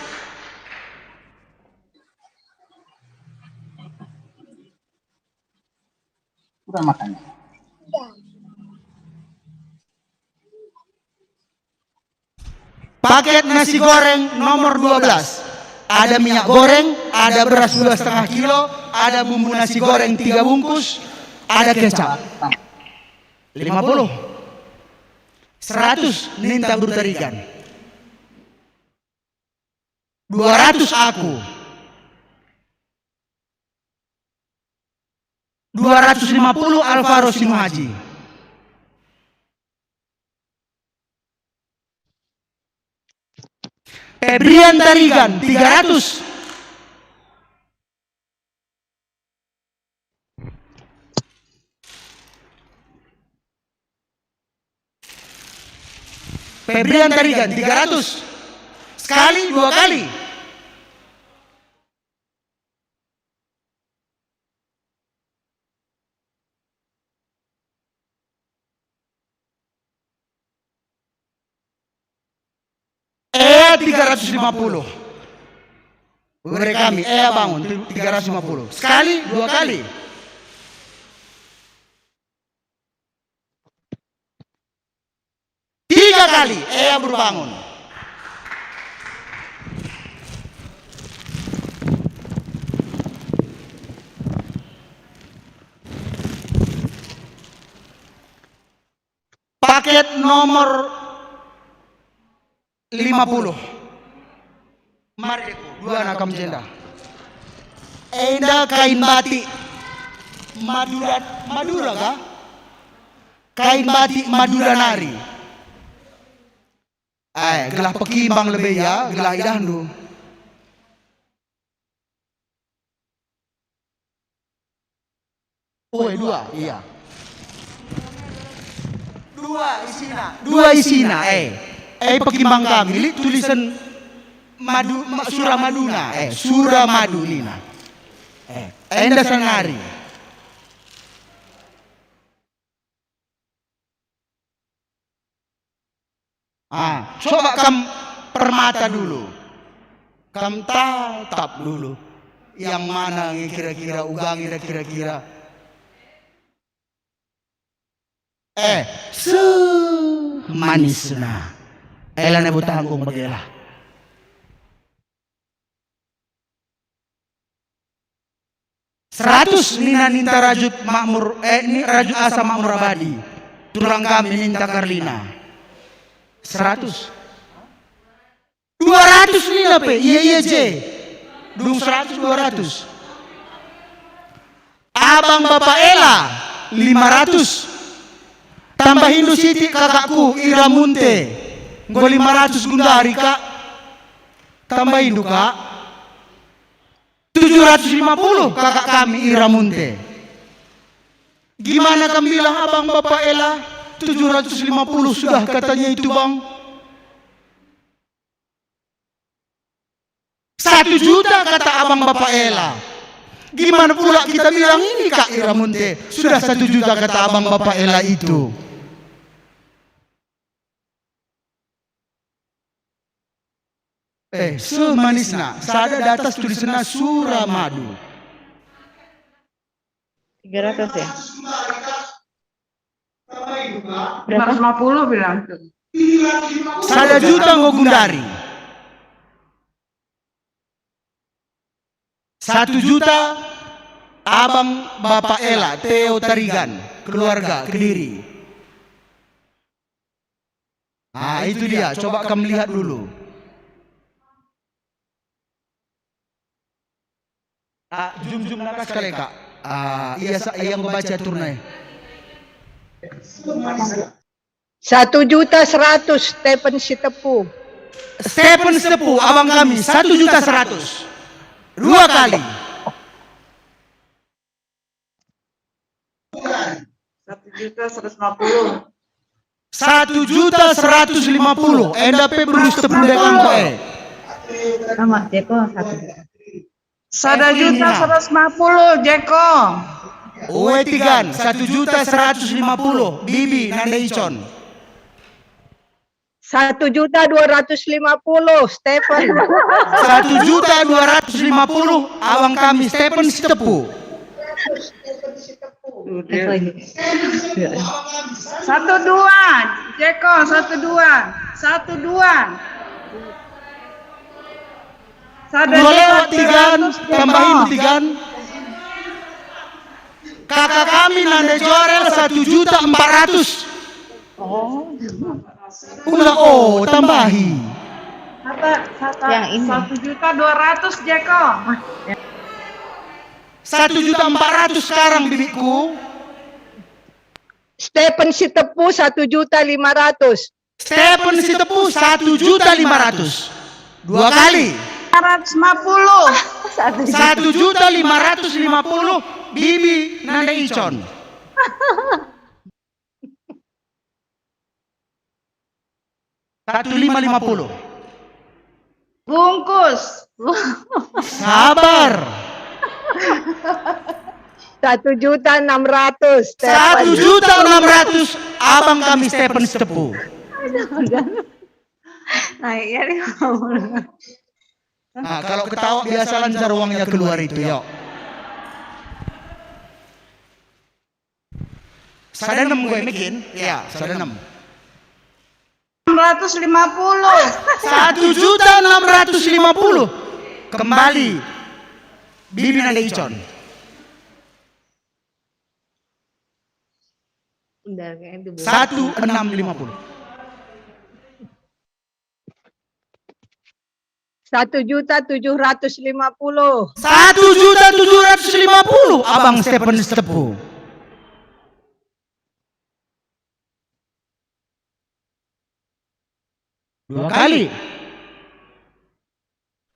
Kurang makan. Paket nasi goreng nomor 12. Ada minyak goreng, ada beras 2,5 kilo, ada bumbu nasi goreng 3 bungkus, ada kecap. 50. 100 Ninta Brutarigan. 200 aku. 250 Alvaro Sinuhaji. Febrian Tarigan 300. Febrian Tarigan 300. Sekali 2 kali. Ea 350. Beri kami, Ea bangun 350. Sekali 2 kali. Tiga kali Ea berbangun. Paket nomor 50. Mardeko 2 nakam jenda. Enda kain batik Madura kah? Kain batik Madura Nari. Gelah pekimbang lebih ya, gelah idandu. Oh, 2, iya. 2 isina, pekimbang kami, tulisan Surah Maduna, Surah Madu nina. Enda sanari. Coba kam permata dulu. Kam tatap dulu. Yang mana kira-kira ugangi kira-kira. Manis na. Ela na butahan kong bagela. Seratus nina ninta rajut makmur, rajut asa makmur abadi. Turang kami ninta Karlina. 100. 200 nina pe, iya je. Dung 100 200. Abang Bapak Ela 500. Tambah Hindu Siti kakakku Ira Munte. Gua 500 gundari kak. Tambah Hindu kak. 750 kakak kami Ira Munte. Gimana kamu bilang abang Bapak Ela? 750 sudah katanya itu bang. 1 juta kata abang Bapak Ela. Gimana pula kita bilang ini kak Ira Munte? Sudah 1 juta kata abang Bapak Ela itu. Semanisna, sada di atas tulisannya Surah Madu. 300 ya? Berapa? 50 bilang. 1 juta ngogundari. 1 juta abang Bapak Ela, Theo Tarigan, keluarga Kediri. Itu dia, coba kamu lihat dulu. Jum nakas kali kak. Iya yang membaca turnai. 1.100.000 Stephen Sitepu. Stephen Sitepu, abang kami 1.100.000. 2 kali. 1 1.150.000. 1.150.000. Enda pe berus tepundekang koe. Sama Jeko 1.150.000 Jeko. Uwe tigan 1.150.000. Bibi nanda icon. 1.250.000 Stephen. 1.250.000 abang kami Stephen Sitepu. 1.2 Jeko 1.2. Boleh tigan tambahin tigan. Kakak kami nanda jorel 1.400.000. Oh, tambahi. Yang ini 1.200.000 Jeko. 1.400.000 sekarang bibiku. Stephen Sitepu 1.500.000. Stephen Sitepu 1.500.000. 2 kali. 1.550.000. 1.550.000 Bibi nanda icon. Satu 550. Bungkus. Sabar. 1.600.000. 1.600.000 abang kami Stephen Sitepu. naiknya 50. Nah, kalau ketawa biasa lancar uangnya keluar itu, yuk. Sadanam gue bikin, ya, sadanam. 650. 1.650.000 kembali. Bibi nanda icon. Udah kayaknya 1.650. 1.750.000. 1.750.000 abang Stephen Sitepu. Dua kali.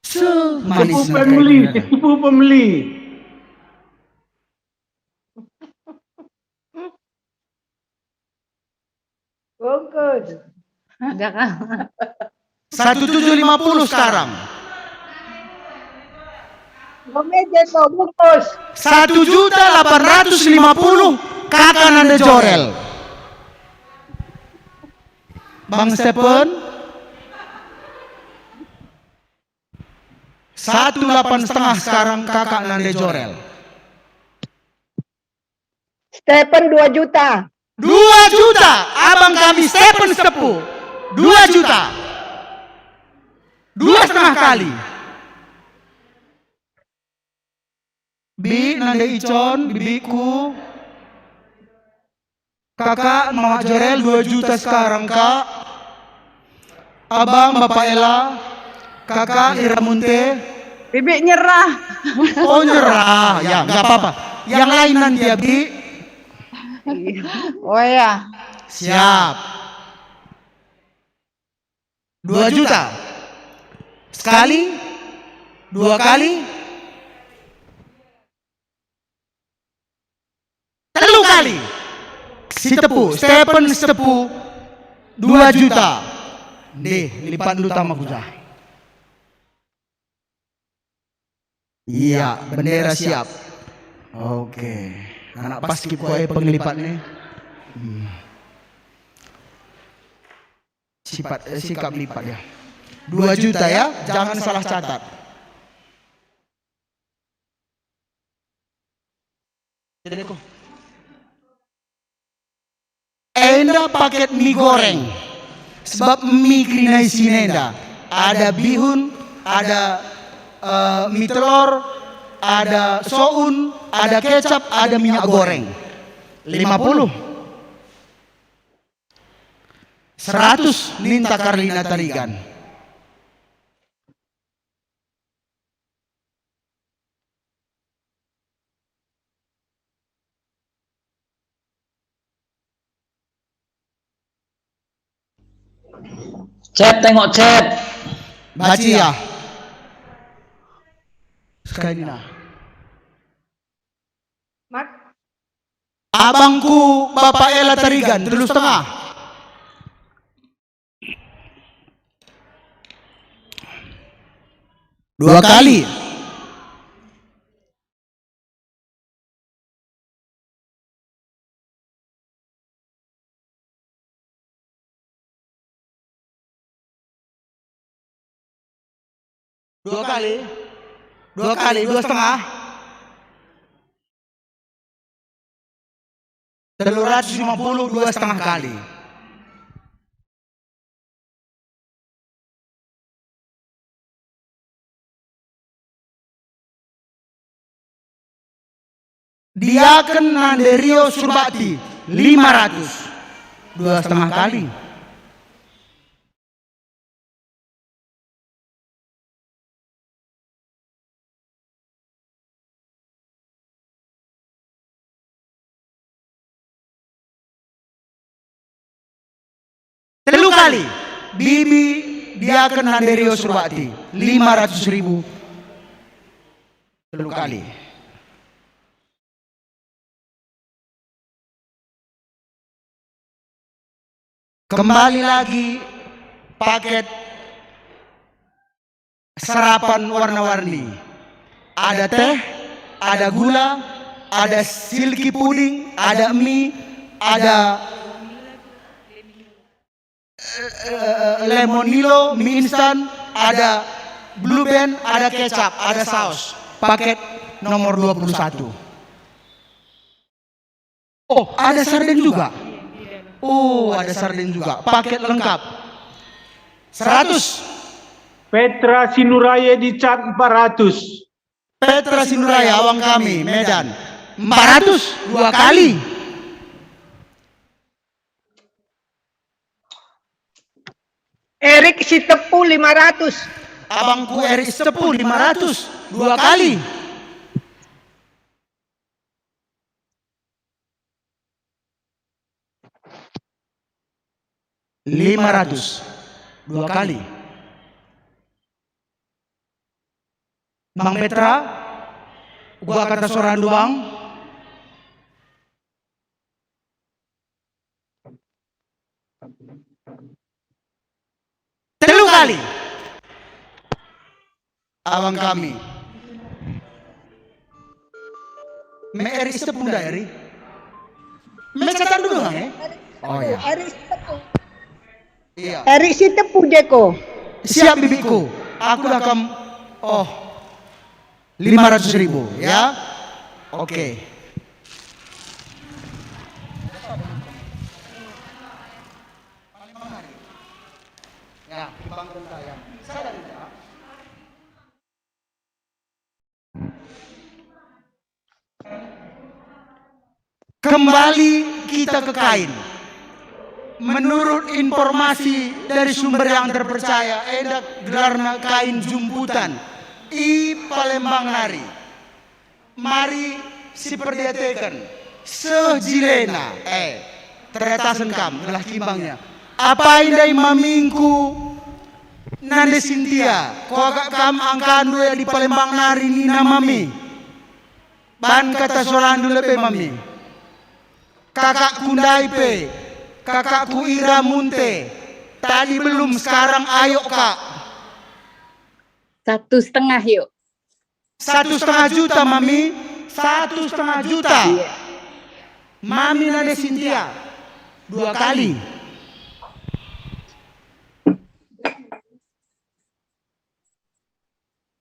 Semanis Ibu pembeli. Bungkus. ada kan 1.750 sekarang. Jeko bungkus. 1.850.000 kakak nanda jorel. Bang Stephen 1.850.000 sekarang kakak nanda jorel. Stephen 2 juta. 2 juta abang kami Stephen Sitepu. 2 juta. 2,5 kali. Bi nanda icon bibiku. Kakak Mama Jorel 2 juta sekarang kak. Abang Bapak Ella. Kakak Ira Munte. Bibi nyerah. Oh nyerah, ya nggak apa-apa. Yang lain nanti ya Bi. Oh ya. Siap. 2 juta. Sekali. 2 kali. 3 kali. Sitepu, Stephen Sitepu 2 juta. Deh, lipat dulu tambah kuja. Iya, bendera siap. Oke. Anak paskib kue penglipat nih. Sikap lipat ya. 2 juta ya, jangan salah catat. Enda paket mie goreng. Sebab mie krinai sinenda. Ada bihun, ada mie telur, ada soun, ada kecap, ada minyak goreng. 50. 100 Ninta Karlina Tarigan. Chat, tengok chat. Baci ya. Sekali nah. Mak. Abangku Bapak Ela Tarigan 3,5. Dua kali. Dua kali. 2,5. 350 2,5 kali. Diaken Nanderio Surbati 500 2,5 kali. Telu kali. Bibi Diaken Nanderio Surbati 500.000. Telu kali. Kembali lagi paket sarapan warna-warni. Ada teh, ada gula, ada silky puding, ada mie, ada lemonilo, mie instan, ada blue band, ada kecap, ada saus. Paket nomor 21. Oh, ada sarden juga. Oh, ada sarden juga. Paket lengkap. 100. Petra Sinuraya dicat 400. Petra Sinuraya Awang Kami Medan 400 2 kali. Erik Sitepu 500. Abangku Erik Sitepu 500 2 kali. $500 2 kali. Bang Petra, gua kata sorandu bang. Telu kali. Abang Kami. Me Erik Sitepu dah Erik. Me catat dulu bang ya. Oh ya. Erik Sitepu. Iya. Erik Sitepu Deko. Siap bibiku. Aku dah akan 500.000 ya. Oke. Ya, kembali kita ke kain. Menurut informasi dari sumber yang terpercaya, edak gelarna kain jumputan I Palembang Nari. Mari si perdiatekan sejilena ternyata senkam gelah timbangnya. Apa indai mamingku nande Sintia ko agak kam angkan dua di Palembang Nari nina mami. Ban kata sorandu lepe mami. Kakak kundai pe. Kakakku Ira Munte. Tadi belum, sekarang ayo kak. 1,5 yuk. 1,5 juta mami. 1,5 juta. Iya. Mami Nade Sintia 2 kali.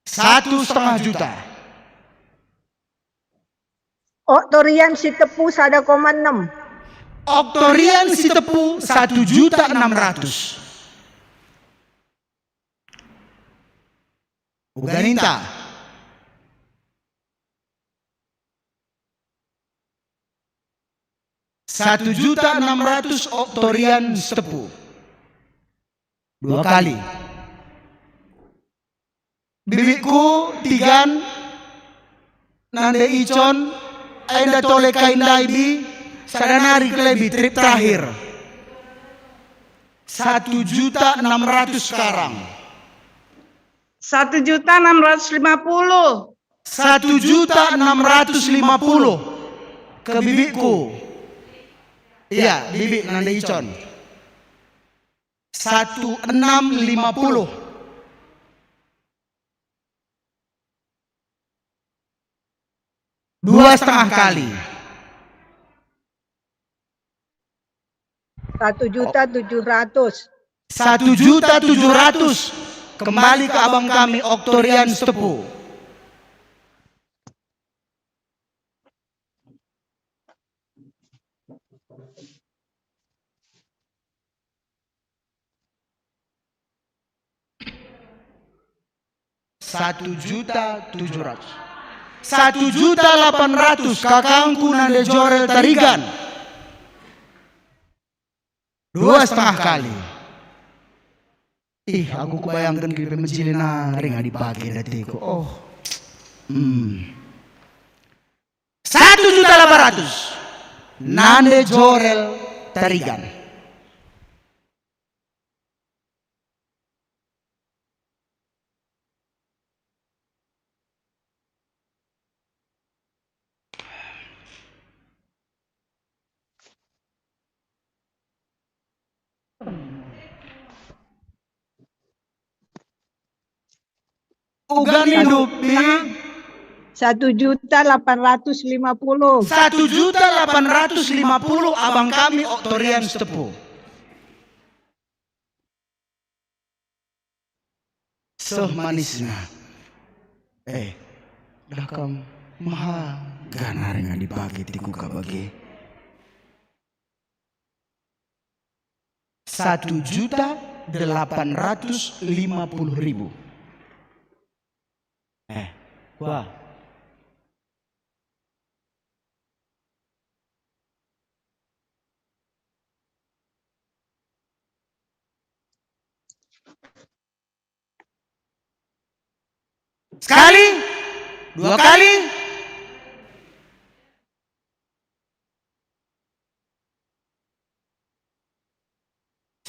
$1,5 juta. Oktorian Sitepu 1,6. Oktorian Sitepu 1.600.000. Uganinta. $1.600.000 Oktorian Sitepu. 2 kali. Bibiku Tigan Nande Icon Enda Tole Kaindaibi Sadanari Klebi trip terakhir 1.600.000 sekarang. 1.650.000. 1.650.000 ke bibiku. Iya, bibi Nanda Icon. 1650. 2,5 kali. 1.700.000. 1.700.000 kembali ke abang kami Oktorian Stepu. Rp1.700.000. 1.800.000 kakangku Nanda Jorel Tarigan. 2,5 kali. Ih, aku kebayangkan ke pemecilin ring dipake datiku. Oh. 1.800.000 Nanda Jorel Tarigan. Ugan hidup 1.850.000. 1.850.000 abang kami Oktorian Stepu. Manisnya. Dakam maha gana ringan dibagi tiku kabagi. 1.850.000. Wah. Sekali, 2 kali.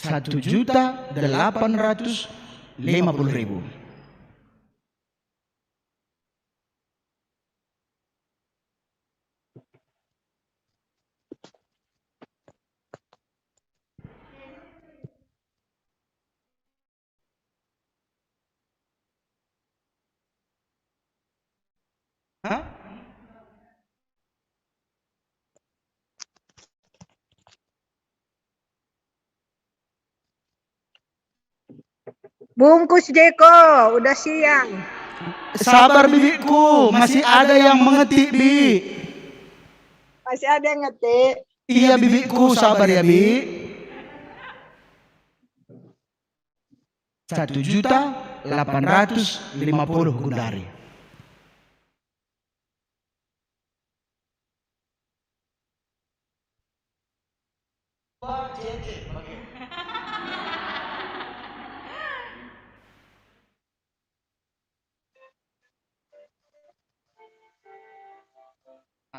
Rp1.850.000. Bungkus Jeko, udah siang. Sabar bibiku, masih ada yang mengetik, Bi. Masih ada yang ngetik. Iya bibiku, sabar ya, Bi. 1.850.000 Gundari.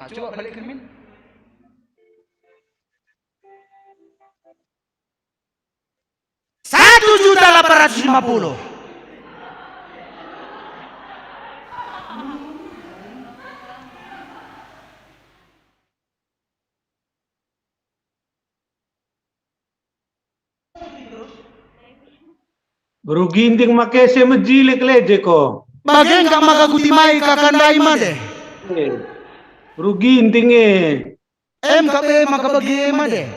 Coba balik ke min. Rp1.850.000. Guru ginting make se mejilik leje ko. Bagen kang magagutimay kakandai made. Guru ginting MKP makabagi made.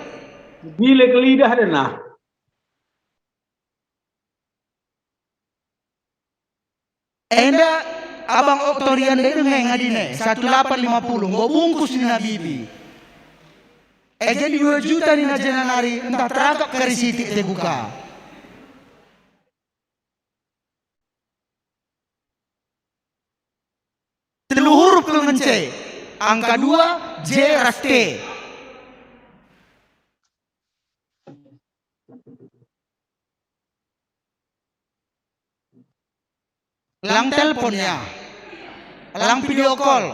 Jilik lidah dena. Enda abang Oktorian deh dengan ngadine 1.850 nggak bungkus ni nabibi. Jadi 2 juta ni na jenanari entah terangkap ke risiti te buka. Telu huruf ke ngence. Angka 2 J raste. Lang teleponnya, lang video call.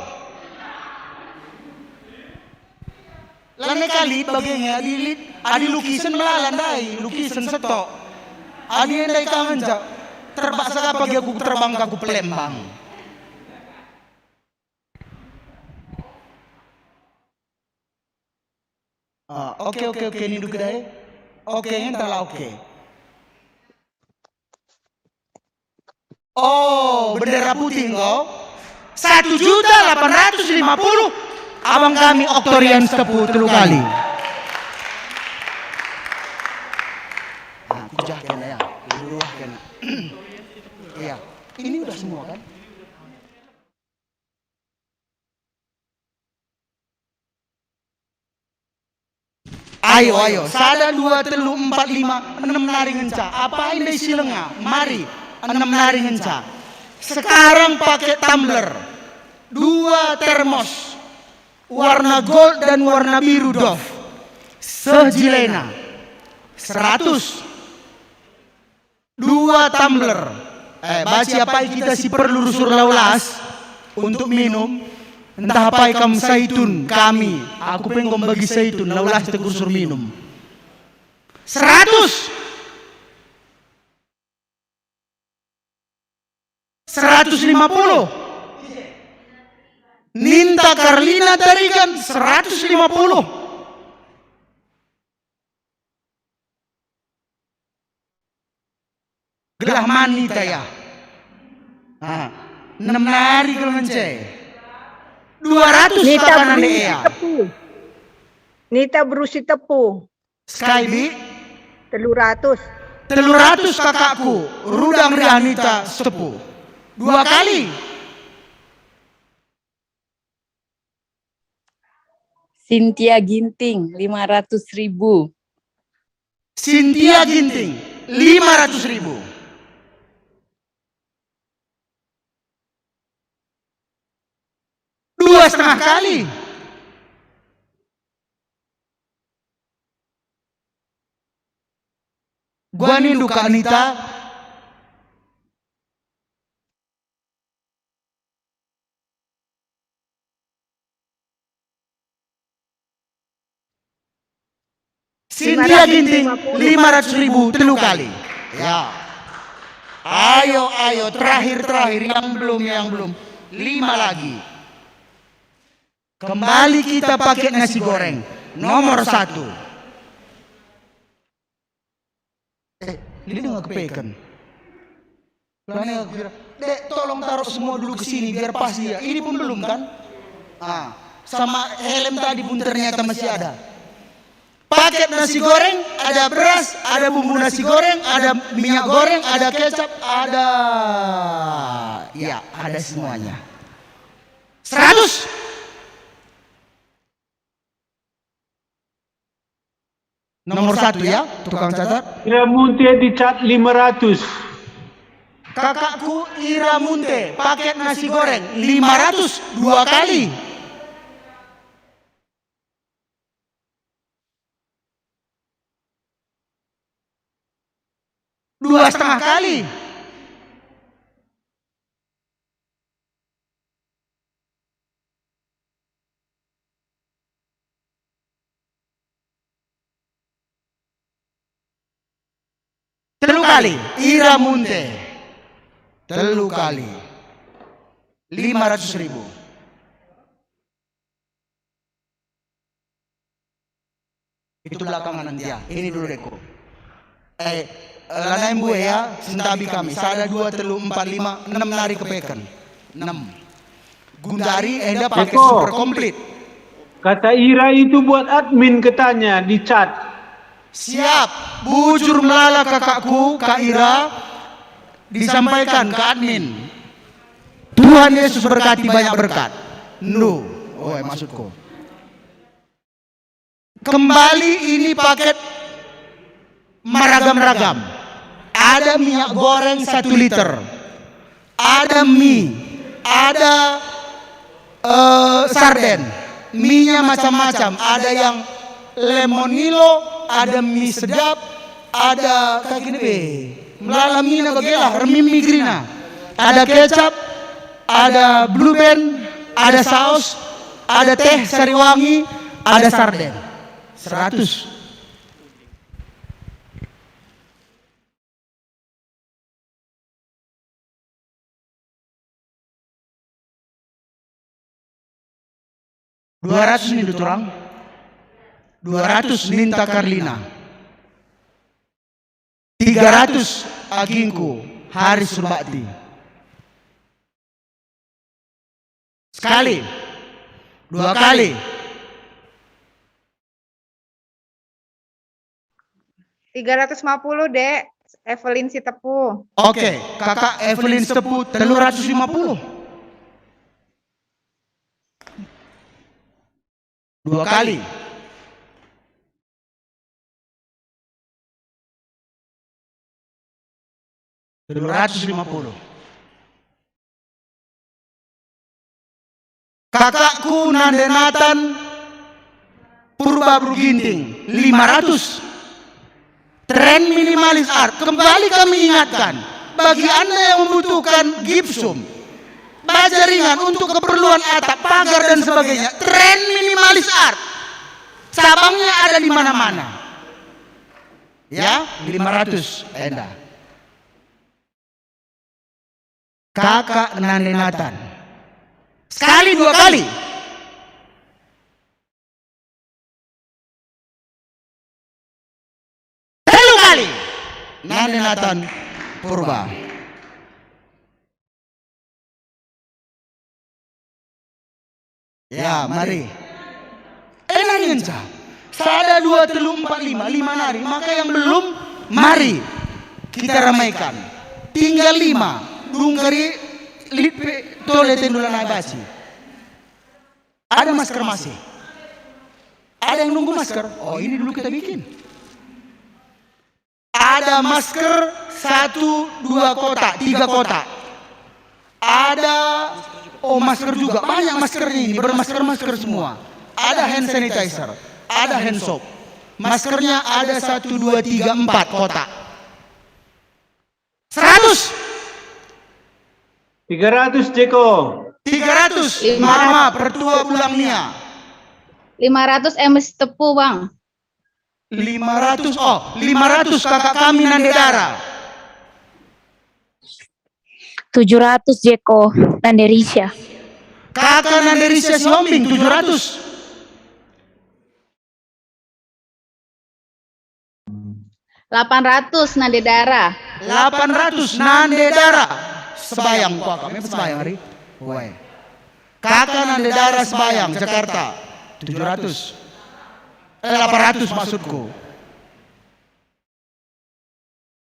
Lane kali bagengnya adi lukisan melalandai, lukisan setok. Adi endai kangen jak, terbaksa pagi aku terbang ke Palembang. Oke, ini dulu kedai. Oke, entahlah oke. Oh, bendera putih kau. 1.850.000. Abang kami Oktorian Tepu 3 kali. Nah, pujah kena ya. Dua kena. Iya, ini udah semua kan? Ayo, sada 2 telu 4 5 6 nari ngenca. Apa ini silenga? Mari, 6 nari ngenca. Sekarang pakai tumbler, 2 termos, warna gold dan warna biru Dove, sejilena, 100, 2 tumbler. Baca apa kita si perlu rusur laulas untuk minum. Entah apa ikam saitun kami. Aku pengen bagi saitun laulas tegur sur minum. 100, 150. Ninta Carlina tarikan 150. Gelah manita ya. 6 nari kalau menceh. 200 kakak Nea. Nita berusi tepu. Skybi 300. 300 kakakku. Rudang Rianita tepu. 2 kali. Cynthia Ginting 500.000. Cynthia Ginting 500.000. 2,5 kali. Gua nindu Kak Anita. Cynthia Ginting 500.000 3 kali. Ya. Ayo, terakhir yang belum. 5 lagi. Kembali kita pakai nasi goreng nomor 1. Ini nggak kepekan. Dek, tolong taruh semua dulu ke sini biar pas ya. Ini pun belum kan? Sama helm tadi pun ternyata masih ada. Paket nasi goreng, ada beras, ada bumbu nasi goreng, ada minyak goreng, ada kecap, ada. Ya, ada semuanya. 100. Nomor 1 ya, tukang catat. Ira Munte dicat 500. Kakakku Ira Munte, paket nasi goreng 500 2 kali. Dua setengah kali. Telu kali. Ira Munte. Telu kali. 500.000. Itu belakangan nanti ya. Ini dulu deko. Lanaim bue ya, sentabi kami. Sada 2, telu 4, 5, 6 nari kepekan. 6. Gundari enda pakai super komplit. Kata Ira itu buat admin katanya di chat. Siap, bujur melala kakakku, Kak Ira, disampaikan ke admin. Tuhan Yesus berkati banyak berkat. Maksudku. Kembali ini paket meragam-ragam. Ada minyak goreng 1 liter. Ada mie, ada sarden. Mie-nya macam-macam, ada yang lemonilo, ada mie sedap, ada kayak gini melala mie bagela, remimi grina, ada kecap, ada blue band, ada saus, ada teh sariwangi, ada sarden. 100. $200 ini orang. 200 Ninta Karlina. 300 Agingku Haris Surbakti. Sekali. 2 kali. $350, Dek. Evelyn Sitepu. Oke, kakak Evelyn Sitepu 350. 2 kali. $250. Kakakku Nande Nathan Purba Bruginting 500. Tren minimalis art. Kembali kami ingatkan, bagi Anda yang membutuhkan gipsum, baja ringan untuk keperluan atap, pagar dan sebagainya, tren minimalis art. Cabangnya ada di mana-mana. Ya, 500 Enda. Kakak Nande Nathan. Sekali, 2 kali. Nande Nathan Purba. Ya, mari. Enaknya, sada 2 3 4 5 nari. Maka yang belum, mari kita ramaikan. Tinggal 5. Dungkari lipe tole tendulan abasi. Ada masker masih? Ada yang nunggu masker? Oh, ini dulu kita bikin. Ada masker 1, 2 kotak, 3 kotak. Ada masker juga, banyak maskernya ini, bermasker-masker semua. Ada hand sanitizer, ada hand soap. Maskernya ada 1, 2, 3, 4 kotak. 100. 300 Jeko. 300 Mama Pertua Bulang Nia. 500 MS Tepu, Bang. 500 kakak kami Nande Dara. 700 Jeko Nande Risha. Kakak Nande Risha Siombing 700. 800 Nande Dara. 800 Nande Dara. Sebayang kok kami sebayang hari. Woi. Kakak Nande Dara Sebayang Jakarta 700. 800 maksudku.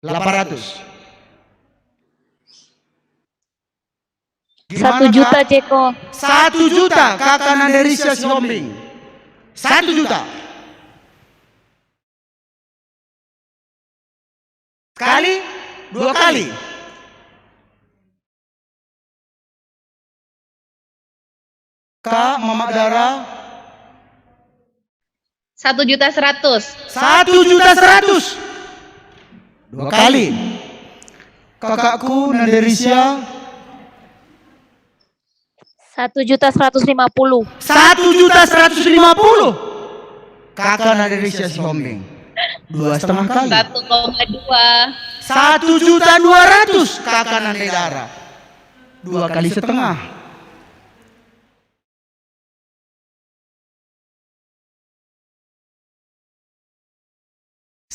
800. 1 juta Jeko. 1 juta kakak Nande Risha Siombing. 1 juta. Sekali, 2 kali. Kak Mama Dara 1.100.000. 1.100.000. 2 kali. Kakakku Nande Risha 1.150.000. 1.150.000. Kakak Nande Risha Siombing 2,5 kali. 1,2. 1.200.000 kakak Nande Dara 2 kali setengah.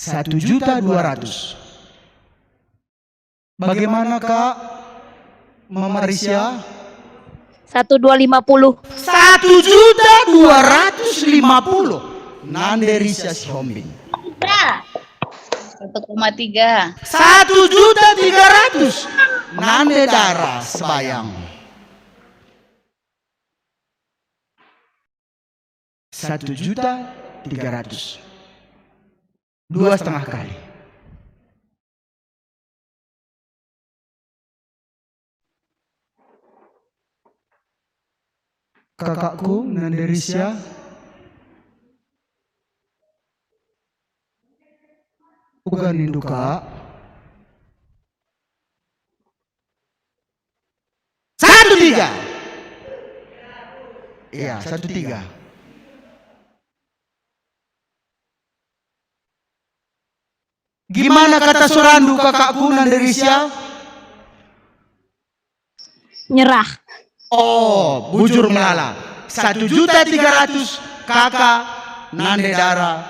$1.200.000. Bagaimana Kak Mama Risha? 1.250. 1.250.000. Nande Risha Siombing. 1,3. 1.300.000. Nande Dara Sebayang. 1.300.000. 2,5 kali. Kakakku Nande Risha bukan Indu Kak. 1.3. Iya, 1.3. Gimana kata Sorandu kakakku Nande Risha? Nyerah. Oh, bujur melala. 1.300.000 kakak Nande Dara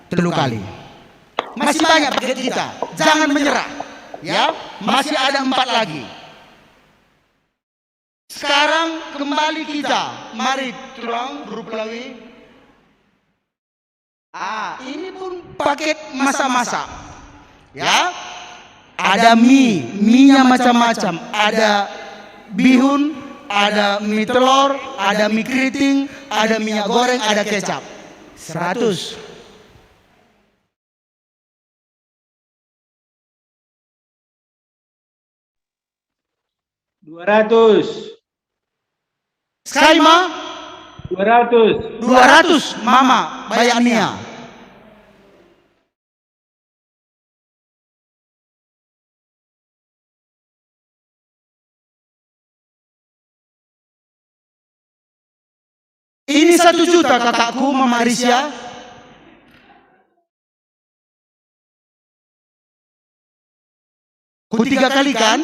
3 kali. Masih banyak paket kita, jangan menyerah. Ya, masih ada 4 lagi. Sekarang kembali kita, mari turang grup lawi. Ini pun paket masak-masak. Ya, ada mie-nya macam-macam. Ada bihun, ada mie telur, ada mie keriting, ada minyak goreng, ada kecap. 100. Sekali ma? 200 mama bayar Nia. Ini 1 juta kakakku Mama Arisya. Ku 3 kali kan?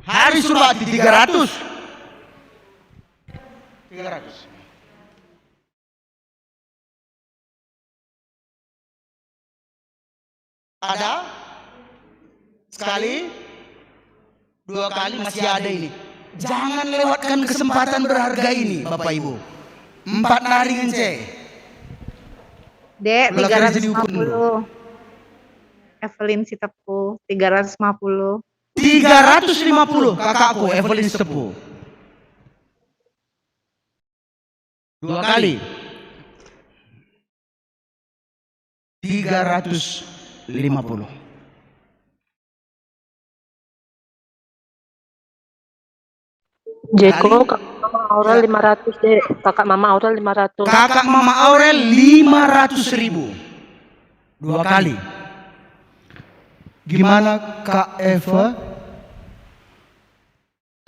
Hari Surbati 300. Ada sekali, 2 kali, masih ada ini. Jangan lewatkan kesempatan berharga ini, Bapak Ibu. 4 naringan C. Dek, Belakang jadi hukum dulu. 350. Evelyn Sitepu 350. 350 kakakku Evelyn Sitepu. 2 kali. 350. Jeko, kakak Mama Aurel 500 deh. Kakak Mama Aurel 500. Kakak Mama Aurel 500.000. 2 kali. Gimana Kak Eva?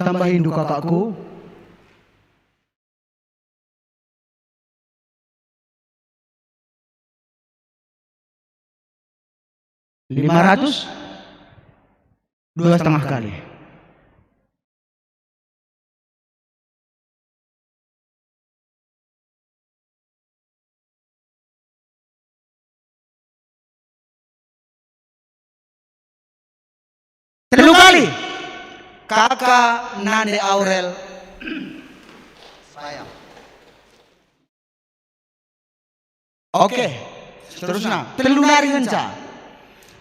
Tambahin dulu kakakku. $500, 2,5 kali. Telu kali. Kakak Nande Aurel. Sayang. Oke. Seterusnya. Telu nari ngenca.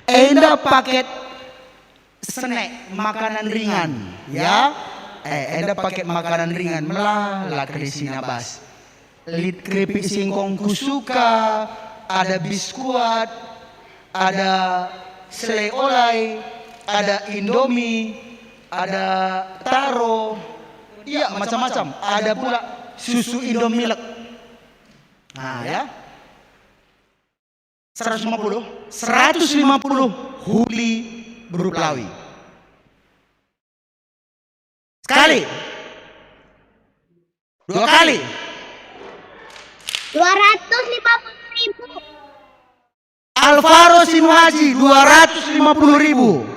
Enda paket snack makanan ringan, ya. Enda paket makanan ringan melala krisina bas. Lit keripik singkong kusuka, ada biskuat, ada selai olai, ada Indomie, ada taro, iya macam-macam. Ada pula susu Indomilk. Nah ya, 150 huli beruplawi. Sekali, 2 kali, 250.000. Alvaro Sinuhaji 250.000.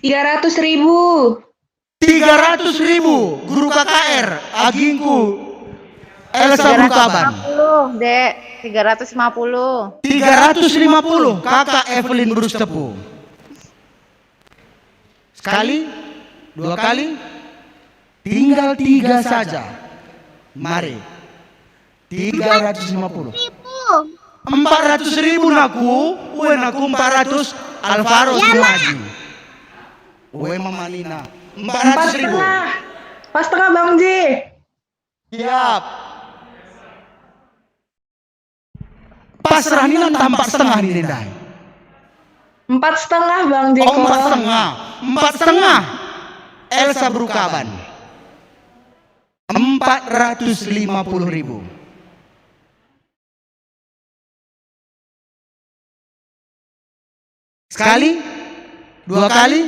300.000. 300.000. Guru KKR Agingku Elsa Brukaban. 350, Dek. 350. 350 kakak Evelyn Brustepu. Sekali, 2 kali, tinggal 3 saja. Mari. 350. 400.000 naku, uwe naku 400 Alvaro Sinuhaji. Uwe Mama Nina 400.000. Pas tengah Bang J. Siap. Pasrah Nina tampak setengah nih Dendai. 4,5 Bang J. Oh 4,5. Elsa Brukaban 450.000. Sekali, dua kali.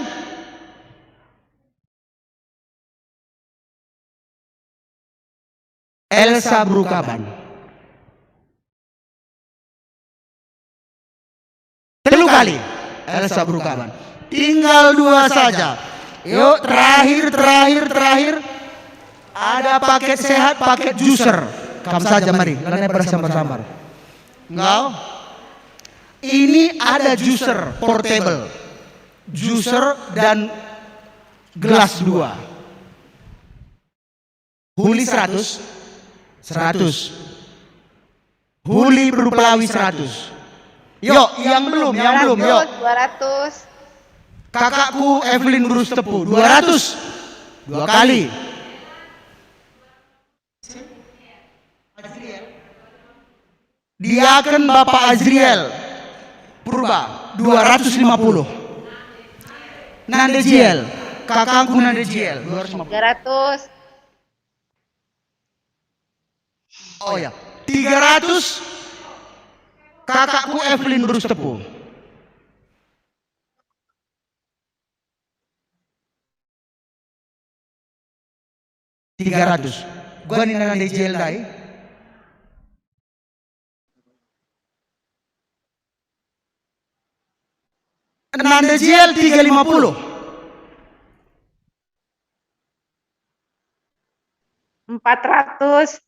Elsa Brukaban. Telu kali. Elsa Brukaban. Tinggal dua saja. Yuk, terakhir. Ada paket sehat, paket juicer. Kamu saja mari, karena bersambar-sambar. Engkau. Ini ada juicer portable. Juicer dan gelas 2. Huli 100. Huli Berupelawi 100. Yuk, yang belum, yuk. 200. Kakakku Evelyn Brustepu 200. 2 kali. Diaken Bapak Azriel Purba 250. Nandejiel, kakakku Nandejiel 300. Oh ya, 300. Kakakku Evelyn Brustepu. Gua nih Nandejiel dai. Nandejiel 350. 400.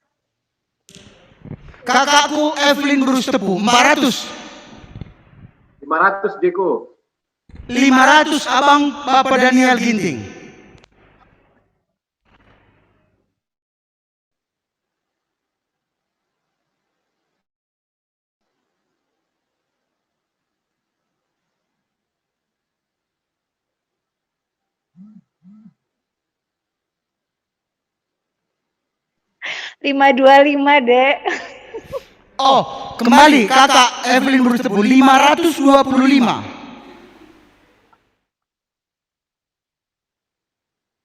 Kakakku Evelyn Brustepu 400. 500 Jeko. 500 Abang Bapak Daniel Ginting. Lima 25, Dek. Oh, kembali kakak Evelyn Brustepu 525.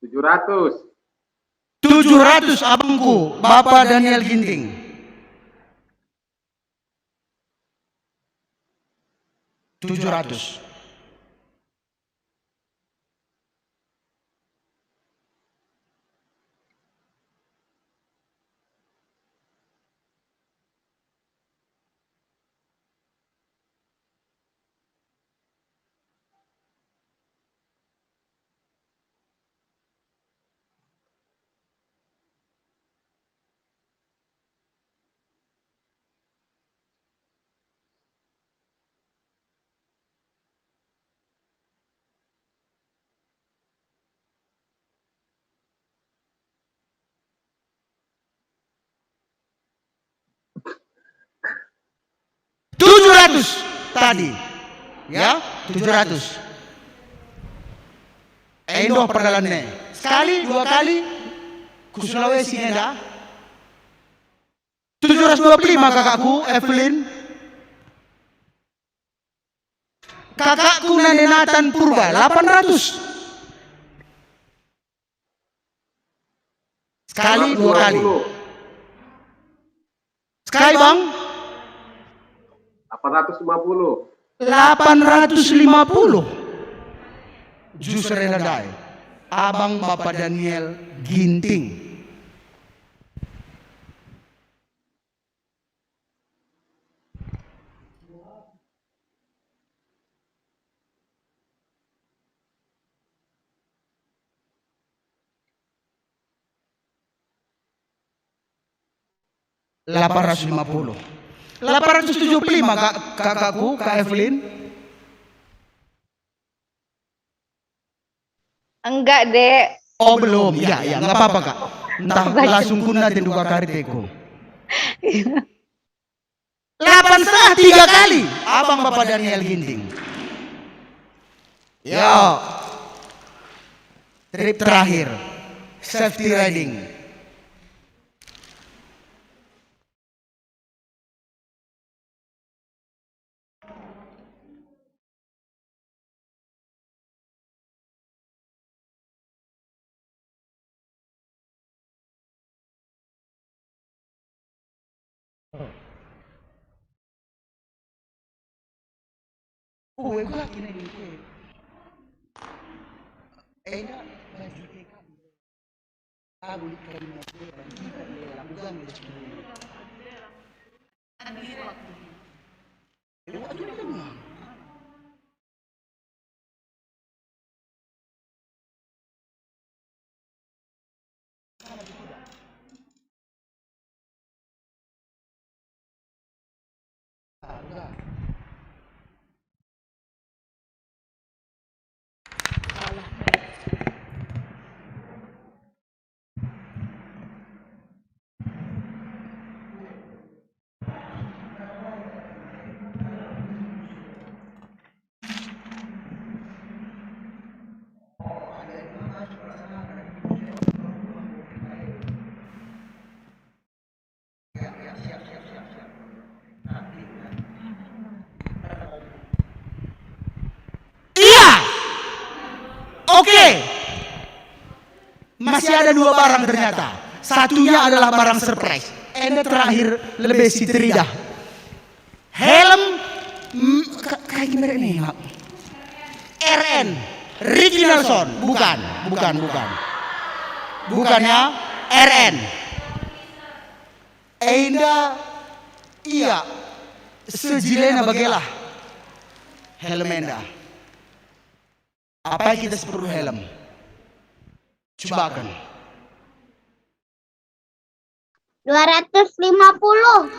700. 700 abangku Bapak Daniel Ginting. 700. Tadi ya 700. Endo perdalannya sekali 2 kali ku Sulawesi neda 725 kakakku Evelyn. Kakakku Nane Nathan Purba 800. Sekali 2 kali. Sekali bang 850. 850. Justru renadai. Abang Bapak Daniel Ginting. $850. 875 kakakku Kak Evelyn. Enggak, Dek. Oh belum, ya nggak apa-apa kak. Entah langsung kuna dan duka kariteko. 8,5 3 kali. Abang Bapak Daniel Ginting. Yo. Trip terakhir. Safety riding. Oh, gue lagi nih. Eda baju TK. Aku lihat aku kan Oke. Masih ada 2 barang ternyata. Satunya adalah barang surprise. Enda terakhir lebih si teridah. Helm kayak gimana nih? RN Ricky Nelson. Bukan. Bukannya RN. Enda iya. Sejilena bagelah. Helm Enda. Apa yang kita perlu helm? Cobakan. 250.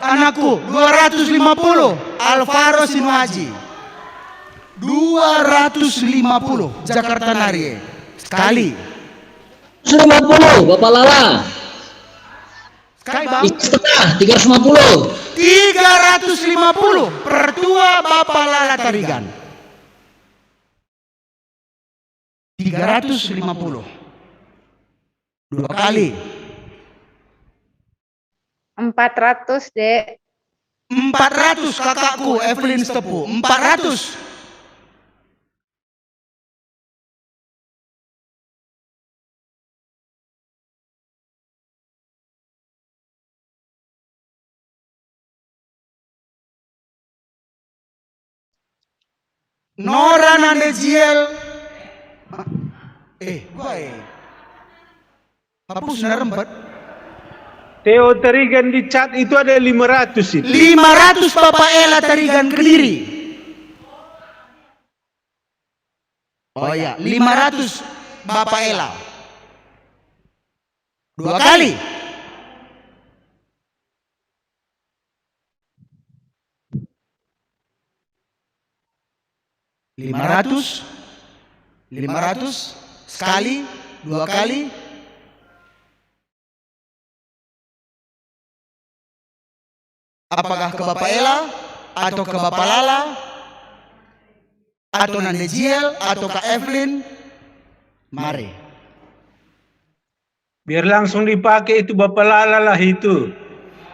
Anakku, 250. Alvaro Sinuaji. 250. Jakarta Narie. Sekali. 150, Bapak Lala. Sekali, Bang. 350. 350. Pertua Bapak Lala Tarigan. 350. 2 kali. 400, Dek. 400 kakakku Evelyn Stepu. 400. Nora Nandejiel. Hapus benar 4. Theo Tarigan di chat itu ada 500 itu. 500 Bapak Ella Tarigan Kediri. Oh ya, 500 Bapak Ella. 2 kali. $500 sekali, 2 kali. Apakah ke Bapak Ella atau ke Bapak Lala atau Nandejiel atau ke Evelyn? Mari. Biar langsung dipakai itu Bapak Lala lah itu.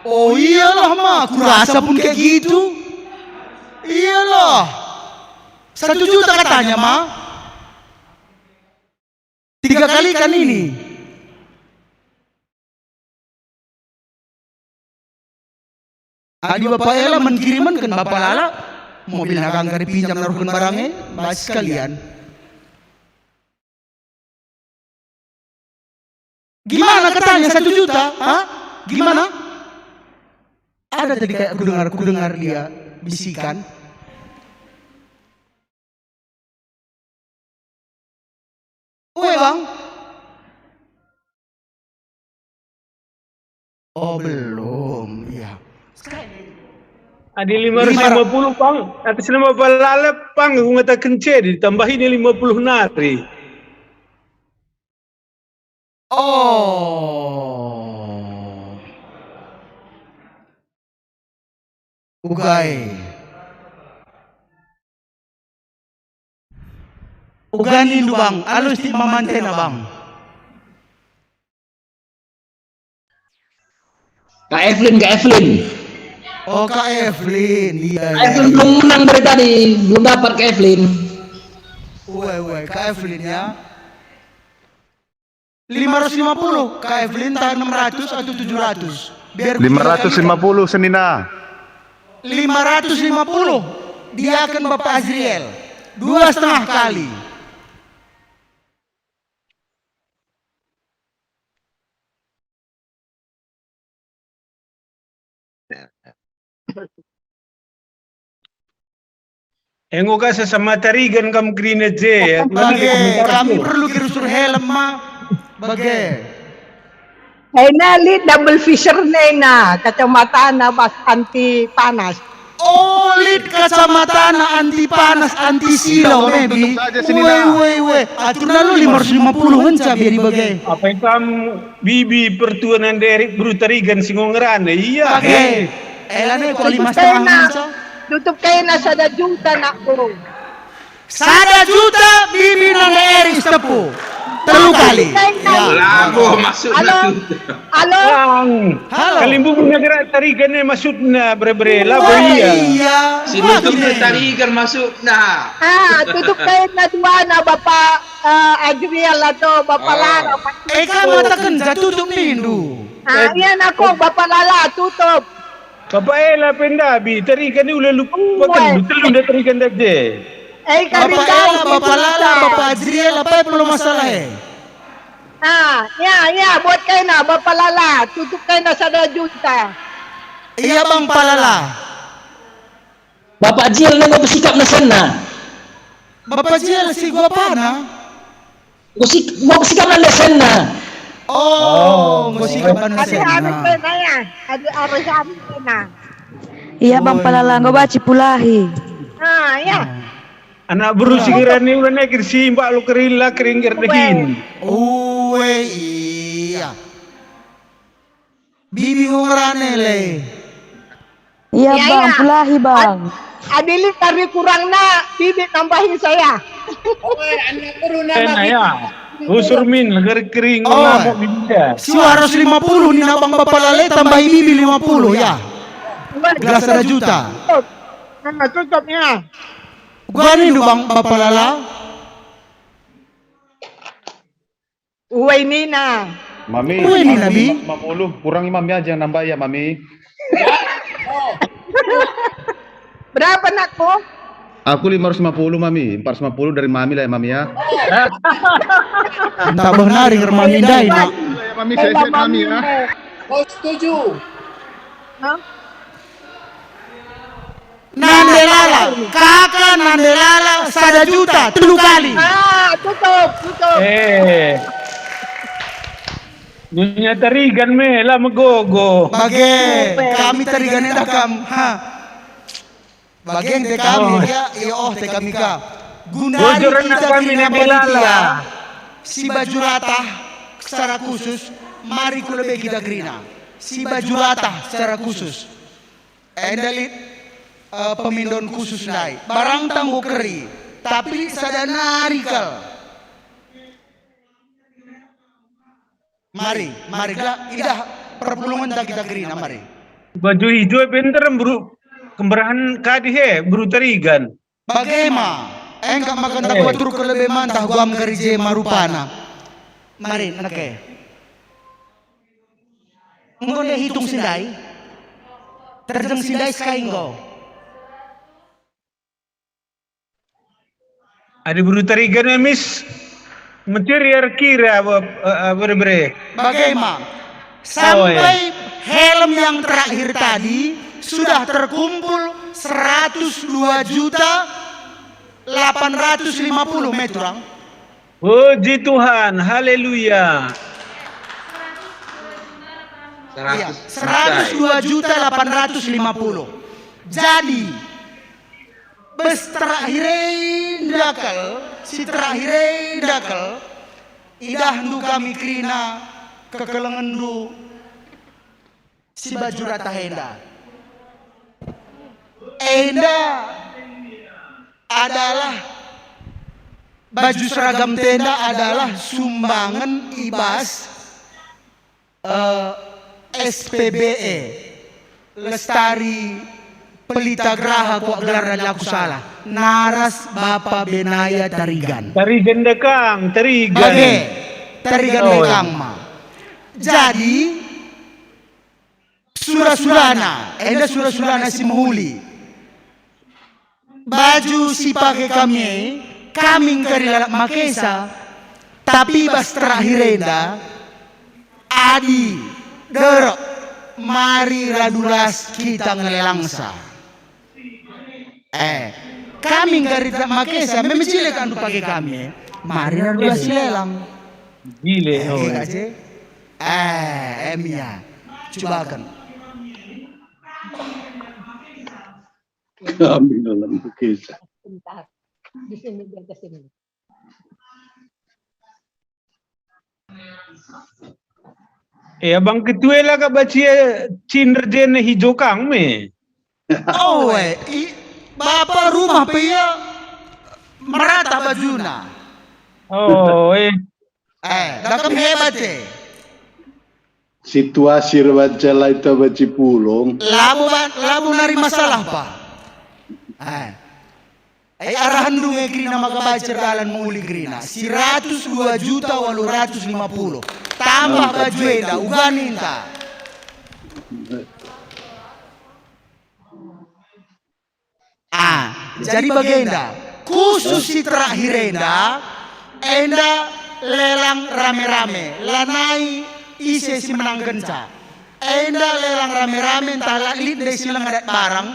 Oh iyalah mah, aku rasa pun kayak gitu. Iyalah. 1 juta katanya mah. 3 kali kan ini. Adi Bapak Ella menkiriman kan Bapak Lala. Mobil nakang kari pinjam naruhkan barangnya. Bahas sekalian. Gimana katanya 1 juta? Hah? Gimana? Ada tadi kayak aku dengar dia bisikan. Oke bang. Oh belum, ya. Ada 550 pang, atas nama Bapak Lala pang, aku ngatakan ditambahin 50 nari. Oh. Ugai. Ugani lu bang, alus di mamantena bang. Kak Evelyn. Oh Kak Evelyn, iya. Evelyn belum menang dari tadi, belum dapat Kak Evelyn. Woi, Kak Evelyn ya. 550, Kak Evelyn tak 600 atau 700. Biar 550 Senina. 550. Diaken Bapak Azriel 2,5 kali. Engo ka sesama tarigan kam krine je. Kami perlu kirusur helm ma. Li double fisher na kacamata na bas anti panas. Oh, lid kacamata na anti panas, anti silau maybe. Woi. Atur lalu 550 henca biar bagai. Apa yang kamu bibi pertuanan dari buru tarigan singongeran? Iya. Bagai. Elane kok 5,5 henca. Tutup kayo na 1 juta na ko. 1 juta bibi na Erik tepu. 3 kali. Lagu masuk Halo. Kalimbung negara tarigan masuk na bre lagu iya. Sinutup na tarigan masuk na. Tutup kayo na 2 na Bapak Adriel ato, Bapak Lara. Kamu takkan tutup mindu. Yan ako, Bapak Lala, tutup. Bapak Ela pendabi, tarigan ni ulah lupa kan, betul udah tarigan aja. Bapak Ela, Bapak Lala, Bapak Azriel, apa yang belum masalah Ya, buat kayo na, Bapak Lala, tutup kayo na 1 juta. Iya Bang Palala. Bapak Azriel na bersikap na sana. Bapak Azriel si gua pana. Gua bersikap na sana. Oh, gua sikap na sana. Iya Bang Palala, nggak baca pulahi. Ya. Anak buru singiran ni ulah naik si mbak lu kerila keringger daging. Iya. Bibi ngorane le. Iya Bang, pulahi Bang. Adili kari kurang na, bibi tambahin saya. Anak buru na Ya. Usur min kering ngamuk bibida. Si 250 ni nabang Bapak Lale tambahi bibi 50 ya. Gelas 1 juta. Tutupnya. Gua ni Bang Bapak Lala. Uwe Nina. Mami. Uwe Nina bi. 50 kurang imam aja yang nambah ya Mami. Berapa nakku? Aku 550 Mami, 450 dari Mami lah ya Mami ya. Entah benar dengar Mami dai nak. Mami saya Mami ya. Oh, setuju. Nandelala, kakak Nandelala 1 juta 3 kali. Tutup. Dunia tarigan me lah megogo. Bage, kami tarigan dah kam. Bage te kami ya, te kami ka. Gundari kita kami panitia. Si baju rata secara khusus, mari ku lebih kita grina. Si baju rata secara khusus. Endalit pemindon khusus nai. Barang tangguh keri, tapi sadana rikal. Mari idah perpulungan tak kita gerina mari. Baju hijau pinter buru kemberahan kadih buru tarigan. Bagaimana? Engkau makan tak watur kelebih mantah guam kerja marupana. Mari nake. Engkau dia hitung sindai. Terjeng sindai sekai engkau. Ada buru tarigan mis. Mencuri kira bre. Bagaimana? Sampai helm yang terakhir tadi sudah terkumpul 102 juta 850 meter. Puji Tuhan, haleluya. 102 juta 850. Jadi bes terakhir dakal idah ndu kami krina kekelengan ndu si baju rata henda adalah baju seragam tenda adalah sumbangan ibas SPBE Lestari Pelita Graha kok gelar dan aku salah. Naras Bapak Benaya Tarigan. Tarigan dekang, tarigan. Bage, tarigan dekang ma. Jadi surah-surana si Mahuli. baju si pakai kami kari lalak makesa, tapi bas terakhirenda, adi, derok, mari radulas kita ngelelangsa. Kami kari tak makesa, memang cilek andu pakai kami, mari radulas lelang. Gile. Emia, cobakan. Kami dalam kisah. Bentar. Di sini biar ke sini. Abang ketua lah kat baca cinderjen hijau kang me. Oh, bapak rumah pia merata bajuna. Oh, dah kami hebat Situasi baca lah itu baca pulung. Labu nari masalah pak. Arahan dunge grina maka baca dalan muli grina. 102.850. Tambah baju eda uganinta. Jadi bagenda khusus si terakhir enda lelang rame-rame lanai ise si menang genca. Enda lelang rame-rame entah lalit dari silang adat barang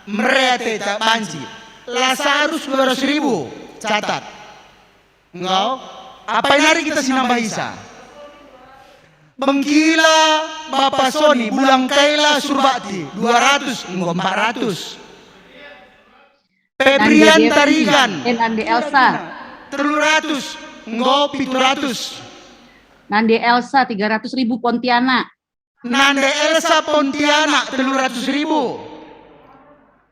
merete tak banci. Lazarus 200.000 catat. Engkau apa yang hari kita sinambah isa? Bengkila Bapak Soni Bulang Kaila Surbati 200 engkau 400. Febrian Tarigan Nande Elsa 300 engkau 700. Nande Elsa 300.000 Pontianak. Nande Elsa Pontianak 300.000.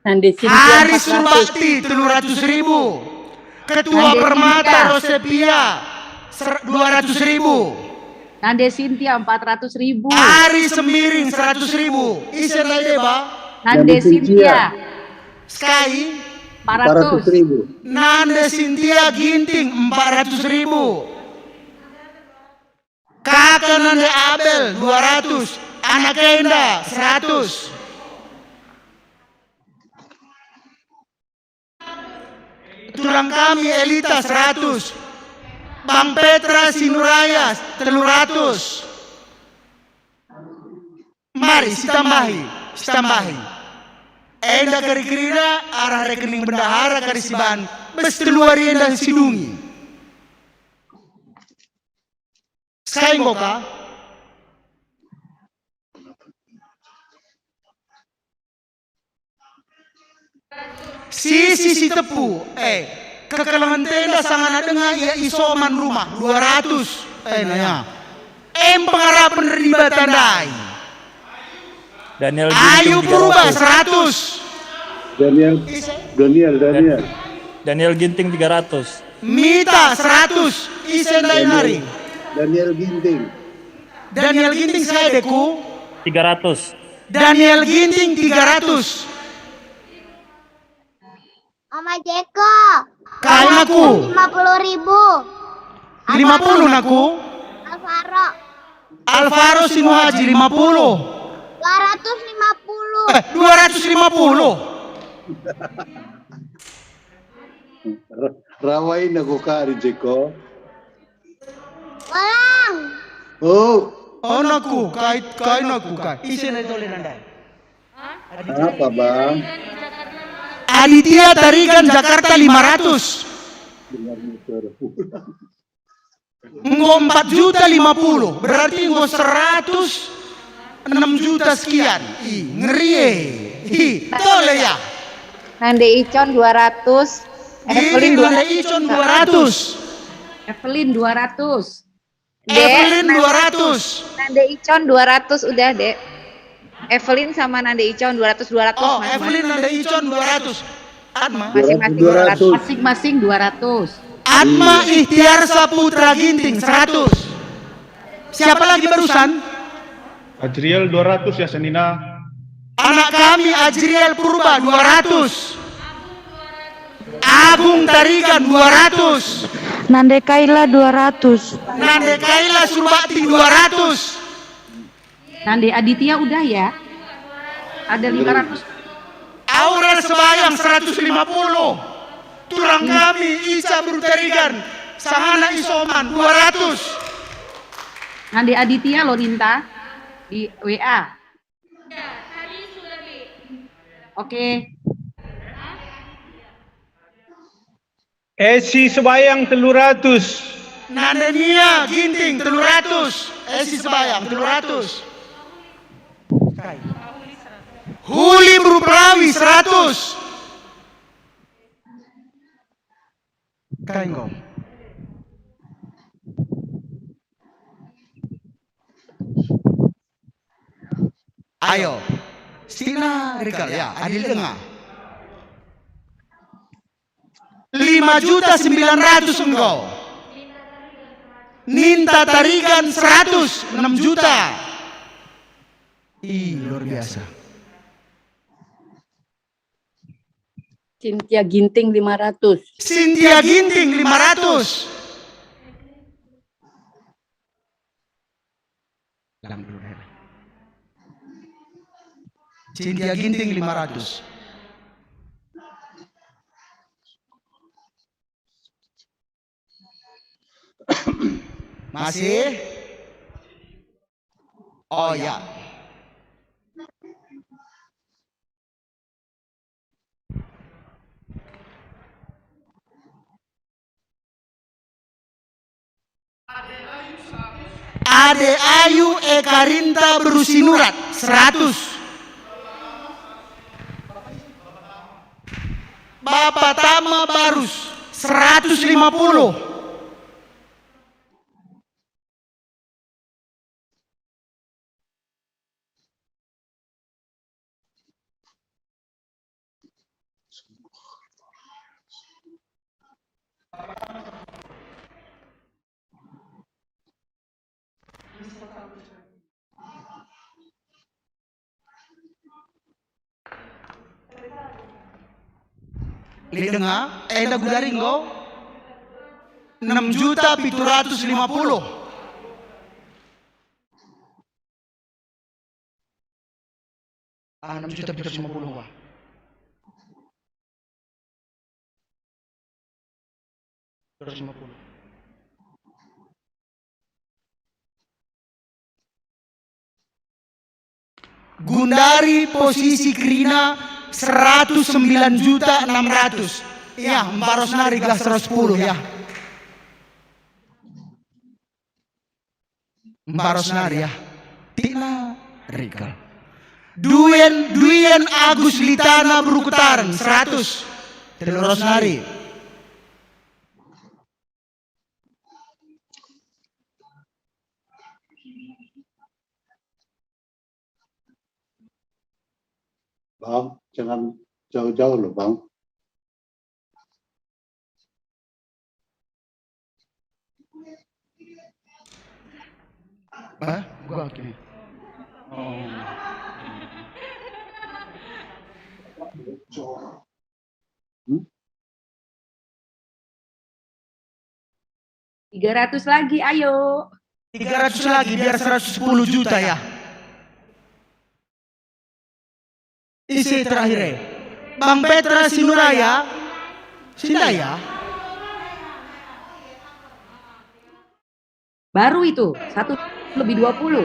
Hari Surbakti 300.000. Ketua Permata Rosepia 200.000. Nande Sintia 400.000. Hari Semiring 100.000. Isen lagi ba? Nande Sintia Sky 400.000. Nande Sintia Ginting 400.000. Kakak Nande Abel 200. Anak Enda 100. Tulang kami Elita 100. Bang Petra Sinuraya 300. Mari sitambahi. Enda kari-kirina arah rekening bendahara karisiban mesti luari enda sidungi. Sekai ngoka? Si tepu, kekalangan tenda sangat dengar ya isoman rumah 200, nanya. Pengharapan riba tandai. Daniel Ayu Ginting Purba 300. 100. Daniel Ginting 300. Mita 100. Isen Dainari. Daniel Ginting saya deku 300. Daniel Ginting 300. Mama Jeko. Kain aku 50.000. 50 naku. Alvaro Sinuhaji 50. 250. Rawain aku kari Jeko. Walang. Naku, kain aku. Isen itu lenandai. Apa bang? Aditya Tarigan Jakarta 500. Engkau 4.050.000. Berarti engkau 106 juta sekian. Ngeri. Tole ya. Nande Icon 200. Evelyn Nande Icon 200. Evelyn 200. Evelyn 200. Nande Icon 200 udah, Dek. Evelyn sama Nande Icon 200. Oh, Evelyn Nande Icon 200. Atma masing-masing 200. Atma Ikhtiar Saputra Ginting 100. Siapa lagi barusan? Ajriel 200 ya Senina. Anak kami Ajriel Purba 200. Agung Tarigan 200. Nande Kaila 200. Nande Kaila Surbakti 200. Nande Aditya udah ya. Ada 500. Aurel Sebayang 150. Tulang kami Ica Brutarigan Sahana Isoman 200. Nandi Aditya lo Ninta di WA. Oke. Esi Sebayang 300. Nandania Ginting 300. Esi Sebayang 300. Huli Bruprawi 100. Kaingo. Ayo. Stina Rikal ya, adil dengar. 5.900.000 engkau. Ninta Tarigan 100, 6 juta. Ih, luar biasa. Cynthia Ginting 500. Cynthia Ginting 500. Cynthia Ginting 500. Masih? Oh ya. Ade Ayu Ekarinta Berusinurat 100. Bapak Tama Barus 150. Dengar, enda gudaring go 6.750.000. Ah, 6.750.000 wah. Gundari posisi Krina 109.600.000. Ya, Mbak Rosnari gas 110 ya. Mbak Rosnari ya. Tina Rikal. Duyen Agus Litana Brukutaran 100. Telur Rosnari. Bang, jangan jauh-jauh loh, Bang. Gua oke. Oh. 300 lagi, ayo. 300 lagi biar 110 juta ya. Isi terakhir. Bang Petra Sinuraya. Sindaya. Baru itu, 1 lebih 20.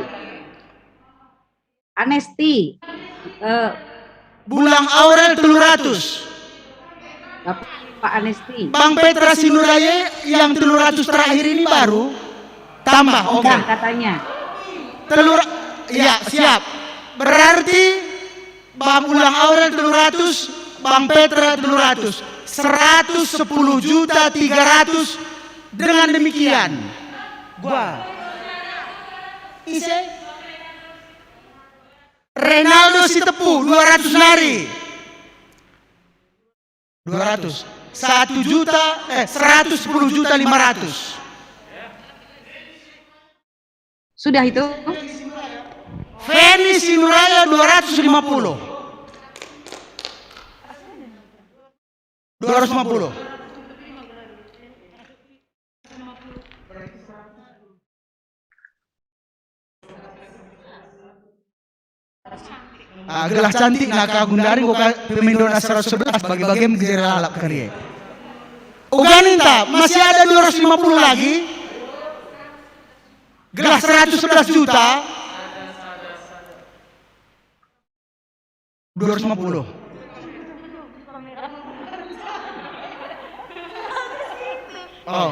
Anesti. Bulang Aurel 300. Pak Anesti. Bang Petra Sinuraya yang 300 terakhir ini baru. Tambah, oke. Katanya. Ya, siap. Berarti Bang Ulang Aurel 300, Bang Petra 300, 110.300.000. Dengan demikian, gua ise Renaldo Sitepu 200 nari, 200, 110.500.000. Sudah itu? Feni Sinuraya 250. 250. Gelas cantik nak kagundari kok pemindona 111 bagi-bagi menjadi lalap kari. Uganinta masih ada 250 lagi. Gelas 111 juta. 250. Oh.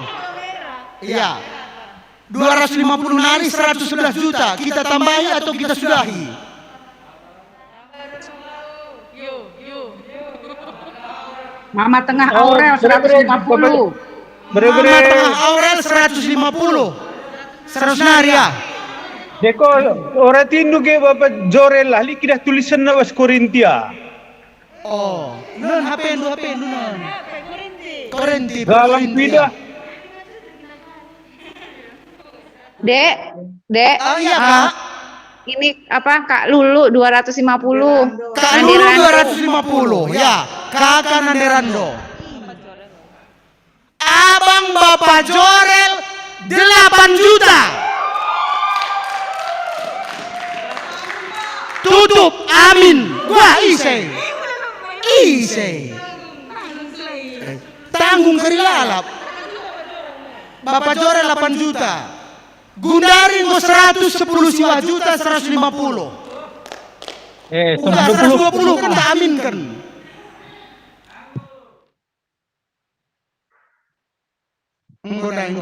Iya. 250 nari 111 juta. Kita tambahi atau kita sudahi? Mama Tengah Aurel 150. Mama Tengah Aurel 150. 100 nari ya. Jeko orang tindu ke Bapak Jorel ahli kita tulisan na was Korintia. Oh, nun HP nun. Korinti. Dalam tidak. Dek. Oh iya, Kak. Ini apa Kak Lulu 250. Kak Lulu 250, ya. Kakak Nanderando. Abang Bapak Jorel 8 juta. Tutup, amin. Gua ise. Tanggung kerilalap. Bapak Jorel 8 juta. Gundari ngo 110 siwa juta 150. Udah 120 kan tak amin kan. Enggak.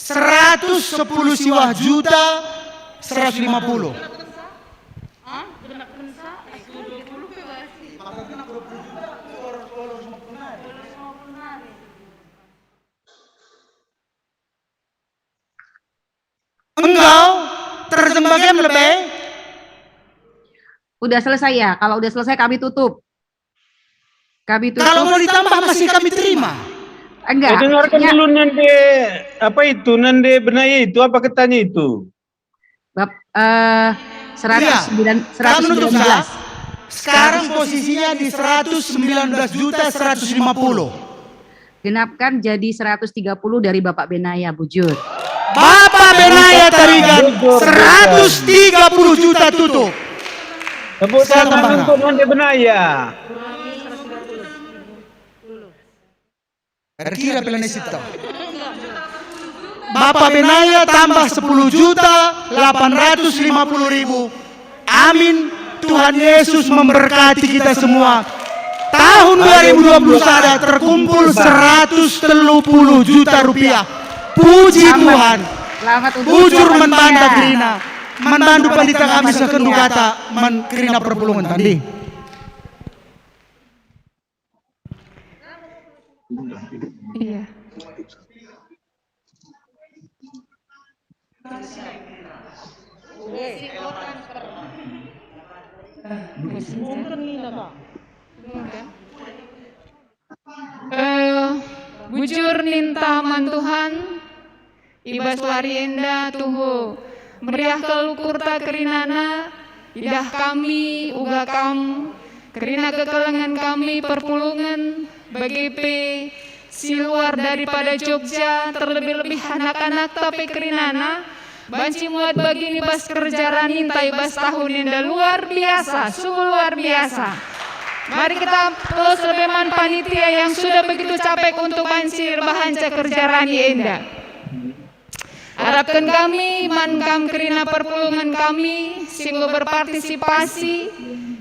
110 siwa juta 150. Engkau terjemahkan lebih. Udah selesai ya? Kalau udah selesai kami tutup. Kalau mau ditambah masih kami terima. Enggak. Dengarkan dulu nanti apa itu nanti benaya itu apa katanya itu? 119. Sekarang posisinya di 119 juta 150. Genapkan jadi 130 dari Bapak Benaya, Bujur. Bapak Benaya tarikan 130 juta tutup. Tepuk tangan untuk nanti Benaya. Kira pelanesita. Bapak Benaya tambah 10 juta 850.000. Amin. Tuhan Yesus memberkati kita semua. Tahun 2020 ada terkumpul 130 juta rupiah. Puji Tuhan. Bujur membanda Krina. Membantu pendeta kami sekendu kata Krina perpulungan tadi. Iya. Bujur ninta man Tuhan, ibas lari enda tuhu, meriah kelukurta kerinana, idah kami uga kam, kerina kekelengan kami perpulungan, bagipe si luar daripada Jogja, terlebih-lebih anak-anak tapi kerinana, banci muat begini bas kerjaan intai bas tahun enda luar biasa, sungguh luar biasa. Mari kita terus lebeman panitia yang sudah begitu capek untuk banci bahanca kerjaan enda. Harapkan kami mankam kerina perpulungan kami singgo berpartisipasi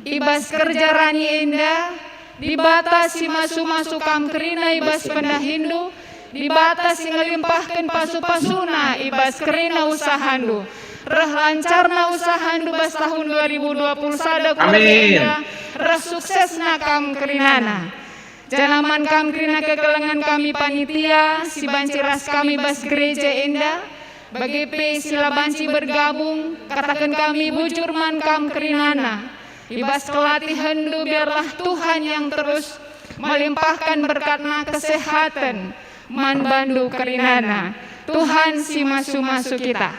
ibas kerjaan enda dibatasi masuk kam kerina ibas pendah Hindu dibatasi ngelimpahkan pasu-pasuna ibas kerina usahandu reh lancarna usahandu bas tahun 2020 sada kurenda reh suksesna kam kerinana janaman kam kerina kekelengan kami panitia si banci ras kami bas gereja enda bagi sila banci bergabung katakan kami bujur man kam kerinana ibas kelati hendu biarlah Tuhan yang terus melimpahkan berkatna kesehatan man bandu kerinana Tuhan si masu-masu kita.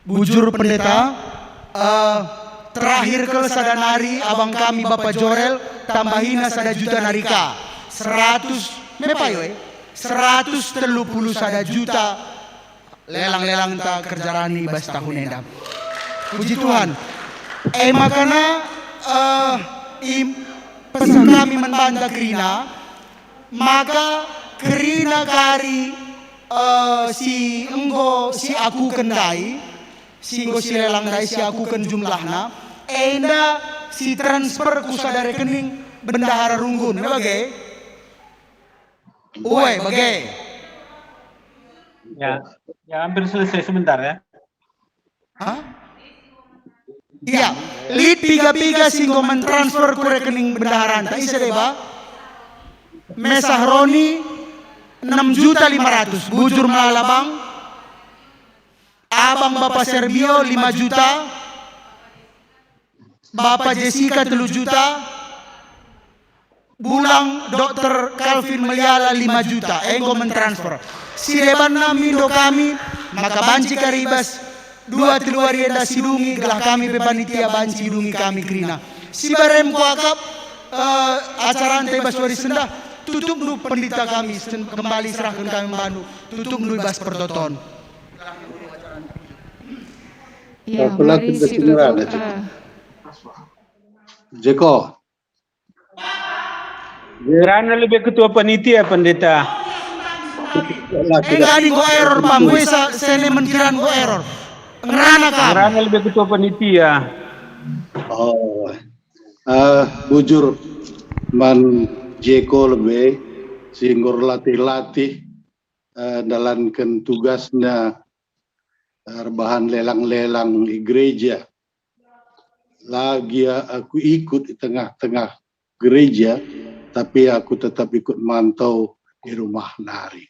Bujur pendeta, terakhir ke sadanari abang kami Bapak Jorel tambahina sada juta narika 130 sada juta lelang-lelang ta kerjarani bas tahun endam. Puji Tuhan. Makana pesan kami membanta Krina, maka Krina kari si aku kendai, si lelang dai si aku ken jumlahna, enda si transfer kusa dari rekening bendahara Runggun, bagai, bagai. Ya hampir selesai sebentar ya. Hah? Iya, lead piga-piga singgo mentransfer ke rekening bendahara anta. Isa deh, Ba. Mesah Roni 6.500.000, bujur Malalabang. Abang Bapak Serbio 5 juta. Bapak Jessica 3 juta. Bulang Dr. Calvin Meliala 5 juta. Enggo mentransfer. Si Rebanna mindo kami, maka banci karibas 2 hari enda sidungi gelah kami panitia banci dungi kami Krina. Si barem ko akap acara ante baswari senda tutup dulu pendeta kami kembali serahkan kami Bandu tutup dulu bas pertoton. Ya, mari situtup. Jeko. Rana lebih ketua panitia pendeta. Enggak go error Bang, gue sene menkiran go error. Rana lebih ketua panitia. Oh, bujur man Jeko lebih singgor latih-latih dalankan tugasnya bahan lelang-lelang gereja. Lagi aku ikut di tengah-tengah gereja, tapi aku tetap ikut mantau di rumah nari.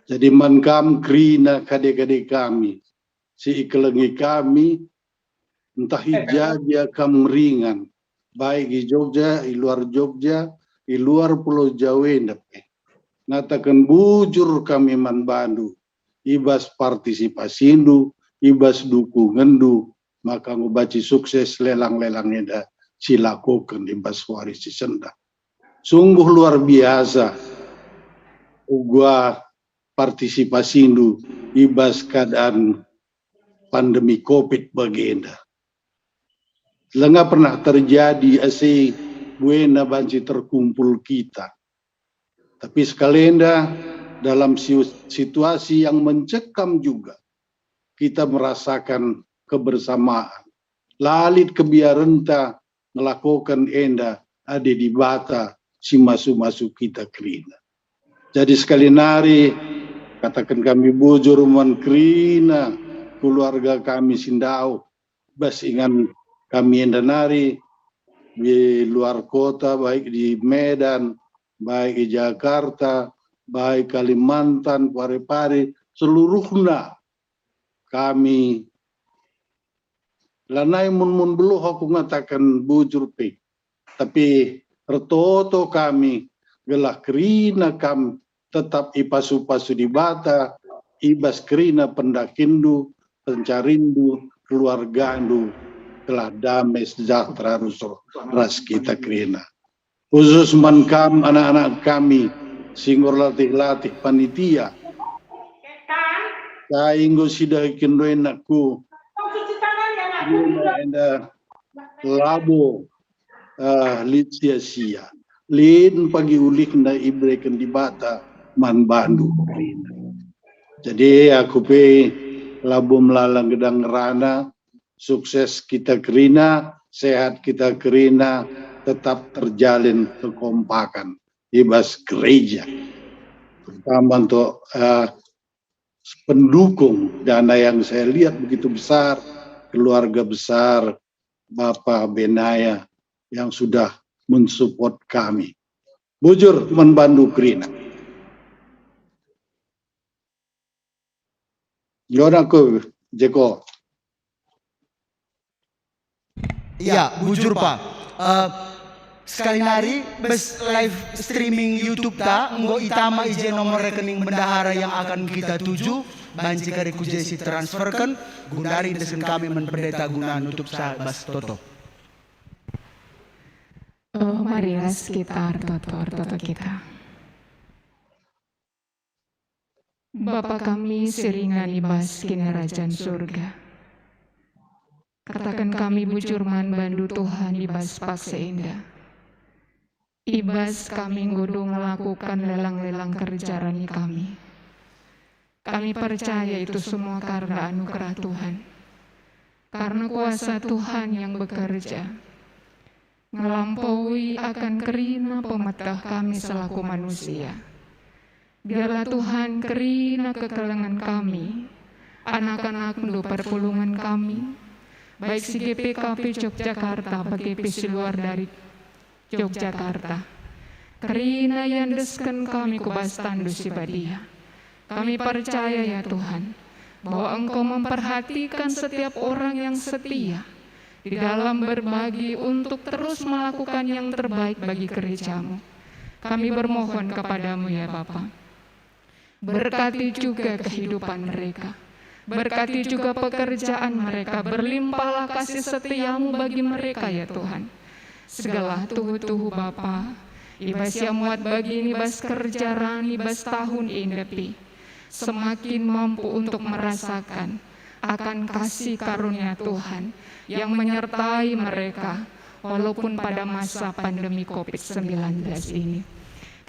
Jadi mankam Krina kade-kade kami. Si ikelengi kami, entah hijaja kam ringan, baik di Jogja, di luar Jogja, di luar Pulau Jawa, ngatakan bujur kami man Bandu, ibas partisipasi ndu, ibas dukungan ndu, maka ngubaci sukses lelang-lelang eda silakukan ibas waris senda. Sungguh luar biasa, gua partisipasi ndu, ibas keadaan pandemi COVID bagenda. Nggak pernah terjadi asi buena banci terkumpul kita. Tapi sekalian dalam situasi yang mencekam juga kita merasakan kebersamaan. Lalit kebiarenta melakukan enda ada di bata si masuk-masuk kita Krina. Jadi sekali nari katakan kami bujur man Krina, keluarga kami Sindau, bas ingan kami endanari di luar kota, baik di Medan, baik di Jakarta, baik Kalimantan, Parepare, seluruhnya kami lanai mun beluh aku ngatakan bujur pe, tapi retoto kami gelah Krina kami tetap ipasu-pasu di bata, ibas Krina pendakindu, pencarindu, keluargandu, telah damai sejahtera rusuk ras kita Krina. Khusus mankam anak-anak kami, singgor latih-latih panitia. Kainggo sidah kindoin aku, enda labo lid sia-sia. Lin pagi ulik na ibreken di bata man Bandu Krina. Jadi aku pe labu melalang gedang rana, sukses kita Krina, sehat kita Krina, tetap terjalin kekompakan ibas gereja. Terutama untuk pendukung dana yang saya lihat begitu besar, keluarga besar Bapak Benaya yang sudah mensupport kami. Bujur membantu Krina. Yonaku, Jeko. Iya, bujur Pak. Sekali nari bes live streaming YouTube ta, nggo itama ije nomor rekening bendahara yang akan kita tuju, banci kare kujesi transferkan, gundari desen kami menperdeta guna nutup sa bas toto. Marilah sekitar toto kita. Bapa kami seringan ibas kinerajan surga. Katakan kami bujurman bandu Tuhan ibas paksa indah. Ibas kami ngudu melakukan lelang-lelang kerjarani kami. Kami percaya itu semua karena anugerah Tuhan. Karena kuasa Tuhan yang bekerja. Ngelampaui akan kerina pemetah kami selaku manusia. Biarlah Tuhan kerina kekelengan kami, anak-anak mendu perpulungan kami, baik si GPKP Yogyakarta, BGP si luar dari Yogyakarta. Kerina yang desken kami kubas tandus ibadia. Kami percaya ya Tuhan, bahwa Engkau memperhatikan setiap orang yang setia di dalam berbagi untuk terus melakukan yang terbaik bagi gereja-Mu. Kami bermohon kepadamu ya Bapa. Berkati juga kehidupan mereka. Berkati juga pekerjaan mereka. Berlimpahlah kasih setiamu bagi mereka ya Tuhan. Segala tuhu-tuhu Bapa, ibas yang muat bagi ini bas kerjaan, ibas tahun indepi. Semakin mampu untuk merasakan akan kasih karunia Tuhan yang menyertai mereka walaupun pada masa pandemi COVID-19 ini.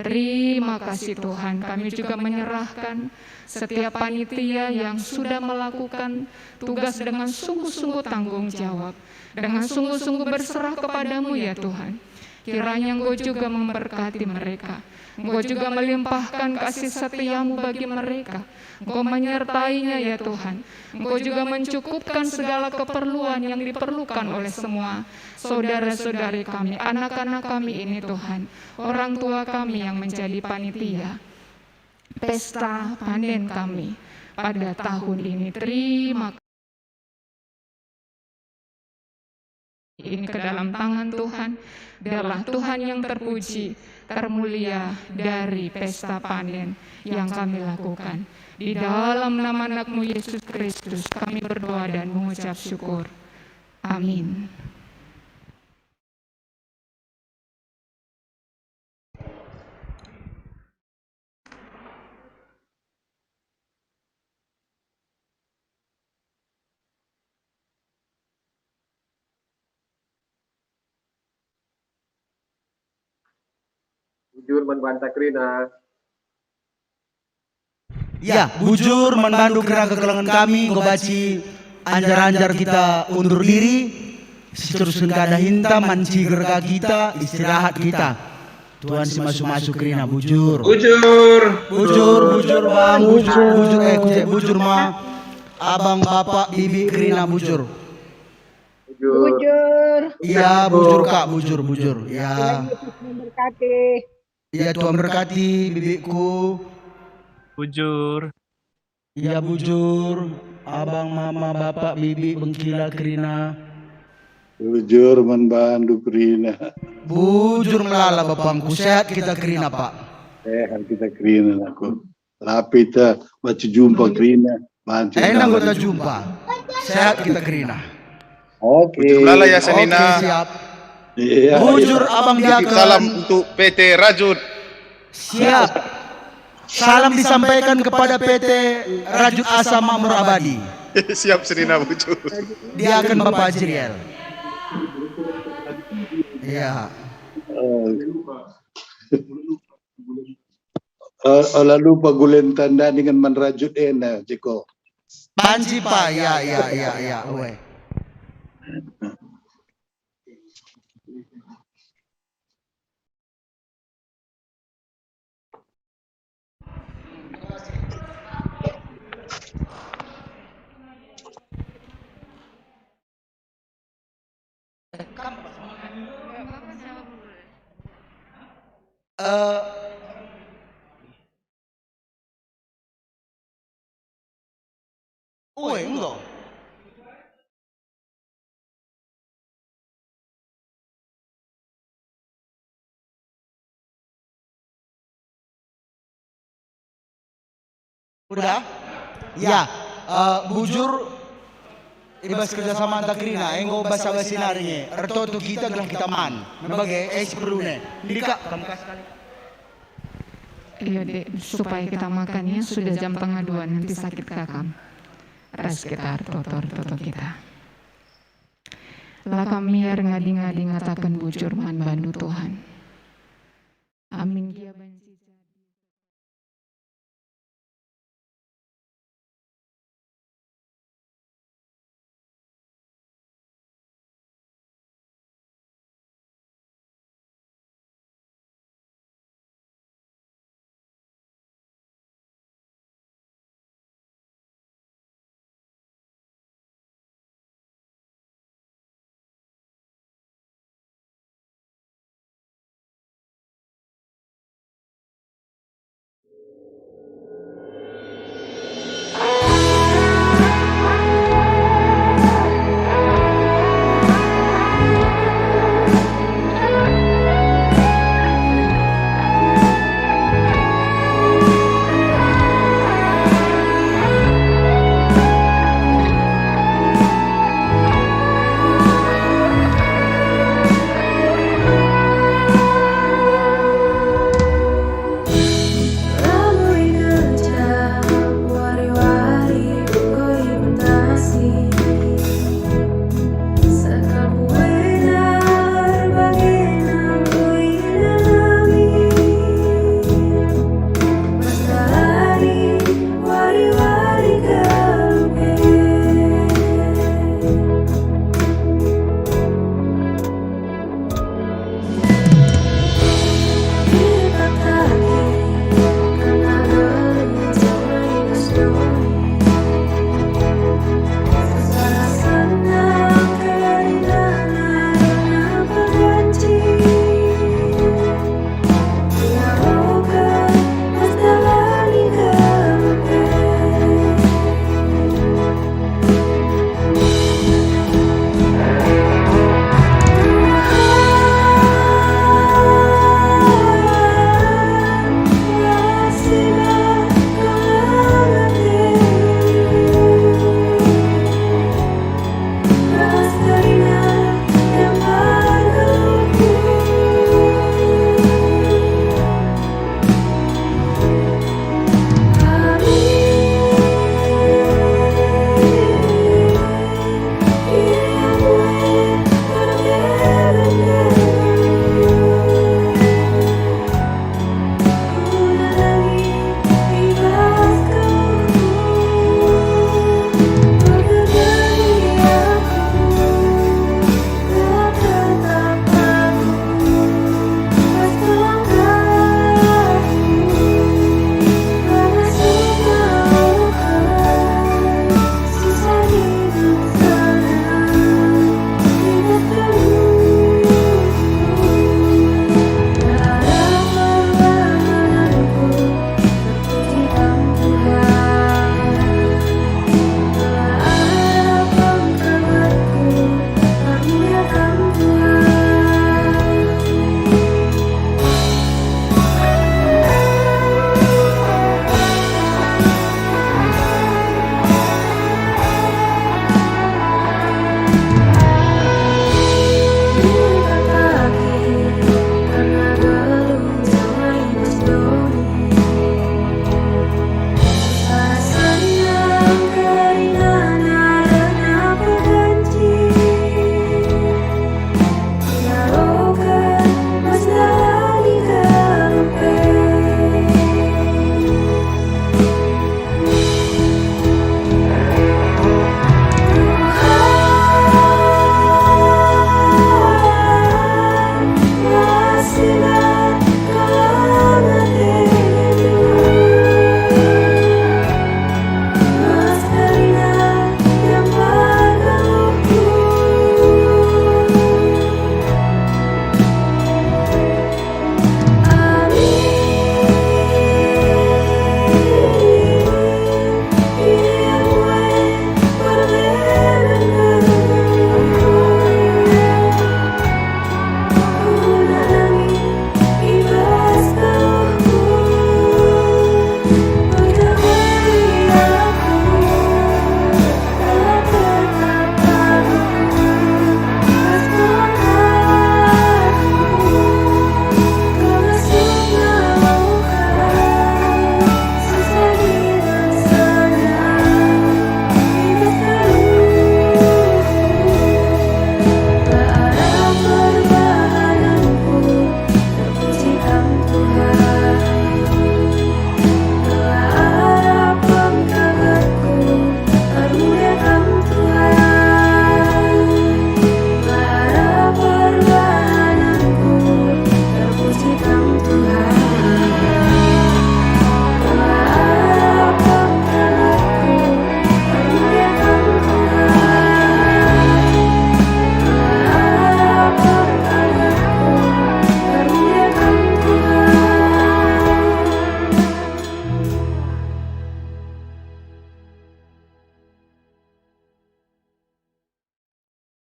Terima kasih Tuhan, kami juga menyerahkan setiap panitia yang sudah melakukan tugas dengan sungguh-sungguh tanggung jawab, dengan sungguh-sungguh berserah kepadamu ya Tuhan. Kiranya Engkau juga memberkati mereka, Engkau juga melimpahkan kasih setiamu bagi mereka, Engkau menyertainya ya Tuhan. Engkau juga mencukupkan segala keperluan yang diperlukan oleh semua saudara-saudari kami, anak-anak kami ini Tuhan, orang tua kami yang menjadi panitia pesta panen kami pada tahun ini. Terima kasih. Ini ke dalam tangan Tuhan, biarlah Tuhan yang terpuji, termulia dari pesta panen yang kami lakukan. Di dalam nama anak-Mu Yesus Kristus kami berdoa dan mengucap syukur. Amin. Bujur membantah kerina. Ya, bujur membantu kerana kekelangan kami, ngobaci anjar-anjar kita undur diri, seteruskan kada hinta, manci gerga kita, istirahat kita. Tuhan si masuk-masuk kerina, bujur. Bujur. Bujur bang, bujur ma, abang bapak bibi kerina bujur. Bujur. Iya bujur kak, bujur. Ya. Berkati. Iya Tuhan berkati bibiku. Bujur. Iya bujur, abang mama bapak bibi bengkila kerina. Bujur membantu kerina. Bujur melala bapangku, sehat kita kerina pak. Sehat kita kerina aku. Tapi kita baca jumpa kerina. Enak kita jumpa. Sehat kita kerina. Oke. Bujur melala ya Senina. Oke, siap. Iya, bujur abang diakan. Salam untuk PT Rajut. Siap. Salam disampaikan kepada PT Rajut Asa Makmur Abadi. Siap Senina bujur. Dia akan Bapak Jiriel. Iya. Lalu pagulen tanda dengan menrajut enak, Jeko. Panci pak, ya, weh. Enggak. Udah? Ya, bujur ibas kerjasama antar kerina, engkau basa-basi naringe, erto tu kita gelang kita man, membagai seperlunya. Jadi kak, kamu kasih kali. Iya dek, supaya kita makannya sudah jam tengah 2 nanti sakit kakam. Res kita totor kita. Lah kami ngadi-ngadi ngatakan bujur man bandu Tuhan.